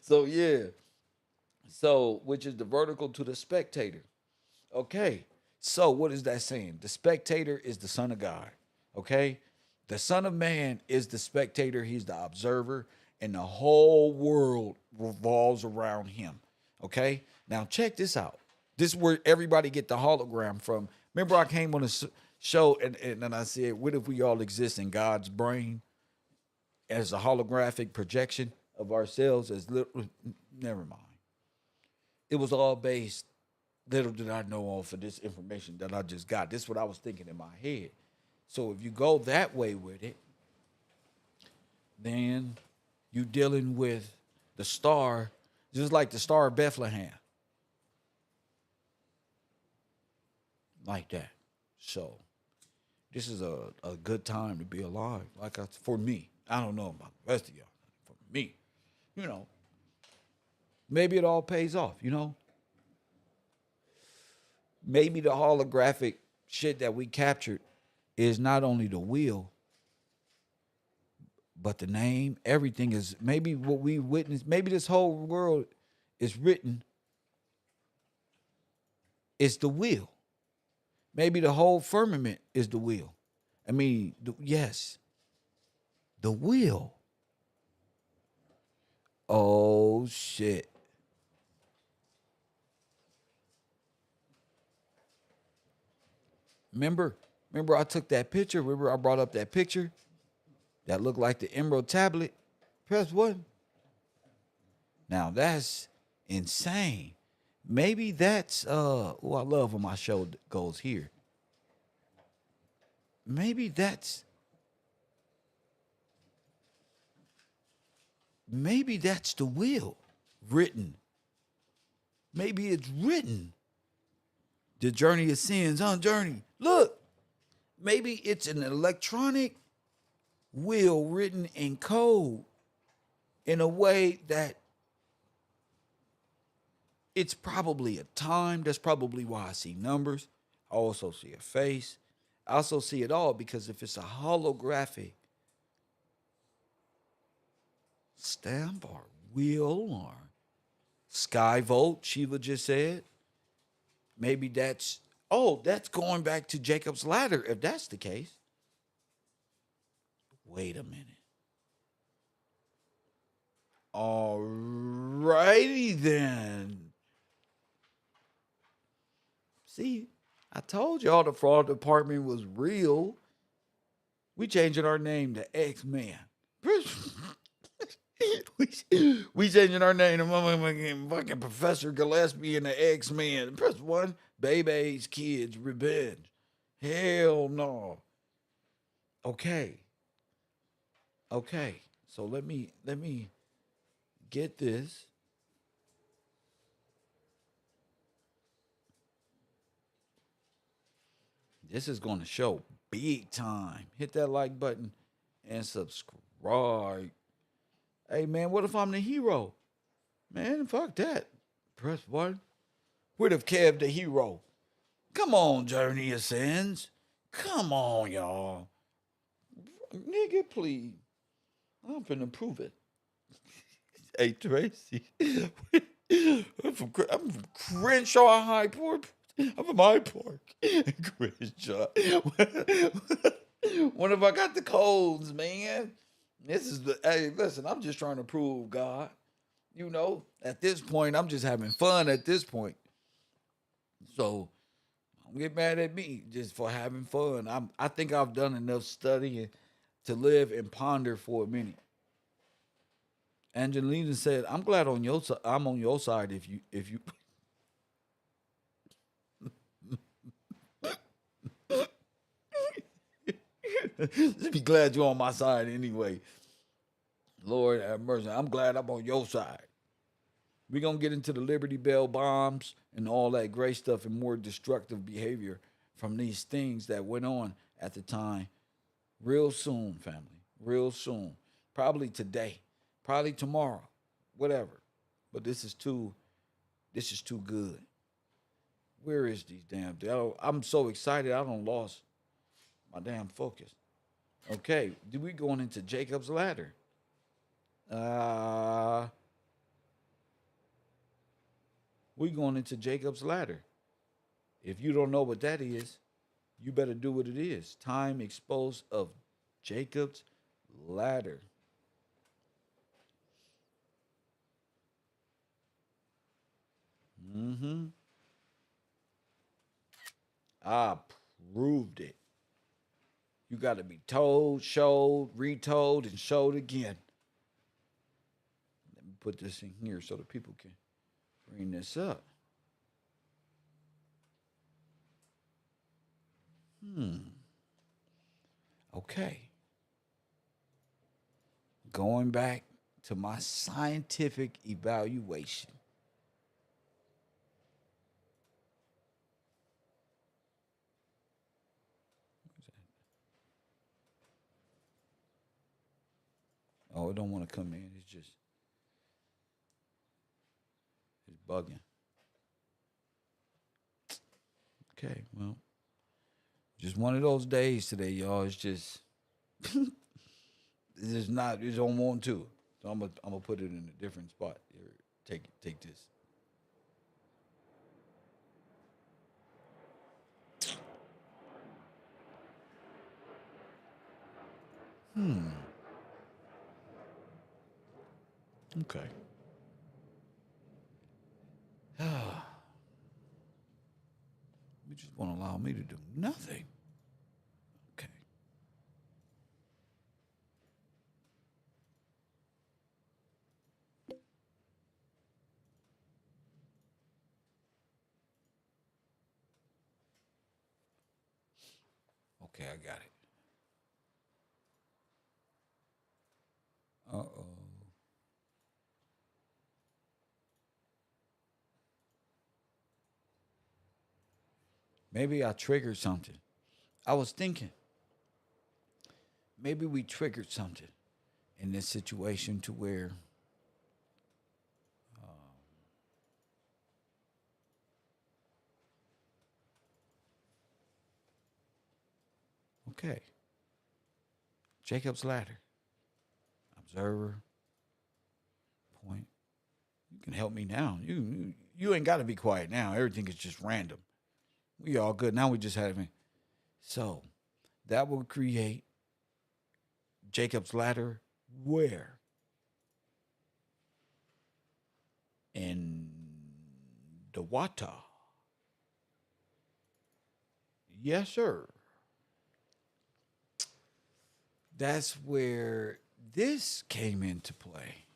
So, yeah. So, which is the vertical to the spectator. Okay. So, what is that saying? The spectator is the Son of God. Okay? The Son of Man is the spectator. He's the observer. And the whole world revolves around him. Okay? Now, check this out. This is where everybody get the hologram from. Remember, I came on a show and then I said, what if we all exist in God's brain as a holographic projection of ourselves as little? Never mind. It was all based, little did I know on for this information that I just got. This is what I was thinking in my head. So if you go that way with it, then you dealing with the star Just like the Star of Bethlehem. Like that. So this is a good time to be alive. For me. I don't know about the rest of y'all. For me. You know. Maybe it all pays off, you know? Maybe the holographic shit that we captured is not only the wheel, but the name. Everything is maybe what we witnessed. Maybe this whole world is written. It's the wheel. Maybe the whole firmament is the wheel. I mean, yes, the wheel. Oh, shit. Remember I took that picture? Remember I brought up that picture that looked like the Emerald tablet? Press what? Now that's insane. Maybe that's I love when my show goes here. Maybe that's the will written. Maybe it's written. The journey of sins on journey. Look, maybe it's an electronic will written in code in a way that it's probably a time. That's probably why I see numbers. I also see a face. I also see it all because if it's a holographic stamp or wheel or sky vote, Shiva just said, maybe that's going back to Jacob's ladder if that's the case. Wait a minute. All righty then. See, I told y'all the fraud department was real. We changing our name to X-Men. we changing our name to fucking Professor Gillespie and the X-Men. Press 1, Baby's Kids Revenge. Hell no. Okay. So let me get this. This is going to show big time. Hit that like button and subscribe. Hey, man, what if I'm the hero? Man, fuck that. Press 1. What if Kev the hero? Come on, Journey of Sins. Come on, y'all. Nigga, please. I'm finna prove it. Hey, Tracy. I'm from Crenshaw High Park. I'm from High Park. Crenshaw. What if I got the codes, man? Hey, listen, I'm just trying to prove God. You know, at this point, I'm just having fun at this point. So, don't get mad at me just for having fun. I think I've done enough studying to live and ponder for a minute. Angelina said, "I'm glad on your side. I'm on your side if you." Just be glad you're on my side anyway. Lord have mercy. I'm glad I'm on your side. We're going to get into the Liberty Bell bombs and all that great stuff and more destructive behavior from these things that went on at the time. Real soon, family. Real soon. Probably today. Probably tomorrow. Whatever. But this is too good. Where is these damn things? I'm so excited I don't lost my damn focus. Okay, we going into Jacob's ladder. We going into Jacob's ladder. If you don't know what that is, you better do what it is. Time exposed of Jacob's ladder. I proved it. You got to be told, showed, retold, and showed again. Let me put this in here so the people can bring this up. Okay. Going back to my scientific evaluation. Oh, it don't want to come in. It's bugging. Okay, well, just one of those days today, y'all. It's just, it's just not. It's don't want to. So I'm gonna put it in a different spot. Here, take this. Okay. You just won't allow me to do nothing. Okay. Okay, I got it. Uh-oh. Maybe I triggered something. I was thinking, maybe we triggered something in this situation to where okay. Jacob's ladder. Observer. Point. You can help me now. You ain't got to be quiet now. Everything is just random. We all good. Now we just having. So that will create Jacob's ladder where? In the water. Yes, sir. That's where this came into play.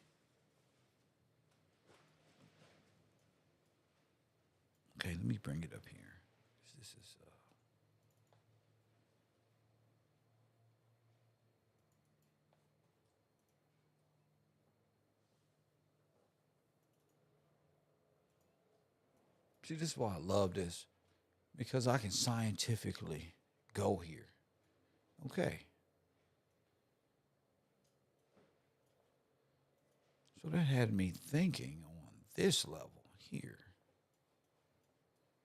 Okay, let me bring it up here. This is see, this is why I love this. Because I can scientifically go here. Okay. So that had me thinking on this level here.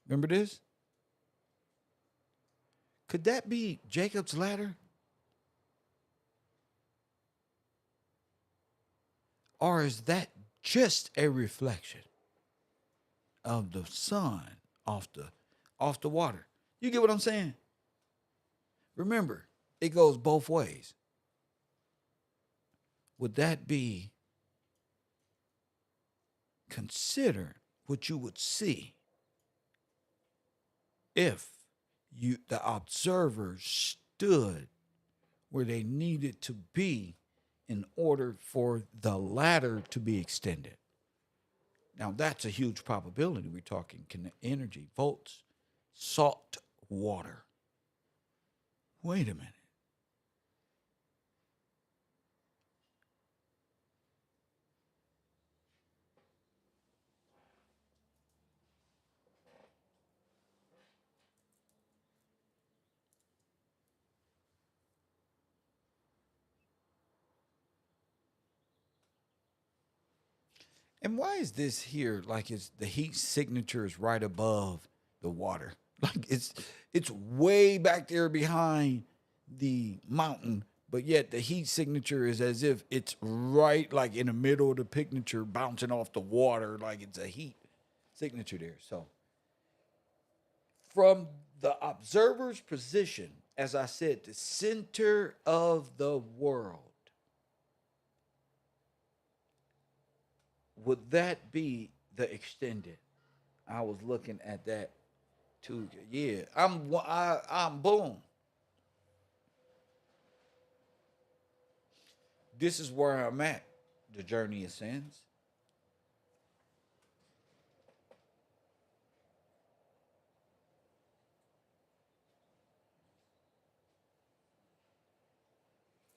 Remember this? Could that be Jacob's ladder? Or is that just a reflection of the sun off the water? You get what I'm saying? Remember, it goes both ways. Would that be consider what you would see if the observers stood where they needed to be in order for the ladder to be extended? Now that's a huge probability. We're talking energy, volts, salt water. Wait a minute. And why is this here like it's the heat signature is right above the water? Like it's way back there behind the mountain, but yet the heat signature is as if it's right like in the middle of the picture bouncing off the water like it's a heat signature there. So from the observer's position, as I said, the center of the world, would that be the extended? I was looking at that too. Yeah, I'm boom. This is where I'm at. The journey ascends.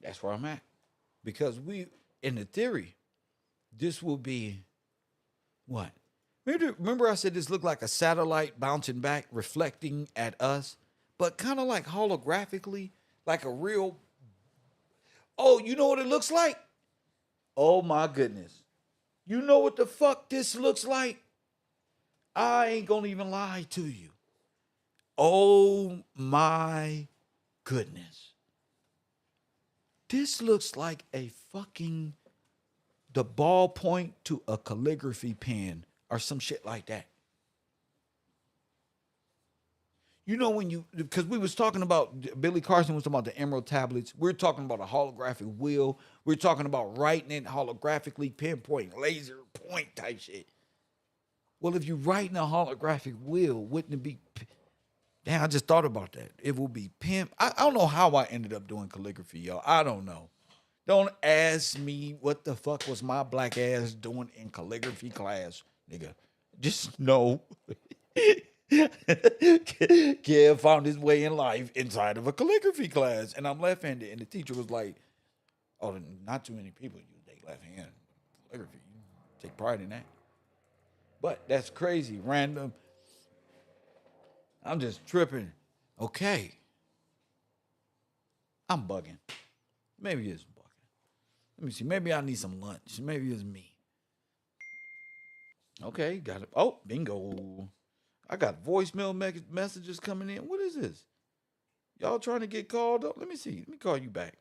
That's where I'm at. Because we, in the theory, This will be what? Remember I said this looked like a satellite bouncing back, reflecting at us, but kind of like holographically, like a real. Oh, you know what it looks like? Oh my goodness. You know what the fuck this looks like? I ain't gonna even lie to you. Oh my goodness. This looks like a fucking the ballpoint to a calligraphy pen or some shit like that. You know when you because we was talking about Billy Carson was talking about the emerald tablets. We're talking about a holographic wheel. We're talking about writing it holographically, pinpoint, laser point type shit. Well, if you writing a holographic wheel, wouldn't it be? Damn, I just thought about that. It will be pimp. I don't know how I ended up doing calligraphy, y'all. I don't know. Don't ask me what the fuck was my black ass doing in calligraphy class, nigga. Just know. Kid found his way in life inside of a calligraphy class, and I'm left-handed. And the teacher was like, "Oh, not too many people use their left hand calligraphy. You take pride in that." But that's crazy, random. I'm just tripping. Okay, I'm bugging. Maybe it's bugging. Let me see. Maybe I need some lunch. Maybe it's me. Okay, got it. Oh, bingo. I got voicemail messages coming in. What is this? Y'all trying to get called up? Let me see. Let me call you back.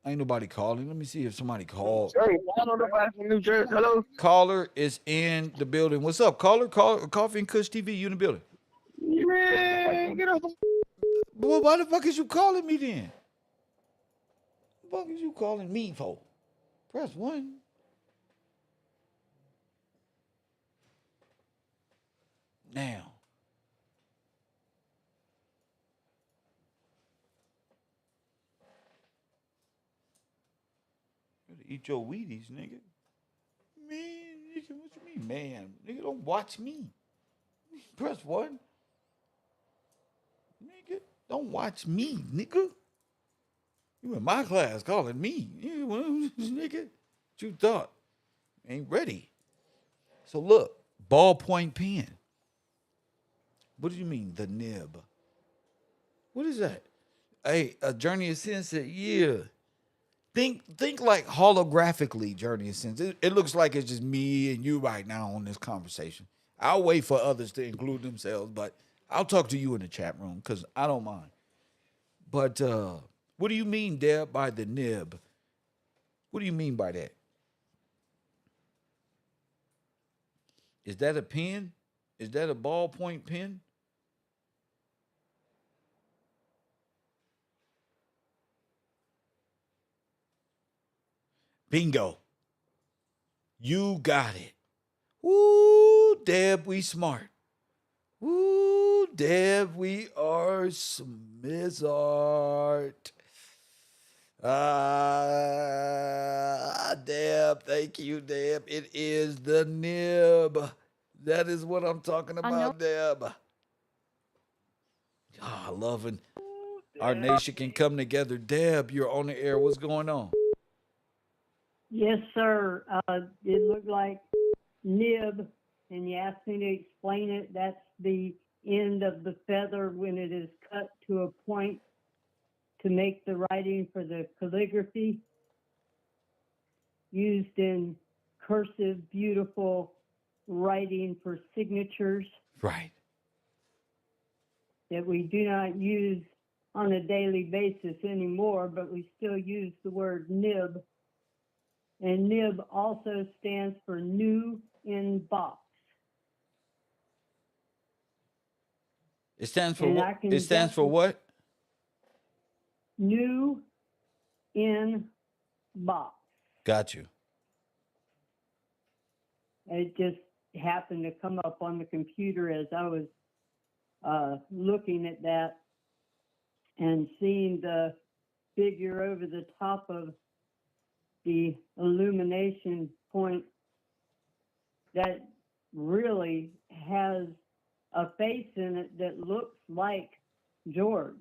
Ain't nobody calling. Let me see if somebody called. Hey, I don't know about from New Jersey. Hello? Caller is in the building. What's up, caller? Coffee and Kush TV. You in the building? Man, get off. Well, why the fuck is you calling me then? What the fuck is you calling me for? Press 1. Now. You better eat your Wheaties, nigga. Man, nigga, what you mean, man? Nigga, don't watch me. Press 1. Nigga, don't watch me, nigga. You in my class calling me. Nigga, what you thought? Ain't ready. So look, ballpoint pen. What do you mean, the nib? What is that? Hey, a Journey of Sin said, yeah. Think like holographically, Journey of Sin. It looks like it's just me and you right now on this conversation. I'll wait for others to include themselves, but I'll talk to you in the chat room because I don't mind. But what do you mean, Deb, by the nib? What do you mean by that? Is that a pen? Is that a ballpoint pen? Bingo. You got it. Woo, Deb, we smart. Woo, Deb, we are smart. Deb, thank you, Deb. It is the nib. That is what I'm talking about, Deb. Ah, loving our nation can come together. Deb, you're on the air. What's going on? Yes, sir. It looked like nib, and you asked me to explain it. That's the end of the feather when it is cut to a point to make the writing for the calligraphy, used in cursive, beautiful writing for signatures Right. that we do not use on a daily basis anymore, but we still use the word nib. And nib also stands for new in box. It stands for And what? I can It stands for what? New in box. Got you. It just happened to come up on the computer as I was looking at that and seeing the figure over the top of the illumination point that really has a face in it that looks like George.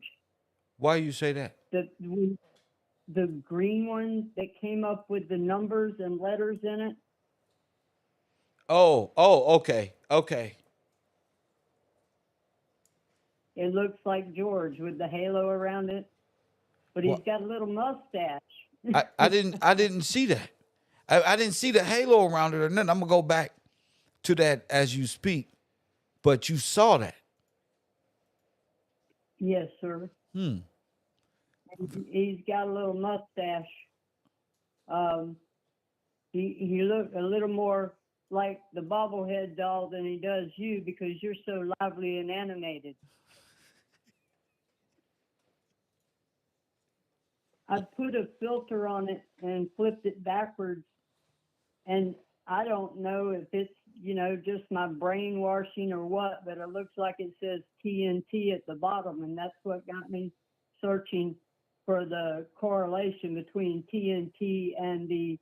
Why you say that? The green one that came up with the numbers and letters in it. Oh, okay, okay. It looks like George with the halo around it, but he's Well, got a little mustache. I didn't see that. I didn't see the halo around it or nothing. I'm gonna go back to that as you speak, but you saw that. Yes, sir. Hmm. He's got a little mustache. Um, he looked a little more like the bobblehead doll than he does you because you're so lively and animated. I put a filter on it and flipped it backwards, and I don't know if it's, just my brainwashing or what, but it looks like it says TNT at the bottom, and that's what got me searching for the correlation between TNT and the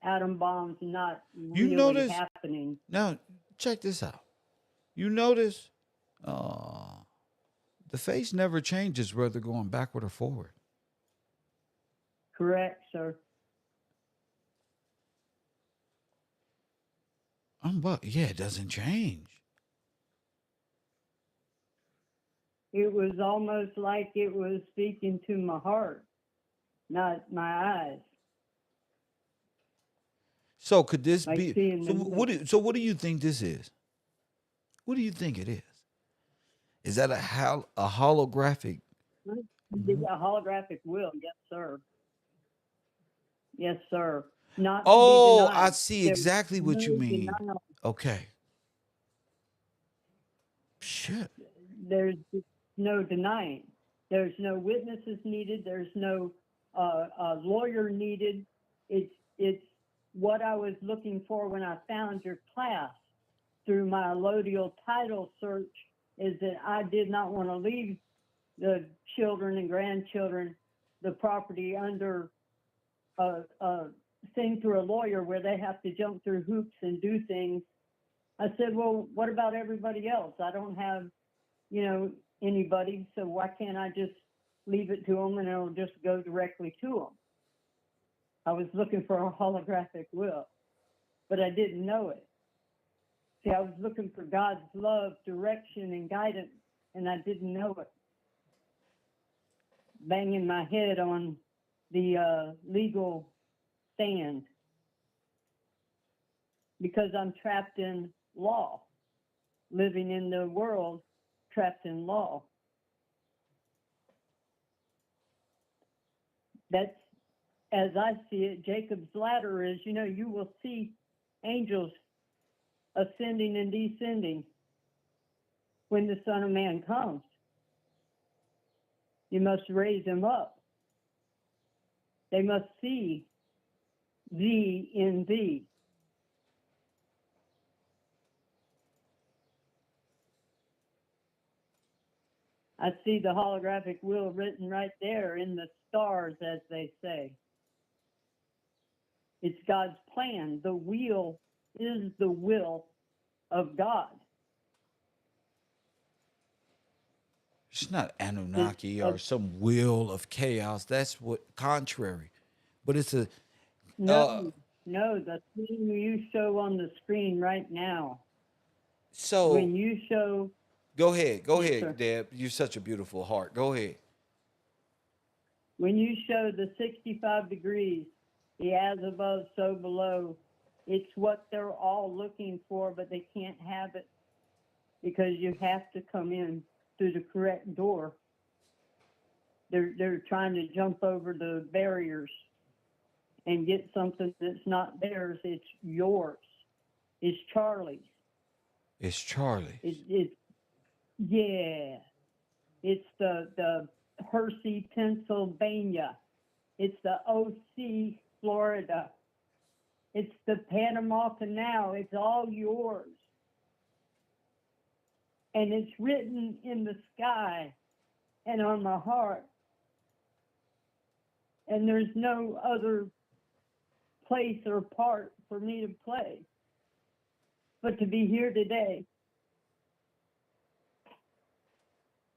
atom bombs not You really notice happening. now. Check this out. You notice the face never changes whether going backward or forward. Correct, sir. Yeah, it doesn't change. It was almost like it was speaking to my heart, not my eyes. So could this Like be? seeing So the what? What do you think this is? What do you think it is? Is that a holographic? a holographic will, yes, sir. Yes, sir. Not to be Oh, I denied. see There's exactly what you no mean. denial. Okay. Shit. There's no denying. There's no witnesses needed. There's no lawyer needed. It's what I was looking for when I found your class through my allodial title search. Is that I did not want to leave the children and grandchildren the property under a thing through a lawyer where they have to jump through hoops and do things. I said, well, what about everybody else? I don't have, anybody, so why can't I just leave it to them and it'll just go directly to them? I was looking for a holographic will, but I didn't know it. See, I was looking for God's love, direction, and guidance, and I didn't know it. Banging my head on the legal stand because I'm trapped in law, living in the world trapped in law. That's, as I see it, Jacob's ladder is, you will see angels ascending and descending when the Son of Man comes. You must raise them up. They must see thee in thee. I see the holographic will written right there in the stars, as they say. It's God's plan. The wheel is the will of God. It's not Anunnaki or some will of chaos. That's what contrary. But it's a no, the thing you show on the screen right now. so When you show. go ahead, Yes, sir. Deb. You're such a beautiful heart. Go ahead. When you show the 65 degrees, the as above, so below, it's what they're all looking for, but they can't have it because you have to come in through the correct door. They're trying to jump over the barriers and get something that's not theirs. It's yours. It's Charlie's. It's Charlie. It's yeah. It's the Hershey, Pennsylvania. It's the OC, Florida. It's the Panama Canal. It's all yours. And it's written in the sky and on my heart. And there's no other place or part for me to play but to be here today.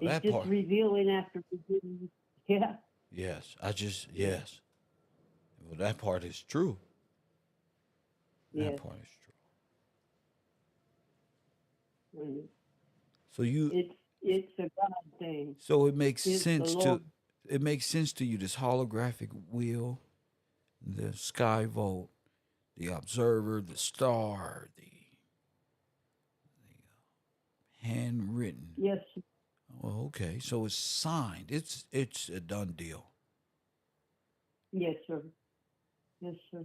He's that just part. revealing after revealing. Yeah. Yes, yes. Well, that part is true. That Yes. part is true. Mm. So you, It's a God thing. so it makes It's the sense Lord. to you, this holographic wheel, the sky vault, the observer, the star, the handwritten. Yes. Well, okay, so it's signed. It's a done deal. Yes, sir. Yes, sir.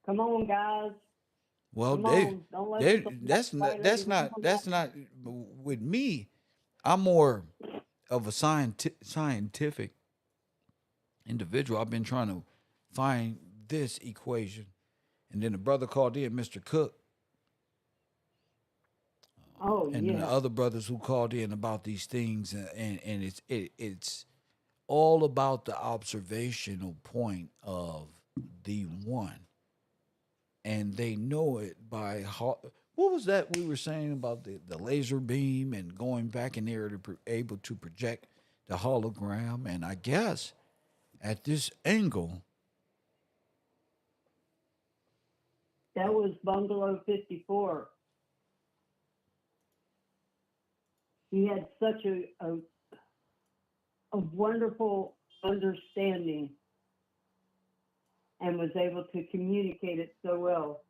Come on, guys. Well, Come on. Don't let the white lady run that's not with me. I'm more of a scientific individual. I've been trying to find this equation, and then the brother called in, Mr. Cook, Oh, and then the yeah. other brothers who called in about these things, and it's all about the observational point of the one, and they know it by what was that we were saying about the laser beam and going back in there to able to project the hologram, and I guess at this angle. That was Bungalow 54. He had such a wonderful understanding and was able to communicate it so well.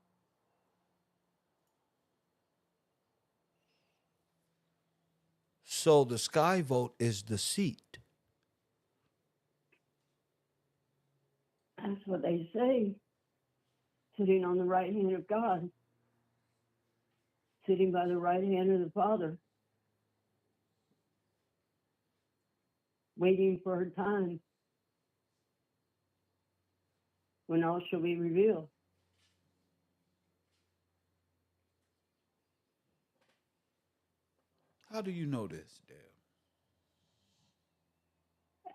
So the sky vote is the seat. That's what they say. Sitting on the right hand of God, sitting by the right hand of the Father, waiting for her time when all shall be revealed. How do you know this, Dale?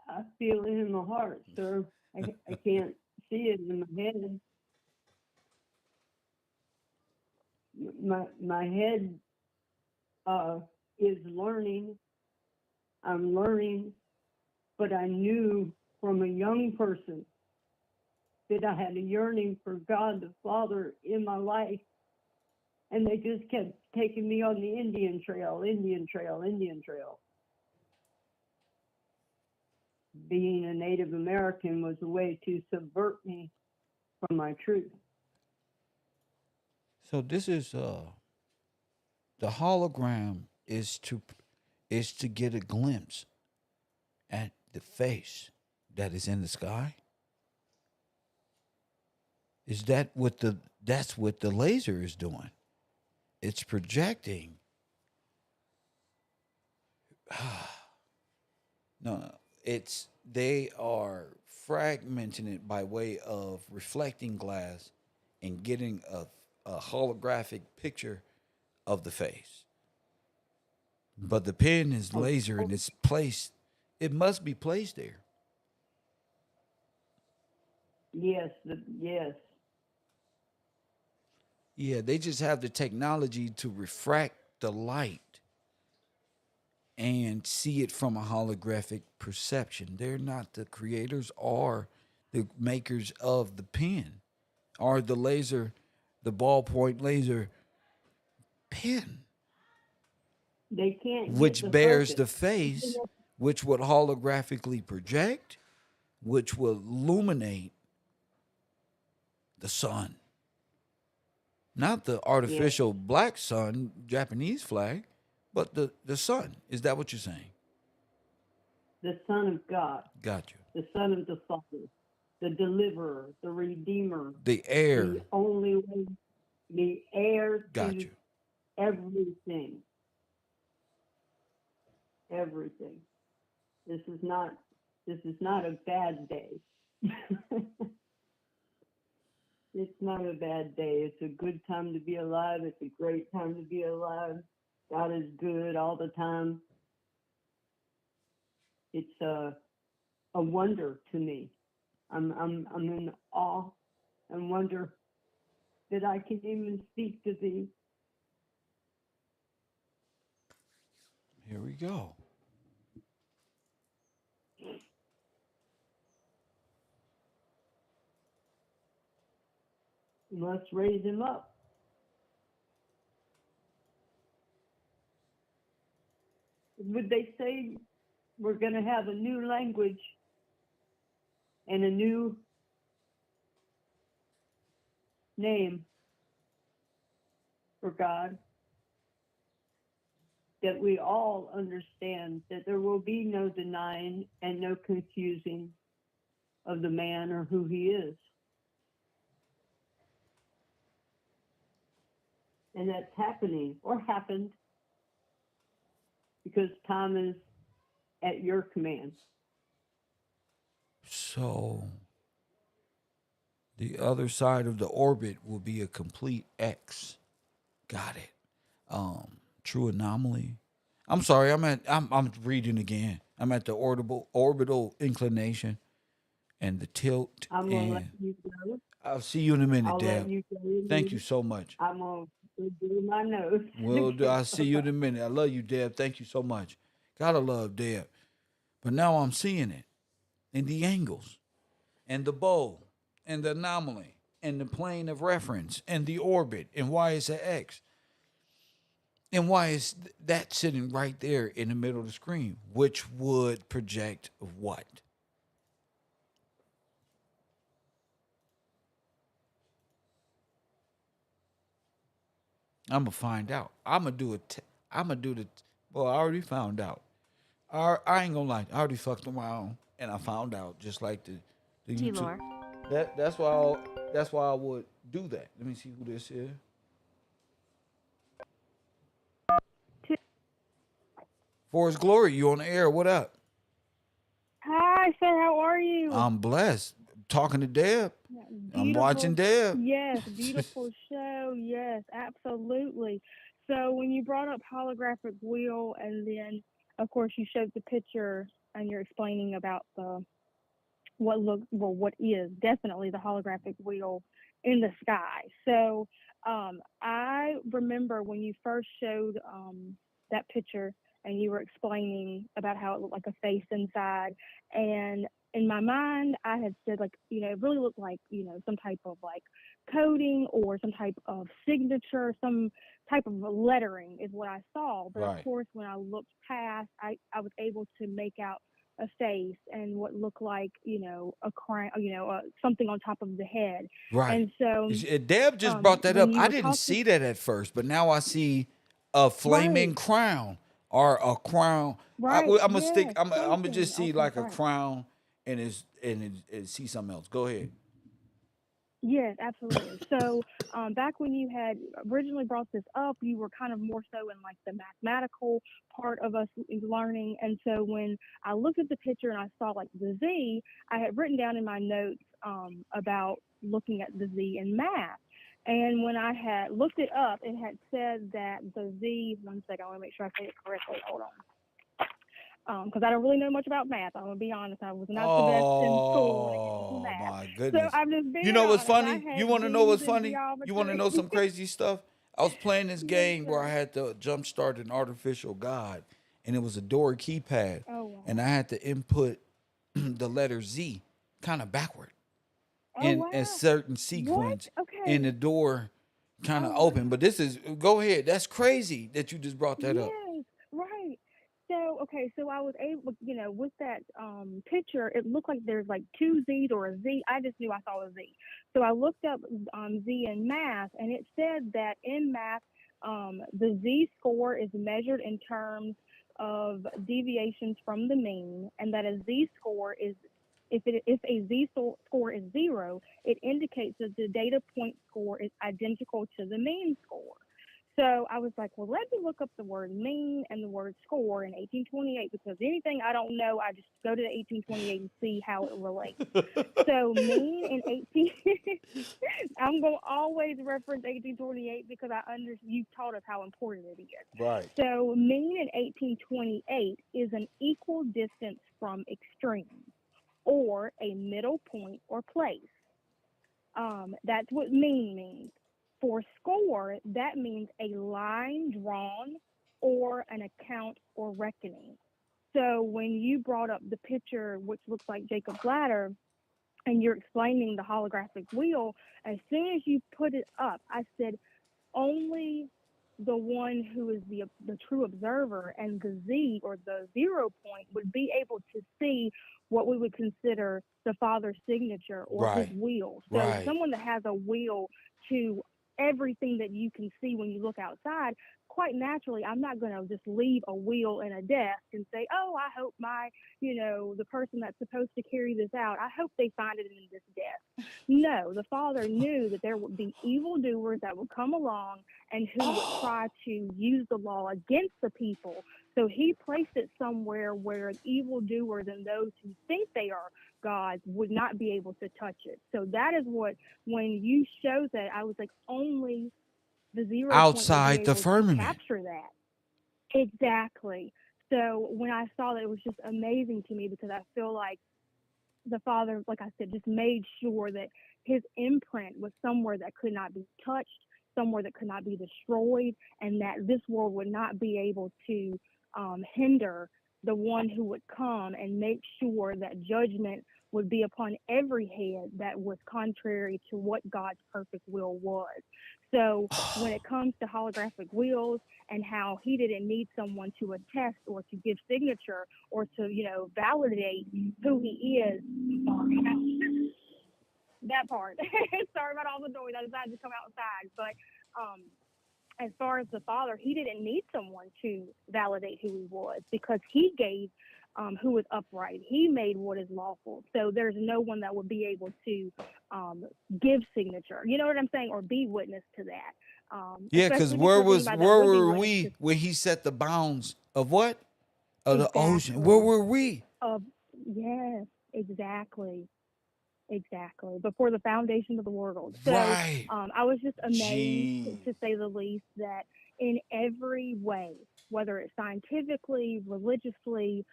I feel it in my heart, sir. I can't see it in my head. My head is learning. I'm learning, but I knew from a young person that I had a yearning for God the Father in my life. And they just kept taking me on the Indian trail, Indian trail, Indian trail. Being a Native American was a way to subvert me from my truth. So this is the hologram is to get a glimpse at the face that is in the sky. Is that what that's what the laser is doing? It's projecting. No, it's they are fragmenting it by way of reflecting glass and getting a holographic picture of the face. But the pen is Oh, laser and it's placed. It must be placed there. yes, yes, Yeah, they just have the technology to refract the light and see it from a holographic perception. They're not the creators or the makers of the pen or the laser, the ballpoint laser pen, they can't get which the bears focus. the face, which would holographically project, which will illuminate the sun. Not the Yes, artificial black sun, Japanese flag, but the sun. Is that what you're saying? the Son of God, Got you. the Son of the Father, the Deliverer, the Redeemer, The air. the only way, the heir Got to you. everything, everything. This is not this is not a bad day. It's not a bad day. It's a good time to be alive. It's a great time to be alive. God is good all the time. It's a wonder to me. I'm in awe and wonder that I can even speak to thee. Here we go. You must raise him up. Would they say we're going to have a new language and a new name for God? That we all understand that there will be no denying and no confusing of the man or who he is. And that's happening or happened because time is at your command. So the other side of the orbit will be a complete X. Got it. True anomaly. I'm sorry. I'm reading again. I'm at the orbital inclination and the tilt. I'm going to let And you go. I'll see you in a minute, I'll let Deb. you Thank go. you so much. I'm going to do my notes. Well, I'll see you in a minute. I love you, Deb. Thank you so much. Gotta love Deb. But now I'm seeing it in the angles and the bow and the anomaly and the plane of reference and the orbit and why it's an X. And why is that sitting right there in the middle of the screen, which would project what? I'm gonna find out. I'm gonna do it. I'm gonna do the. Well, I already found out. I ain't gonna lie. I already fucked around and I found out just like the YouTube. That's why I would do that. Let me see who this is. For His glory, you on the air? What up? Hi, sir. How are you? I'm blessed. Talking to Deb. I'm watching Beautiful. Deb. Yes, beautiful show. Yes, absolutely. So when you brought up holographic wheel, and then of course you showed the picture, and you're explaining about the what is definitely the holographic wheel in the sky. So I remember when you first showed that picture and you were explaining about how it looked like a face inside. And in my mind, I had said, like, it really looked like, some type of like coding or some type of signature, some type of lettering is what I saw. But of Right. course, when I looked past, I was able to make out a face and what looked like, a crown, something on top of the head. Right. And so Deb just brought that when up. you I were didn't talking, see that at first, but now I see a right, flaming crown or a crown. I'm right, gonna stick. yes, I'm gonna something just on see the like a front. crown and see something else. Go ahead. Yes, absolutely. So back when you had originally brought this up, you were kind of more so in like the mathematical part of us learning. And so when I looked at the picture and I saw like the Z, I had written down in my notes about looking at the Z in math. And when I had looked it up, it had said that the Z, one second, I want to make sure I say it correctly. Hold on. Because I don't really know much about math. I'm gonna be honest. I was not the best in school when it came to Oh math. my So goodness. I'm just You being know what's honest. I funny? You had want to know D's what's in funny? You want to geometry. know some crazy stuff? I was playing this Yes, game where I sir. had to jumpstart an artificial god, and it was a door keypad, Oh and wow. I had to input the letter Z kind of backward Oh in a wow. certain What? sequence, and Okay. the door kind of Oh open. But wow. this is go ahead. That's crazy that you just brought that up. Yes. Right. So okay. So I was able, with that picture, it looked like there's like two Z's or a Z. I just knew I saw a Z. So I looked up Z in math, and it said that in math, the Z score is measured in terms of deviations from the mean, and that a Z score is if a score is zero, it indicates that the data point score is identical to the mean score. So I was like, well, let me look up the word mean and the word score in 1828 because anything I don't know, I just go to the 1828 and see how it relates. So mean in 18, I'm going to always reference 1828 because you taught us how important it is. Right. So mean in 1828 is an equal distance from extremes or a middle point or place. That's what mean means. For score, that means a line drawn or an account or reckoning. So when you brought up the picture, which looks like Jacob's ladder, and you're explaining the holographic wheel, as soon as you put it up, I said, only the one who is the true observer and the Z or the 0 point would be able to see what we would consider the Father's signature or his Right. wheel. So Right. someone that has a wheel to everything that you can see when you look outside, quite naturally, I'm not going to just leave a wheel in a desk and say, oh, I hope the person that's supposed to carry this out, I hope they find it in this desk. No, the Father knew that there would be evildoers that would come along and who would try to use the law against the people. So he placed it somewhere where evildoers and those who think they are gods would not be able to touch it. So that is what, when you showed that, I was like, only the 0 point would be Outside the able to firmament. capture that. Exactly. So when I saw that, it was just amazing to me because I feel like the Father, like I said, just made sure that his imprint was somewhere that could not be touched, somewhere that could not be destroyed, and that this world would not be able to hinder the one who would come and make sure that judgment would be upon every head that was contrary to what God's perfect will was. So when it comes to holographic wheels and how he didn't need someone to attest or to give signature or to, validate who he is. That part. Sorry about all the noise. I decided to come outside. But as far as the Father, he didn't need someone to validate who he was because he gave who was upright. He made what is lawful. So there's no one that would be able to give signature. You know what I'm saying? Or be witness to that. Yeah, because Especially where because anybody that where would be were witness we to when he set the bounds of what? Of the ocean. exactly Where were we? of yes, exactly before the foundation of the world. So Right. I was just amazed, Jeez. to say the least, that in every way, whether it's scientifically, religiously,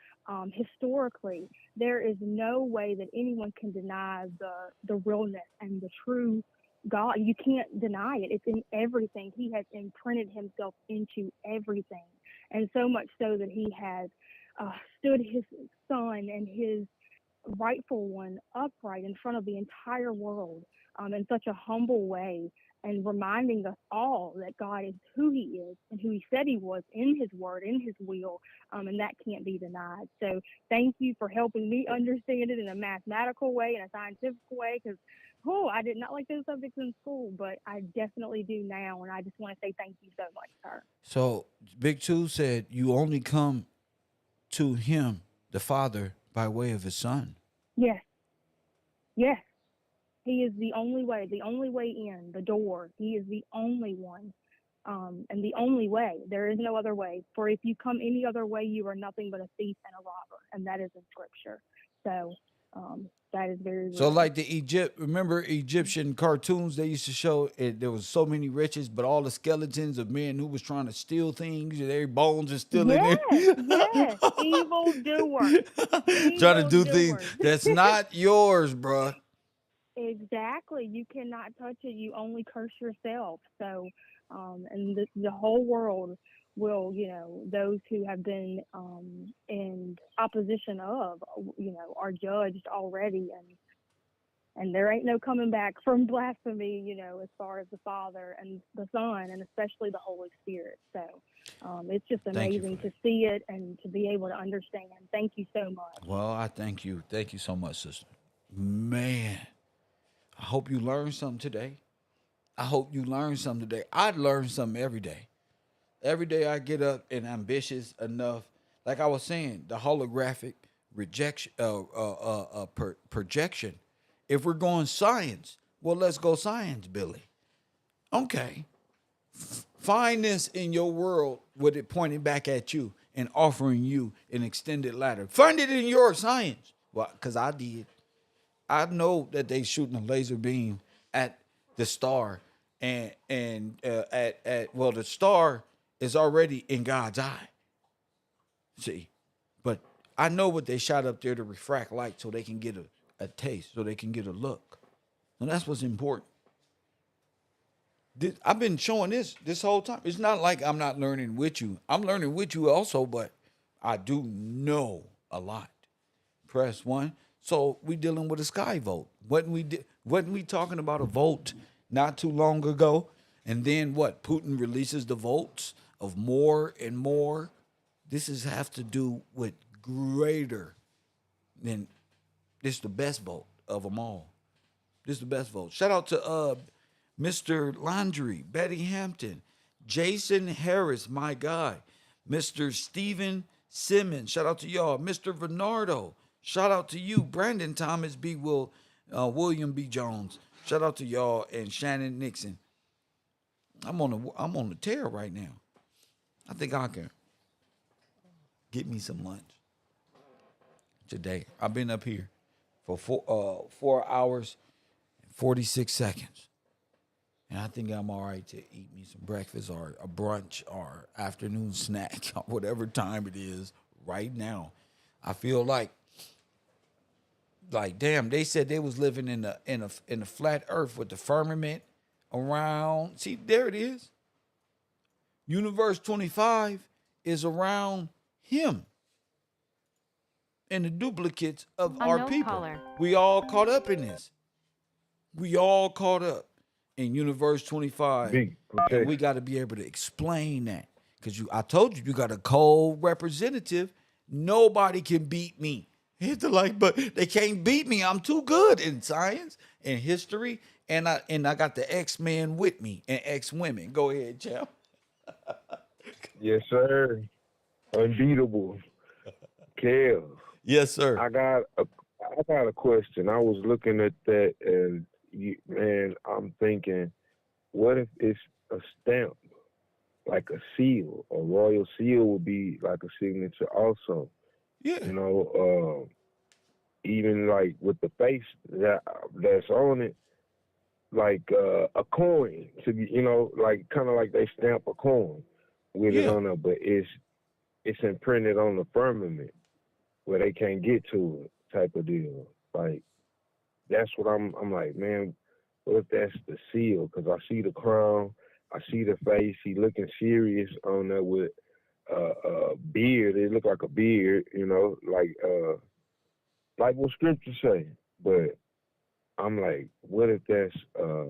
historically, there is no way that anyone can deny the realness and the true God. You can't deny it. It's in everything. He has imprinted himself into everything, and so much so that he has stood his son and his rightful one upright in front of the entire world in such a humble way, and reminding us all that God is who he is and who he said he was in his word, in his will, and that can't be denied. So thank you for helping me understand it in a mathematical way and a scientific way, because I did not like those subjects in school, but I definitely do now, and I just want to say thank you so much, sir. So Big Two said you only come to him, the Father, by way of his son. Yes, yes. He is the only way in, the door. He is the only one, and the only way. There is no other way. For if you come any other way, you are nothing but a thief and a robber, and that is in Scripture. So that is very So real. like remember Egyptian cartoons they used to show it, there was so many riches, but all the skeletons of men who was trying to steal things and their bones are still in Yes, there. yes. Evil doers. Trying to Evil do things doers. that's not yours, bruh. Exactly. You cannot touch it. You only curse yourself. So, and the whole world will, those who have been in opposition of, are judged already, and there ain't no coming back from blasphemy, as far as the Father and the Son and especially the Holy Spirit. So, it's just Thank you amazing for to that. see it and to be able to understand. Thank you so much. Well, I thank you. Thank you so much, sister. Man, I hope you learned something today. I hope you learned something today. I learn something every day. Every day I get up and ambitious enough. Like I was saying, the holographic projection. If we're going science, well, let's go science, Billy. Okay. Find this in your world with it pointing back at you and offering you an extended ladder. Find it in your science. Well, because I did. I know that they shooting a laser beam at the star, and the star is already in God's eye. See, but I know what they shot up there to refract light so they can get a taste, so they can get a look. And that's what's important. I've been showing this whole time. It's not like I'm not learning with you. I'm learning with you also, but I do know a lot. Press one. So we dealing with a sky vote. Wasn't we talking about a vote not too long ago? And then what? Putin releases the votes of more and more. This is have to do with greater than this is the best vote of them all. This is the best vote. Shout out to Mr. Landry, Betty Hampton, Jason Harris, my guy, Mr. Steven Simmons. Shout out to y'all. Mr. Bernardo. Shout out to you, Brandon Thomas B. William B. Jones. Shout out to y'all and Shannon Nixon. I'm on the tear right now. I think I can get me some lunch today. I've been up here for 4 hours and 46 seconds. And I think I'm all right to eat me some breakfast or a brunch or afternoon snack, or whatever time it is right now. I feel like damn, they said they was living in a flat earth with the firmament around. See, there it is. Universe 25 is around him and the duplicates of our people. Caller. We all caught up in this. We all caught up in Universe 25. And we got to be able to explain that. Because I told you, you got a cold representative. Nobody can beat me. Hit the like button. They can't beat me. I'm too good in science and history. And I got the X-Men with me and X-women. Go ahead, champ. Yes, sir. Unbeatable. Kev. Yes, sir. I got a question. I was looking at that, and man, I'm thinking, what if it's a stamp, like a seal? A royal seal would be like a signature, also. Yeah. You know, even like with the face that's on it, like a coin to be, like kind of like they stamp a coin with it on there, but it's imprinted on the firmament where they can't get to it, type of deal. Like that's what I'm like, man. What if that's the seal? Because I see the crown, I see the face. He looking serious on there with a beard. It look like a beard, like what scripture say. But I'm like, what if that's a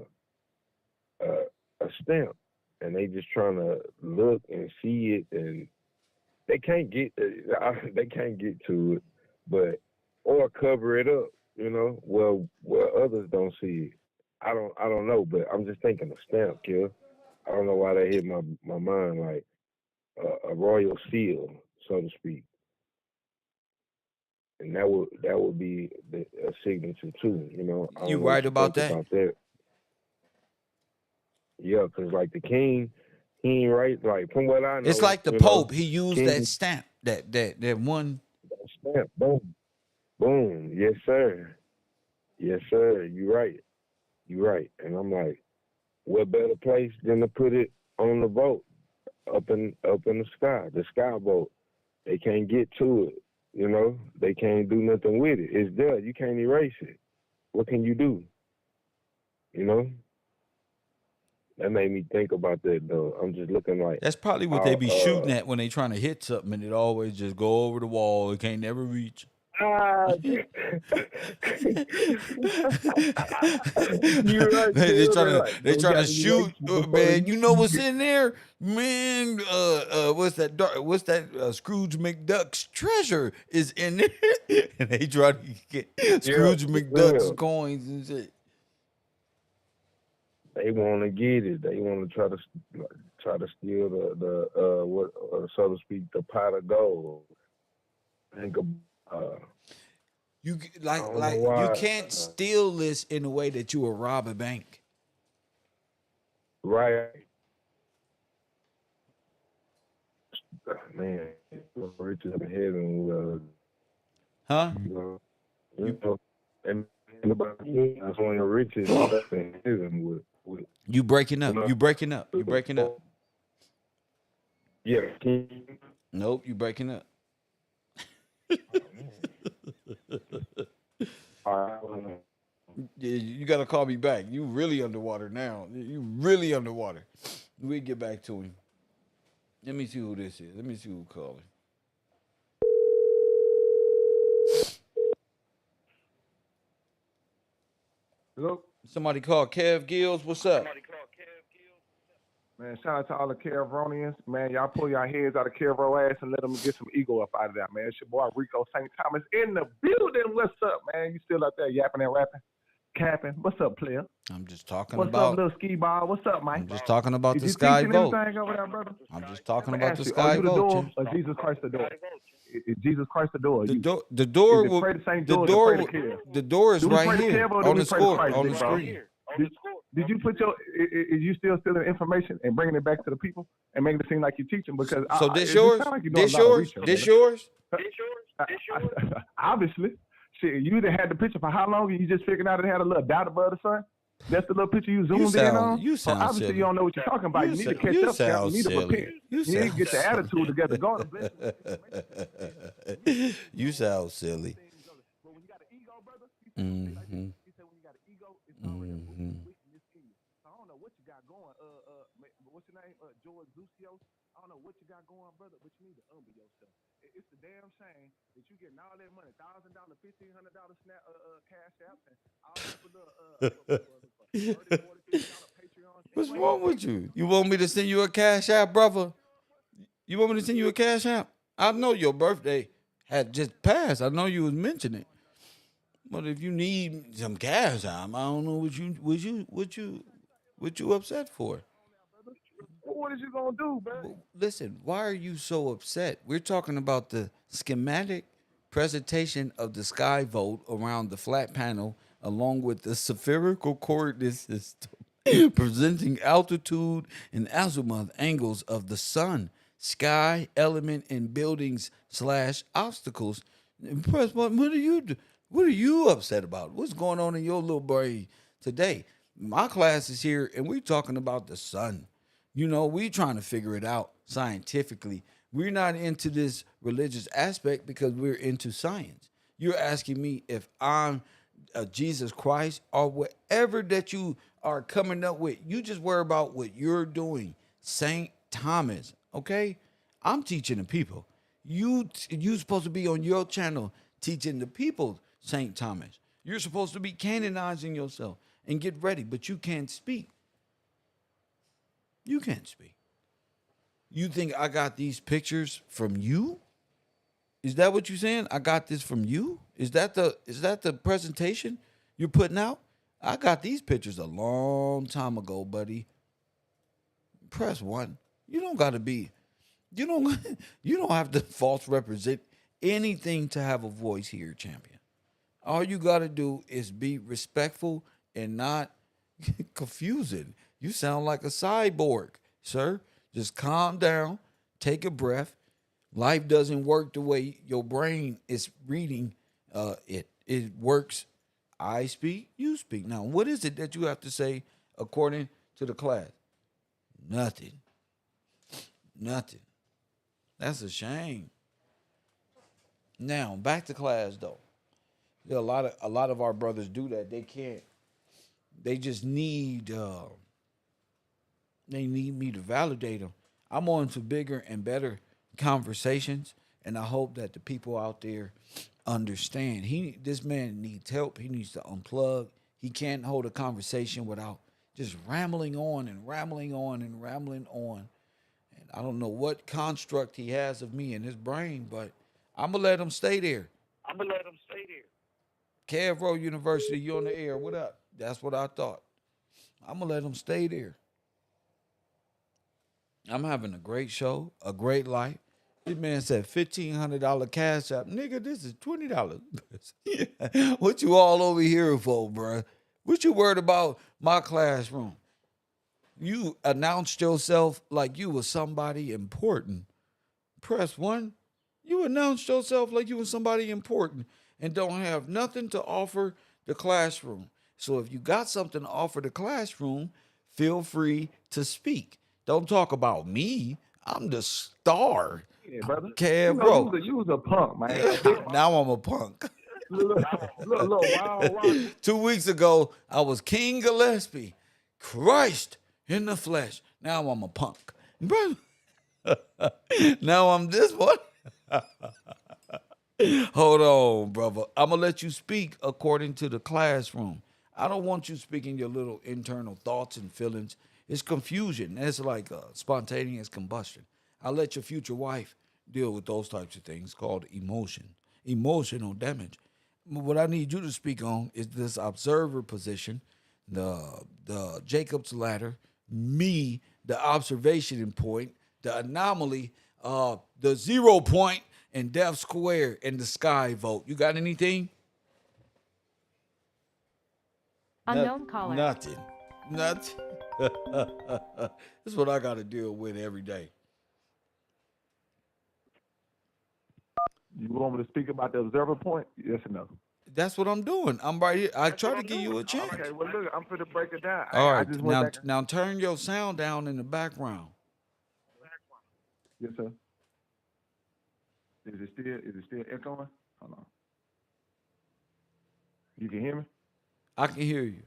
stamp, and they just trying to look and see it, and they can't get to it, but or cover it up, well where others don't see it. I don't know, but I'm just thinking a stamp, kill. I don't know why that hit my mind, like a royal seal, so to speak, and that would be a signature too. You right about that? Yeah, because like the king, he ain't right. Like from what I know, it's like the Pope. He used king, that stamp, that one. That stamp, boom, boom. Yes, sir. Yes, sir. You right. And I'm like, what better place than to put it on the boat up in the sky boat. They can't get to it. They can't do nothing with it. It's there. You can't erase it. What can you do? That made me think about that, though. I'm just looking like... That's probably what they be shooting at when they trying to hit something, and it always just go over the wall. It can't never reach. You're right. They trying to shoot, man. You know what's in there, man? What's that? Scrooge McDuck's treasure is in there, and they try to get Scrooge McDuck's coins and shit. They want to get it. They want to try to steal the what, so to speak, the pot of gold. Think you you can't steal this in a way that you will rob a bank. Right. Man, riches in heaven. Huh? And that's one of the riches in heaven with. You breaking up. You breaking up. You breaking up. Yeah. Nope, you breaking up. Yeah, you gotta call me back. You really underwater now. You really underwater. We get back to him. Let me see who this is. Let me see who calling. Hello? Somebody called Kev Gills. What's up? Man, shout out to all the Kevronians. Man, y'all pull your heads out of Kevro ass and let them get some ego up out of that, man. It's your boy Rico St. Thomas in the building. What's up, man? You still out there yapping and rapping? Capping? What's up, player? I'm just talking What's about. up, little ski ball? What's up, Mike? I'm just talking about Is the you Sky teaching Vote. anything over there, brother? I'm just talking Let me about ask the you, Sky are you the Vote, door Jim. or Jesus Christ the door? Is Jesus Christ the door? The You? door. The door. Is it Will, pray to St. the George or door. pray to Kev? The door is Do we right pray to here Kev or do on we the pray to score Christ, on big the bro? screen. Did you put your? Is you still stealing information and bringing it back to the people and making it seem like you're teaching? Because So this it yours? sound like you're doing This a lot of yours? research, This brother. yours? Obviously, shit. You done had the picture for how long? And you just figured out it had a little dot above the sun. That's the little picture you zoomed in on. You So sound obviously silly. you don't know what you're talking about. You need to catch up. Cap. You need to repent. You need to get your attitude together. God bless you. You sound silly. But when you got an ego, brother, Mm-hmm. he said when you got an ego, it's already a wickedness in you. So I don't know what you got going. What's your name? George Lucio. I don't know what you got going, brother, but you need to humble yourself. It's the damn shame that you getting all that money, $1,000, $1,500 snap, cash apps, and all that for $30, $40, $50 Patreon. What's wrong with you? You want me to send you a cash app, brother? You want me to send you a cash app? I know your birthday had just passed. I know you was mentioning it. But if you need some cash app, I don't know what you upset for. What is you gonna do, man? Listen, why are you so upset? We're talking about the schematic presentation of the sky vote around the flat panel, along with the spherical coordinate system, presenting altitude and azimuth angles of the sun, sky, element, and buildings / obstacles. Press, what are you? What are you upset about? What's going on in your little brain today? My class is here, and we're talking about the sun. You know, we trying to figure it out scientifically. We're not into this religious aspect because we're into science. You're asking me if I'm Jesus Christ or whatever that you are coming up with. You just worry about what you're doing. Saint Thomas, okay? I'm teaching the people. You supposed to be on your channel teaching the people Saint Thomas. You're supposed to be canonizing yourself and get ready, but you can't speak. You can't speak. You think I got these pictures from you? Is that what you're saying? I got this from you? Is that the presentation you're putting out? I got these pictures a long time ago, buddy. Press 1. You don't got to be. You don't have to false represent anything to have a voice here, champion. All you got to do is be respectful and not confusing. You sound like a cyborg, sir. Just calm down, take a breath. Life doesn't work the way your brain is reading it. It works. I speak, you speak. Now, what is it that you have to say according to the class? Nothing. Nothing. That's a shame. Now, back to class though. A lot of our brothers do that. They can't. They just need. They need me to validate them. I'm on to bigger and better conversations, and I hope that the people out there understand. This man needs help. He needs to unplug. He can't hold a conversation without just rambling on and rambling on and rambling on. And I don't know what construct he has of me in his brain, but I'm gonna let him stay there. Cavro University, you on the air. What up? That's what I thought. I'm gonna let him stay there. I'm having a great show, a great life. This man said $1,500 cash app. Nigga, this is $20. What you all over here for, bruh? What you worried about my classroom? You announced yourself like you was somebody important. Press 1. You announced yourself like you was somebody important and don't have nothing to offer the classroom. So if you got something to offer the classroom, feel free to speak. Don't talk about me. I'm the star. Yeah, brother. Kev, bro. You was a punk, man. Now I'm a punk. Look, wow. 2 weeks ago, I was King Gillespie. Christ in the flesh. Now I'm a punk. Bro. Now I'm this one. Hold on, brother. I'm going to let you speak according to the classroom. I don't want you speaking your little internal thoughts and feelings. It's confusion. It's like spontaneous combustion. I'll let your future wife deal with those types of things called emotional damage. What I need you to speak on is this observer position, the Jacob's ladder, me, the observation point, the anomaly, the 0 point, and Death Square and the sky vote. You got anything? Unknown caller. Nothing. Nothing. This is what I got to deal with every day. You want me to speak about the observer point? Yes or no? That's what I'm doing. I'm right here. I try to give you a chance. Okay, well look, I'm finna break it down. All I right. just went back. Now turn your sound down in the background. Yes, sir. Is it still echoing? Hold on. You can hear me? I can hear you.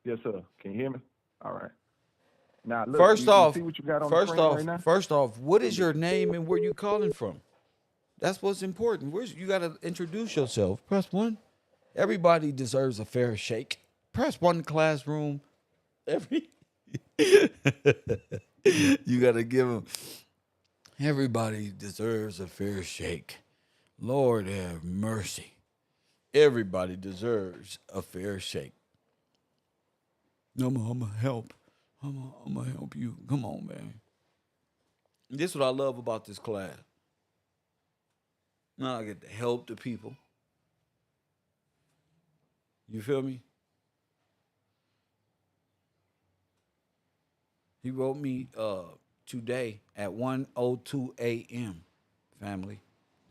Yes, sir. Can you hear me? All right. Now look, First you off, see what you got on the screen right now? first off, what is your name and where you calling from? That's what's important. You got to introduce yourself. Press 1. Everybody deserves a fair shake. Press 1 classroom. You got to give them. Everybody deserves a fair shake. Lord have mercy. Everybody deserves a fair shake. I'm gonna help. I'm gonna help you. Come on, man. This is what I love about this class. Now I get to help the people. You feel me? He wrote me today at 1:02 a.m. Family,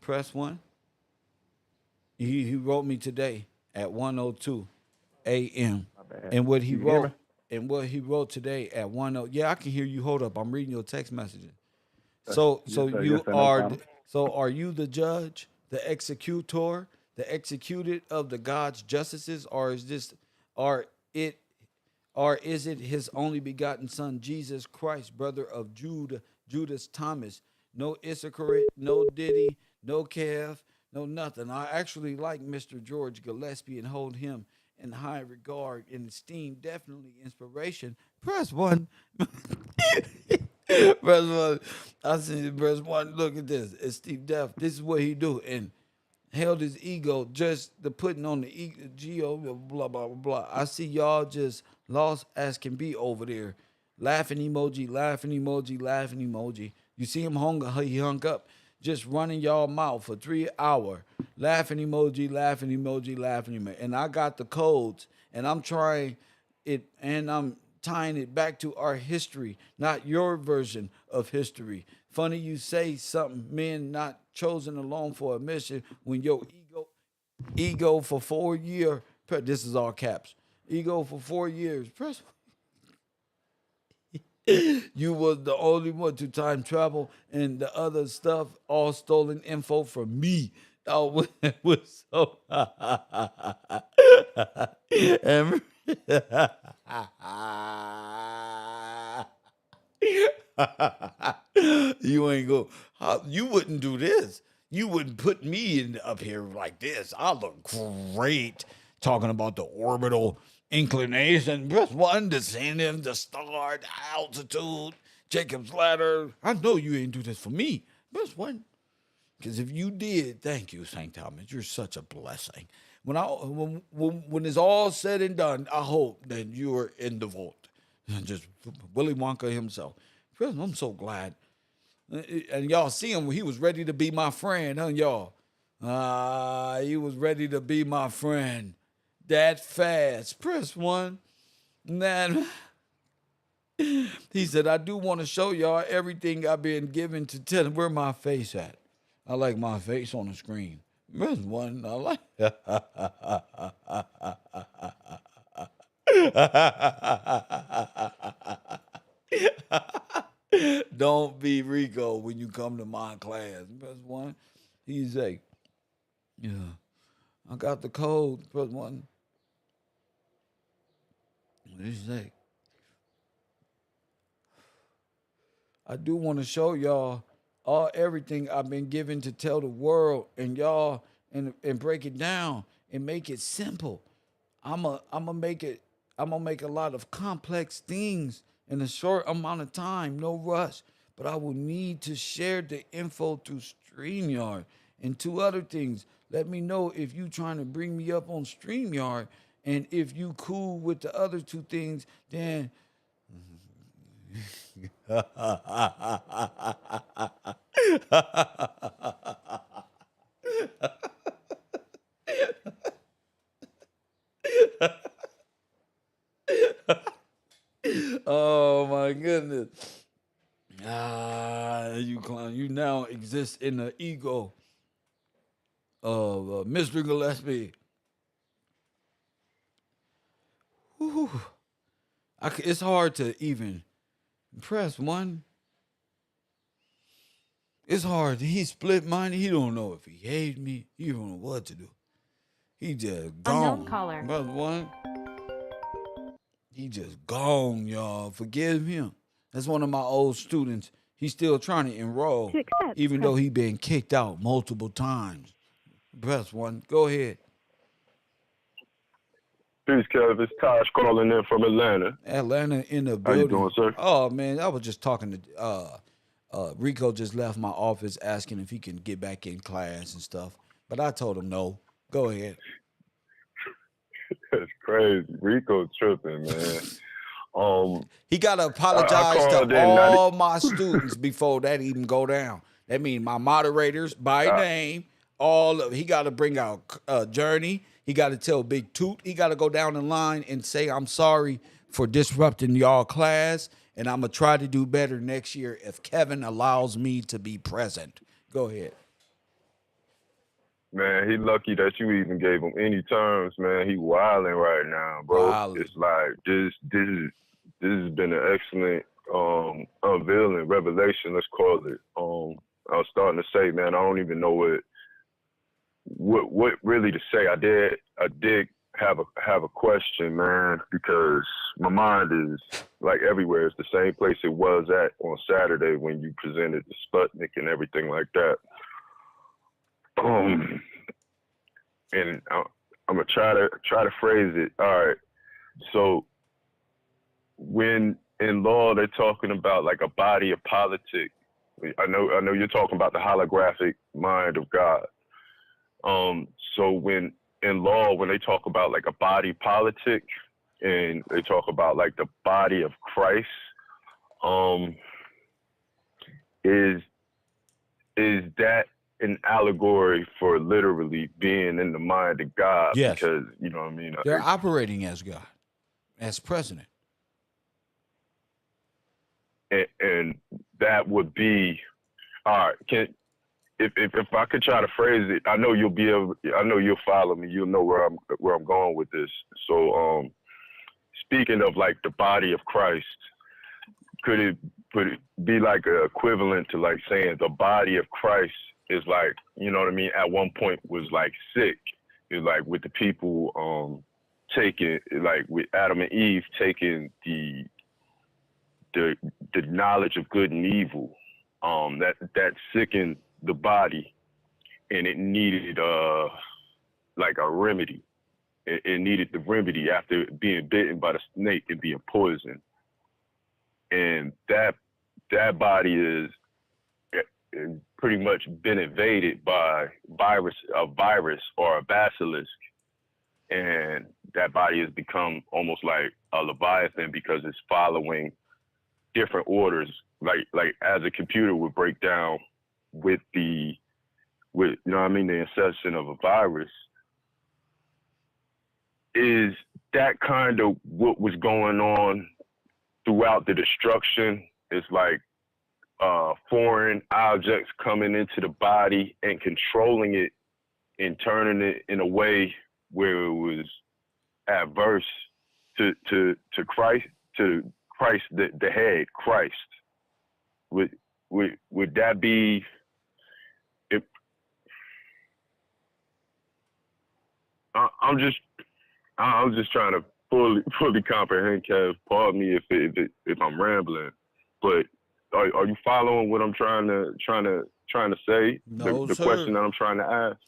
press 1. He wrote me today at 1:02 a.m. And what he wrote today at 1:00. Yeah, I can hear you. Hold up, I'm reading your text messages. So are you the judge, the executor, the executed of the God's justices, or is it his only begotten son, Jesus Christ, brother of Judas Thomas? No Issachar, no Diddy, no Kev, no nothing. I actually like Mr. George Gillespie and hold him in high regard and esteem, definitely inspiration. Press 1. Press 1. I see press 1. Look at this. It's Steve Deaf. This is what he do. And held his ego just the putting on the ego, blah, blah, blah, blah. I see y'all just lost as can be over there. Laughing emoji, laughing emoji, laughing emoji. You see him he hung up, just running y'all mouth for 3 hours. Laughing emoji, laughing emoji, laughing emoji. And I got the codes, and I'm trying it, and I'm tying it back to our history, not your version of history. Funny you say something, men not chosen alone for a mission when your ego for 4 years, this is all caps, ego for 4 years, press. You was the only one to time travel, and the other stuff all stolen info from me. Oh, it was so. You ain't go. You wouldn't do this. You wouldn't put me up here like this. I look great talking about the orbital inclination. Press 1, descending, the star, the altitude, Jacob's ladder. I know you ain't do this for me. Press 1. Because if you did, thank you, St. Thomas. You're such a blessing. When it's all said and done, I hope that you're in the vault. Just Willy Wonka himself. I'm so glad. And y'all see him, he was ready to be my friend, huh, y'all? He was ready to be my friend. That fast. Press 1. Man, he said, I do want to show y'all everything I've been given to tell him. Where my face at? I like my face on the screen. Press 1. I like. Don't be Rico when you come to my class. Press 1. He's like, yeah, I got the code. Press 1. What did he say? I do want to show y'all everything I've been given to tell the world and y'all and break it down and make it simple. I'm gonna make it. I'm gonna make a lot of complex things in a short amount of time. No rush. But I will need to share the info through StreamYard. And two other things. Let me know if you trying to bring me up on StreamYard. And if you cool with the other two things, then oh my goodness. You clown. You now exist in the ego of Mr. Gillespie. Whew. It's hard to even press one. It's hard. He split minded. He don't know if he hates me. He don't know what to do. He just gone. Unknown caller. Brother one. He just gone, y'all. Forgive him. That's one of my old students. He's still trying to enroll, even though he been kicked out multiple times. Press one. Go ahead. Peace, Kev. It's Tosh calling in from Atlanta. Atlanta in the How building. you doing, sir? Oh man, I was just talking to Rico. Just left my office asking if he can get back in class and stuff, but I told him no. Go ahead. That's crazy. Rico tripping, man. He got to apologize to all my students before that even go down. That means my moderators by name. He got to bring out Journey. He got to tell Big Toot. He got to go down the line and say, I'm sorry for disrupting y'all class, and I'm going to try to do better next year if Kevin allows me to be present. Go ahead. Man, he lucky that you even gave him any terms, man. He wilding right now, bro. Wilding. It's like this has been an excellent unveiling, revelation, let's call it. I was starting to say, man, I don't even know what really to say. I did have a question, man, because my mind is like everywhere. It's the same place it was at on Saturday when you presented the Sputnik and everything like that. And I'm gonna try to phrase it. All right. So when in law they're talking about like a body of politic, I know you're talking about the holographic mind of God. So when in law, when they talk about like a body politic and they talk about like the body of Christ, is that an allegory for literally being in the mind of God? Yes. Because, you know what I mean? They're operating as God, as president. And that would be, all right, if I could try to phrase it, I know you'll follow me. You'll know where I'm going with this. So, speaking of like the body of Christ, could it be like an equivalent to like saying the body of Christ is like, you know what I mean, at one point was like sick. It's like with the people taking, like with Adam and Eve taking the knowledge of good and evil, that sickened the body, and it needed like a remedy. It needed the remedy after being bitten by the snake and being poisoned. And that body is pretty much been invaded by a virus or a basilisk, and that body has become almost like a leviathan because it's following different orders, like as a computer would break down with you know what I mean, the inception of a virus. Is that kind of what was going on throughout the destruction? It's like foreign objects coming into the body and controlling it and turning it in a way where it was adverse to Christ, the head, Christ. Would that be? I'm just trying to fully comprehend, Kev. Pardon me if I'm rambling, but are you following what I'm trying to say? No, the sir. question that I'm trying to ask.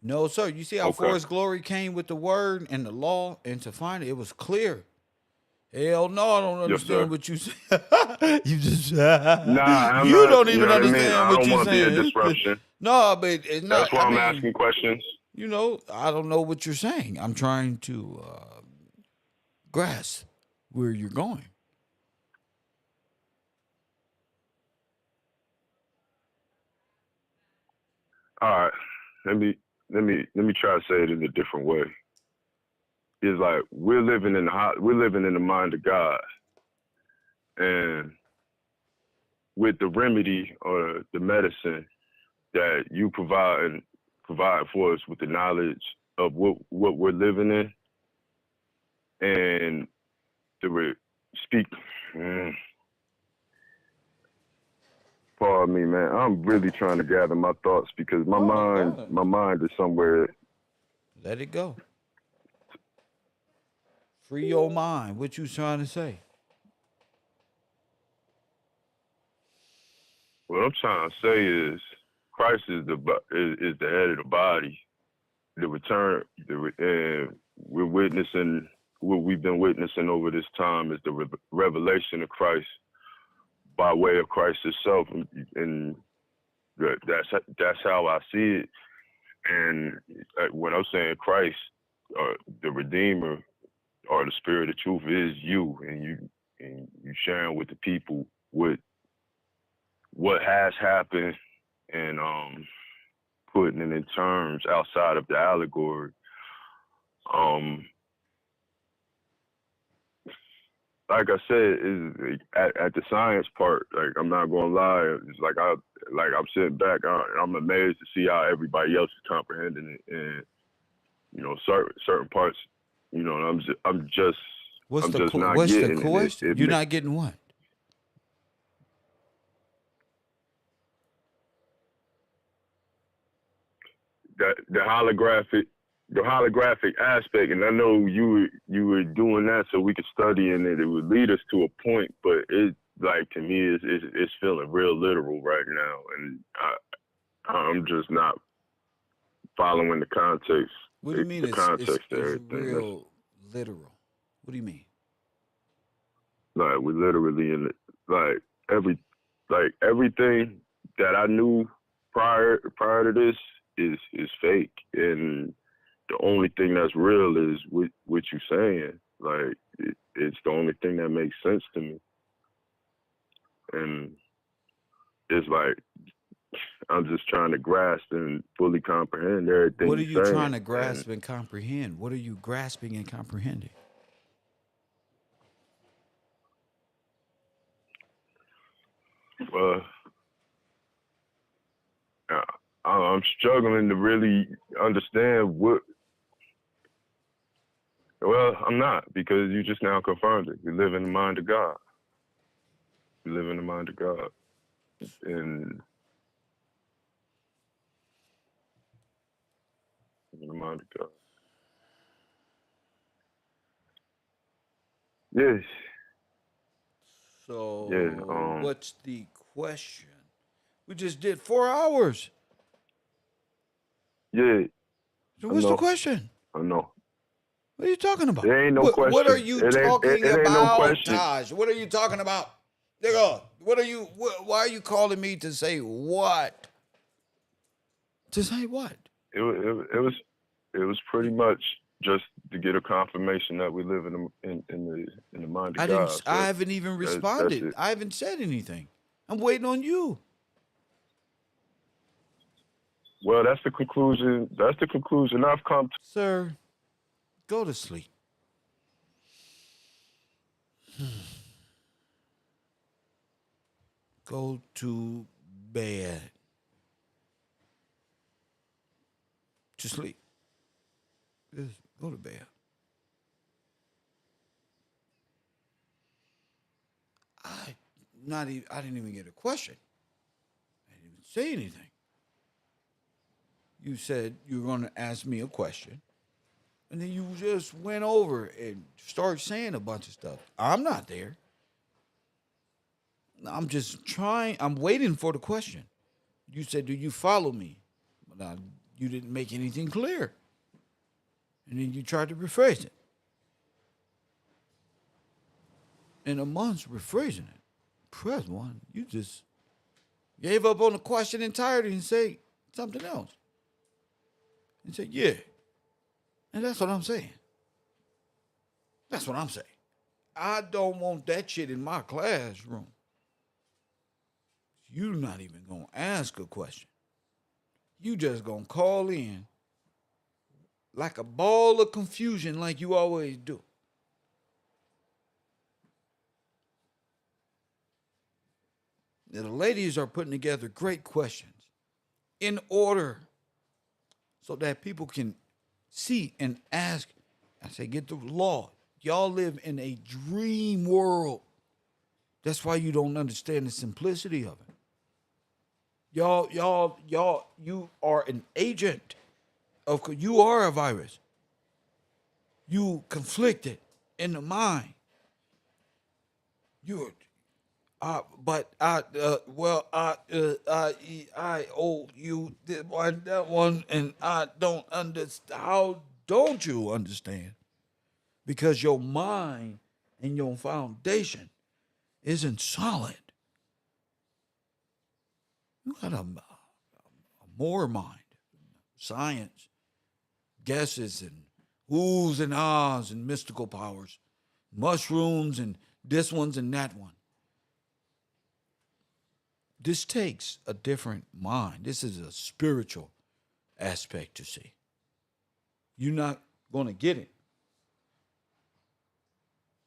No, sir. You see how Okay. for his glory came with the word and the law, and to find it, it was clear. Hell no, I don't Yes, sir. understand what you say. You just Nah, I'm you not. don't You even know what I mean? understand I what don't you're want to be a saying. disruption. No, but it's not. That's why I I'm mean, asking questions. you know, I don't know what you're saying. I'm trying to grasp where you're going. All right. Let me try to say it in a different way. It's like we're living in the mind of God, and with the remedy or the medicine that you provide for us with the knowledge of what we're living in, and speak. Mm, Pardon me, man. I'm really trying to gather my thoughts because my Oh, you mind got it. my mind is somewhere. Let it go. Free your mind. What you trying to say? What I'm trying to say is Christ is is the head of the body. The return, and we're witnessing what we've been witnessing over this time is the revelation of Christ by way of Christ Himself, and that's how I see it. And when I'm saying Christ, the Redeemer, or the Spirit of Truth is you, and you sharing with the people what has happened, and putting it in terms outside of the allegory. Um, like I said, is at the science part. Like I'm not gonna lie, it's I'm sitting back. I'm amazed to see how everybody else is comprehending it, and certain parts. What's I'm the just not what's the getting it. question? You're not getting what? The holographic aspect, and I know you were doing that so we could study, and it would lead us to a point, but it like to me it's feeling real literal right now, and I'm just not following the context, What do you mean the it's context of everything. That's real literal? What do you mean? like we literally in like every like everything that I knew prior to this is fake, and the only thing that's real is what you're saying. Like it's the only thing that makes sense to me, and it's like I'm just trying to grasp and fully comprehend everything What are you you're trying saying. to grasp and comprehend? What are you grasping and comprehending? And I'm struggling to really understand what. Well, I'm not, because you just now confirmed it. We live in the mind of God. We live in the mind of God, and in the mind of God. Yes. Yeah. So, what's the question? We just did 4 hours. Yeah. So, I what's the know. question? I know. What are you talking about? There ain't no What are question. you It ain't. talking It ain't no about, question. Taj? What are you talking about? Nigga, what are you? Why are you calling me to say what? To say what? It was pretty much just to get a confirmation that we live in the mind of I God. didn't. I So haven't even that's responded. it. I haven't said anything. I'm waiting on you. Well, that's the conclusion. That's the conclusion I've come to. Sir, go to sleep. Go to bed. To sleep. Just go to bed. I not even. I didn't even get a question. I didn't even say anything. You said you were going to ask me a question, and then you just went over and started saying a bunch of stuff. I'm not there. I'm just trying. I'm waiting for the question. You said, "Do you follow me?" Now, you didn't make anything clear. And then you tried to rephrase it. In amongst rephrasing it, press one, you just gave up on the question entirely and say something else. And say, yeah. And that's what I'm saying. That's what I'm saying. I don't want that shit in my classroom. You're not even going to ask a question. You just going to call in like a ball of confusion like you always do. Now, the ladies are putting together great questions in order so that people can see and ask. I say, get the law. Y'all live in a dream world. That's why you don't understand the simplicity of it. Y'all, you are an agent you are a virus. You conflicted in the mind. You're, I owe you this one, that one, and I don't understand. How don't you understand? Because your mind and your foundation isn't solid. You got a more mind, science, guesses, and oohs and ahs and mystical powers, mushrooms and this one's and that one. This takes a different mind. This is a spiritual aspect to see. You're not going to get it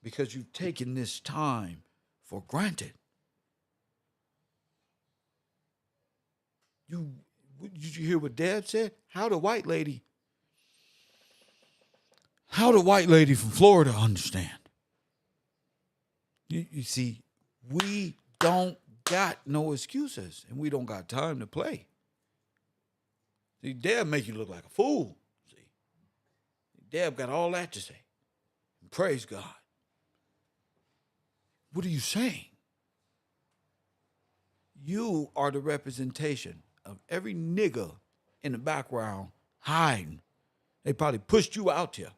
because you've taken this time for granted. Did you hear what Dad said? How the white lady from Florida understand? You see, we don't got no excuses, and we don't got time to play. See, Dad make you look like a fool. See, Dad got all that to say. And praise God. What are you saying? You are the representation of every nigga in the background hiding. They probably pushed you out here.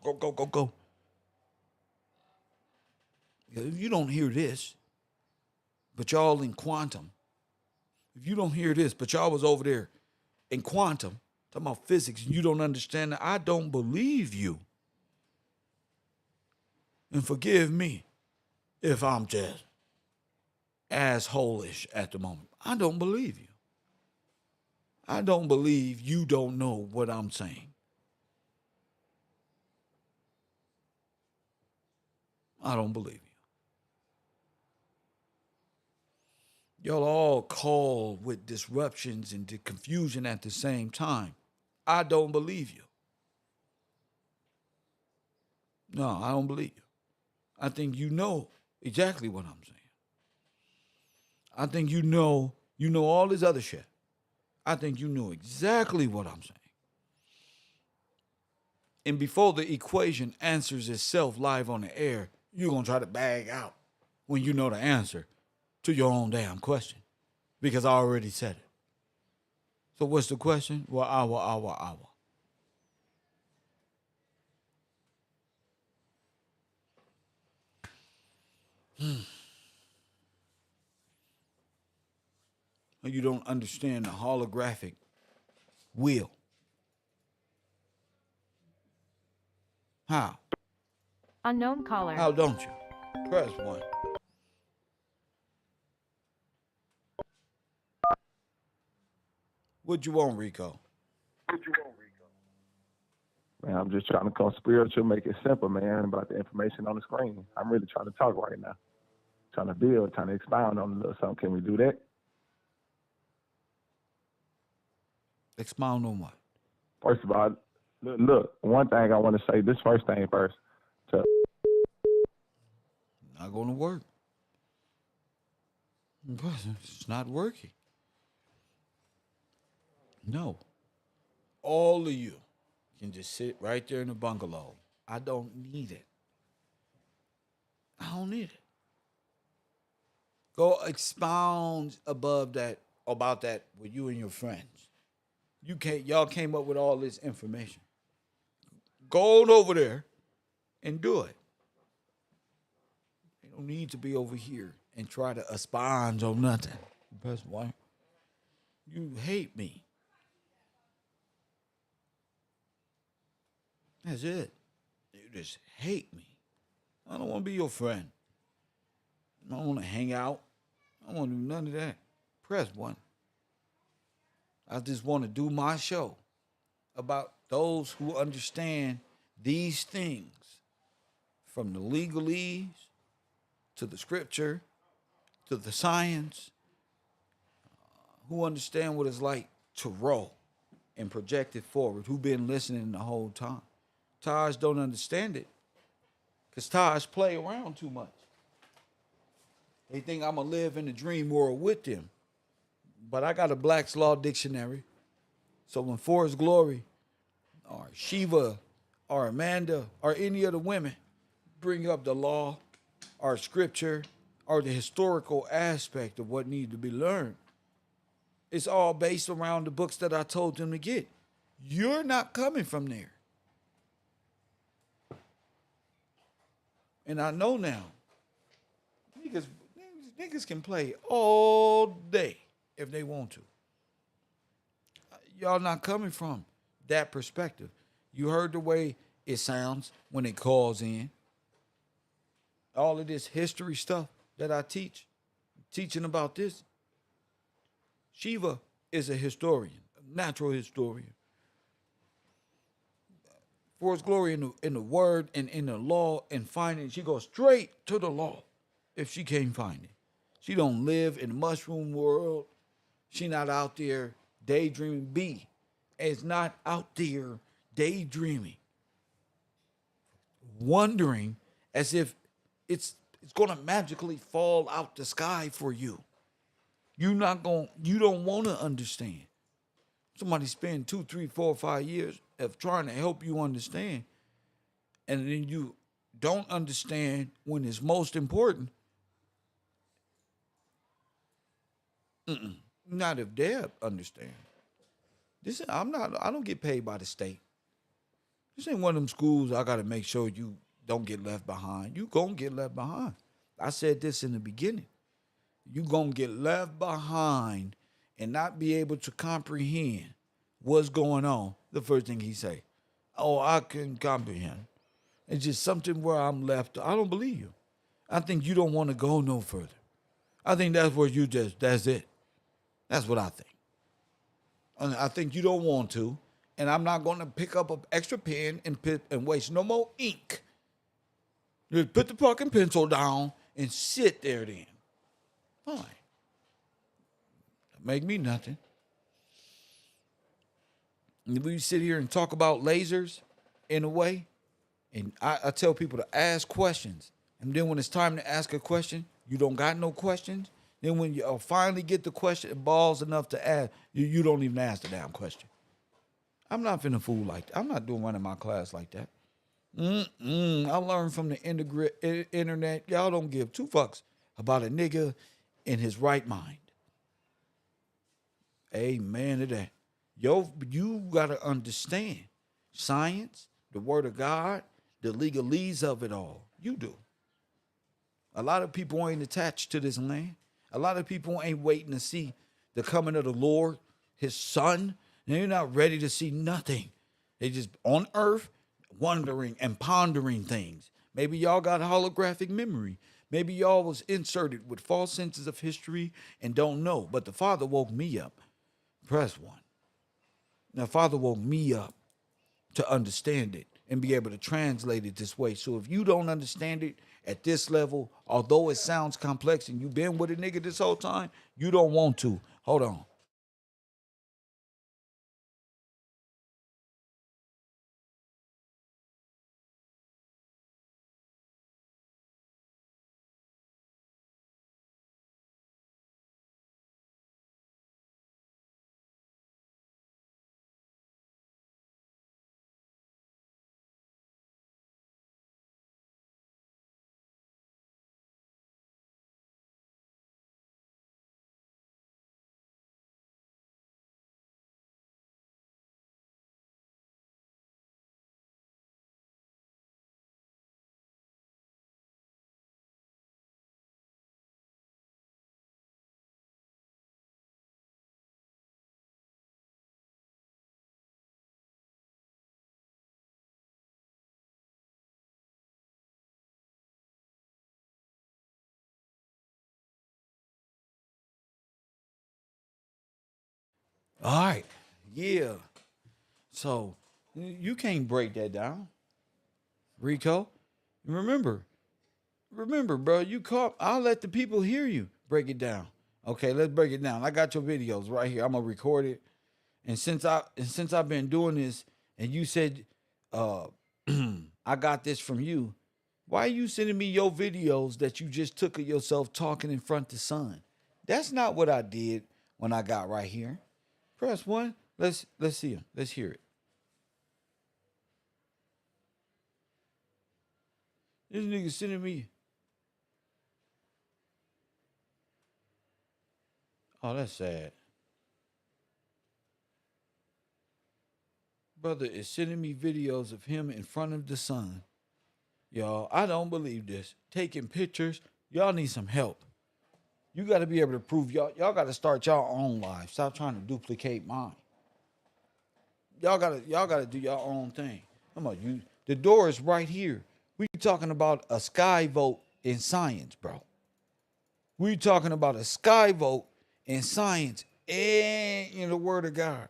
Go. If you don't hear this, but y'all in quantum. If you don't hear this, but y'all was over there in quantum, talking about physics, and you don't understand that, I don't believe you. And forgive me if I'm just asshole-ish at the moment. I don't believe you. I don't believe you don't know what I'm saying. I don't believe you. Y'all all call with disruptions and confusion at the same time. I don't believe you. No, I don't believe you. I think you know exactly what I'm saying. I think you know all this other shit. I think you know exactly what I'm saying. And before the equation answers itself live on the air, you're going to try to bag out when you know the answer to your own damn question. Because I already said it. So what's the question? Well, hour. You don't understand the holographic wheel. How? Unknown caller. How don't you? Press 1. What you want, Rico? Man, I'm just trying to come spiritual, make it simple, man, about the information on the screen. I'm really trying to talk right now. Trying to build, trying to expound on a little something. Can we do that? Expound on what? First of all, look, one thing I want to say, this first thing first. Not going to work. It's not working. No. All of you can just sit right there in the bungalow. I don't need it. I don't need it. Go expound about that with you and your friends. Y'all came up with all this information. Go on over there and do it. You don't need to be over here and try to expunge on nothing. That's why you hate me. That's it. You just hate me. I don't want to be your friend. I don't want to hang out. I don't want to do none of that. Press one. I just want to do my show about those who understand these things, from the legalese to the scripture to the science, who understand what it's like to roll and project it forward, who been listening the whole time. Taj don't understand it because Taj play around too much. They think I'm going to live in the dream world with them. But I got a Black's Law Dictionary. So when Forrest Glory or Shiva or Amanda or any of the women bring up the law or scripture or the historical aspect of what needs to be learned, it's all based around the books that I told them to get. You're not coming from there. And I know now, niggas can play all day if they want to. Y'all not coming from that perspective. You heard the way it sounds when it calls in. All of this history stuff that I teach, teaching about this. Shiva is a historian, a natural historian. For his glory in the word and in the law and finding, she goes straight to the law if she can't find it. She don't live in the mushroom world. She not out there daydreaming. B is not out there daydreaming, wondering as if it's gonna magically fall out the sky for you. You don't want to understand. Somebody spend 2, 3, 4, 5 years of trying to help you understand, and then you don't understand when it's most important. Not if they understand. I don't get paid by the state. This ain't one of them schools I got to make sure you don't get left behind. You gonna get left behind. I said this in the beginning. You gonna get left behind and not be able to comprehend what's going on. The first thing he say, "Oh, I can comprehend." It's just something where I'm left. I don't believe you. I think you don't want to go no further. I think that's where that's it. That's what I think. And I think you don't want to, and I'm not going to pick up an extra pen and waste no more ink. Just put the fucking pencil down and sit there then. Fine. Make me nothing. And we sit here and talk about lasers in a way, and I tell people to ask questions. And then when it's time to ask a question, you don't got no questions. Then when you finally get the question, balls enough to ask, you don't even ask the damn question. I'm not finna fool like that. I'm not doing running my class like that. I learned from the internet. Y'all don't give two fucks about a nigga in his right mind. Amen to that. You gotta understand science, the word of God, the legalese of it all. You do. A lot of people ain't attached to this land. A lot of people ain't waiting to see the coming of the Lord, his son. They're not ready to see nothing. They just on earth wondering and pondering things. Maybe y'all got holographic memory. Maybe y'all was inserted with false senses of history and don't know. But the Father woke me up. Press one. Now, Father woke me up to understand it and be able to translate it this way. So if you don't understand it at this level, although it sounds complex and you've been with a nigga this whole time, you don't want to. Hold on. All right. Yeah. So you can't break that down, Rico. Remember, bro. You caught. I'll let the people hear you break it down. Okay, let's break it down. I got your videos right here. I'm gonna record it. And since I've been doing this, and you said, uh, I got this from you. Why are you sending me your videos that you just took of yourself talking in front of the sun? That's not what I did when I got right here. Press one. Let's see him. Let's hear it. This nigga sending me. Oh, that's sad. Brother is sending me videos of him in front of the sun. Y'all, I don't believe this. Taking pictures. Y'all need some help. You got to be able to prove y'all got to start y'all own life. Stop trying to duplicate mine. Y'all gotta do your own thing. Come on, you. The door is right here. We talking about a sky vote in science, bro. We talking about a sky vote in science and in the Word of God.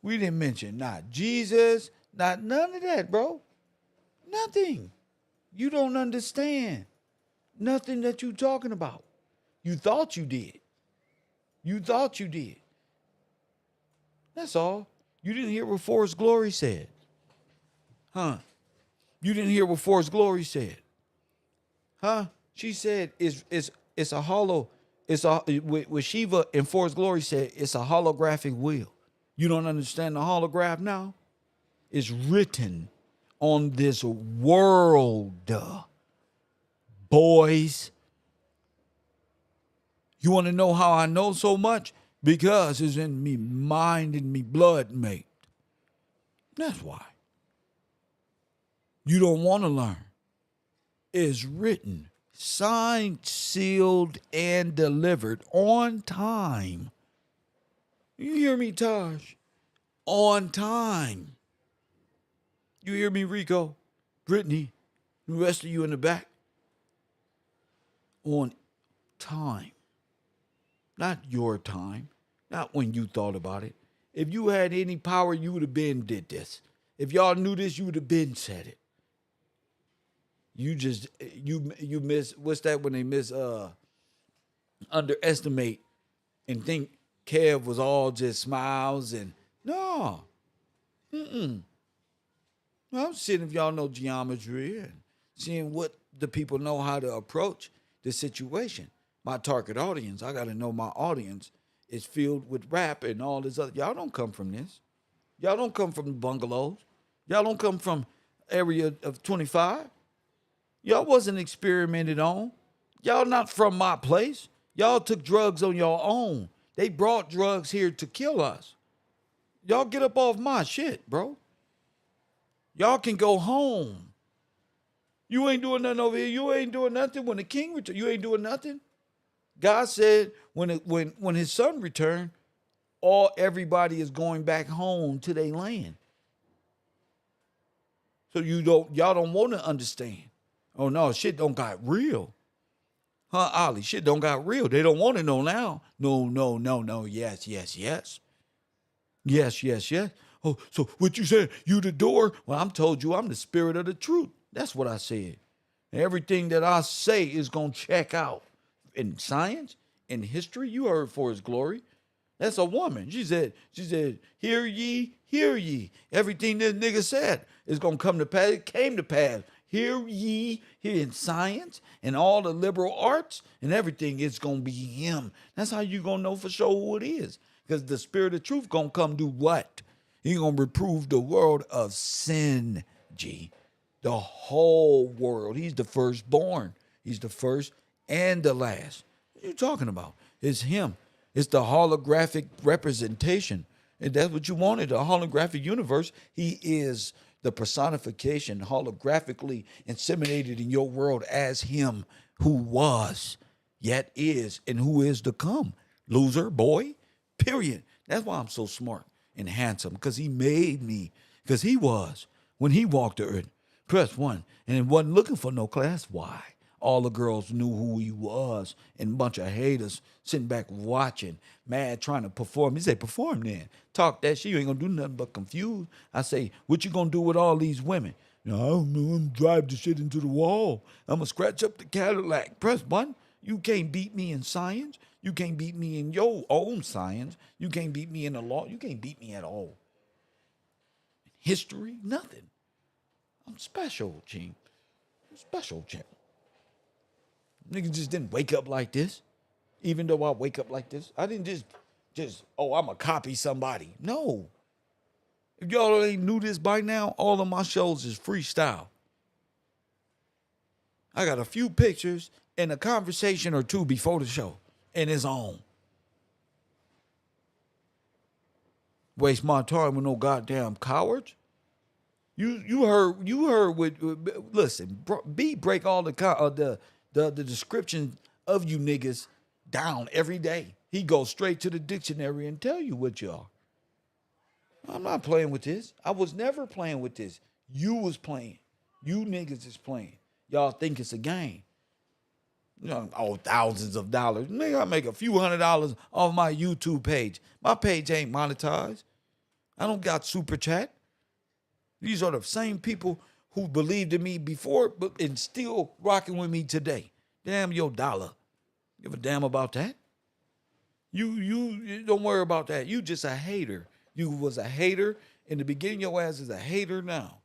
We didn't mention not Jesus, not none of that, bro. Nothing. You don't understand nothing that you talking about. You thought you did. You thought you did. That's all. You didn't hear what Forrest Glory said. Huh? You didn't hear what Forrest Glory said. Huh? She said it's a hollow, with Shiva and Forrest Glory said it's a holographic wheel. You don't understand the holograph now? It's written on this world, boys. You want to know how I know so much? Because it's in me mind and me blood, mate. That's why. You don't want to learn. It's written, signed, sealed, and delivered on time. You hear me, Taj? On time. You hear me, Rico? Brittany? The rest of you in the back? On time. Not your time. Not when you thought about it. If you had any power, you would have been did this. If y'all knew this, you would have been said it. You miss, what's that when they underestimate and think Kev was all just smiles and no. I'm seeing if y'all know geometry and seeing what the people know how to approach the situation. My target audience, I got to know my audience is filled with rap and all this other. Y'all don't come from this. Y'all don't come from the bungalows. Y'all don't come from area of 25. Y'all wasn't experimented on. Y'all not from my place. Y'all took drugs on your own. They brought drugs here to kill us. Y'all get up off my shit, bro. Y'all can go home. You ain't doing nothing over here. You ain't doing nothing when the king returned. You ain't doing nothing. God said when his son returned, everybody is going back home to their land. So y'all don't want to understand. Oh no, shit don't got real. Huh, Ollie? Shit don't got real. They don't want to know now. No. Yes. Yes. Oh, so what you said? You the door? Well, I'm told you I'm the spirit of the truth. That's what I said. And everything that I say is gonna check out. In science, in history, you heard for his glory. That's a woman. She said, hear ye. Everything this nigga said is gonna come to pass. It came to pass. Hear ye, here in science and all the liberal arts and everything, it's gonna be him. That's how you gonna know for sure who it is. Because the spirit of truth gonna come do what? He gonna reprove the world of sin, G. The whole world. He's the firstborn. He's the first and the last. What are you talking about? It's him. It's the holographic representation. And that's what you wanted, a holographic universe. He is the personification, holographically inseminated in your world as him who was, yet is, and who is to come. Loser, boy, period. That's why I'm so smart and handsome, because he made me, because he was, when he walked the earth. Press one, and it wasn't looking for no class. Why? all the girls knew who he was, and a bunch of haters sitting back watching, mad trying to perform. He said, perform then. Talk that shit. You ain't gonna do nothing but confuse. I say, what you gonna do with all these women? No, I don't know. I'm drive the shit into the wall. I'm gonna scratch up the Cadillac. Press button. You can't beat me in science. You can't beat me in your own science. You can't beat me in the law. You can't beat me at all. History, nothing. I'm special, Gene. I'm special, champ. Niggas just didn't wake up like this. Even though I wake up like this, I didn't just, oh, I'm going to copy somebody. No. If y'all ain't knew this by now, all of my shows is freestyle. I got a few pictures and a conversation or two before the show, and it's on. Waste my time with no goddamn cowards. You heard what? Listen, B break all the description of you niggas down every day. He goes straight to the dictionary and tell you what you are. I'm not playing with this. I was never playing with this. You was playing. You niggas is playing. Y'all think it's a game. You know, oh, thousands of dollars. Nigga, I make a few $100s off my YouTube page. My page ain't monetized. I don't got super chat. These are the same people who believed in me before and still rocking with me today. Damn your dollar. Give a damn about that? You don't worry about that. You just a hater. You was a hater in the beginning. Your ass is a hater now.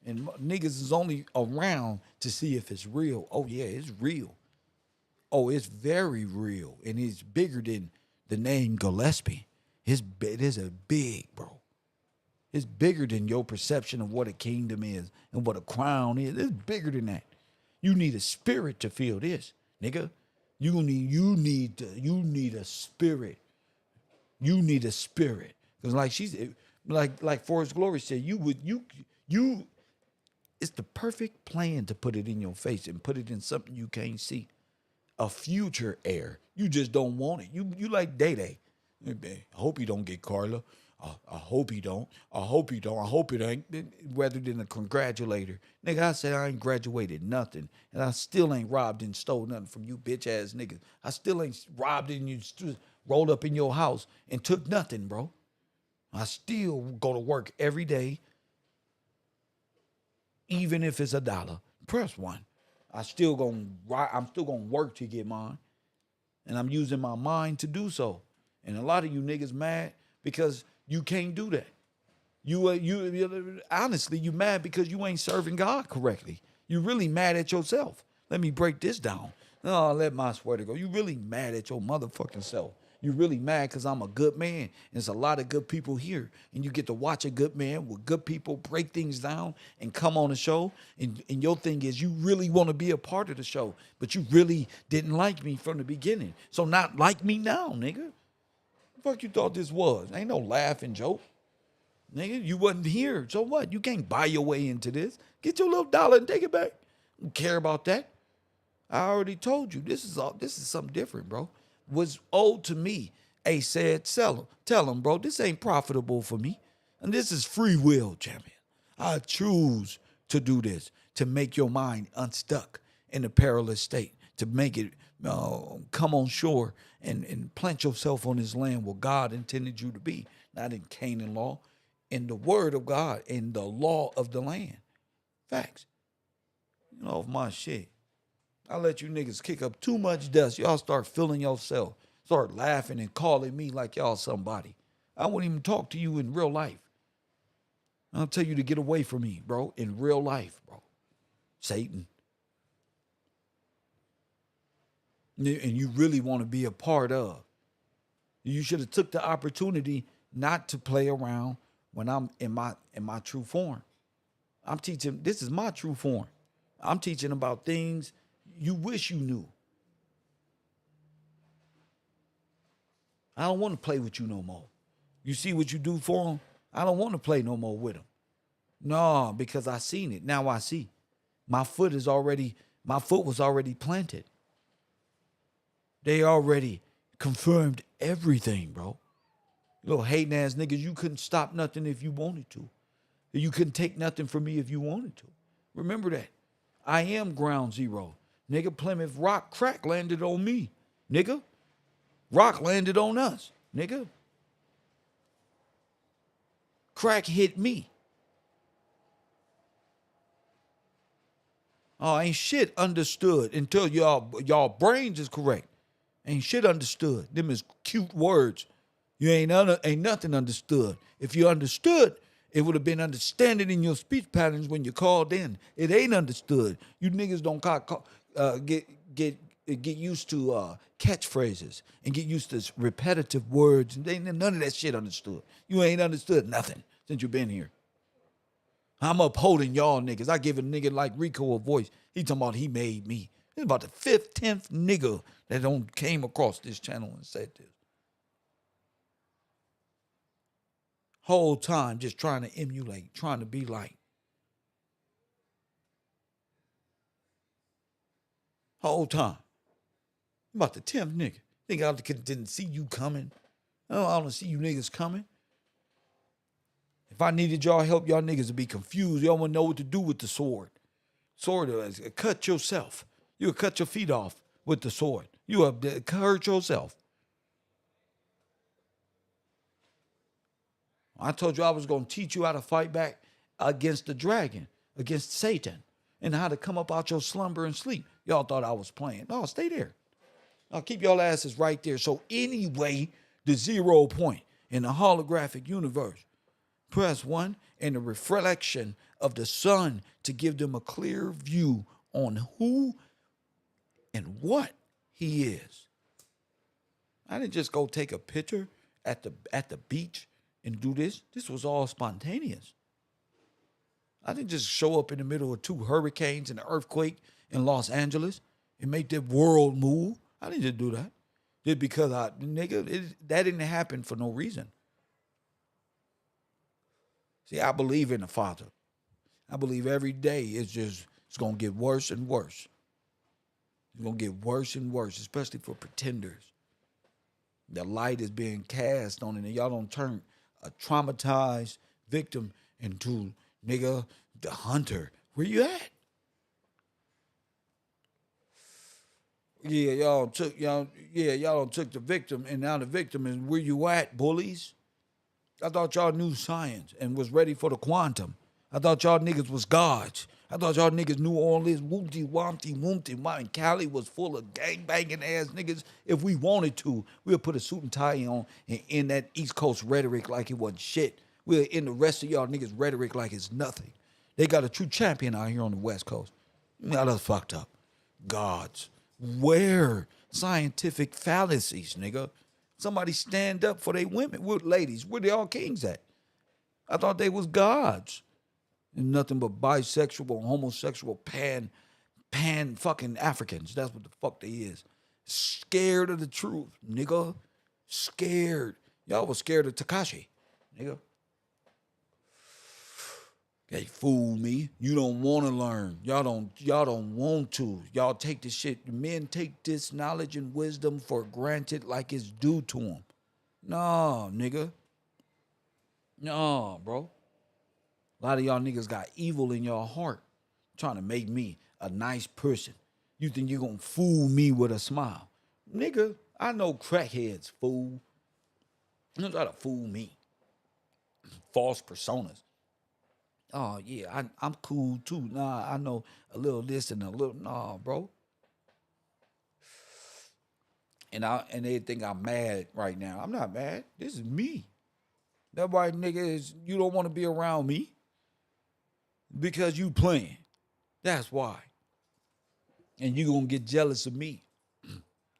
And niggas is only around to see if it's real. Oh, yeah, it's real. Oh, it's very real. And it's bigger than the name Gillespie. It is a big, bro. It's bigger than your perception of what a kingdom is and what a crown is. It's bigger than that. You need a spirit to feel this, nigga. You need a spirit. You need a spirit. Because like Forrest Glory said, it's the perfect plan to put it in your face and put it in something you can't see. A future heir. You just don't want it. You like Day-Day. I hope you don't get Carla. I hope he don't. I hope he don't. I hope it ain't. Rather than a congratulator. Nigga, I said I ain't graduated nothing. And I still ain't robbed and stole nothing from you bitch ass niggas. I still ain't robbed and you rolled up in your house and took nothing, bro. I still go to work every day. Even if it's $1. Press 1. I'm still gonna work to get mine. And I'm using my mind to do so. And a lot of you niggas mad because you can't do that. You honestly, you mad because you ain't serving God correctly. You really mad at yourself. Let me break this down. No, let my swear to go. You really mad at your motherfucking self. You really mad because I'm a good man. There's a lot of good people here. And you get to watch a good man with good people break things down and come on the show. And your thing is you really want to be a part of the show. But you really didn't like me from the beginning. So not like me now, nigga. The fuck you thought this was? Ain't no laughing joke. Nigga, you wasn't here. So what? You can't buy your way into this. Get your little dollar and take it back. Don't care about that. I already told you. This is something different, bro. Was owed to me. A said, tell him, bro, this ain't profitable for me. And this is free will, champion. I choose to do this, to make your mind unstuck in a perilous state, to make it come on shore and plant yourself on this land where God intended you to be, not in Canaan law, in the word of God, in the law of the land. Facts. You know, my shit. I let you niggas kick up too much dust. Y'all start feeling yourself. Start laughing and calling me like y'all somebody. I wouldn't even talk to you in real life. I'll tell you to get away from me, bro, in real life, bro. Satan. And you really want to be a part of. You should have took the opportunity not to play around when I'm in my true form. I'm teaching, this is my true form. I'm teaching about things you wish you knew. I don't want to play with you no more. You see what you do for them? I don't want to play no more with them. No, because I seen it. Now I see. My foot was already planted. They already confirmed everything, bro. Little hating ass niggas, you couldn't stop nothing if you wanted to. You couldn't take nothing from me if you wanted to. Remember that. I am ground zero. Nigga, Plymouth Rock crack landed on me. Nigga, rock landed on us. Nigga, crack hit me. Oh, ain't shit understood until y'all brains is correct. Ain't shit understood. Them is cute words. You ain't nothing understood. If you understood, it would have been understanding in your speech patterns when you called in. It ain't understood. You niggas don't get used to catchphrases and get used to repetitive words. And ain't none of that shit understood. You ain't understood nothing since you been here. I'm upholding y'all niggas. I give a nigga like Rico a voice. He talking about he made me. This is about the 5th, 10th nigga that came across this channel and said this. Whole time just trying to emulate, trying to be like. Whole time. About the 10th nigga. Think I didn't see you coming. Oh, I don't see you niggas coming. If I needed y'all help, y'all niggas would be confused. Y'all wouldn't know what to do with the sword. Sword, cut yourself. You would cut your feet off with the sword. You would hurt yourself. I told you I was going to teach you how to fight back against the dragon, against Satan, and how to come up out your slumber and sleep. Y'all thought I was playing. No, stay there. I'll keep y'all asses right there. So anyway, the 0 point in the holographic universe, press 1 and the reflection of the sun to give them a clear view on who and what he is. I didn't just go take a picture at the beach and do this. This was all spontaneous. I didn't just show up in the middle of 2 hurricanes and an earthquake in Los Angeles and make the world move. I didn't just do that. Just because that didn't happen for no reason. See, I believe in the Father. I believe every day it's going to get worse and worse. It's going to get worse and worse, especially for pretenders. The light is being cast on it, and y'all don't turn a traumatized victim into, nigga, the hunter. Where you at? Yeah, y'all took the victim, and now the victim is where you at, bullies? I thought y'all knew science and was ready for the quantum. I thought y'all niggas was gods. I thought y'all niggas knew all this wompty wompty wompty. Mine Cali was full of gang-banging ass niggas. If we wanted to, we'll put a suit and tie on and end that East Coast rhetoric like it wasn't shit. We'll end the rest of y'all niggas rhetoric like it's nothing. They got a true champion out here on the West Coast. Y'all done fucked up. Gods. Where? Scientific fallacies, nigga. Somebody stand up for they women. Where, ladies, where they all kings at? I thought they was gods. And nothing but bisexual, homosexual, pan fucking Africans. That's what the fuck they is. Scared of the truth, nigga. Scared. Y'all was scared of Takashi, nigga. They fooled me. You don't want to learn. Y'all don't want to. Y'all take this shit. Men take this knowledge and wisdom for granted like it's due to them. No, nigga. No, bro. A lot of y'all niggas got evil in your heart, trying to make me a nice person. You think you're gonna fool me with a smile? Nigga, I know crackheads, fool. You don't try to fool me. False personas. Oh, yeah, I'm cool too. Nah, I know a little this and a little, nah, bro. And they think I'm mad right now. I'm not mad. This is me. That white nigga is, you don't want to be around me because you playing. That's why. And you going to get jealous of me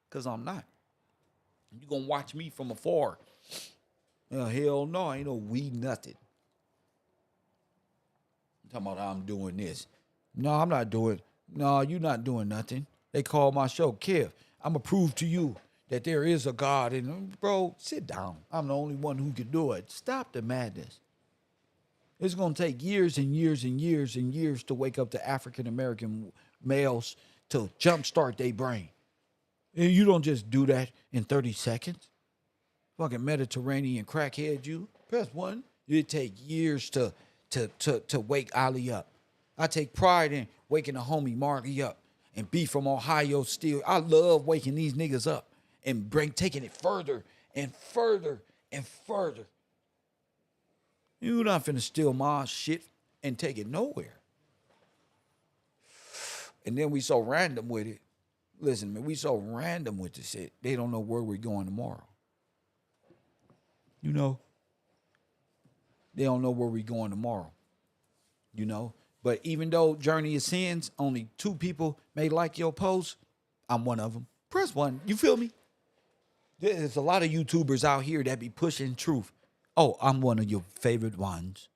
because I'm not. You going to watch me from afar. Hell no, ain't no we nothing. Talking about how I'm doing this. No, I'm not doing. No, you're not doing nothing. They call my show, Kev. I'm going to prove to you that there is a God. And bro, sit down. I'm the only one who can do it. Stop the madness. It's going to take years and years and years and years to wake up the African-American males to jumpstart their brain. And you don't just do that in 30 seconds. Fucking Mediterranean crackhead you. Press 1. It take years to wake Ali up. I take pride in waking the homie Marley up. And B from Ohio still. I love waking these niggas up and taking it further and further and further. You not finna steal my shit and take it nowhere. And then we so random with it. Listen, man, we so random with the shit. They don't know where we're going tomorrow. You know? They don't know where we're going tomorrow. You know? But even though Journey of Sins, only 2 people may like your post, I'm one of them. Press 1. You feel me? There's a lot of YouTubers out here that be pushing truth. Oh, I'm one of your favorite ones.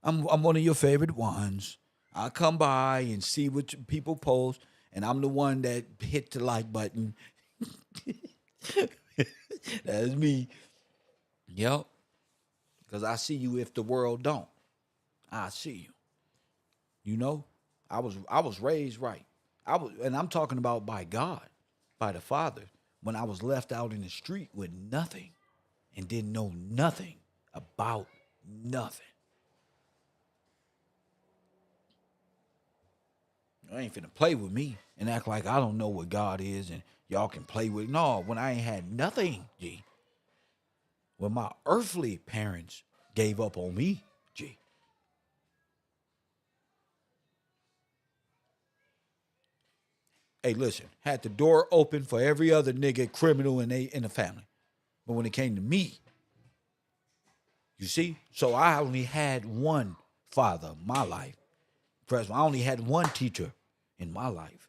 I'm one of your favorite ones. I come by and see what people post, and I'm the one that hit the like button. That's me. Yep. Because I see you if the world don't. I see you. You know, I was raised right. And I'm talking about by God, by the Father, when I was left out in the street with nothing and didn't know nothing about nothing. You ain't finna play with me and act like I don't know what God is and y'all can play with. No, when I ain't had nothing, G. When my earthly parents gave up on me, G. Hey, listen, had the door open for every other nigga criminal in the family. But when it came to me, you see? So I only had one father in my life. I only had one teacher in my life.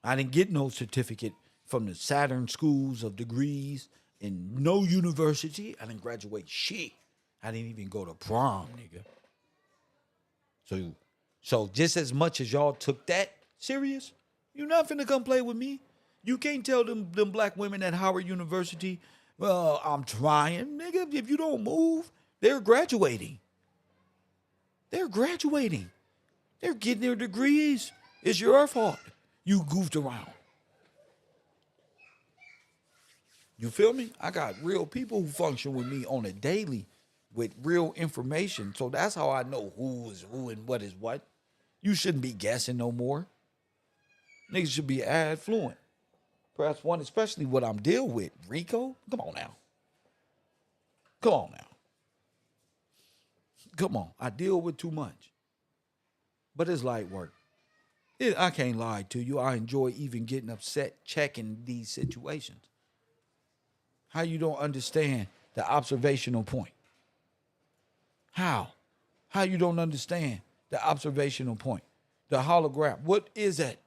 I didn't get no certificate from the Saturn schools of degrees in no university. I didn't graduate shit. I didn't even go to prom, nigga. So just as much as y'all took that serious, you're not finna come play with me. You can't tell them black women at Howard University, well, I'm trying, nigga. If you don't move, they're graduating. They're graduating. They're getting their degrees. It's your fault. You goofed around. You feel me? I got real people who function with me on a daily with real information. So that's how I know who is who and what is what. You shouldn't be guessing no more. Niggas should be fluent. Perhaps 1, especially what I'm dealing with. Rico? Come on now. Come on now. Come on. I deal with too much. But it's light work. I can't lie to you. I enjoy even getting upset checking these situations. How you don't understand the observational point? How? How you don't understand the observational point? The hologram. What is that?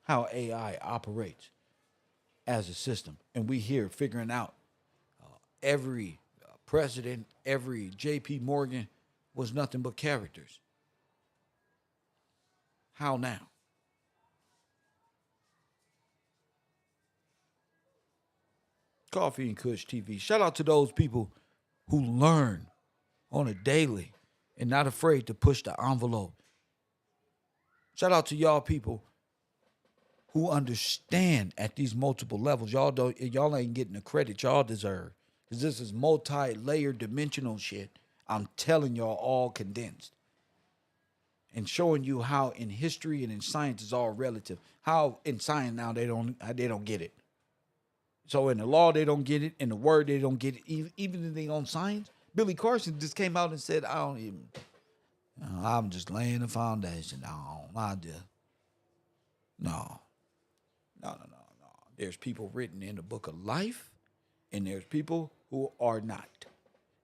How AI operates as a system. And we here figuring out every president, every J.P. Morgan was nothing but characters. How now? Coffee and Kush TV. Shout out to those people who learn on a daily and not afraid to push the envelope. Shout out to y'all people who understand at these multiple levels. Y'all ain't getting the credit y'all deserve. Because this is multi-layered dimensional shit. I'm telling y'all all condensed. And showing you how in history and in science is all relative. How in science now they don't get it. So in the law they don't get it. In the word they don't get it. Even in their own science. Billy Carson just came out and said, I'm just laying the foundation. No. There's people written in the book of life, and there's people who are not.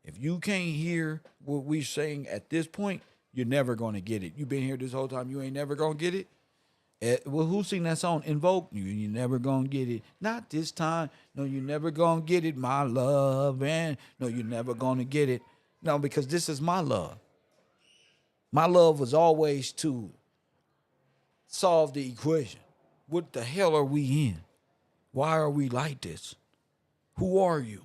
If you can't hear what we're saying at this point, you're never going to get it. You've been here this whole time, you ain't never going to get it. Well, who sing that song? Invoke you. You're never going to get it. Not this time. No, you're never going to get it, my love. And no, you're never going to get it. No, because this is my love. My love was always to solve the equation. What the hell are we in? Why are we like this? Who are you?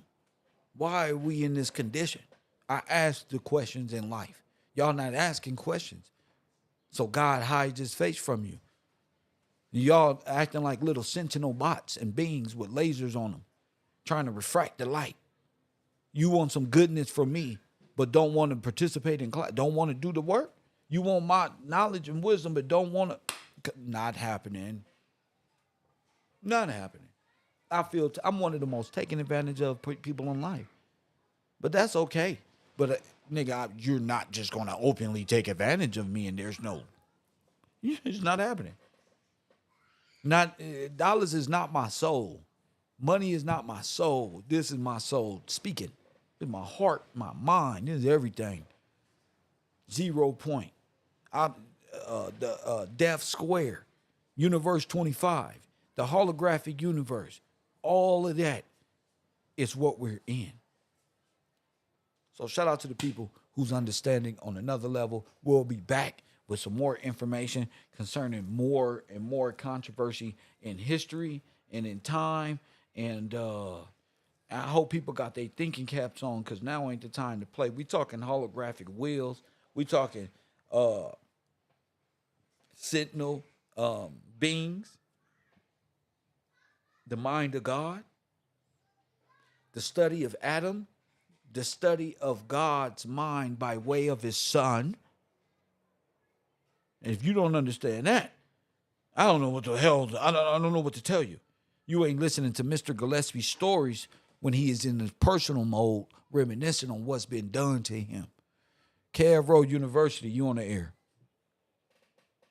Why are we in this condition? I ask the questions in life. Y'all not asking questions. So God hides his face from you. Y'all acting like little sentinel bots and beings with lasers on them. trying to refract the light. You want some goodness from me, but don't want to participate in class, don't want to do the work. You want my knowledge and wisdom, but don't want to. Not happening. Not happening. I feel I'm one of the most taken advantage of people in life, but that's okay. But nigga, you're not just gonna openly take advantage of me, and there's no. It's not happening. Not dollars is not my soul. Money is not my soul. This is my soul speaking. It's my heart, my mind. This is everything. 0 point. The Death Square, Universe 25, the holographic universe. All of that is what we're in. So shout out to the people who's understanding on another level. We'll be back with some more information concerning more and more controversy in history and in time. And I hope people got their thinking caps on, because now ain't the time to play. We talking holographic wheels. We talking sentinel beings, the mind of God, the study of Adam, the study of God's mind by way of his son. And if you don't understand that, I don't know what the hell, I don't know what to tell you. You ain't listening to Mr. Gillespie's stories when he is in his personal mode, reminiscing on what's been done to him. Kev Road University, you on the air.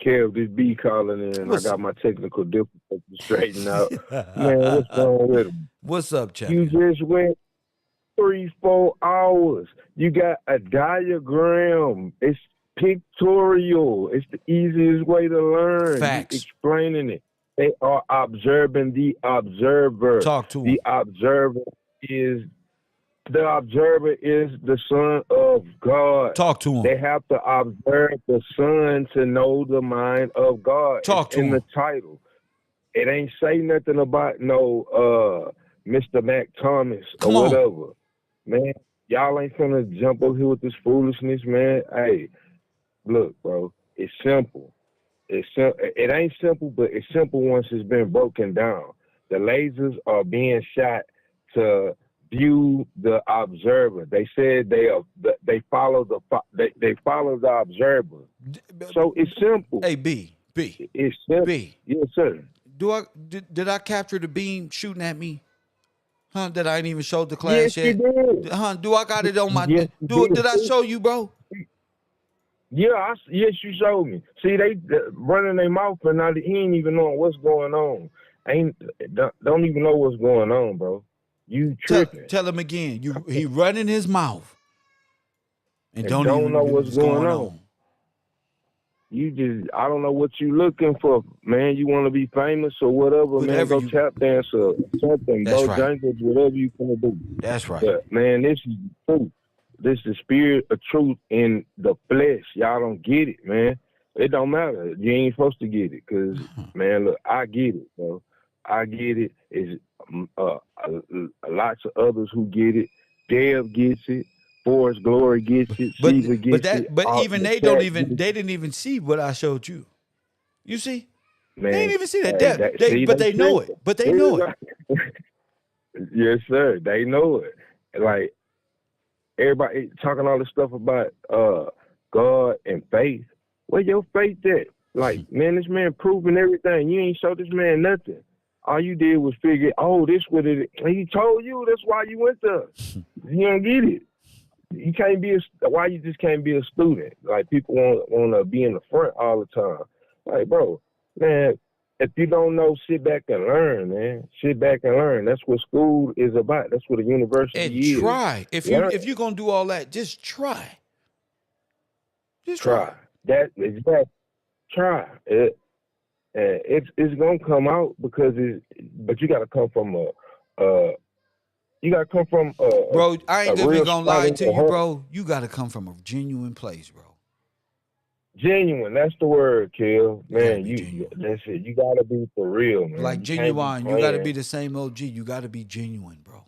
Kev, this B calling in. I got my technical difficulties straightened out. Man, what's wrong with him? What's up, champion? You just went 3-4 hours. You got a diagram. It's pictorial. It's the easiest way to learn. Facts. You explaining it. They are observing the observer. Talk to him. The observer is the son of God. Talk to him. They have to observe the son to know the mind of God. Talk to him. In the title. It ain't say nothing about no Mr. Mac Thomas or whatever. Man, y'all ain't gonna jump up here with this foolishness, man. Hey, look, bro, it's simple. It ain't simple, but it's simple once it's been broken down. The lasers are being shot to view the observer. They said they follow the observer. So it's simple. Hey, B. It's simple. B. Yes, sir. Did I capture the beam shooting at me? Huh? That I ain't even showed the class yet? You did. Huh? Do I got it on my? Yes, Did I show you, bro? Yeah, yes, you showed me. See, they running their mouth, and now he ain't even knowing what's going on. Don't even know what's going on, bro. You tripping. Tell him again. He running his mouth and don't even know what's going on. I don't know what you looking for, man. You want to be famous or whatever, man. Go tap dance or something. That's right. Bojangles, whatever you gonna do. That's right. But man, this is truth. This is the spirit of truth in the flesh. Y'all don't get it, man. It don't matter. You ain't supposed to get it, cause man, look, I get it, bro. I get it. It's lots of others who get it. Dev gets it. Forrest Glory gets it. Caesar gets it. But even they didn't even see what I showed you. You see? Man, they didn't even see that. They know it. But they know it. Yes, sir. They know it. Like everybody talking all this stuff about God and faith. Where your faith at? Like, man, this man proving everything. You ain't show this man nothing. All you did was figure, this what it is. He told you that's why you went there. You don't get it. You can't be why you just can't be a student. Like, people want to be in the front all the time. Like, bro, man, if you don't know, sit back and learn, man. Sit back and learn. That's what school is about. That's what a university is. And try. If you're gonna do all that, just try. Just try. That is that. Try it. It's gonna come out because but you gotta come from bro, I ain't even gonna lie to you, bro. You gotta come from a genuine place, bro. Genuine, that's the word, Kill. Man, that's it. You gotta be for real, man. Like genuine, you gotta be the same OG. You gotta be genuine, bro.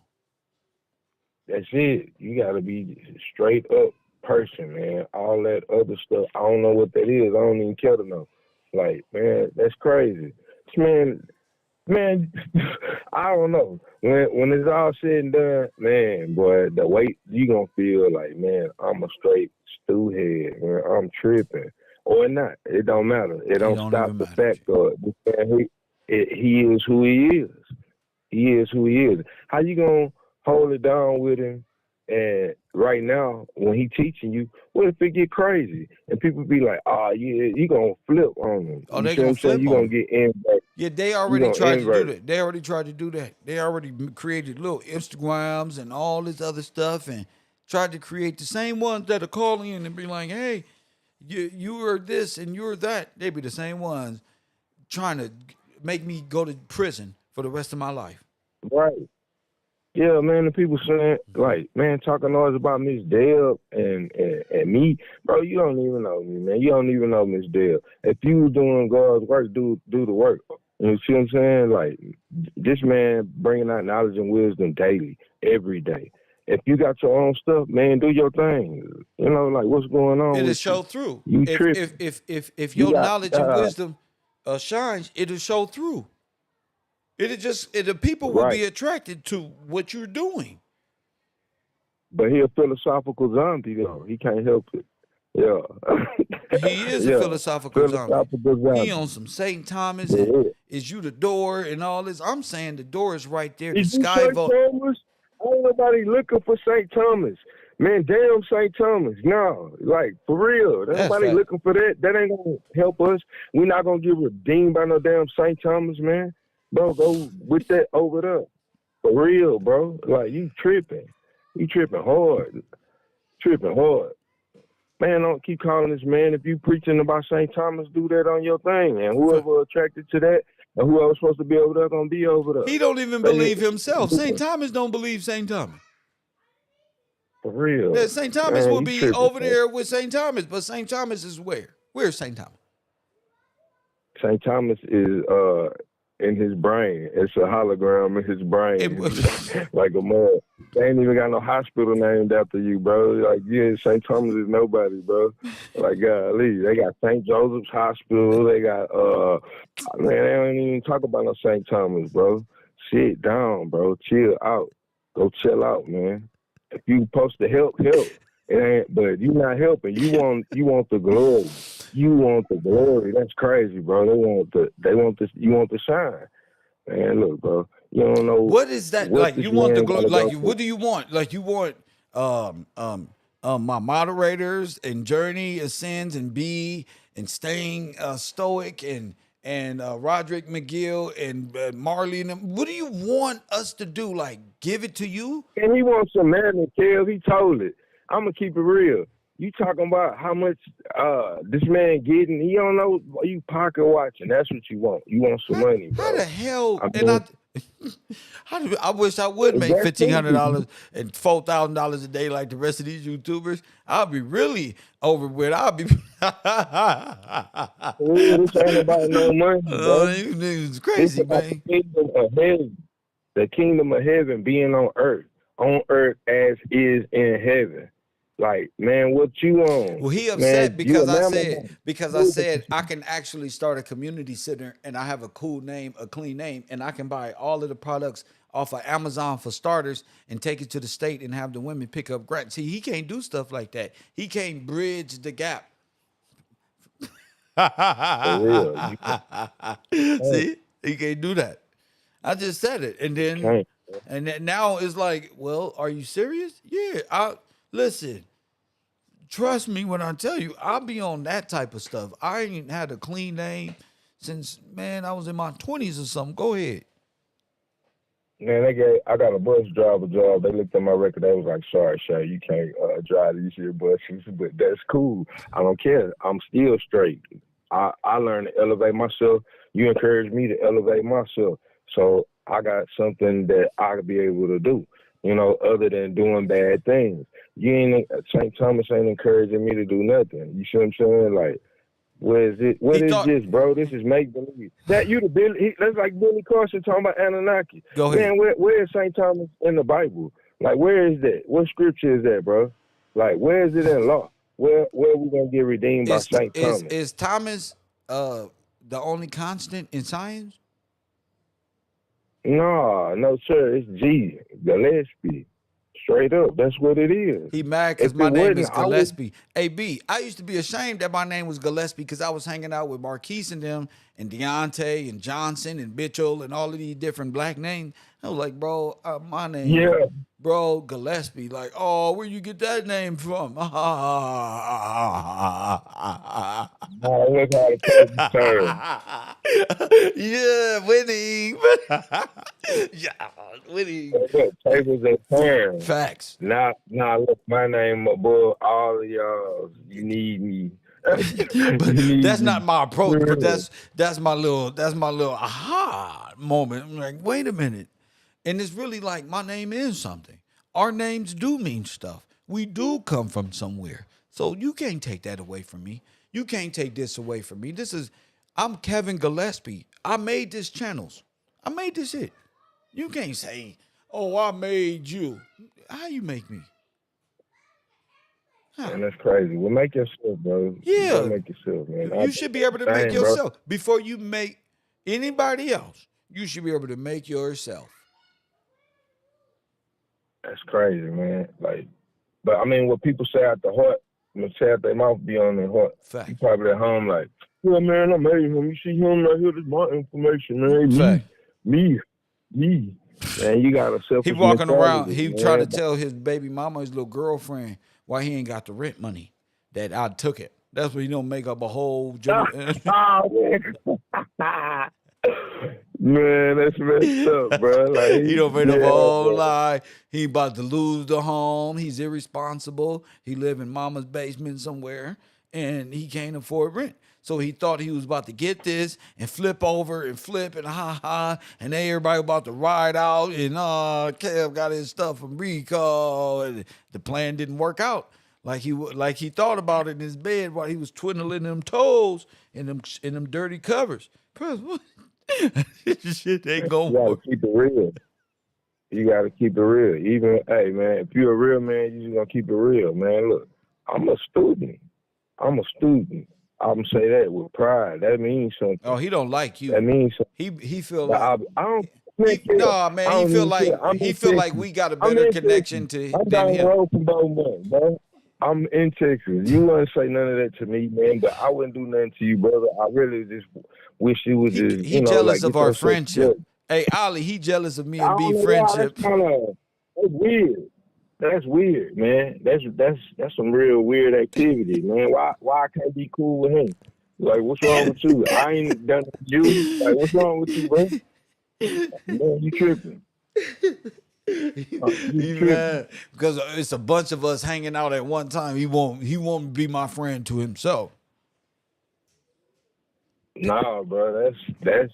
That's it. You gotta be straight up person, man. All that other stuff, I don't know what that is. I don't even care to know. Like, man, that's crazy. This man, Man, I don't know. When it's all said and done, man, boy, the weight you gonna feel like, man, I'm a straight stew head, man. I'm tripping. Or not. It don't matter. It don't don't stop even the matter. fact of this man, he is who he is. He is who he is. How you gonna hold it down with him? And right now, when he teaching you, what if it get crazy and people be like, "Oh, yeah, you gonna flip on him?" Oh, You they see what gonna I'm saying? flip You on gonna them. get inverted. Yeah, they You already gonna tried to do invert. that. They already tried to do that. They already created little Instagrams and all this other stuff and tried to create the same ones that are calling in and be like, hey, you are this and you're that. They be the same ones trying to make me go to prison for the rest of my life. Right. Yeah, man, the people saying, like, man, talking noise about Miss Dale and me, bro, you don't even know me, man. You don't even know Miss Dale. If you doing God's work, do the work. You see what I'm saying? Like, this man bringing out knowledge and wisdom daily, every day. If you got your own stuff, man, do your thing. You know, like, what's going on It'll with you? show through. You If tripping. if if if if You your got, knowledge and wisdom shines, it'll show through. The people will right. be attracted to what you're doing. But he a philosophical zombie, though. He can't help it. Yeah. He is a Yeah. philosophical zombie. Philosophical He zombie. on some St. Thomas and Yeah. is you the door and all this. I'm saying the door is right there. The Is you sky St. vote. Thomas? Ain't nobody looking for St. Thomas. Man, damn St. Thomas. No, like, for real. Ain't That's nobody fact. looking for that. That ain't going to help us. We're not going to get redeemed by no damn St. Thomas, man. Bro, go with that over there. For real, bro. Like, you tripping. You tripping hard. Tripping hard. Man, don't keep calling this man. If you preaching about St. Thomas, do that on your thing. And whoever attracted to that and whoever's supposed to be over there going to be over there. He don't even believe himself. St. Thomas don't believe St. Thomas. For real. Yeah, St. Thomas Man, will you be tripping, over man. there with St. Thomas, but St. Thomas is where? Where's St. Thomas? St. Thomas is in his brain. It's a hologram in his brain. Like a mud. They ain't even got no hospital named after you, bro. Like, yeah, St. Thomas is nobody, bro. Like, golly. They got St. Joseph's Hospital. They got, man, they don't even talk about no St. Thomas, bro. Sit down, bro. Chill out. Go chill out, man. If you supposed to help, help. It ain't, but you not helping. You want the glory. You want the glory. That's crazy, bro. You want the shine. Man, look, bro. You don't know What is that? what Like this you want the man gotta like go what through. do you want? Like you want my moderators and Journey Ascends and B and Staying Stoic and Roderick McGill and Marley and them. What do you want us to do? Like give it to you? And he wants some man to kill. He told it. I'm gonna keep it real. You talking about how much this man getting? He don't know. You pocket watching. That's what you want. You want some money, bro. How the hell? I mean, I wish I would make that's $1,500 and $4,000 a day like the rest of these YouTubers. I'll be really over with. I'll be. this ain't about no money, bro. You niggas It's crazy, about man. the kingdom of heaven. The kingdom of heaven being on earth as is in heaven. Like, man, what you on? Well, he Man, upset you a because I mammal. said I can actually start a community center and I have a cool name, a clean name, and I can buy all of the products off of Amazon for starters and take it to the state and have the women pick up grants. See, he can't do stuff like that. He can't bridge the gap. For real. See, he can't do that. I just said it, and then now it's like, well, are you serious? Yeah. Listen. Trust me when I tell you, I'll be on that type of stuff. I ain't had a clean name since, man, I was in my 20s or something. Go ahead. Man, I got a bus driver job. They looked at my record. They was like, sorry, Shay, you can't drive these here buses, but that's cool. I don't care. I'm still straight. I learned to elevate myself. You encourage me to elevate myself. So I got something that I could be able to do, you know, other than doing bad things. St. Thomas ain't encouraging me to do nothing. You see what I'm saying? Like, where is it? What is this, bro? This is make believe. That you the Billy? That's like Billy Carson talking about Anunnaki. Go ahead. Man, where is St. Thomas in the Bible? Like, where is that? What scripture is that, bro? Like, where is it in law? Where we gonna get redeemed by St. Thomas? Is Thomas the only constant in science? No, sir. It's G Gillespie. Straight up, that's what it is. He mad because If my it name wasn't, is I would. Gillespie. Hey, B, I used to be ashamed that my name was Gillespie because I was hanging out with Marquise and them and Deontay and Johnson and Mitchell and all of these different black names. I was like, bro, my name is, Yeah. bro, Gillespie. Like, oh, where you get that name from? No, look how the tables turn. Yeah, winning. Yeah, winning. Look, tables are turned. Facts. Now, look, my name above all of y'all. You need me. But You need that's not me. my approach. But Yeah. that's my little aha moment. I'm like, wait a minute. And it's really like my name is something. Our names do mean stuff. We do come from somewhere. So you can't take that away from me. You can't take this away from me. I'm Kevin Gillespie. I made this channels. I made this it. You can't say, oh, I made you. How you make me? Man, that's crazy. Well, make yourself, bro. You Yeah. gotta make yourself, man. You should be able to make Same, bro. yourself before you make anybody else. You should be able to make yourself. That's crazy, man. Like, but I mean, what people say out the heart, when say out their mouth, be on their heart. Fact. You probably at home like, yeah, man, I made him. You see him right here. This is my information, man. Fact. Me. Man, you got a selfish He walking around. mentality, He man. trying to tell his baby mama, his little girlfriend, why he ain't got the rent money. That I took it. That's what he don't make up a whole. Man, that's messed up, bro. Like, He don't make up a yeah, whole bro. lie. He about to lose the home. He's irresponsible. He live in mama's basement somewhere, and he can't afford rent. So he thought he was about to get this and flip over and flip and and everybody about to ride out and Kev got his stuff from Rico and the plan didn't work out like he thought about it in his bed while he was twiddling them toes in them dirty covers. Shit ain't gonna You gotta work. keep it real. You gotta keep it real. Even, hey, man, if you're a real man, you just gonna keep it real, man. Look, I'm a student. I'm gonna say that with pride. That means something. Oh, he don't like you. That means something. He feel But like I don't. nah, man. I He don't feel even like care. I'm he in feel like Texas. we got a I'm better in connection Texas. to I'm than down the him. road from Bowman, bro. I'm in Texas. You wouldn't say none of that to me, man, but I wouldn't do nothing to you, brother. I really just wish you would just, He jealous like, of get our yourself friendship. together. Hey, Ollie, he jealous of me I and don't B know why. friendship. That's weird. That's weird, man. That's some real weird activity, man. Why I can't be cool with him? Like, what's wrong with you? I ain't done it to you. Like, what's wrong with you, bro? Man, you tripping. You He tripping. mad because it's a bunch of us hanging out at one time. He won't be my friend to himself. Nah, bro. That's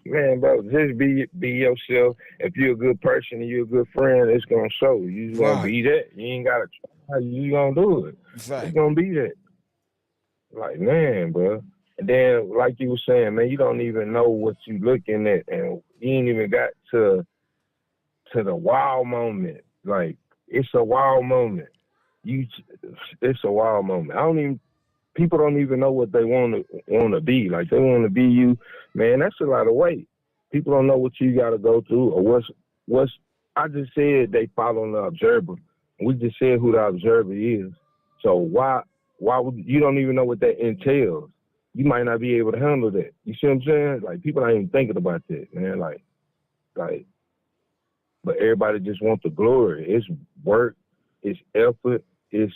man, bro. Just be yourself. If you're a good person and you're a good friend, it's gonna show. You just gonna be that. You ain't gotta try. You gonna do it. Fact. It's gonna be that. Like, man, bro. And then, like you were saying, man, you don't even know what you looking at, and you ain't even got to the wow moment. Like, it's a wow moment. It's a wow moment. People don't even know what they want to be. Like, they want to be you, man. That's a lot of weight. People don't know what you got to go through or what's. I just said they follow the observer. We just said who the observer is. So why would you don't even know what that entails? You might not be able to handle that. You see what I'm saying? Like, people ain't even thinking about that, man. Like, but everybody just wants the glory. It's work. It's effort. It's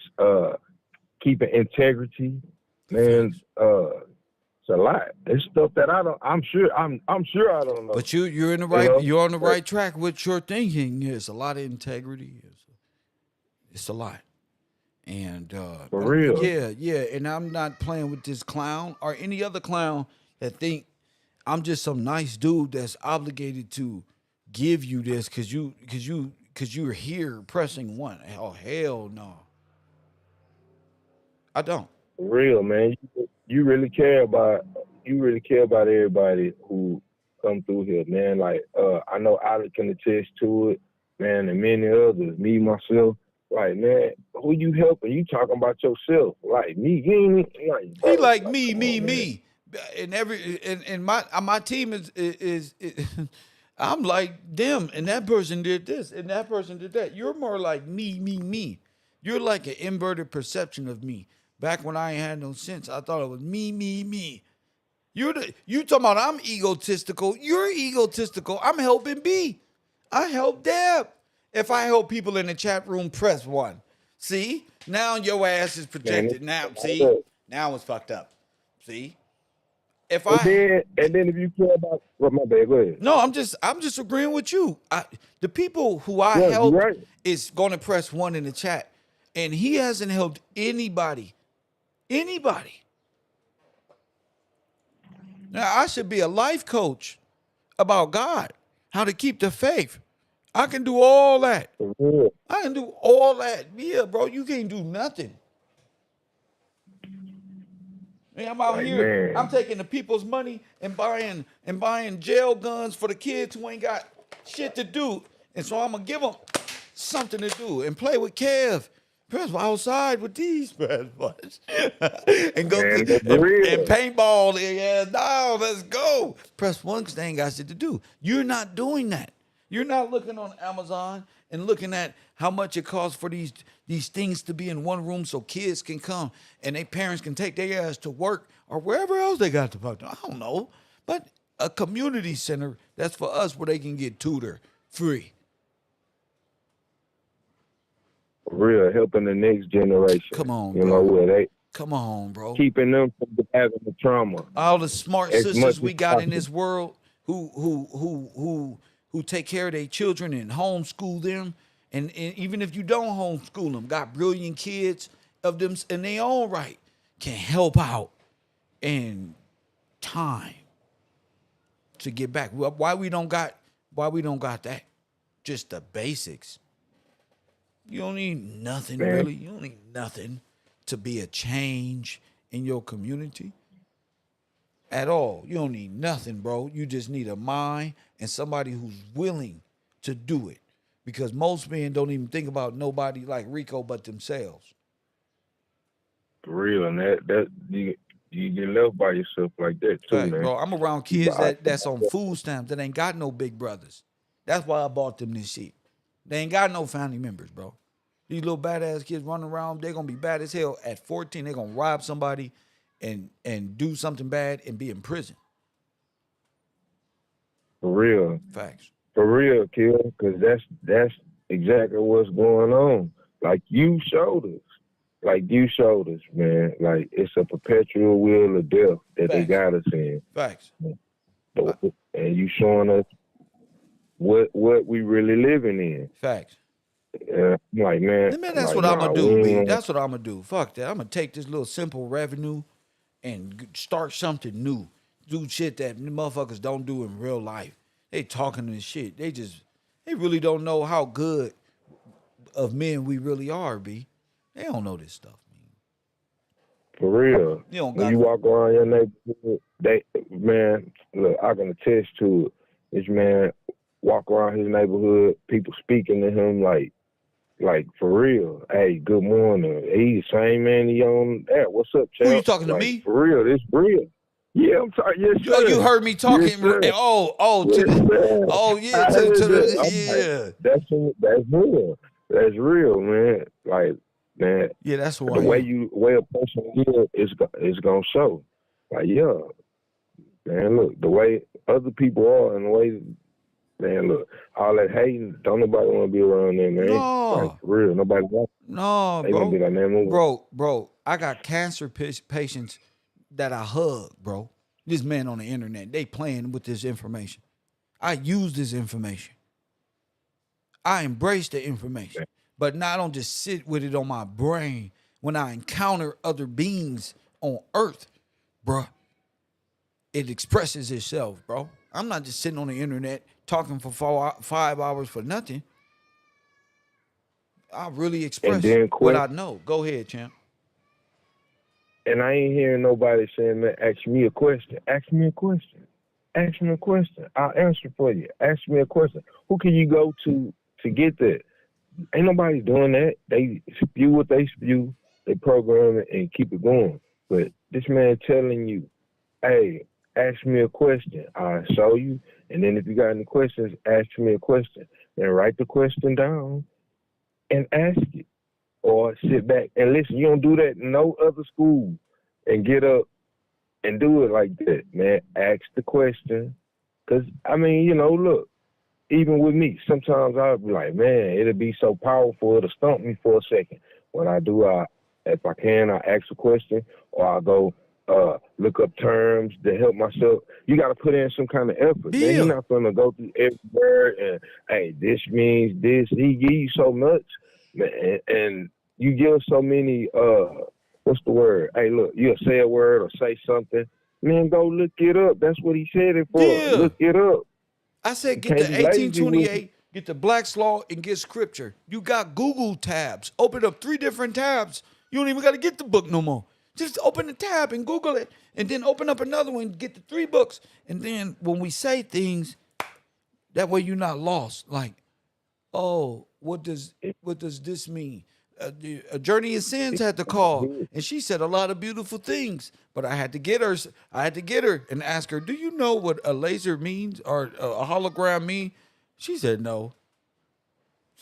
keeping integrity. Man, it's a lot. It's stuff that I'm sure I don't know. But you're in the right. You're on the right track with your thinking. It's a lot of integrity. It's a lot. And for real. Yeah. And I'm not playing with this clown or any other clown that think I'm just some nice dude that's obligated to give you this because you're here pressing one. Oh, hell no. I don't. For real, man. You really care about everybody who come through here, man. Like, I know Ali can attest to it, man, and many others, me, myself. Like, man, who you helping? You talking about yourself. Like, me, you ain't like, He like me. And my team is I'm like them, and that person did this, and that person did that. You're more like me, me, me. You're like an inverted perception of me. Back when I ain't had no sense, I thought it was me, me, me. You talking about I'm egotistical. You're egotistical. I'm helping B. I help Deb. If I help people in the chat room, press 1. See? Now your ass is projected. Now, see? Now it's fucked up. See? If And I then if you care about, well, my bad, go ahead. No, I'm just agreeing with you. The people who I Yeah, you're helped right. is going to press 1 in the chat, and he hasn't helped anybody. Anybody. Now I should be a life coach about God, how to keep the faith. I can do all that. I can do all that. Yeah, bro, you can't do nothing. Man, I'm out Like, here. man. I'm taking the people's money and buying jail guns for the kids who ain't got shit to do. And so I'm gonna give them something to do and play with Kev. Press outside with these press buttons. And go Man, and paintball. Yeah, no, let's go. Press 1 because they ain't got shit to do. You're not doing that. You're not looking on Amazon and looking at how much it costs for these things to be in one room so kids can come and their parents can take their ass to work or wherever else they got to fuck. I don't know. But a community center, that's for us where they can get tutor free. For real, helping the next generation. Come on, you bro. know, where they Come on, bro. keeping them from having the trauma. All the smart as sisters much we as got in possible. this world who take care of their children and homeschool them, and even if you don't homeschool them, got brilliant kids of them in their own right, can help out in time to get back. Why we don't got that? Just the basics. You don't need nothing, Man. really. You don't need nothing to be a change in your community at all. You don't need nothing, bro. You just need a mind and somebody who's willing to do it. Because most men don't even think about nobody like Rico but themselves. For real, and that you get left by yourself like that too, Right, man. bro. I'm around kids that's on food stamps that ain't got no big brothers. That's why I bought them this shit. They ain't got no family members, bro. These little badass kids running around, they're gonna be bad as hell. At 14, they're gonna rob somebody and do something bad and be in prison. For real. Facts. For real, kid, because that's exactly what's going on. Like you showed us. Man. Like it's a perpetual wheel of death that they got us in. Facts. And you showing us what we really living in. Facts. Like, man, That's like, what I'm nah, gonna do, we B. ain't- That's what I'm gonna do. Fuck that. I'm gonna take this little simple revenue and start something new. Do shit that motherfuckers don't do in real life. They talking this shit. They really don't know how good of men we really are, B. They don't know this stuff. For real. You don't when got you walk around your neighborhood, man, look, I can attest to it. This man walk around his neighborhood, people speaking to him like for real. Hey, good morning. He the same man he on that. What's up, champ? Who you talking to Like, me? For real, this real. Yeah, I'm sorry. Yes, sir. Oh, you heard me talking. Yes, sir. Yes, yeah. That's real. That's real, man. Like, man. Yeah, that's who the I way am. way a person is gonna show. Like, yeah, man. Look, the way other people are, and the way, man. Look, all that hating. Don't nobody want to be around them, man. No. Like, for real, nobody wants. No, They gonna be like, man, move. Bro, I got cancer patients that I hug, bro. This man on the internet, they playing with this information. I use this information. I embrace the information. But now I don't just sit with it on my brain when I encounter other beings on earth, bro. It expresses itself, bro. I'm not just sitting on the internet talking for 5 hours for nothing. I really express what I know. Go ahead, champ. And I ain't hearing nobody saying, man, ask me a question. Ask me a question. Ask me a question. I'll answer for you. Ask me a question. Who can you go to get that? Ain't nobody doing that. They spew what they spew, they program it and keep it going. But this man telling you, hey, ask me a question. I'll show you. And then if you got any questions, ask me a question. Then write the question down and ask it. Or sit back and listen. You don't do that in no other school and get up and do it like that, man. Ask the question. Because, I mean, look, even with me, sometimes I'll be like, man, it'll be so powerful, it'll stump me for a second. When I do, if I can, I ask a question or I go look up terms to help myself. You got to put in some kind of effort. Man, you're not going to go through every word and, hey, this means this. He give you so much, man, and you give so many, what's the word? Hey, look, you'll say a word or say something. Man, go look it up. That's what he said it for. Yeah. Look it up. I said get the 1828, get the Black's Law, and get scripture. You got Google tabs. Open up 3 different tabs. You don't even got to get the book no more. Just open the tab and Google it, and then open up another one, get the 3 books. And then when we say things, that way you're not lost. Like, oh, what does this mean? A Journey of Sins had to call, and she said a lot of beautiful things. But I had to get her. And ask her, "Do you know what a laser means or a hologram mean?" She said no.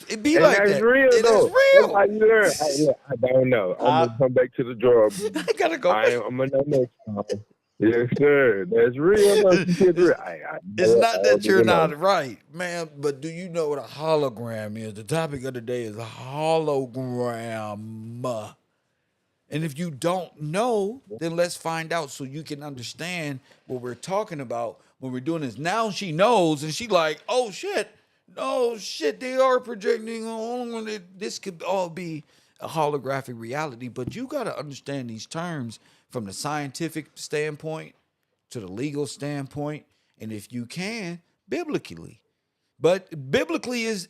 It be and like that's that. real, It though. is real. That's how you learn. I don't know. I'm gonna come back to the drawer. I gotta go. I'm gonna know next time. Yes, sir. That's real. Though. She said real. It's not that you're not right, man. But do you know what a hologram is? The topic of the day is a hologram. And if you don't know, then let's find out so you can understand what we're talking about when we're doing this. Now she knows, and she like, oh shit, no shit, they are projecting on it. This could all be a holographic reality, but you got to understand these terms from the scientific standpoint to the legal standpoint, and if you can, biblically. But biblically is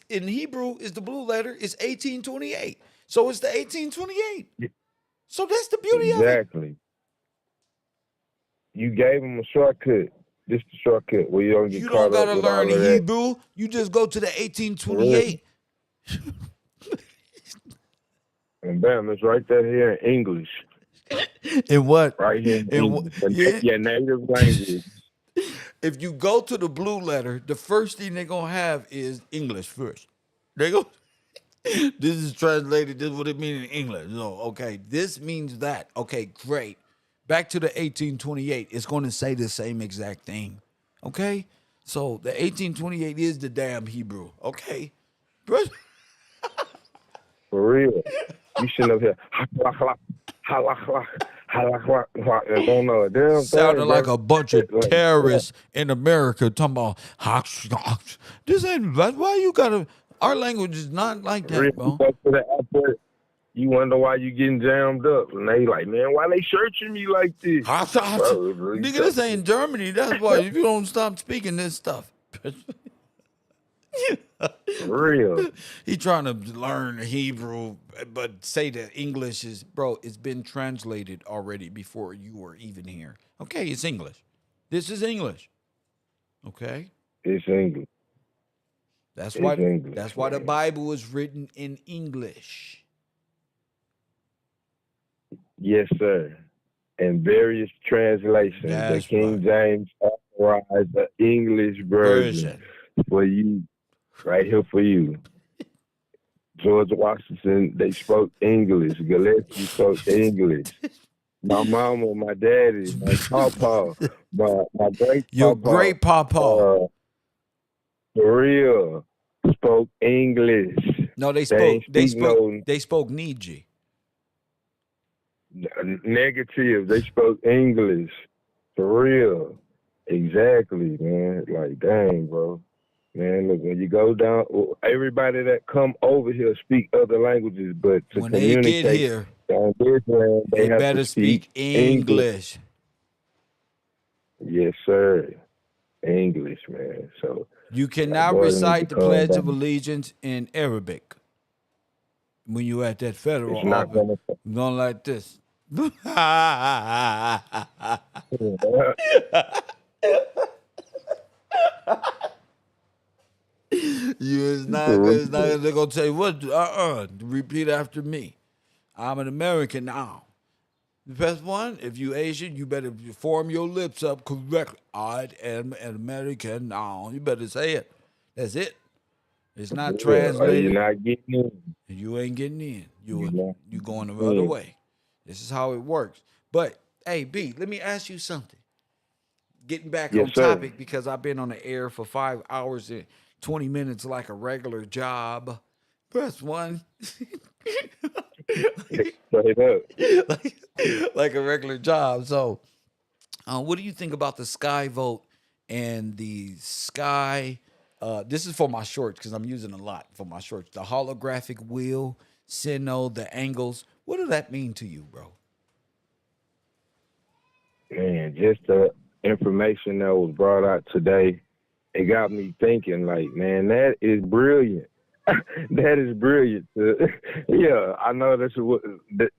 in Hebrew is the blue letter is 1828. So it's the 1828. So that's the beauty of it. Exactly. You gave them a shortcut. This the shortcut where you don't get caught up with all of that. You don't gotta learn Hebrew. You just go to the 1828. And bam, it's right there here in English. In what? Right here in English. Your native language. If you go to the blue letter, the first thing they're gonna have is English first. They go, this is translated, this is what it means in English. No, okay, this means that. Okay, great. Back to the 1828, it's gonna say the same exact thing. Okay? So the 1828 is the damn Hebrew. Okay. For real. You shouldn't have don't know a damn sounded thing, like bro. a bunch of terrorists in America talking about this ain't that's why you gotta our language is not like that, bro. You go to the airport, you wonder why you getting jammed up. And they like, man, why they searching me like this? Bro, Nigga, this ain't Germany. That's why if you don't stop speaking this stuff. For real. He trying to learn Hebrew, but say that English is, bro, it's been translated already before you were even here. Okay, it's English. This is English. Okay? It's English. That's why the Bible is written in English. Yes, sir. And various translations. That's the King James authorized the English version for you. Right here for you. George Washington, they spoke English. Gillespie spoke English. My mama, my daddy, my papa, my great papa. Your great papa. For real, spoke English. No, they spoke Niji. Negative. They spoke English. For real. Exactly, man. Like, dang, bro. Man, look, when you go down, everybody that come over here speak other languages, but to when they communicate get here, on this land, they have better to speak English. Yes, sir. English, man. So you cannot recite the Pledge of Allegiance in Arabic when you at that federal office. Going like this. It's not they're gonna tell you what repeat after me. I'm an American now. The best one, if you Asian, you better form your lips up correctly. I am an American now. You better say it. That's it. It's not Yeah, or you're translated. not getting in. You ain't getting in. You're not You going the other getting way. This is how it works. But hey, B, let me ask you something. Getting back in. Yes, on sir. topic because I've been on the air for 5 hours and 20 minutes like a regular job. Press one. Straight up. like, like a regular job. So, what do you think about the Sky Vote and the Sky? This is for my shorts because I'm using a lot for my shorts. The holographic wheel, Sino, the angles. What does that mean to you, bro? Man, just the information that was brought out today, it got me thinking, like, man, that is brilliant. That is brilliant. Yeah, I know that's what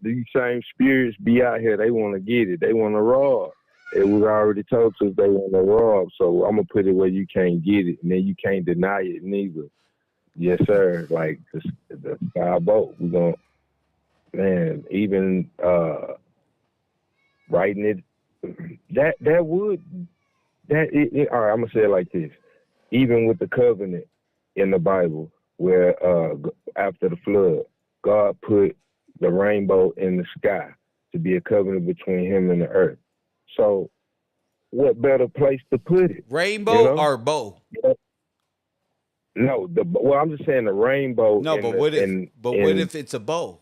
these same spirits be out here. They want to get it. They want to rob. It was already told to us they want to rob. So I'm gonna put it where you can't get it, and then you can't deny it neither. Yes, sir. Like the sky boat. We gonna, man, even writing it. That would all right. I'm gonna say it like this. Even with the covenant in the Bible, where after the flood, God put the rainbow in the sky to be a covenant between Him and the earth. So, what better place to put it? Rainbow or bow? No, well, I'm just saying the rainbow. No, but what if it's a bow?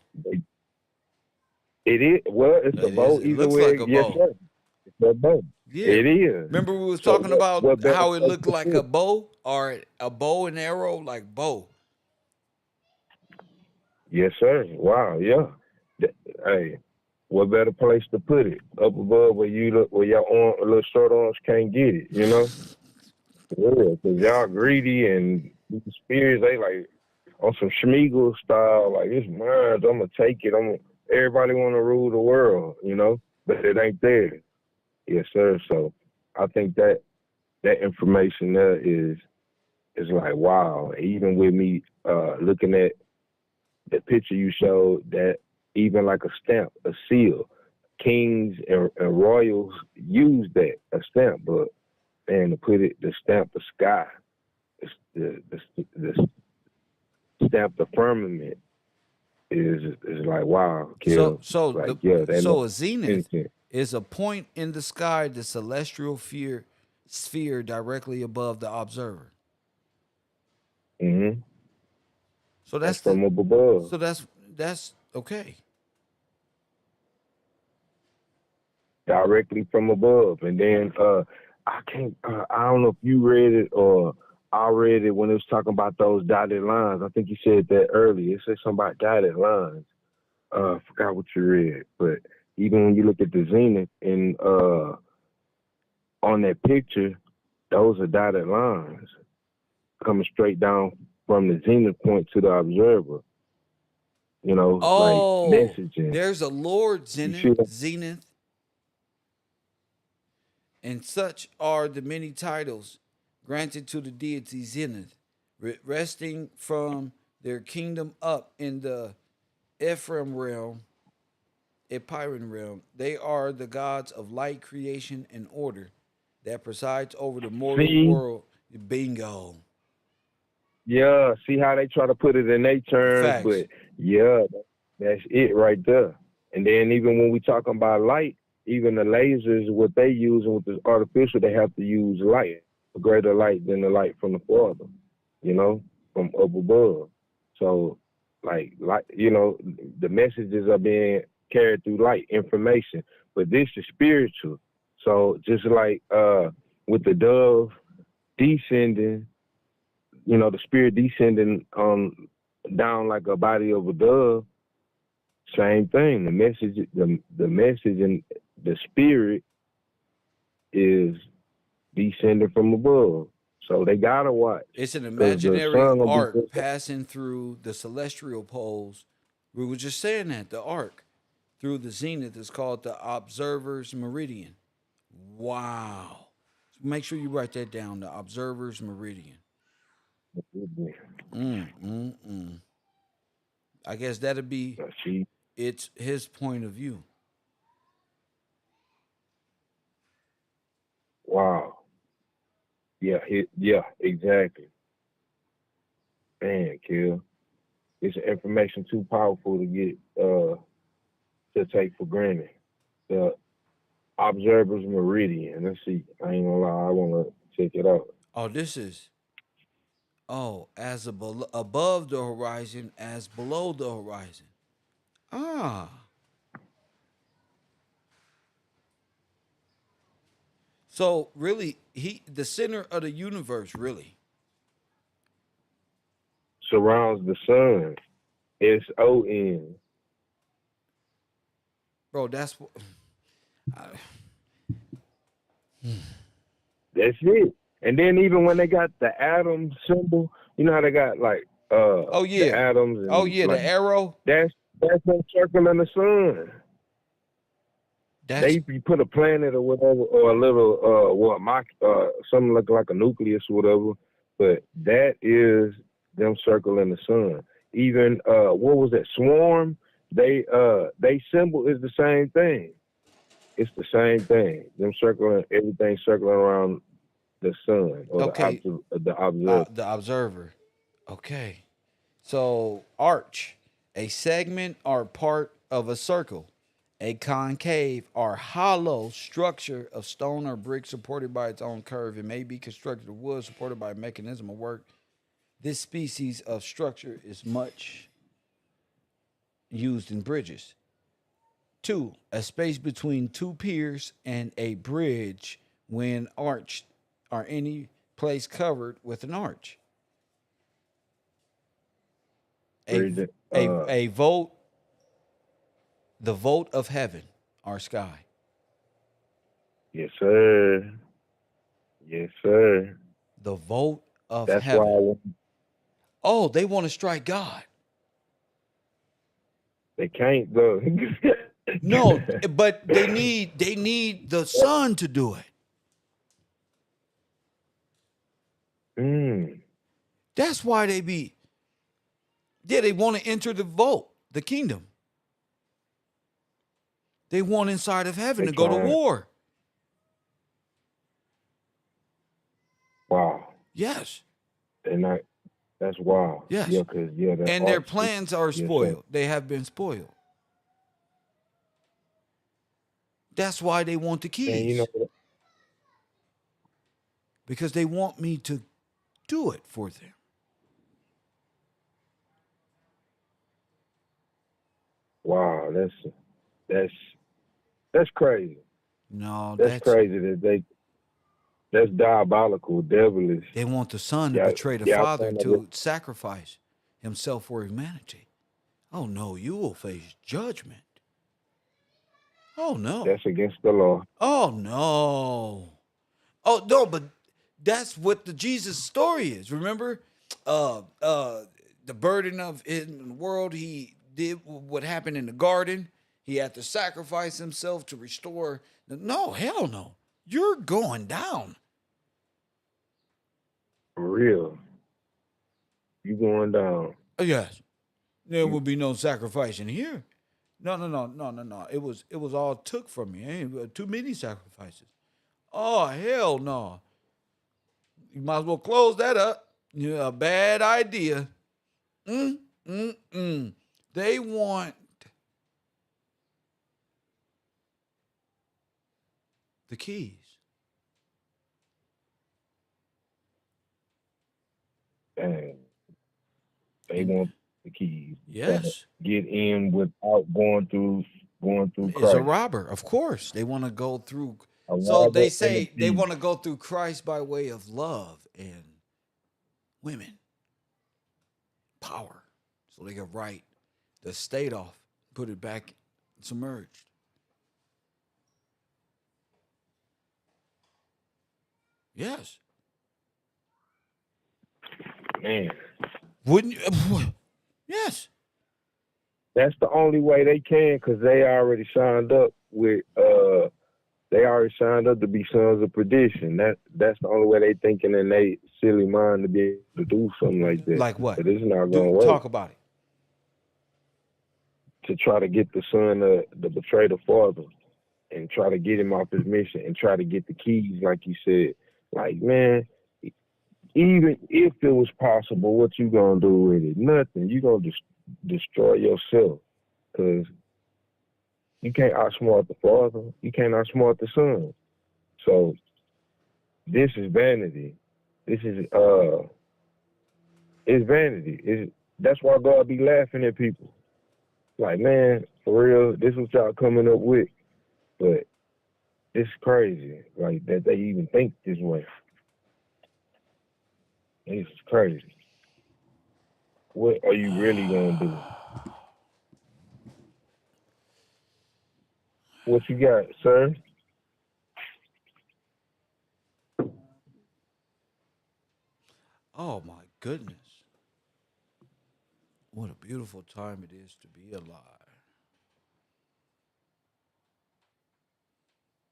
It is. Well, it's a bow. It Either looks way, like a yes, bow. sir. It's a bow. Yeah. It is. Remember we was So talking about what better how it place looked to like put a it? bow or a bow and arrow, like bow. Yes, sir. Wow. Yeah. Hey, what better place to put it? Up above where where your little short arms can't get it. You know. Yeah, because y'all greedy and the spirits. They like on some Schmeagle style. Like it's mine. I'm gonna take it. Everybody want to rule the world. You know, but it ain't there. Yes, sir. So I think that information there is like wow. Even with me looking at the picture you showed, that even like a stamp, a seal, kings and royals use that, a stamp, but man, to put it, the stamp the sky, the stamp the firmament is like wow, kill. Like yeah, that So makes a zenith sense. is a point in the sky, the celestial sphere directly above the observer. Mm-hmm. So That's from up above. so that's okay. Directly from above. And then I don't know if you read it or I read it when it was talking about those dotted lines. I think you said that earlier. It said something about dotted lines. I forgot what you read. But even when you look at the zenith and on that picture, those are dotted lines coming straight down from the zenith point to the observer. You know, like Oh, messaging. there's a Lord You see that? Zenith, and such are the many titles granted to the deity Zenith, resting from their kingdom up in the Ephraim realm, Epiran realm. They are the gods of light, creation, and order that presides over the mortal See? world. Bingo. Yeah, see how they try to put it in their terms, Facts. but yeah, that's it right there. And then even when we talking about light, even the lasers, what they use and with the artificial, they have to use light, a greater light than the light from the Father, you know, from up above. So, like you know, the messages are being carried through light, information, but this is spiritual. So just like with the dove descending, you know, the spirit descending down like a body of a dove, same thing. The message and the spirit is descending from above. So they gotta watch. It's an Because the imaginary sun gonna be arc passing through the celestial poles. We were just saying that the arc through the zenith is called the observer's meridian. Wow. Make sure you write that down, the observer's meridian. Mm. I guess that'd be see, it's his point of view. Yeah, exactly. Man, kill. It's information too powerful to get to take for granted. The observer's meridian. Let's see. I ain't gonna lie. I wanna check it out. Oh, this is as above the horizon as below the horizon. Ah, so really, the center of the universe, really, Surrounds the sun. SON. bro. That's That's it. And then even when they got the atom symbol, you know how they got like oh the yeah, atoms oh and yeah, the like arrow. that's them circling the sun. That's They put a planet or whatever, or a little something look like a nucleus or whatever, but that is them circling the sun. Even what was that, swarm? They symbol is the same thing. It's the same thing. Them circling, everything circling around the sun or okay. the observer. The observer. Okay. So arch, a segment or part of a circle, a concave or hollow structure of stone or brick supported by its own curve. It may be constructed of wood supported by a mechanism of work. This species of structure is much used in bridges. Two, a space between two piers and a bridge when arched or any place covered with an arch. Bridget, A vote, the vote of heaven, our sky. yes, sir. Yes, sir. The vote of That's why heaven. Oh, they want to strike God. they can't go. No, but they need the sun to do it. That's why they want to enter the vote, the kingdom. They want inside of heaven to go to war. Wow. Yes. That's wild. Yes. Yeah, because that And their arch- plans are yes, sir. spoiled. They have been spoiled. That's why they want the keys. And you know, because they want me to do it for them. wow, that's crazy. No, That's crazy that's diabolical, devilish. They want the son to Yeah, betray the yeah, I father found to sacrifice himself for humanity. Oh no, you will face judgment. Oh no. That's against the law. Oh no. Oh no, but that's what the Jesus story is. Remember? The burden of in the world, he did what happened in the garden. He had to sacrifice himself to restore. No, hell no. You're going down. For real. You going down. Yes. There will be no sacrifice in here. No. It was all took from me. Ain't too many sacrifices. Oh, hell no. You might as well close that up. Yeah, a bad idea. They want the keys. Dang. They want the keys. Yes. Get in without going through It's Christ. a robber, of course. They want to go through. A So robber they and say a they thief. want to go through Christ by way of love and women, power, so they can write the state off, put it back submerged. Yes. Man. Wouldn't you? Yes. That's the only way they can, because they already signed up with they already signed up to be sons of perdition. That's the only way they thinking in they silly mind to be able to do something like that. Like what? But it's not gonna work. Talk about it. To try to get the son to betray the father and try to get him off his mission and try to get the keys, like you said. Like, man, even if it was possible, what you gonna do with it? Nothing. You gonna destroy yourself because you can't outsmart the father. You can't outsmart the son. So this is vanity. This is it's vanity. That's why God be laughing at people. Like, man, for real, this is what y'all coming up with. But it's crazy, like that they even think this way. It's crazy. What are you really gonna do? What you got, sir? Oh my goodness. What a beautiful time it is to be alive.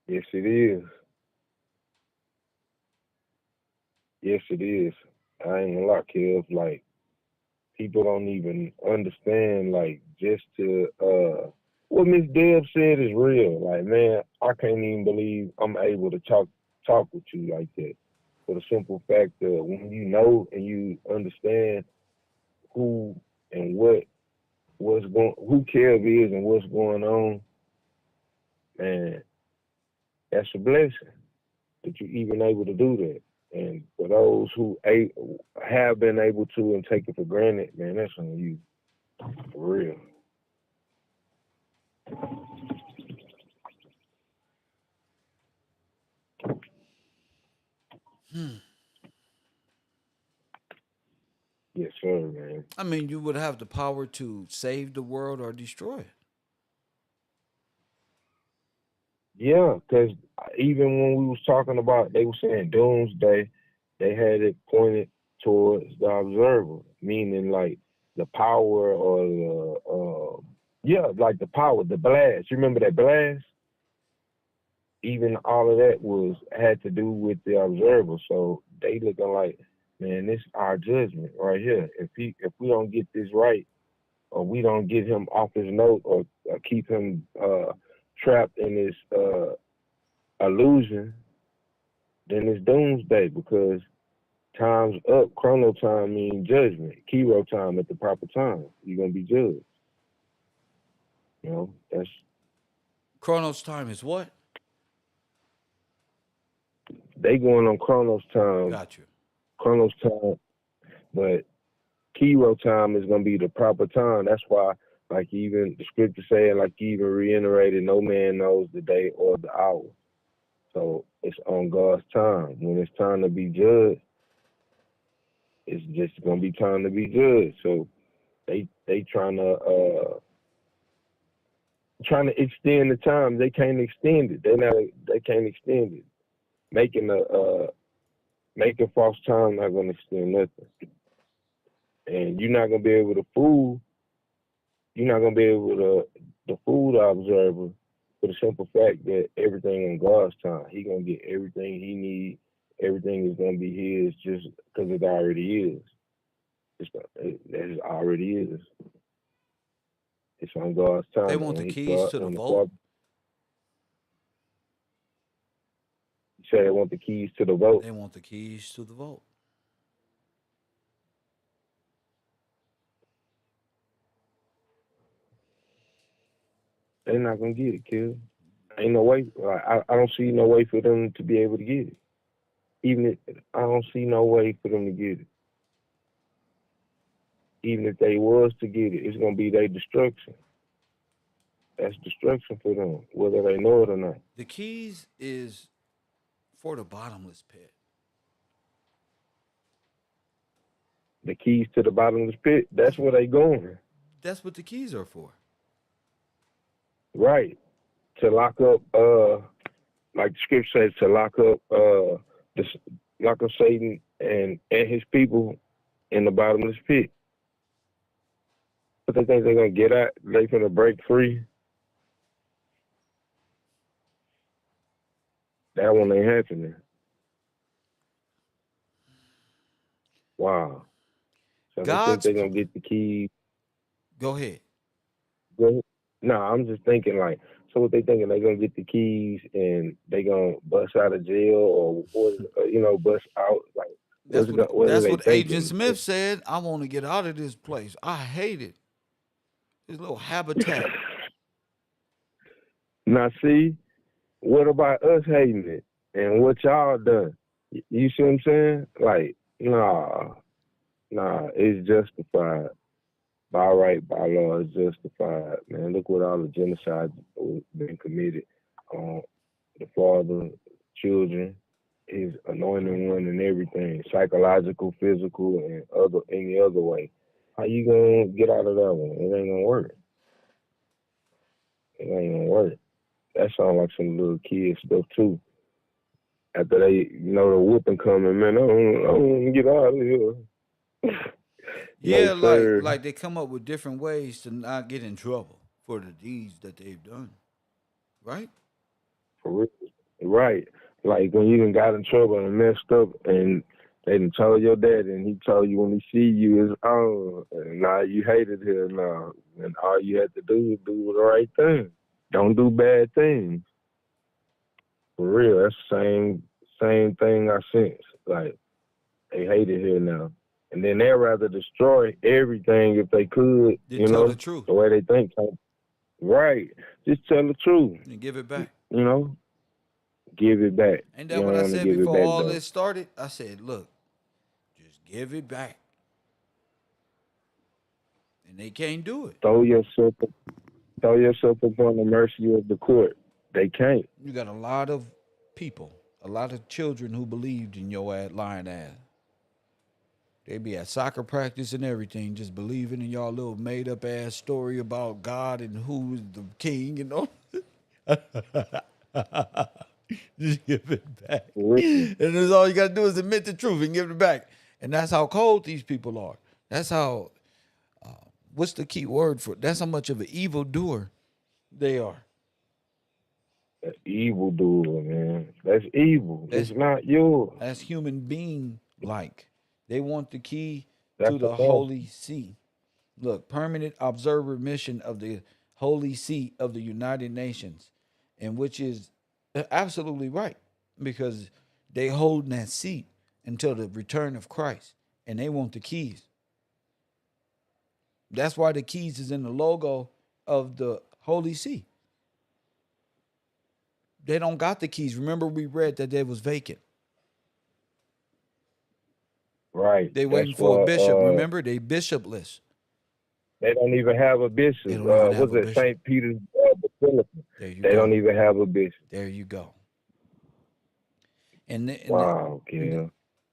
Yes, it is. Yes, it is. I ain't gonna lie, Kev. Like, people don't even understand, like, just to, what Miss Deb said is real. Like, man, I can't even believe I'm able to talk with you like that. For the simple fact that when you know and you understand who and who Kev is and what's going on, man, that's a blessing that you're even able to do that. And for those who have been able to and take it for granted, man, that's on you, for real. Yes, sir, man. I mean, you would have the power to save the world or destroy it. Yeah, because even when we was talking about, they were saying doomsday, they had it pointed towards the observer, meaning like the power or like the power, the blast. You remember that blast? Even all of that had to do with the observer. So they looking like, man, this is our judgment right here. If we don't get this right, or we don't get him off his note, or keep him trapped in this illusion, then it's doomsday, because time's up. Chrono time means judgment. Kiro time at the proper time. You're gonna be judged. You know, that's Chronos time is what? they going on Chronos time. Got you. Chronos time, but Kiro time is gonna be the proper time. That's why, like even the scripture saying, like you even reiterated, no man knows the day or the hour. So it's on God's time. When it's time to be judged, it's just gonna be time to be judged. So they trying to extend the time. They can't extend it. They can't extend it. Making false time not gonna extend nothing. And you're not gonna be able to fool. You're not gonna be able to fool the observer, for the simple fact that everything in God's time. He gonna get everything he needs. Everything is gonna be his, just because it already is. It already is. It's on God's time. They want the keys to the vault. You say they want the keys to the vote. They want the keys to the vault. They're not gonna get it, kid. Ain't no way. I don't see no way for them to be able to get it. Even if I don't see no way for them to get it. Even if they was to get it, it's gonna be their destruction. That's destruction for them, whether they know it or not. The keys is for the bottomless pit. The keys to the bottomless pit, that's where they going. That's what the keys are for. Right. To lock up, like the scripture says, to lock up Satan and his people in the bottomless pit. But they think they're gonna get out, they gonna break free. That one ain't happening. Wow. So they think they're gonna get the keys. Go ahead. Go ahead. No, I'm just thinking like, so what they thinking, they gonna get the keys and they gonna bust out of jail or bust out like? What do they What think? Agent Smith said. I want to get out of this place. I hate it. This little habitat. Now, see, what about us hating it and what y'all done? You see what I'm saying? Like, nah, it's justified. By right, by law, it's justified. Man, look what all the genocides been committed on the father, children, his anointed one, and everything, psychological, physical, and any other way. How you gonna get out of that one? It ain't gonna work. It ain't gonna work. That sounds like some little kid stuff too. After they, the whooping coming, man, I don't want to get out of here. Yeah, No, sir. like they come up with different ways to not get in trouble for the deeds that they've done. Right? For real. Right. Like when you done got in trouble and messed up and they done told your dad and he told you when he see you is and now you hated him now. And all you had to do is do the right thing. Don't do bad things. For real. That's the same thing I sense. Like they hate it here now. And then they'd rather destroy everything if they could, tell the truth. The way they think. Right. Just tell the truth. And give it back. Give it back. Ain't that what I said before all this started? I said, look, just give it back. And they can't do it. Throw yourself upon the mercy of the court. They can't. You got a lot of people, a lot of children who believed in your lying ass. They be at soccer practice and everything, just believing in y'all little made up ass story about God and who is the king and all. Just give it back. And that's all you got to do is admit the truth and give it back. And that's how cold these people are. That's how, what's the key word for it? That's how much of an evildoer they are. That's evildoer, man. That's evil. It's not yours. That's human being like. They want the key to the Holy See. Look, permanent observer mission of the Holy See of the United Nations, and which is absolutely right because they hold that seat until the return of Christ, and they want the keys. That's why the keys is in the logo of the Holy See. They don't got the keys. Remember, we read that they was vacant. Right. They waiting for a bishop. Remember, they bishopless. They don't even have a bishop. Was it St. Peter's Basilica? They don't even have a bishop. There you go. And wow, Gil.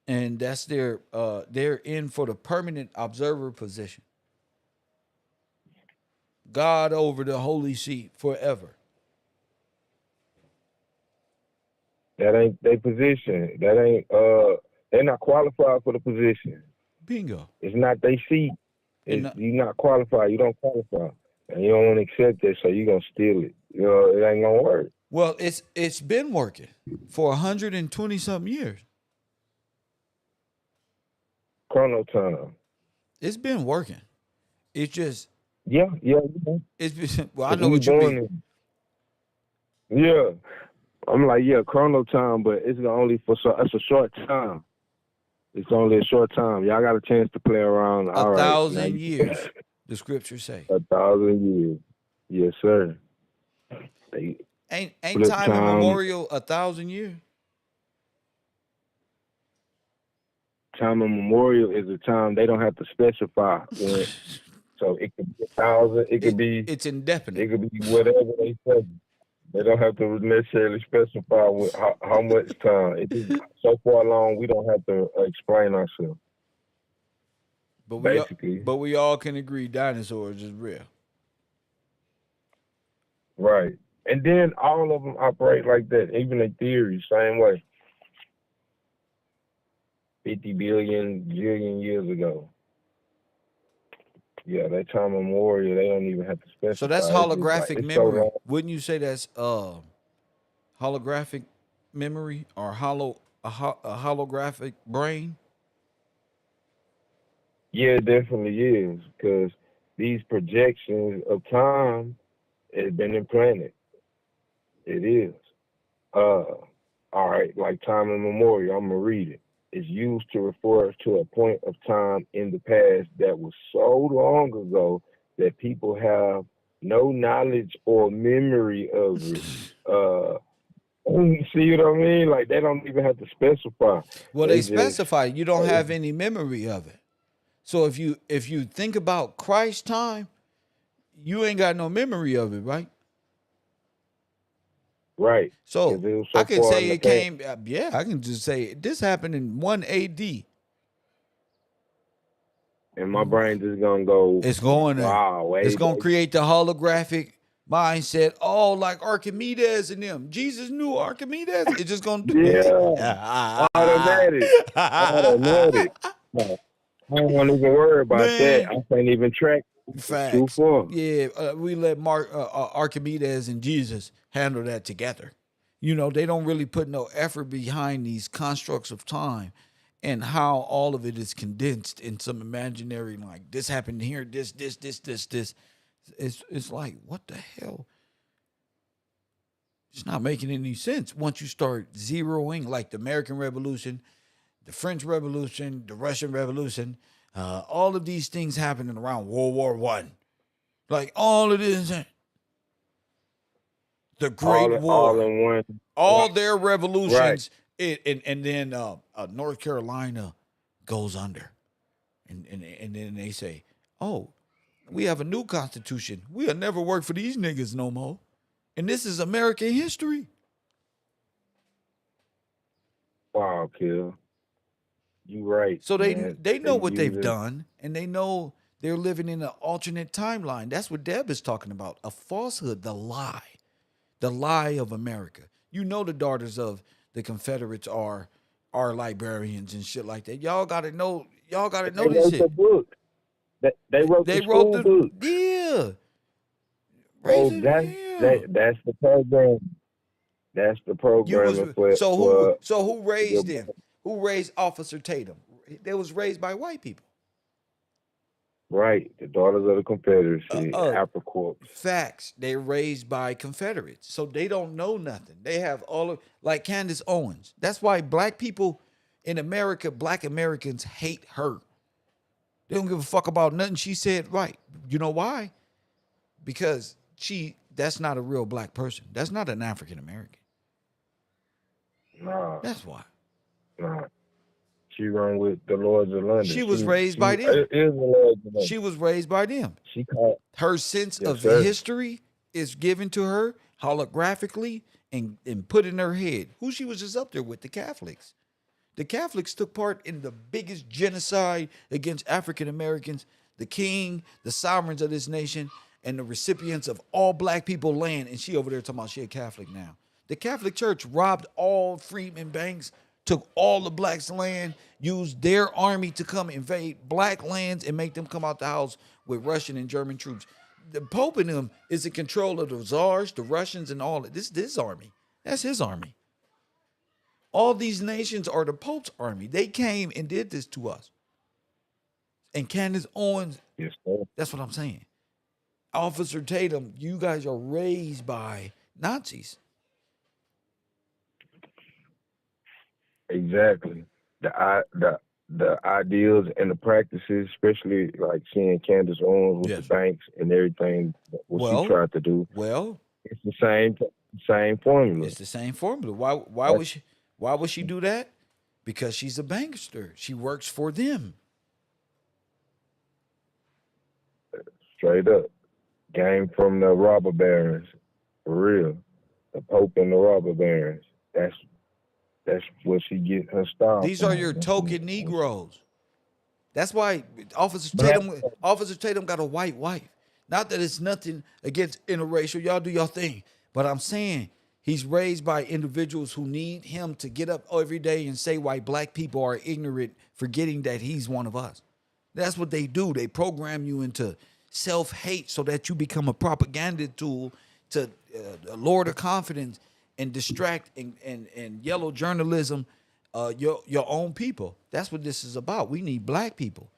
And that's they're in for the permanent observer position. God over the Holy See forever. That ain't their position. That ain't they're not qualified for the position. Bingo. It's not their seat. You're not qualified. You don't qualify. And you don't want to accept that, so you're gonna steal it. It ain't gonna work. Well, it's been working for 120 something years. Chrono time. It's been working. It's just yeah. It's been, well, I know what you mean. Yeah. I'm like, yeah, chrono time, but it's only it's a short time. It's only a short time. Y'all got a chance to play around. 1,000 years, the scriptures say. 1,000 years. Yes, sir. Ain't time immemorial 1,000 years? Time immemorial is a time they don't have to specify when. So it could be 1,000. It could be. It's indefinite. It could be whatever they say. They don't have to necessarily specify how much time. It is so far along, we don't have to explain ourselves. But we all can agree dinosaurs is real. Right. And then all of them operate like that, even in theory, same way. 50 billion years ago. Yeah, that time memorial, they don't even have to specify. So that's holographic memory. Wouldn't you say that's holographic memory or a holographic brain? Yeah, it definitely is, because these projections of time has been implanted. It is. All right, like time immemorial, I'm gonna read it. is used to refer to a point of time in the past that was so long ago that people have no knowledge or memory of it. You see what I mean? Like they don't even have to specify. Well, They they just specify you don't have any memory of it. So if you think about Christ's time, you ain't got no memory of it, right? right. So 'Cause it was I so can far in say the it past. came. Yeah, I can just say this happened in 1 AD. And my brain just gonna go, It's going there. wow, It's way gonna back. create the holographic mindset. Oh, like Archimedes and them. Jesus knew Archimedes. It's just gonna do it. Yeah, automatic, automatic. No, I don't want to even worry about that. Man, I can't even track. It's too facts. far. Yeah, we let Archimedes and Jesus handle that together. You know, they don't really put no effort behind these constructs of time and how all of it is condensed in some imaginary, like this happened here, this. It's like, what the hell? It's not making any sense once you start zeroing, like the American Revolution, the French Revolution, the Russian Revolution, all of these things happening around World War One. Like all of this, the Great All War, in one. all their Right. revolutions, and then North Carolina goes under, and then they say, "Oh, we have a new constitution. We'll never work for these niggas no more." And this is American history. Wow, kill. You right, So they man. know They what they've use it. done, and they know they're living in an alternate timeline. That's what Deb is talking about. A falsehood, the lie of America. You know the daughters of the Confederates are librarians and shit like that. Y'all gotta know. Y'all gotta know They this wrote the shit. book. They wrote They the wrote school the book. yeah. So Raising yeah. that's the program. That's the You was programming for so who your raised them? Who raised Officer Tatum? They was raised by white people. right. The Daughters of the Confederacy, Uh, Corps. Facts. They're raised by Confederates, so they don't know nothing. They have all of like Candace Owens. That's why black people in America, black Americans hate her. They don't give a fuck about nothing she said. Right? You know why? Because that's not a real black person. That's not an African American. Nah, That's why. nah. She run with the Lords of London. She was raised by them. Is the Lords of London. She was raised by them. She caught. Her sense Yes, of sir. history is given to her holographically and put in her head. Who she was just up there with, the Catholics. The Catholics took part in the biggest genocide against African Americans, the king, the sovereigns of this nation, and the recipients of all black people land. And she over there talking about she a Catholic now. The Catholic Church robbed all freedmen banks, took all the blacks' land, used their army to come invade black lands and make them come out the house with Russian and German troops. The Pope in them is in control of the czars, the Russians, and all. This is his army. That's his army. All these nations are the Pope's army. They came and did this to us. And Candace Owens, Yes, sir. that's what I'm saying. Officer Tatum, you guys are raised by Nazis. Exactly. The ideals and the practices, especially like seeing Candace Owens with Yes. the banks and everything, what Well, she tried to do. Well, It's the same formula. it's the same formula. Why would she do that? Because she's a bankster. She works for them. Straight up. Game from the robber barons. For real. The Pope and the robber barons. That's where she get her style. These from. are your token Negroes. That's why Officer Tatum got a white wife. Not that it's nothing against interracial. Y'all do your thing. But I'm saying he's raised by individuals who need him to get up every day and say why black people are ignorant, forgetting that he's one of us. That's what they do. They program you into self-hate so that you become a propaganda tool to lower the confidence and distract and yellow journalism your own people. That's what this is about. We need black people.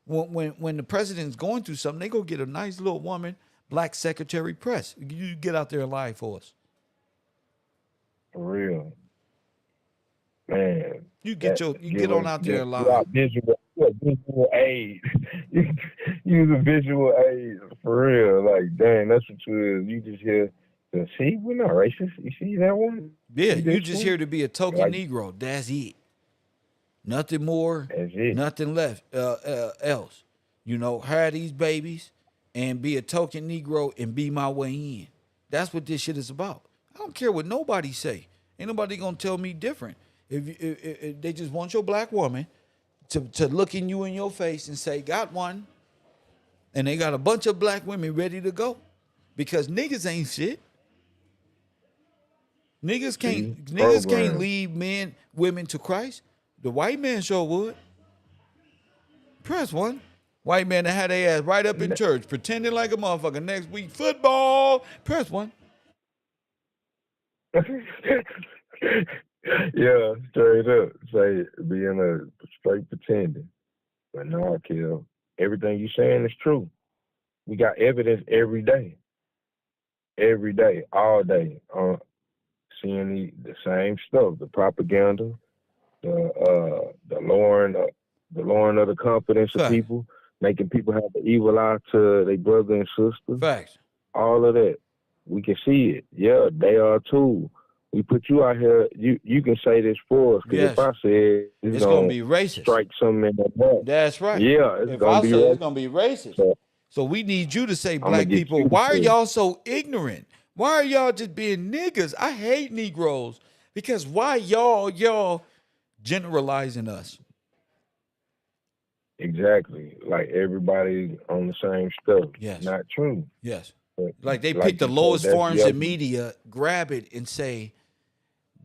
When the president's going through something, they go get a nice little woman, black secretary press. You get out there and lie for us. For real. man, You that get on out there and lie. visual aid. Use a visual aid for real. Like, dang, that's what you is. You just hear, see, we're not racist. You see that one? Yeah, See you this just one? here to be a token Like, Negro. That's it. Nothing more, that's it. nothing left else. You know, have these babies and be a token Negro and be my way in. That's what this shit is about. I don't care what nobody say. Ain't nobody gonna tell me different. If they just want your black woman to look in you in your face and say, got one, and they got a bunch of black women ready to go. Because niggas ain't shit. Niggas can't lead women to Christ. The white man sure would. Press one. White man that had their ass right up in church, pretending like a motherfucker. Next week, football. Press one. Yeah, straight up. Say being a straight pretending. But no, kill. Everything you saying is true. We got evidence every day. Every day, all day. Seeing the same stuff, the propaganda, the lowering of the confidence of people, making people have the evil eye to their brother and sister. Facts. All of that. We can see it. Yeah, they are too. We put you out here. You can say this for us. Because if I say it's gonna be racist. Strike something in the heart. That's right. Yeah, it's gonna be racist. It's gonna be racist. So we need you to say, black people, why are y'all so ignorant? Why are y'all just being niggas? I hate Negroes because why y'all generalizing us? Exactly. Like everybody on the same stuff. Yes. Not true. Yes. But like they pick the lowest forms of media, grab it and say,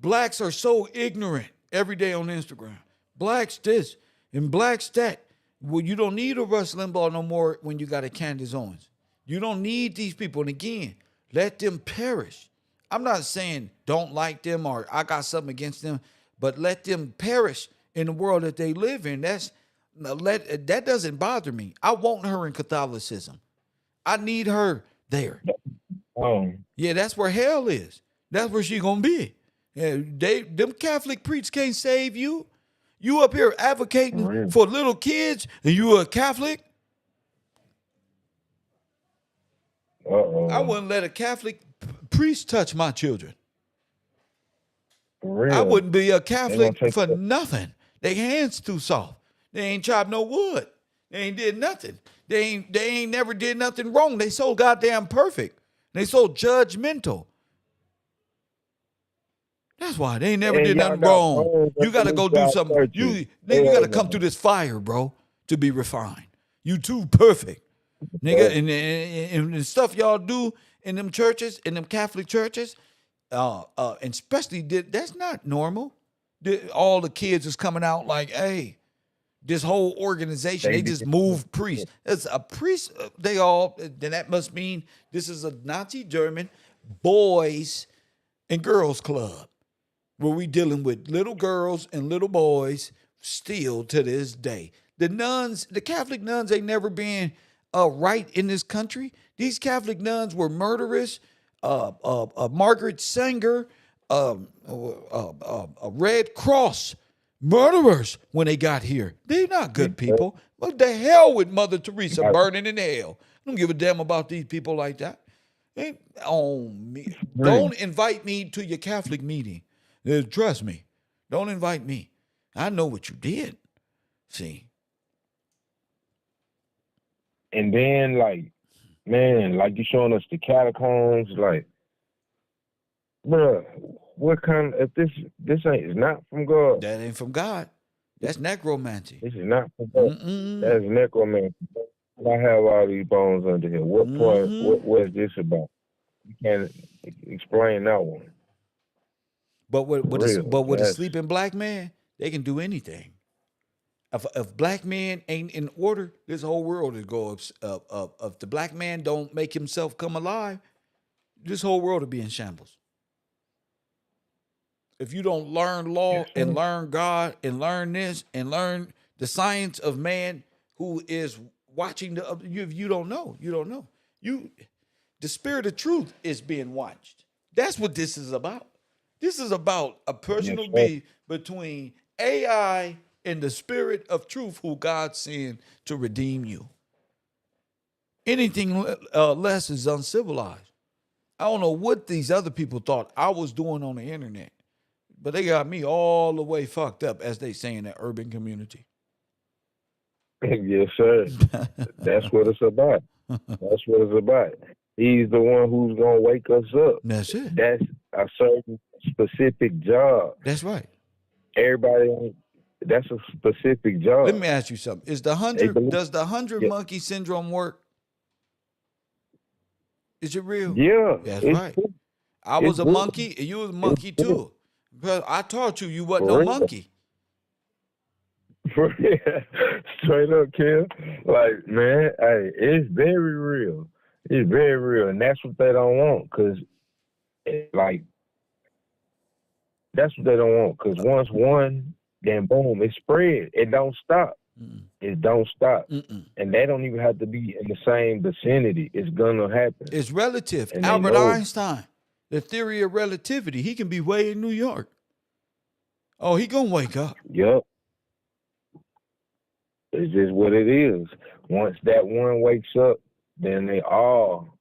blacks are so ignorant every day on Instagram. Blacks this and blacks that. Well, you don't need a Rush Limbaugh no more when you got a Candace Owens. You don't need these people. And again, let them perish. I'm not saying don't like them or I got something against them, but let them perish in the world that they live in. That doesn't bother me. I want her in Catholicism. I need her there. Yeah, that's where hell is. That's where she gonna be. Yeah, them Catholic priests can't save you. You up here advocating for little kids and you a Catholic? I wouldn't let a Catholic priest touch my children. I wouldn't be a Catholic for nothing. Their hands too soft. They ain't chopped no wood. They ain't did nothing. They ain't never did nothing wrong. They so goddamn perfect. They so judgmental. That's why they ain't never did nothing wrong. You got to go do something. You got to come through this fire, bro, to be refined. You too perfect, nigga. And the stuff y'all do in them churches, in them Catholic churches, and especially that's not normal. All the kids is coming out like, hey, this whole organization, they just move priests. It's a priest. Then that must mean this is a Nazi German boys and girls club where we dealing with little girls and little boys still to this day. The nuns, the Catholic nuns ain't never been right in this country. These Catholic nuns were murderous. Margaret Sanger, a Red Cross murderers when they got here. They're not good people. What the hell with Mother Teresa burning in hell? I don't give a damn about these people like that. Ain't on me. Don't invite me to your Catholic meeting. Trust me. Don't invite me. I know what you did. See. And then, like, man, like you showing us the catacombs, like, bruh, what kind of, if this ain't not from God. That ain't from God. That's necromancy. This is not from God. That's necromancy. I have all these bones under here. What point, what is this about? You can't explain that one. But with a sleeping black man, they can do anything. If black men ain't in order, this whole world is go up. If the black man don't make himself come alive, this whole world will be in shambles. If you don't learn law and learn God and learn this and learn the science of man who is watching you don't know. You don't know. The spirit of truth is being watched. That's what this is about. This is about a Yes, personal sir. beef between AI and the spirit of truth who God sent to redeem you. Anything less is uncivilized. I don't know what these other people thought I was doing on the internet, but they got me all the way fucked up, as they say in the urban community. Yes, sir. That's what it's about. That's what it's about. He's the one who's gonna wake us up. That's it. That's a certain specific job. That's right. Everybody, that's a specific Let job. me ask you something. They believe. Does the 100 Yeah, monkey syndrome work? Is it real? yeah, That's it's right. true. I It's was a real. monkey and you was a It's monkey real. too. But I taught you wasn't no For real. monkey. For real. Straight up, Kim. Like, man, hey, it's very real. It's very real, and that's what they don't want. Cause, like, that's what they don't want. Cause once one, then boom, it spread. It don't stop. Mm-mm. It don't stop. Mm-mm. And they don't even have to be in the same vicinity. It's gonna happen. It's relative. And they Albert know. Einstein, the theory of relativity. He can be way in New York. Oh, he gonna wake up. Yep. It's just what it is. Once that one wakes up, then they all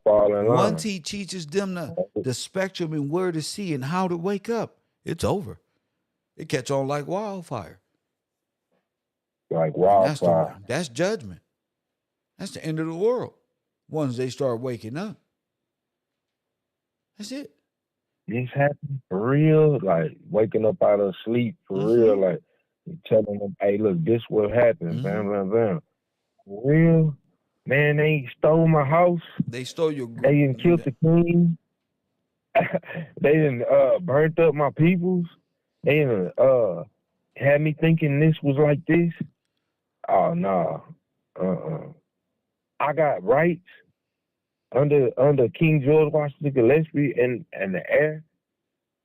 fall in Once line. he teaches them the spectrum and where to see and how to wake up, it's over. It catch on like wildfire. Like And wildfire. that's judgment. That's the end of the world. Once they start waking up. That's it. This happened for real. Like waking up out of sleep for real. Like telling them, hey, look, this what happened. Bam, bam, bam. For real. Man, they stole my house. They stole your They didn't kill the king. They didn't burnt up my peoples. They didn't had me thinking this was like this. Oh no. I got rights under King George Washington Gillespie and the air,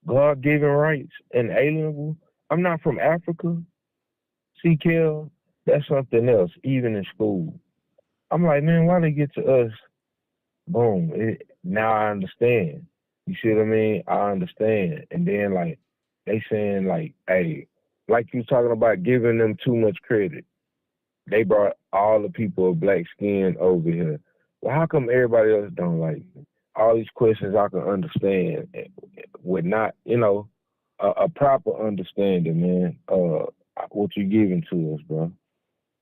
God given rights, inalienable. I'm not from Africa. See, Kel, that's something else, even in school. I'm like, man, why they get to us? Boom. Now I understand. You see what I mean? I understand. And then like they saying like, hey, like you talking about giving them too much credit. They brought all the people of black skin over here. Well, how come everybody else don't like me? All these questions I can understand with not, a proper understanding, man. What you giving to us, bro.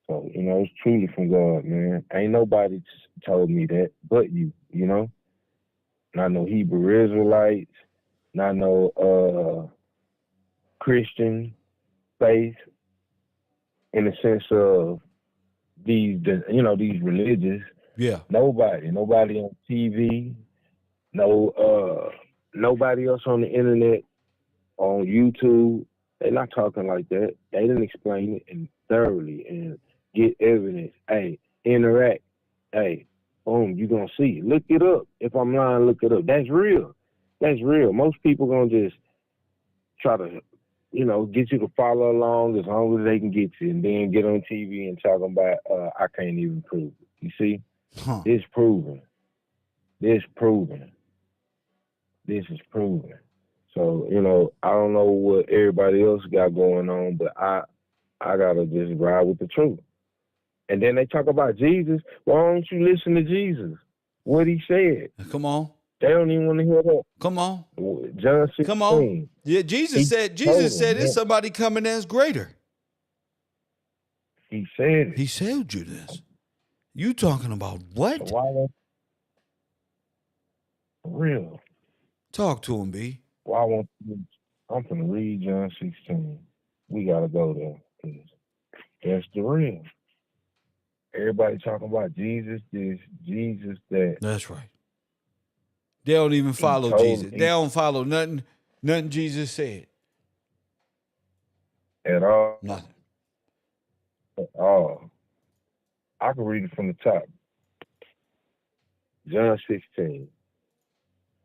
So, it's truly from God, man. Ain't nobody told me that but you, Not no Hebrew Israelites, not no Christian faith in the sense of these religious. Yeah. Nobody on TV, nobody else on the internet, on YouTube. They're not talking like that. They didn't explain it and thoroughly and get evidence. Hey, interact. Hey, boom, you gonna see it. Look it up. If I'm lying, look it up. That's real. That's real. Most people gonna just try to, get you to follow along as long as they can get you, and then get on TV and talk about, I can't even prove it. You see? This proven. This proven. This is proven. So, I don't know what everybody else got going on, but I gotta just ride with the truth. And then they talk about Jesus. Why don't you listen to Jesus? What he said. Come on. They don't even want to hear that. Come on. John 16. Come on. Yeah, Jesus said there's somebody coming that's greater. He said it. He said you this. You talking about what? So why for real. Talk to him, B. Why won't you? I'm gonna read John 16. We gotta go there. 'Cause that's the real. Everybody talking about Jesus this, Jesus that. That's right. They don't even follow Jesus. They don't follow nothing Jesus said. At all. Nothing. At all. I can read it from the top. John 16.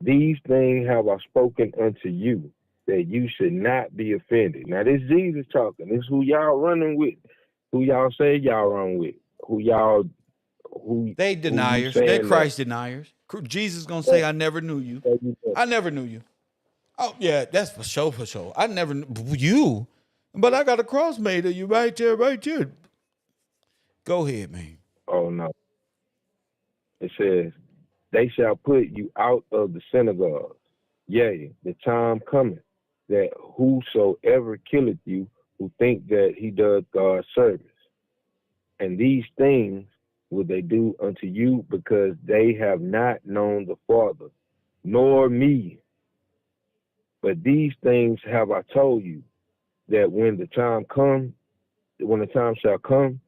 These things have I spoken unto you, that you should not be offended. Now this Jesus talking. This is who y'all running with. Who y'all say y'all run with. They deniers. They're Christ deniers. Jesus gonna say, I never knew you. I never knew you. Oh yeah, that's for sure, for sure. I never you, but I got a cross made of you right there, right there. Go ahead, man. Oh no. It says, they shall put you out of the synagogues. Yea, the time cometh that whosoever killeth you who think that he does God's service. And these things will they do unto you because they have not known the Father, nor me. But these things have I told you, that when the time shall come,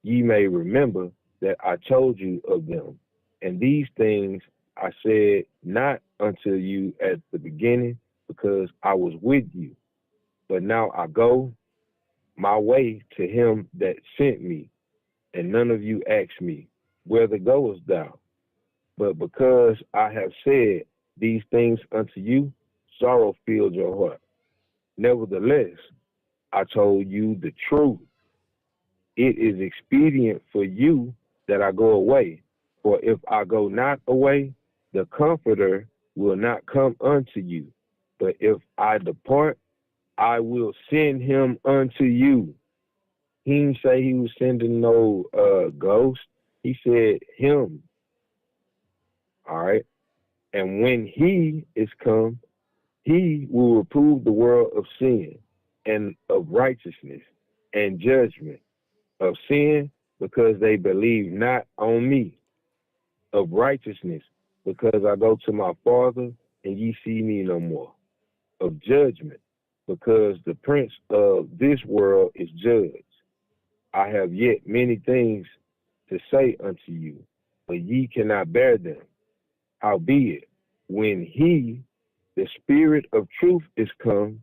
ye may remember that I told you of them. And these things I said not unto you at the beginning, because I was with you. But now I go my way to him that sent me, and none of you ask me, whither goest thou? But because I have said these things unto you, sorrow filled your heart. Nevertheless, I told you the truth. It is expedient for you that I go away. For if I go not away, the Comforter will not come unto you. But if I depart, I will send him unto you. He didn't say he was sending no ghost. He said him. All right. And when he is come, he will reprove the world of sin and of righteousness and judgment. Of sin, because they believe not on me. Of righteousness, because I go to my Father, and ye see me no more. Of judgment, because the prince of this world is judged. I have yet many things to say unto you, but ye cannot bear them. Howbeit, when he, the Spirit of truth, is come,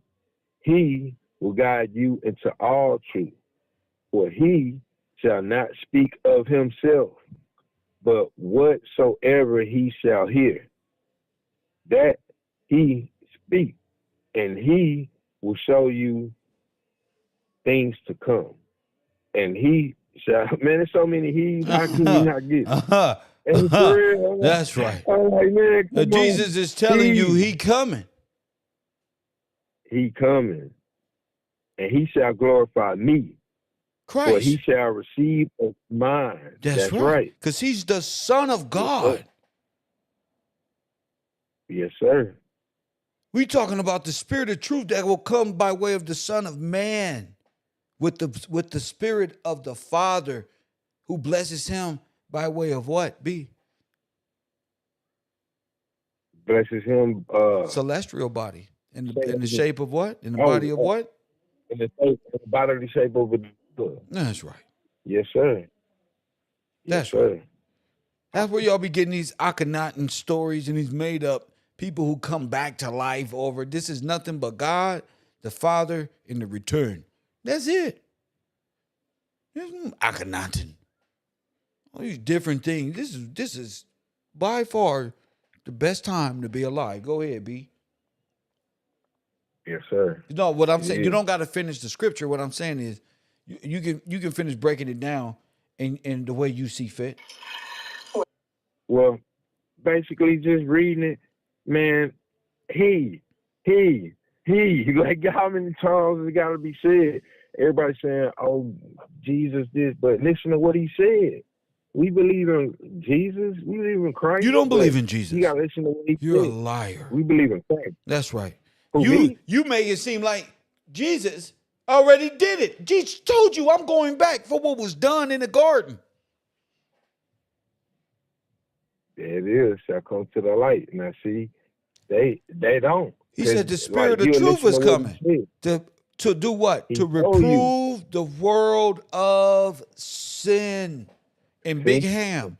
he will guide you into all truth. For he shall not speak of himself, but whatsoever he shall hear, that he speak, and he will show you things to come. And he shall, man, there's so many he's, how can you not get it? And for real, That's right. I'm like, man, come Jesus on. is telling you he coming. He coming, and he shall glorify me. Christ. For he shall receive of mine. That's right. Because he's the Son of God. Yes, sir. We talking about the Spirit of truth that will come by way of the Son of Man, with the Spirit of the Father, who blesses him by way of what? Blesses him. Celestial body. In the shape of what? In the body of what? In the bodily shape of a dove. That's right. Yes, sir. That's right. That's where y'all be getting these Akhenaten stories and these made up people who come back to life over. This is nothing but God, the Father, in the return. That's it. There's no Akhenaten. All these different things. This is by far the best time to be alive. Go ahead, B. Yes, sir. You know what I'm saying? You don't got to finish the scripture. What I'm saying is you can finish breaking it down in the way you see fit. Well, basically just reading it, man, he, like how many times it got to be said? Everybody saying, oh, Jesus this, but listen to what he said. We believe in Jesus. We believe in Christ. You don't believe in Jesus. You got to listen to what he said. You're a liar. We believe in Christ. That's right. Who, You make it seem like Jesus already did it. Jesus told you I'm going back for what was done in the garden. There it is. Shall come to the light. Now see, they don't. He said the Spirit of truth is coming to do what? To reprove the world of sin. And Big Ham.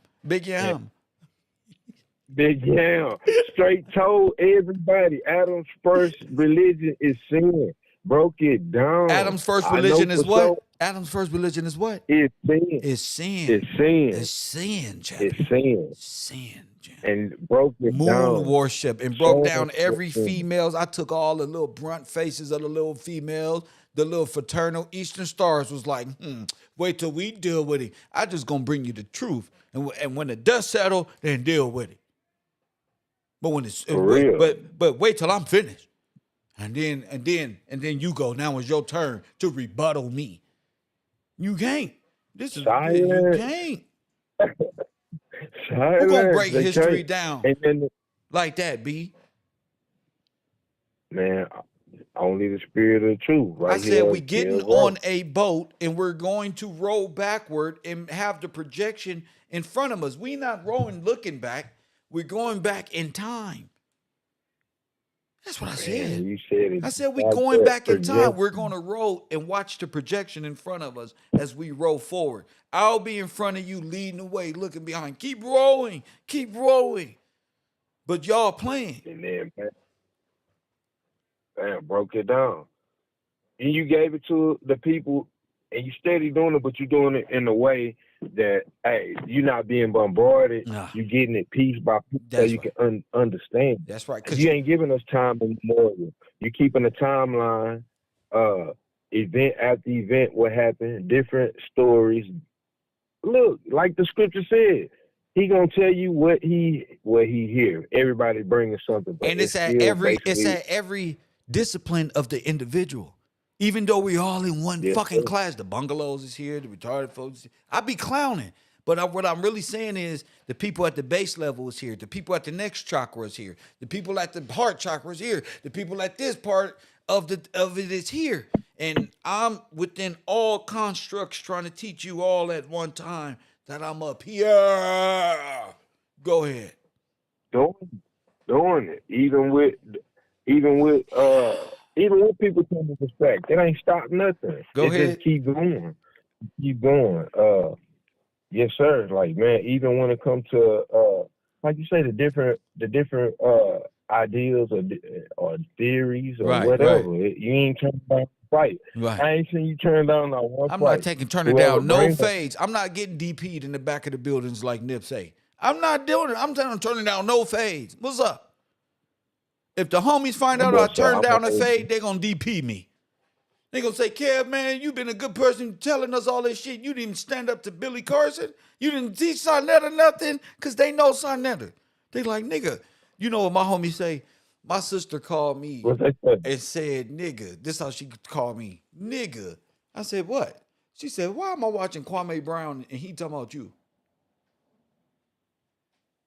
Straight told everybody Adam's first religion is sin. Broke it down. Adam's first religion is what? Adam's first religion is what? It's sin. It's sin. It's sin. It's sin, Jack. It's sin. Sin, Jack. And broke it down. Moon worship. And broke down every females. I took all the little brunt faces of the little females. The little fraternal Eastern Stars was like, wait till we deal with it. I just gonna bring you the truth. And when the dust settle, then deal with it. But when it's but wait till I'm finished. And then you go. Now it's your turn to rebuttal me. You can't. You Silence. can't. Who gonna Silence. break They history can't. down And then, like that, B? man, only the spirit of the truth I right said here. we getting on a boat and we're going to roll backward and have the projection in front of us. We not rolling looking back. We're going back in time. That's what I said. Man, you said it I said we like going that. back in time. We're going to roll and watch the projection in front of us as we roll forward. I'll be in front of you leading the way, looking behind. Keep rolling. Keep rolling. But y'all playing. And then, man, broke it down. And you gave it to the people, and you steady doing it, but you're doing it in a way that, hey, you're not being bombarded. You're getting it piece by piece so you can understand. That's right. You ain't giving us time anymore. You're keeping a timeline, event after event, what happened, different stories. Look, like the scripture said, he gonna tell you what he hear. Everybody bringing something, but And it's at every discipline of the individual. Even though we all in one fucking class, the bungalows is here, the retarded folks. I be clowning, but what I'm really saying is the people at the base level is here. The people at the next chakra is here. The people at the heart chakra is here. The people at this part of it is here. And I'm within all constructs trying to teach you all at one time that I'm up here. Go ahead. Doing it. Even with people taking respect, it ain't stop nothing. Go ahead. Just keep going. Keep going. Yes, sir. Like, man, even when it comes to like you say, the different ideas or theories or whatever. You ain't turning down the fight. Right. I ain't seen you turn down that one I'm fight. not turning down no fades. I'm not getting DP'd in the back of the buildings like Nip say. I'm not doing it. I'm turning down no fades. What's up? If the homies find out I turned down a fade, they gonna DP me. They gonna say, Kev, man, you been a good person telling us all this shit. You didn't stand up to Billy Carson. You didn't teach Sonetta nothing, because they know Sonetta. They like, nigga. You know what my homie say? My sister called me and said, nigga. This how she called me. Nigga. I said, what? She said, why am I watching Kwame Brown and he talking about you?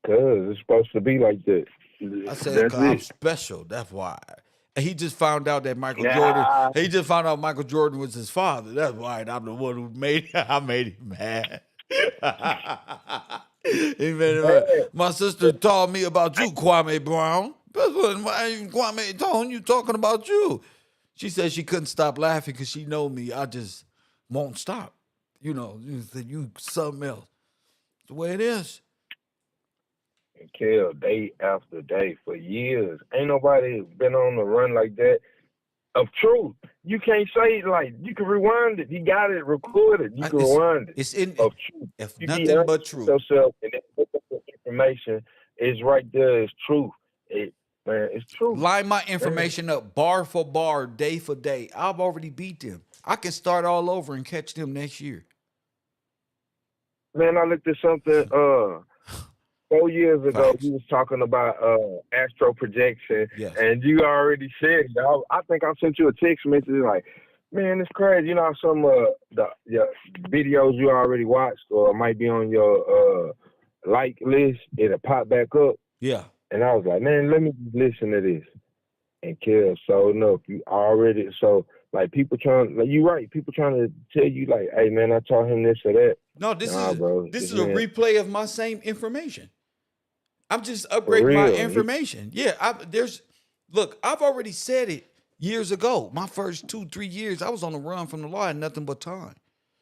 Because it's supposed to be like that. I said, I'm special. That's why. And he just found out that Michael Jordan. He just found out Michael Jordan was his father. That's why I'm the one who I made him mad. He made him mad. My sister told me about you, Kwame Brown. That's what Kwame told you, talking about you. She said she couldn't stop laughing because she know me. I just won't stop. You know, you something else. It's the way it is. And kill day after day for years. Ain't nobody been on the run like that of truth. You can't say, like, you can rewind it. You got it recorded. You can rewind it. It's in of truth. If you nothing but truth. Yourself and then information is right there. It's truth. Man, it's true. Line my information up bar for bar, day for day. I've already beat them. I can start all over and catch them next year. Man, I looked at something 4 years ago. You was talking about astro projection, and you already said, I think I sent you a text message like, man, it's crazy. You know, some the videos you already watched or might be on your like list, it'll pop back up. Yeah. And I was like, man, let me listen to this. And kill. So enough. You already like people trying, like you right. People trying to tell you like, hey man, I taught him this or that. No, this is a replay of my same information. I'm just upgrading my information. Yeah, I've already said it years ago. My first 2-3 years, I was on the run from the law and nothing but time.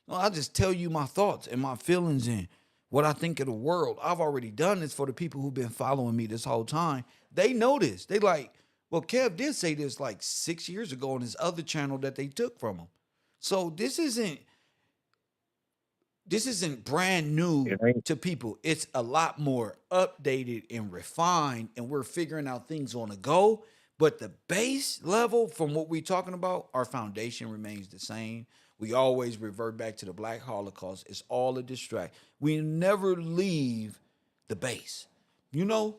No, I just tell you my thoughts and my feelings and what I think of the world. I've already done this for the people who've been following me this whole time. They know this. They like, well, Kev did say this like 6 years ago on his other channel that they took from him. So this isn't brand new to people. It's a lot more updated and refined, and we're figuring out things on the go. But the base level from what we're talking about, our foundation remains the same. We always revert back to the Black Holocaust. It's all a distract. We never leave the base. You know?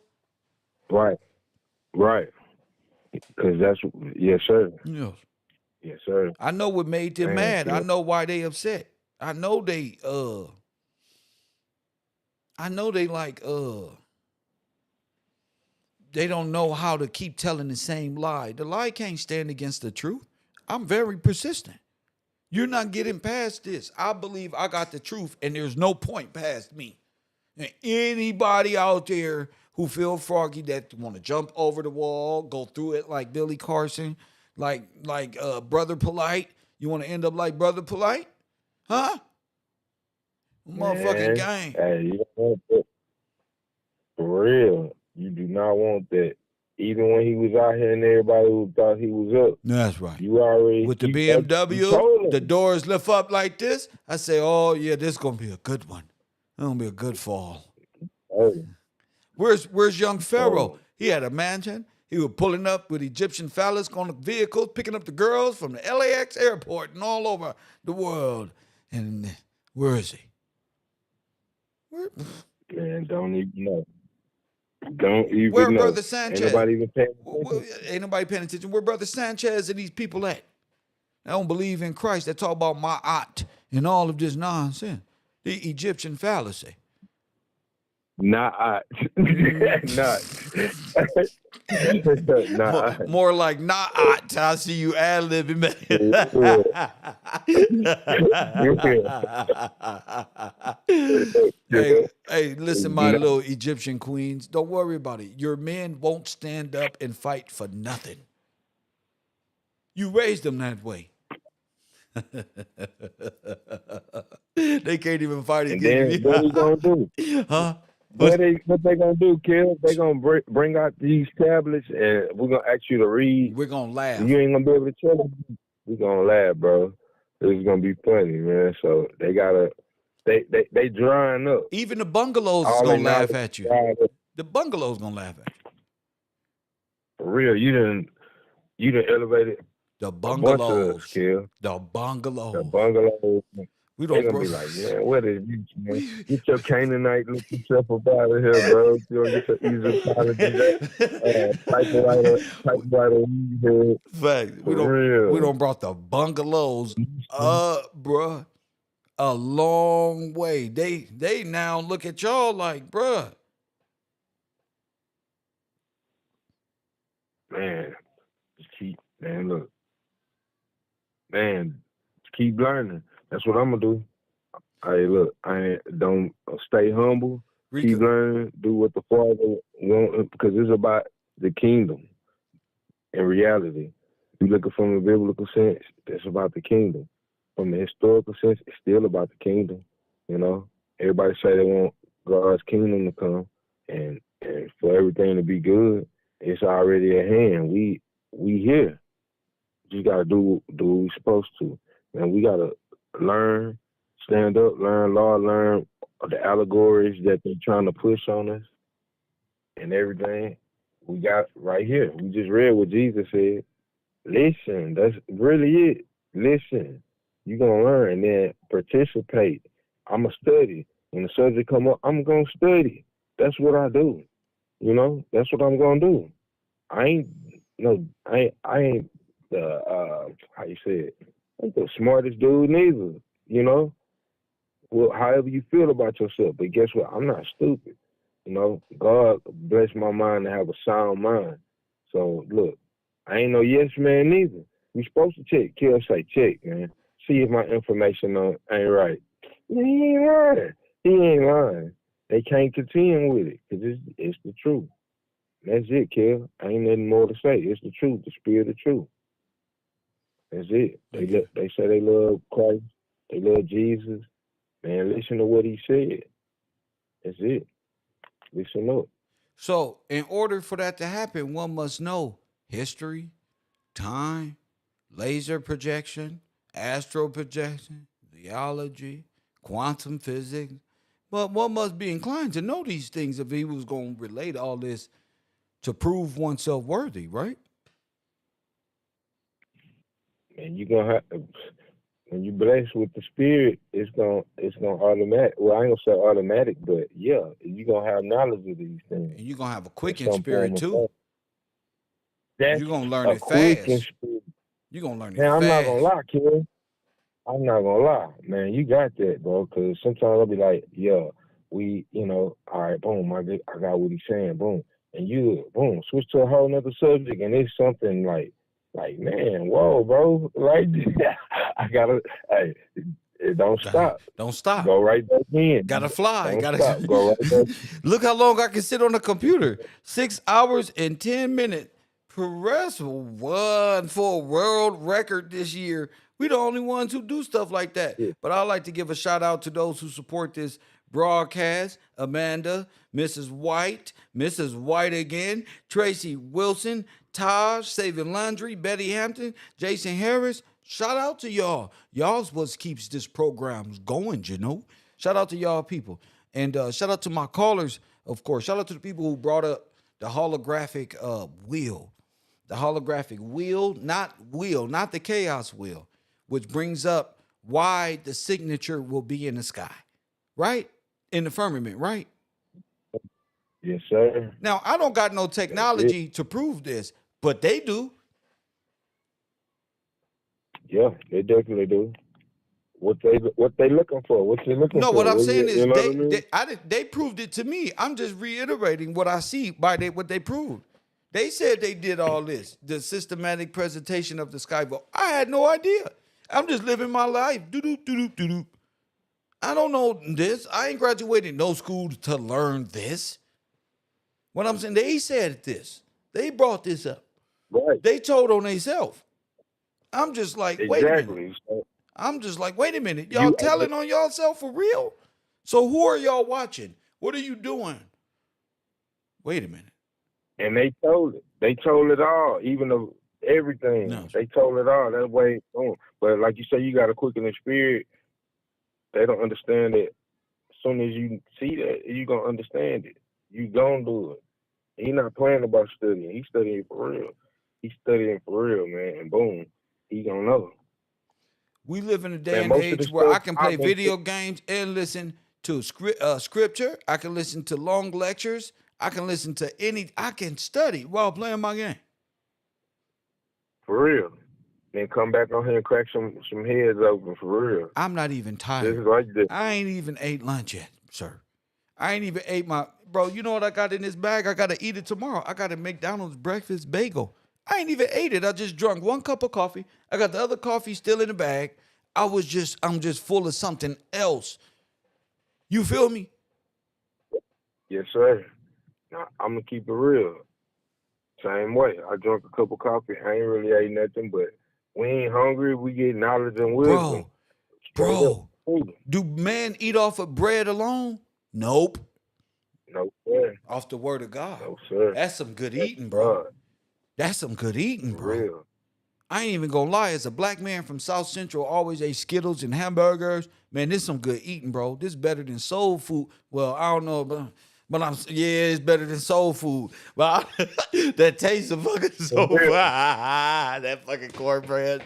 Right. Cause that's yes, sir. Yes. Yes, sir. I know what made them Man, mad. I Kel. know why they upset. I know they like they don't know how to keep telling the same lie. The lie can't stand against the truth. I'm very persistent. You're not getting past this. I believe I got the truth, and there's no point past me. And anybody out there who feel froggy that want to jump over the wall, go through it like Billy Carson, like Brother Polite, you want to end up like Brother Polite, huh? Motherfucking Man, gang. hey, you don't want that for real. You do not want that. Even when he was out here and everybody who thought he was up, That's right. you already With the you BMW, told the him. doors lift up like this. I say, oh yeah, this gonna be a good one. It's gonna be a good fall. Oh, Where's young Pharaoh? oh, He had a mansion. He was pulling up with Egyptian phallus on the vehicles, picking up the girls from the LAX airport and all over the world. And where is he? Where, man, don't even know. Don't where even know. Brother Ain't Sanchez? nobody even paying Well, attention. ain't nobody paying attention. Where Brother Sanchez and these people at? They don't believe in Christ. They talk about Ma'at and all of this nonsense. The Egyptian fallacy. Not, not, not. More like Na'at. I see you ad-libbing, man. Hey, listen, my little Egyptian queens. Don't worry about it. Your men won't stand up and fight for nothing. You raised them that way. They can't even fight And against then what we gonna do? you. Huh? What they gonna do, Kill? They gonna bring out these tablets and we're gonna ask you to read. We're gonna laugh. You ain't gonna be able to tell them. We're gonna laugh, bro. This is gonna be funny, man. So they gotta they drying up. Even the bungalows is All gonna they laugh knowledge at you. dried up. The bungalows gonna laugh at you. For real, you done elevated The a bunch of bungalows. Kill. The The bungalows. bungalows. We They don't gonna bro. be like, man, what is you, man? Get your Canaanite looking yourself up out of here, bro. You gonna get your typewriter weed head. Fact. We For don't real. brought the bungalows up, bruh, a long way. They now look at y'all like, bruh. Man, just look, man, just keep learning. That's what I'm gonna do. Look, don't stay humble. Rico. Keep learning. Do what the Father wants because it's about the kingdom. In reality, if you looking from a biblical sense, it's about the kingdom. From the historical sense, it's still about the kingdom. You know, everybody say they want God's kingdom to come, and for everything to be good, it's already at hand. We here. You gotta do what we're supposed to, and we gotta learn, stand up, learn law, learn the allegories that they're trying to push on us, and everything. We got right here. We just read what Jesus said. Listen, that's really it. Listen, you're gonna learn and then participate. I'ma study. When the subject come up, I'm gonna study. That's what I do. You know, that's what I'm gonna do. I ain't I ain't the how you say it, I ain't the smartest dude neither, you know. Well, however you feel about yourself, but guess what? I'm not stupid. You know, God bless my mind to have a sound mind. So look, I ain't no yes man neither. We supposed to check. Kill say check, man. See if my information ain't right. He ain't lying. He ain't lying. They can't contend with it because it's the truth. That's it, Kill. Ain't nothing more to say. It's the truth, the spirit of truth. That's it. They say they love Christ. They love Jesus. Man, listen to what he said. That's it. Listen up. So, in order for that to happen, one must know history, time, laser projection, astral projection, theology, quantum physics. But one must be inclined to know these things if he was going to relate all this to prove oneself worthy, right? And you're gonna have when you blessed with the spirit, it's gonna automatic. Well, I ain't gonna say automatic, but yeah, you're gonna have knowledge of these things. And you're going to have a In quickened some form spirit or too. fashion. That's You're gonna learn a it quick fast. experience. You're gonna learn it Man, I'm not gonna fast. lie, kid. I'm not gonna lie, man. You got that, bro. Because sometimes I'll be like, yeah, all right, boom. I got what he's saying, boom, and you, boom, switch to a whole nother subject, and it's something like, man, whoa, bro, like, I gotta, hey, it don't stop. Don't stop. Go right back in. Gotta fly. Don't Gotta stop. Go right back. look how long I can sit on the computer. 6 hours and 10 minutes. Perez won for a world record this year. We the only ones who do stuff like that. Yeah. But I'd like to give a shout out to those who support this broadcast. Amanda, Mrs. White again, Tracy Wilson, Taj, Saving Laundry, Betty Hampton, Jason Harris. Shout out to y'all. Y'all's what keeps this program going, you know. Shout out to y'all people. And shout out to my callers, of course. Shout out to the people who brought up the holographic wheel. The holographic wheel, not the chaos wheel, which brings up why the signature will be in the sky, right? In the firmament, right? Yes, sir. Now, I don't got no technology to prove this, but they do. Yeah, they definitely do. What they looking for? What they looking No, for? what I'm saying You is know what I mean? they proved it to me. I'm just reiterating what I see by what they proved. They said they did all this, the systematic presentation of the sky vault. I had no idea. I'm just living my life. Doo-doo. I don't know this. I ain't graduated no school to learn this. What I'm saying, they said this. They brought this up. Right. They told on themselves. I'm just like, wait a minute. Exactly. So I'm just like, wait a minute. Y'all telling on y'allself for real? So who are y'all watching? What are you doing? Wait a minute. And they told it. They told it all, even though everything. No. They told it all. That way, boom. But like you say, you got to quicken the spirit. They don't understand it. As soon as you see that, you gonna understand it. You gonna do it. He not playing about studying. He's studying for real. He's studying for real, man. And boom, he gonna know. We live in a day Man, and most of age this where I stuff can play I've been video games and listen to scripture. I can listen to long lectures. I can listen to I can study while playing my game. For real. Then come back on here and crack some heads open for real. I'm not even This tired. is like this. I ain't even ate lunch yet, sir. I ain't even ate bro, you know what I got in this bag? I got to eat it tomorrow. I got a McDonald's breakfast bagel. I ain't even ate it. I just drunk 1 cup of coffee. I got the other coffee still in the bag. I'm just full of something else. You feel me? Yes, sir. Now, I'm gonna keep it real. Same way. I drank a cup of coffee. I ain't really ate nothing, but we ain't hungry. We get knowledge and wisdom. Bro, do men eat off of bread alone? Nope. No, sir. Off the word of God. No, sir. That's some good That's eating, bro. God. That's some good eating, For bro. real. I ain't even gonna lie. As a black man from South Central, always ate Skittles and hamburgers. Man, this some good eating, bro. This better than soul food. Well, I don't know, but it's better than soul food. But that taste of fucking soul food. That fucking cornbread.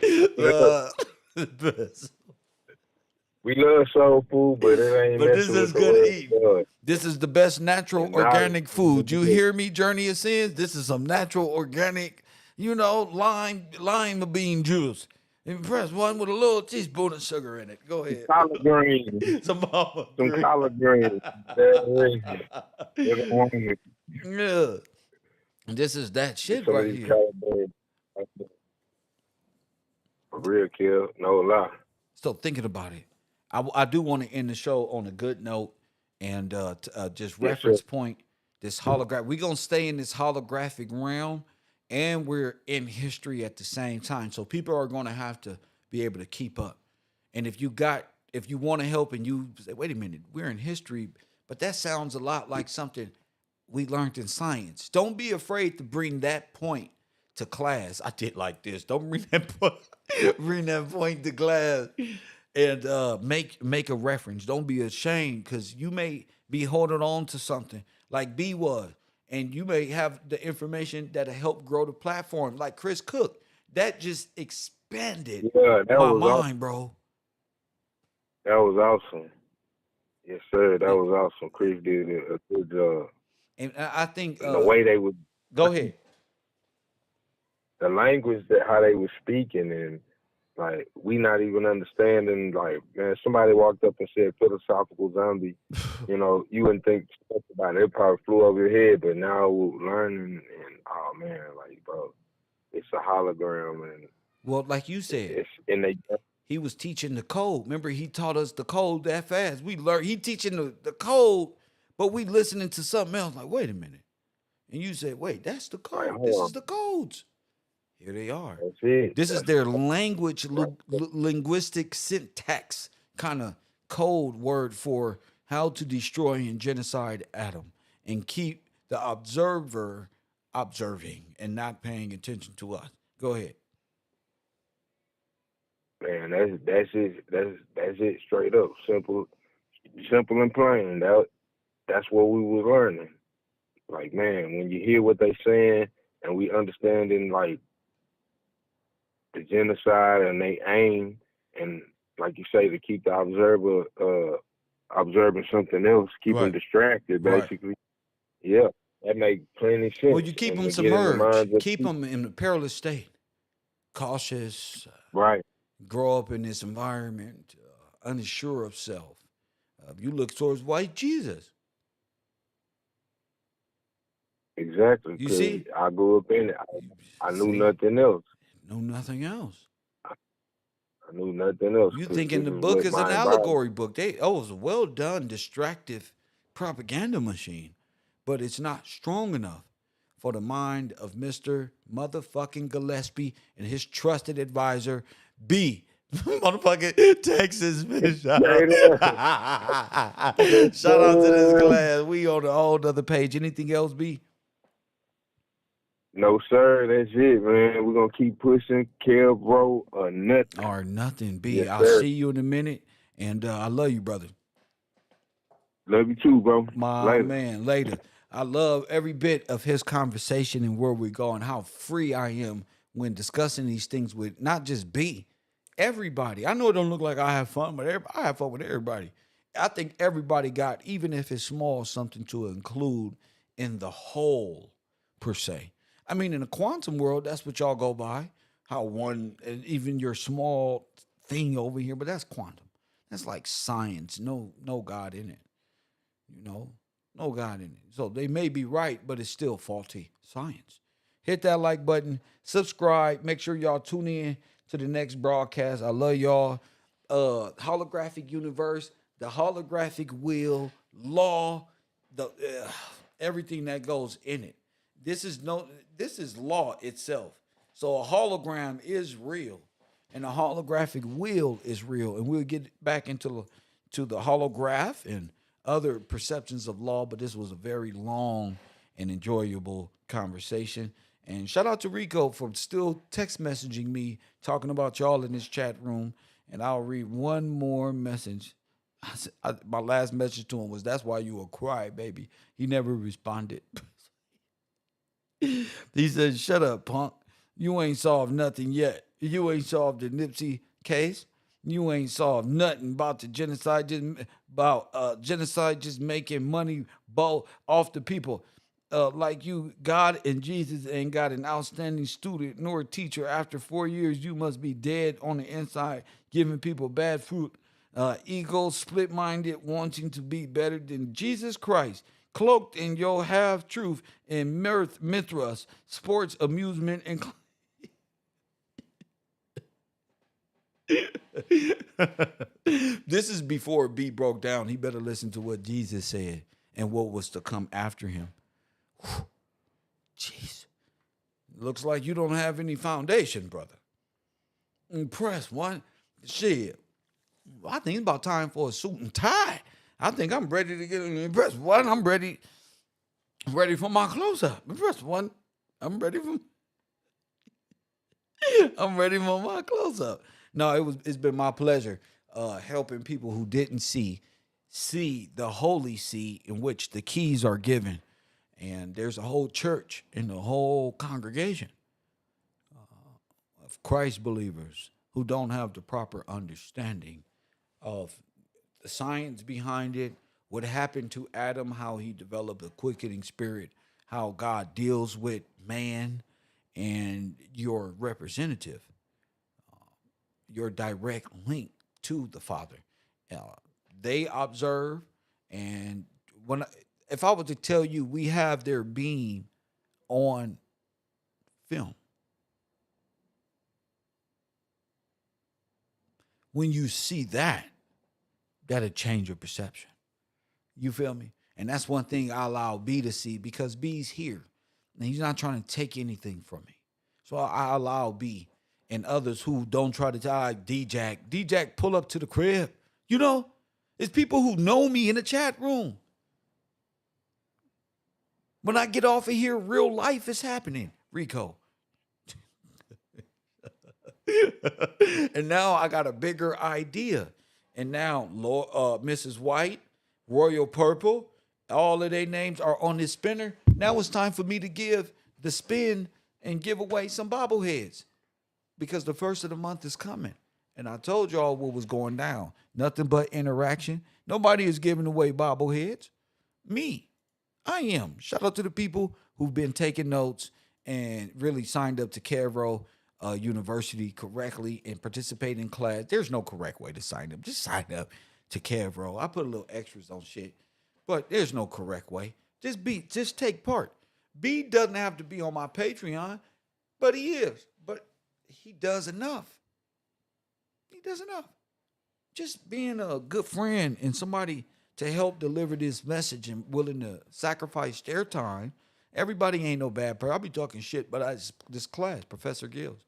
We love soul food, but it ain't. But this messing is with the good real eating. blood. This is the best natural And organic food. You knowledge. hear me, Journey of Sins? This is some natural organic, lime bean juice. And press one with a little teaspoon of sugar in it. Go ahead. Collard greens. Some collard greens. Yeah. This is that shit Some of right these here. collard greens. For real, kill. No lie. So thinking about it, I do want to end the show on a good note and just reference point this holograph. We're going to stay in this holographic realm and we're in history at the same time. So people are going to have to be able to keep up. And if you want to help and you say, wait a minute, we're in history, but that sounds a lot like something we learned in science. Don't be afraid to bring that point to class. I did like this. Don't bring that point to class and make a reference. Don't be ashamed because you may be holding on to something like B was, and you may have the information that'll help grow the platform like Chris Cook. That just expanded my mind, awesome. bro. That was awesome. Yes, sir. That was awesome. Chris did a good job. And I think the way they would go ahead. the language that how they were speaking, and like we not even understanding. Like, man, somebody walked up and said philosophical zombie. You know, you wouldn't think stuff about it. It probably flew over your head, but now we're learning, and oh man, like bro, it's a hologram, and Well, like you said, it's and they he was teaching the code. Remember, he taught us the code that fast. We learned he teaching the code, but we listening to something else. Like, wait a minute. And you say, wait, that's the like, code. This hold is on, the codes. Here they are. that's it. This is That's their language, right. linguistic syntax kind of code word for how to destroy and genocide Adam and keep the observer observing and not paying attention to us. Go ahead. Man, that's it. That's it. Straight up, simple and plain. That's what we was learning. Like, man, when you hear what they saying and we understanding like the genocide and they aim and like you say to keep the observer observing something else, keep them Right. distracted, Right. basically. Yeah, that makes plenty sense. Well, you keep and them to get in the minds submerged, of keep people. them in a perilous state, cautious, Right. grow up in this environment, unsure of self. You look towards white Jesus. Exactly. You Because see? I grew up in it. I knew See? nothing else. Know nothing else. I knew nothing else You because thinking this the is book what is an my environment. allegory book. It was a well done, distractive propaganda machine, but it's not strong enough for the mind of Mr. Motherfucking Gillespie and his trusted advisor, B. Motherfucking Texas man. Shout Straight out. up. Shout out to this class. We on a whole other page. Anything else, B? No, sir. That's it, man. We're going to keep pushing. Kev, bro, or nothing. Or nothing, B. Yes, I'll sir. see you in a minute. And I love you, brother. Love you too, bro. My Later. man, later. I love every bit of his conversation and where we go and how free I am when discussing these things with not just B, everybody. I know it don't look like I have fun, but I have fun with everybody. I think everybody got, even if it's small, something to include in the whole, per se. I mean, in the quantum world, that's what y'all go by. How one, and even your small thing over here, but that's quantum. That's like science. No God in it. You know, no God in it. So they may be right, but it's still faulty science. Hit that like button, subscribe, make sure y'all tune in to the next broadcast. I love y'all. Holographic universe, the holographic wheel, law, the everything that goes in it. This is law itself. So a hologram is real, and a holographic wheel is real, and we'll get back into the holograph and other perceptions of law. But this was a very long and enjoyable conversation. And shout out to Rico for still text messaging me talking about y'all in this chat room. And I'll read one more message. My last message to him was, "That's why you a cry, baby." He never responded. He said, "Shut up, punk. You ain't solved nothing yet. You ain't solved the Nipsey case. You ain't solved nothing about the genocide. Genocide, just making money off the people. Like you, God and Jesus ain't got an outstanding student nor a teacher. After 4 years, you must be dead on the inside, giving people bad fruit. Ego, split-minded, wanting to be better than Jesus Christ, cloaked in your half-truth and Mithras, sports, amusement, and this is before B broke down. He better listen to what Jesus said and what was to come after him. Whew. Jeez. Looks like you don't have any foundation, brother. Impressed, what? Shit. I think it's about time for a suit and tie. I think I'm ready to get impressed. What? I'm ready for my close-up. Impressed, one. I'm ready for my close-up. No, it's been my pleasure helping people who didn't see the holy see in which the keys are given. And there's a whole church and a whole congregation of Christ believers who don't have the proper understanding of the science behind it, what happened to Adam, how he developed a quickening spirit, how God deals with man, and your representative, your direct link to the Father. They observe, and if I were to tell you, we have their being on film. When you see that, that'll change your perception. You feel me? And that's one thing I allow B to see, because B's here and he's not trying to take anything from me. So I allow B and others who don't try to tie D-Jack, pull up to the crib. You know, it's people who know me in the chat room. When I get off of here, real life is happening, Rico. And now I got a bigger idea. And now Mrs. White, Royal Purple, all of their names are on this spinner. Now it's time for me to give the spin and give away some bobbleheads, because the first of the month is coming. And I told y'all what was going down. Nothing but interaction. Nobody is giving away bobbleheads. Me. I am. Shout out to the people who've been taking notes and really signed up to Cavro University correctly and participate in class. There's no correct way to sign up. Just sign up to Cavro. I put a little extras on shit, but there's no correct way. Just take part. B doesn't have to be on my Patreon, but he is. But he does enough. He does enough. Just being a good friend and somebody to help deliver this message and willing to sacrifice their time. Everybody ain't no bad person. I'll be talking shit, but this class, Professor Gills,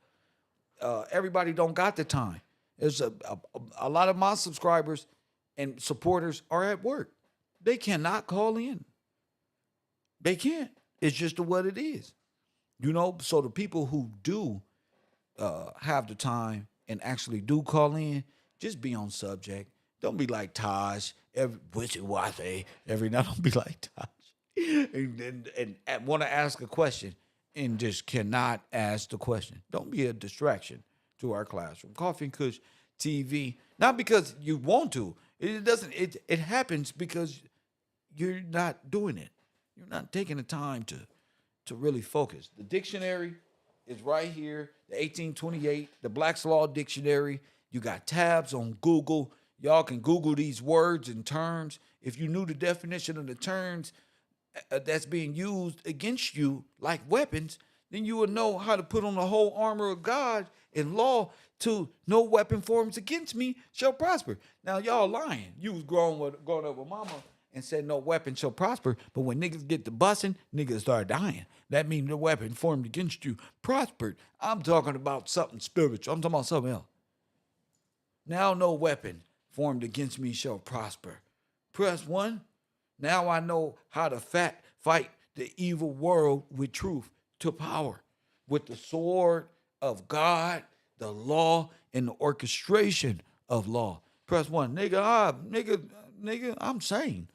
everybody don't got the time. There's a lot of my subscribers and supporters are at work. They cannot call in. They can't. It's just what it is. You know, so the people who do have the time and actually do call in, just be on subject. Don't be like Taj, every night. Don't be like Taj. And want to ask a question and just cannot ask the question. Don't be a distraction to our classroom. Coffee and Kush TV, not because you want to. It happens because you're not doing it. You're not taking the time to really focus. The dictionary is right here, the 1828, the Black's Law Dictionary. You got tabs on Google. Y'all can Google these words and terms. If you knew the definition of the terms that's being used against you like weapons, then you would know how to put on the whole armor of God and law to no weapon forms against me shall prosper. Now, y'all lying. You was growing up with mama and said no weapon shall prosper, but when niggas get to busting, niggas start dying. That means no weapon formed against you prospered. I'm talking about something spiritual. I'm talking about something else. Now no weapon formed against me shall prosper. Press 1. Now I know how to fight the evil world with truth to power, with the sword of God, the law, and the orchestration of law. Press 1. Nigga, I'm saying.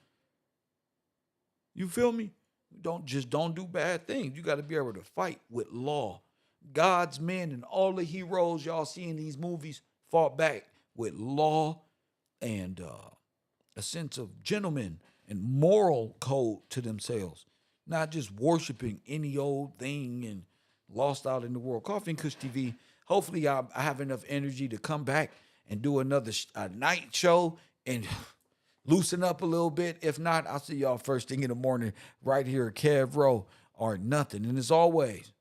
You feel me? Don't do bad things. You got to be able to fight with law. God's men and all the heroes y'all see in these movies fought back with law and a sense of gentleman and moral code to themselves, not just worshiping any old thing and lost out in the world. Coffee and Kush TV. Hopefully, I have enough energy to come back and do another night show and loosen up a little bit. If not, I'll see y'all first thing in the morning right here at Cav Row or nothing. And as always,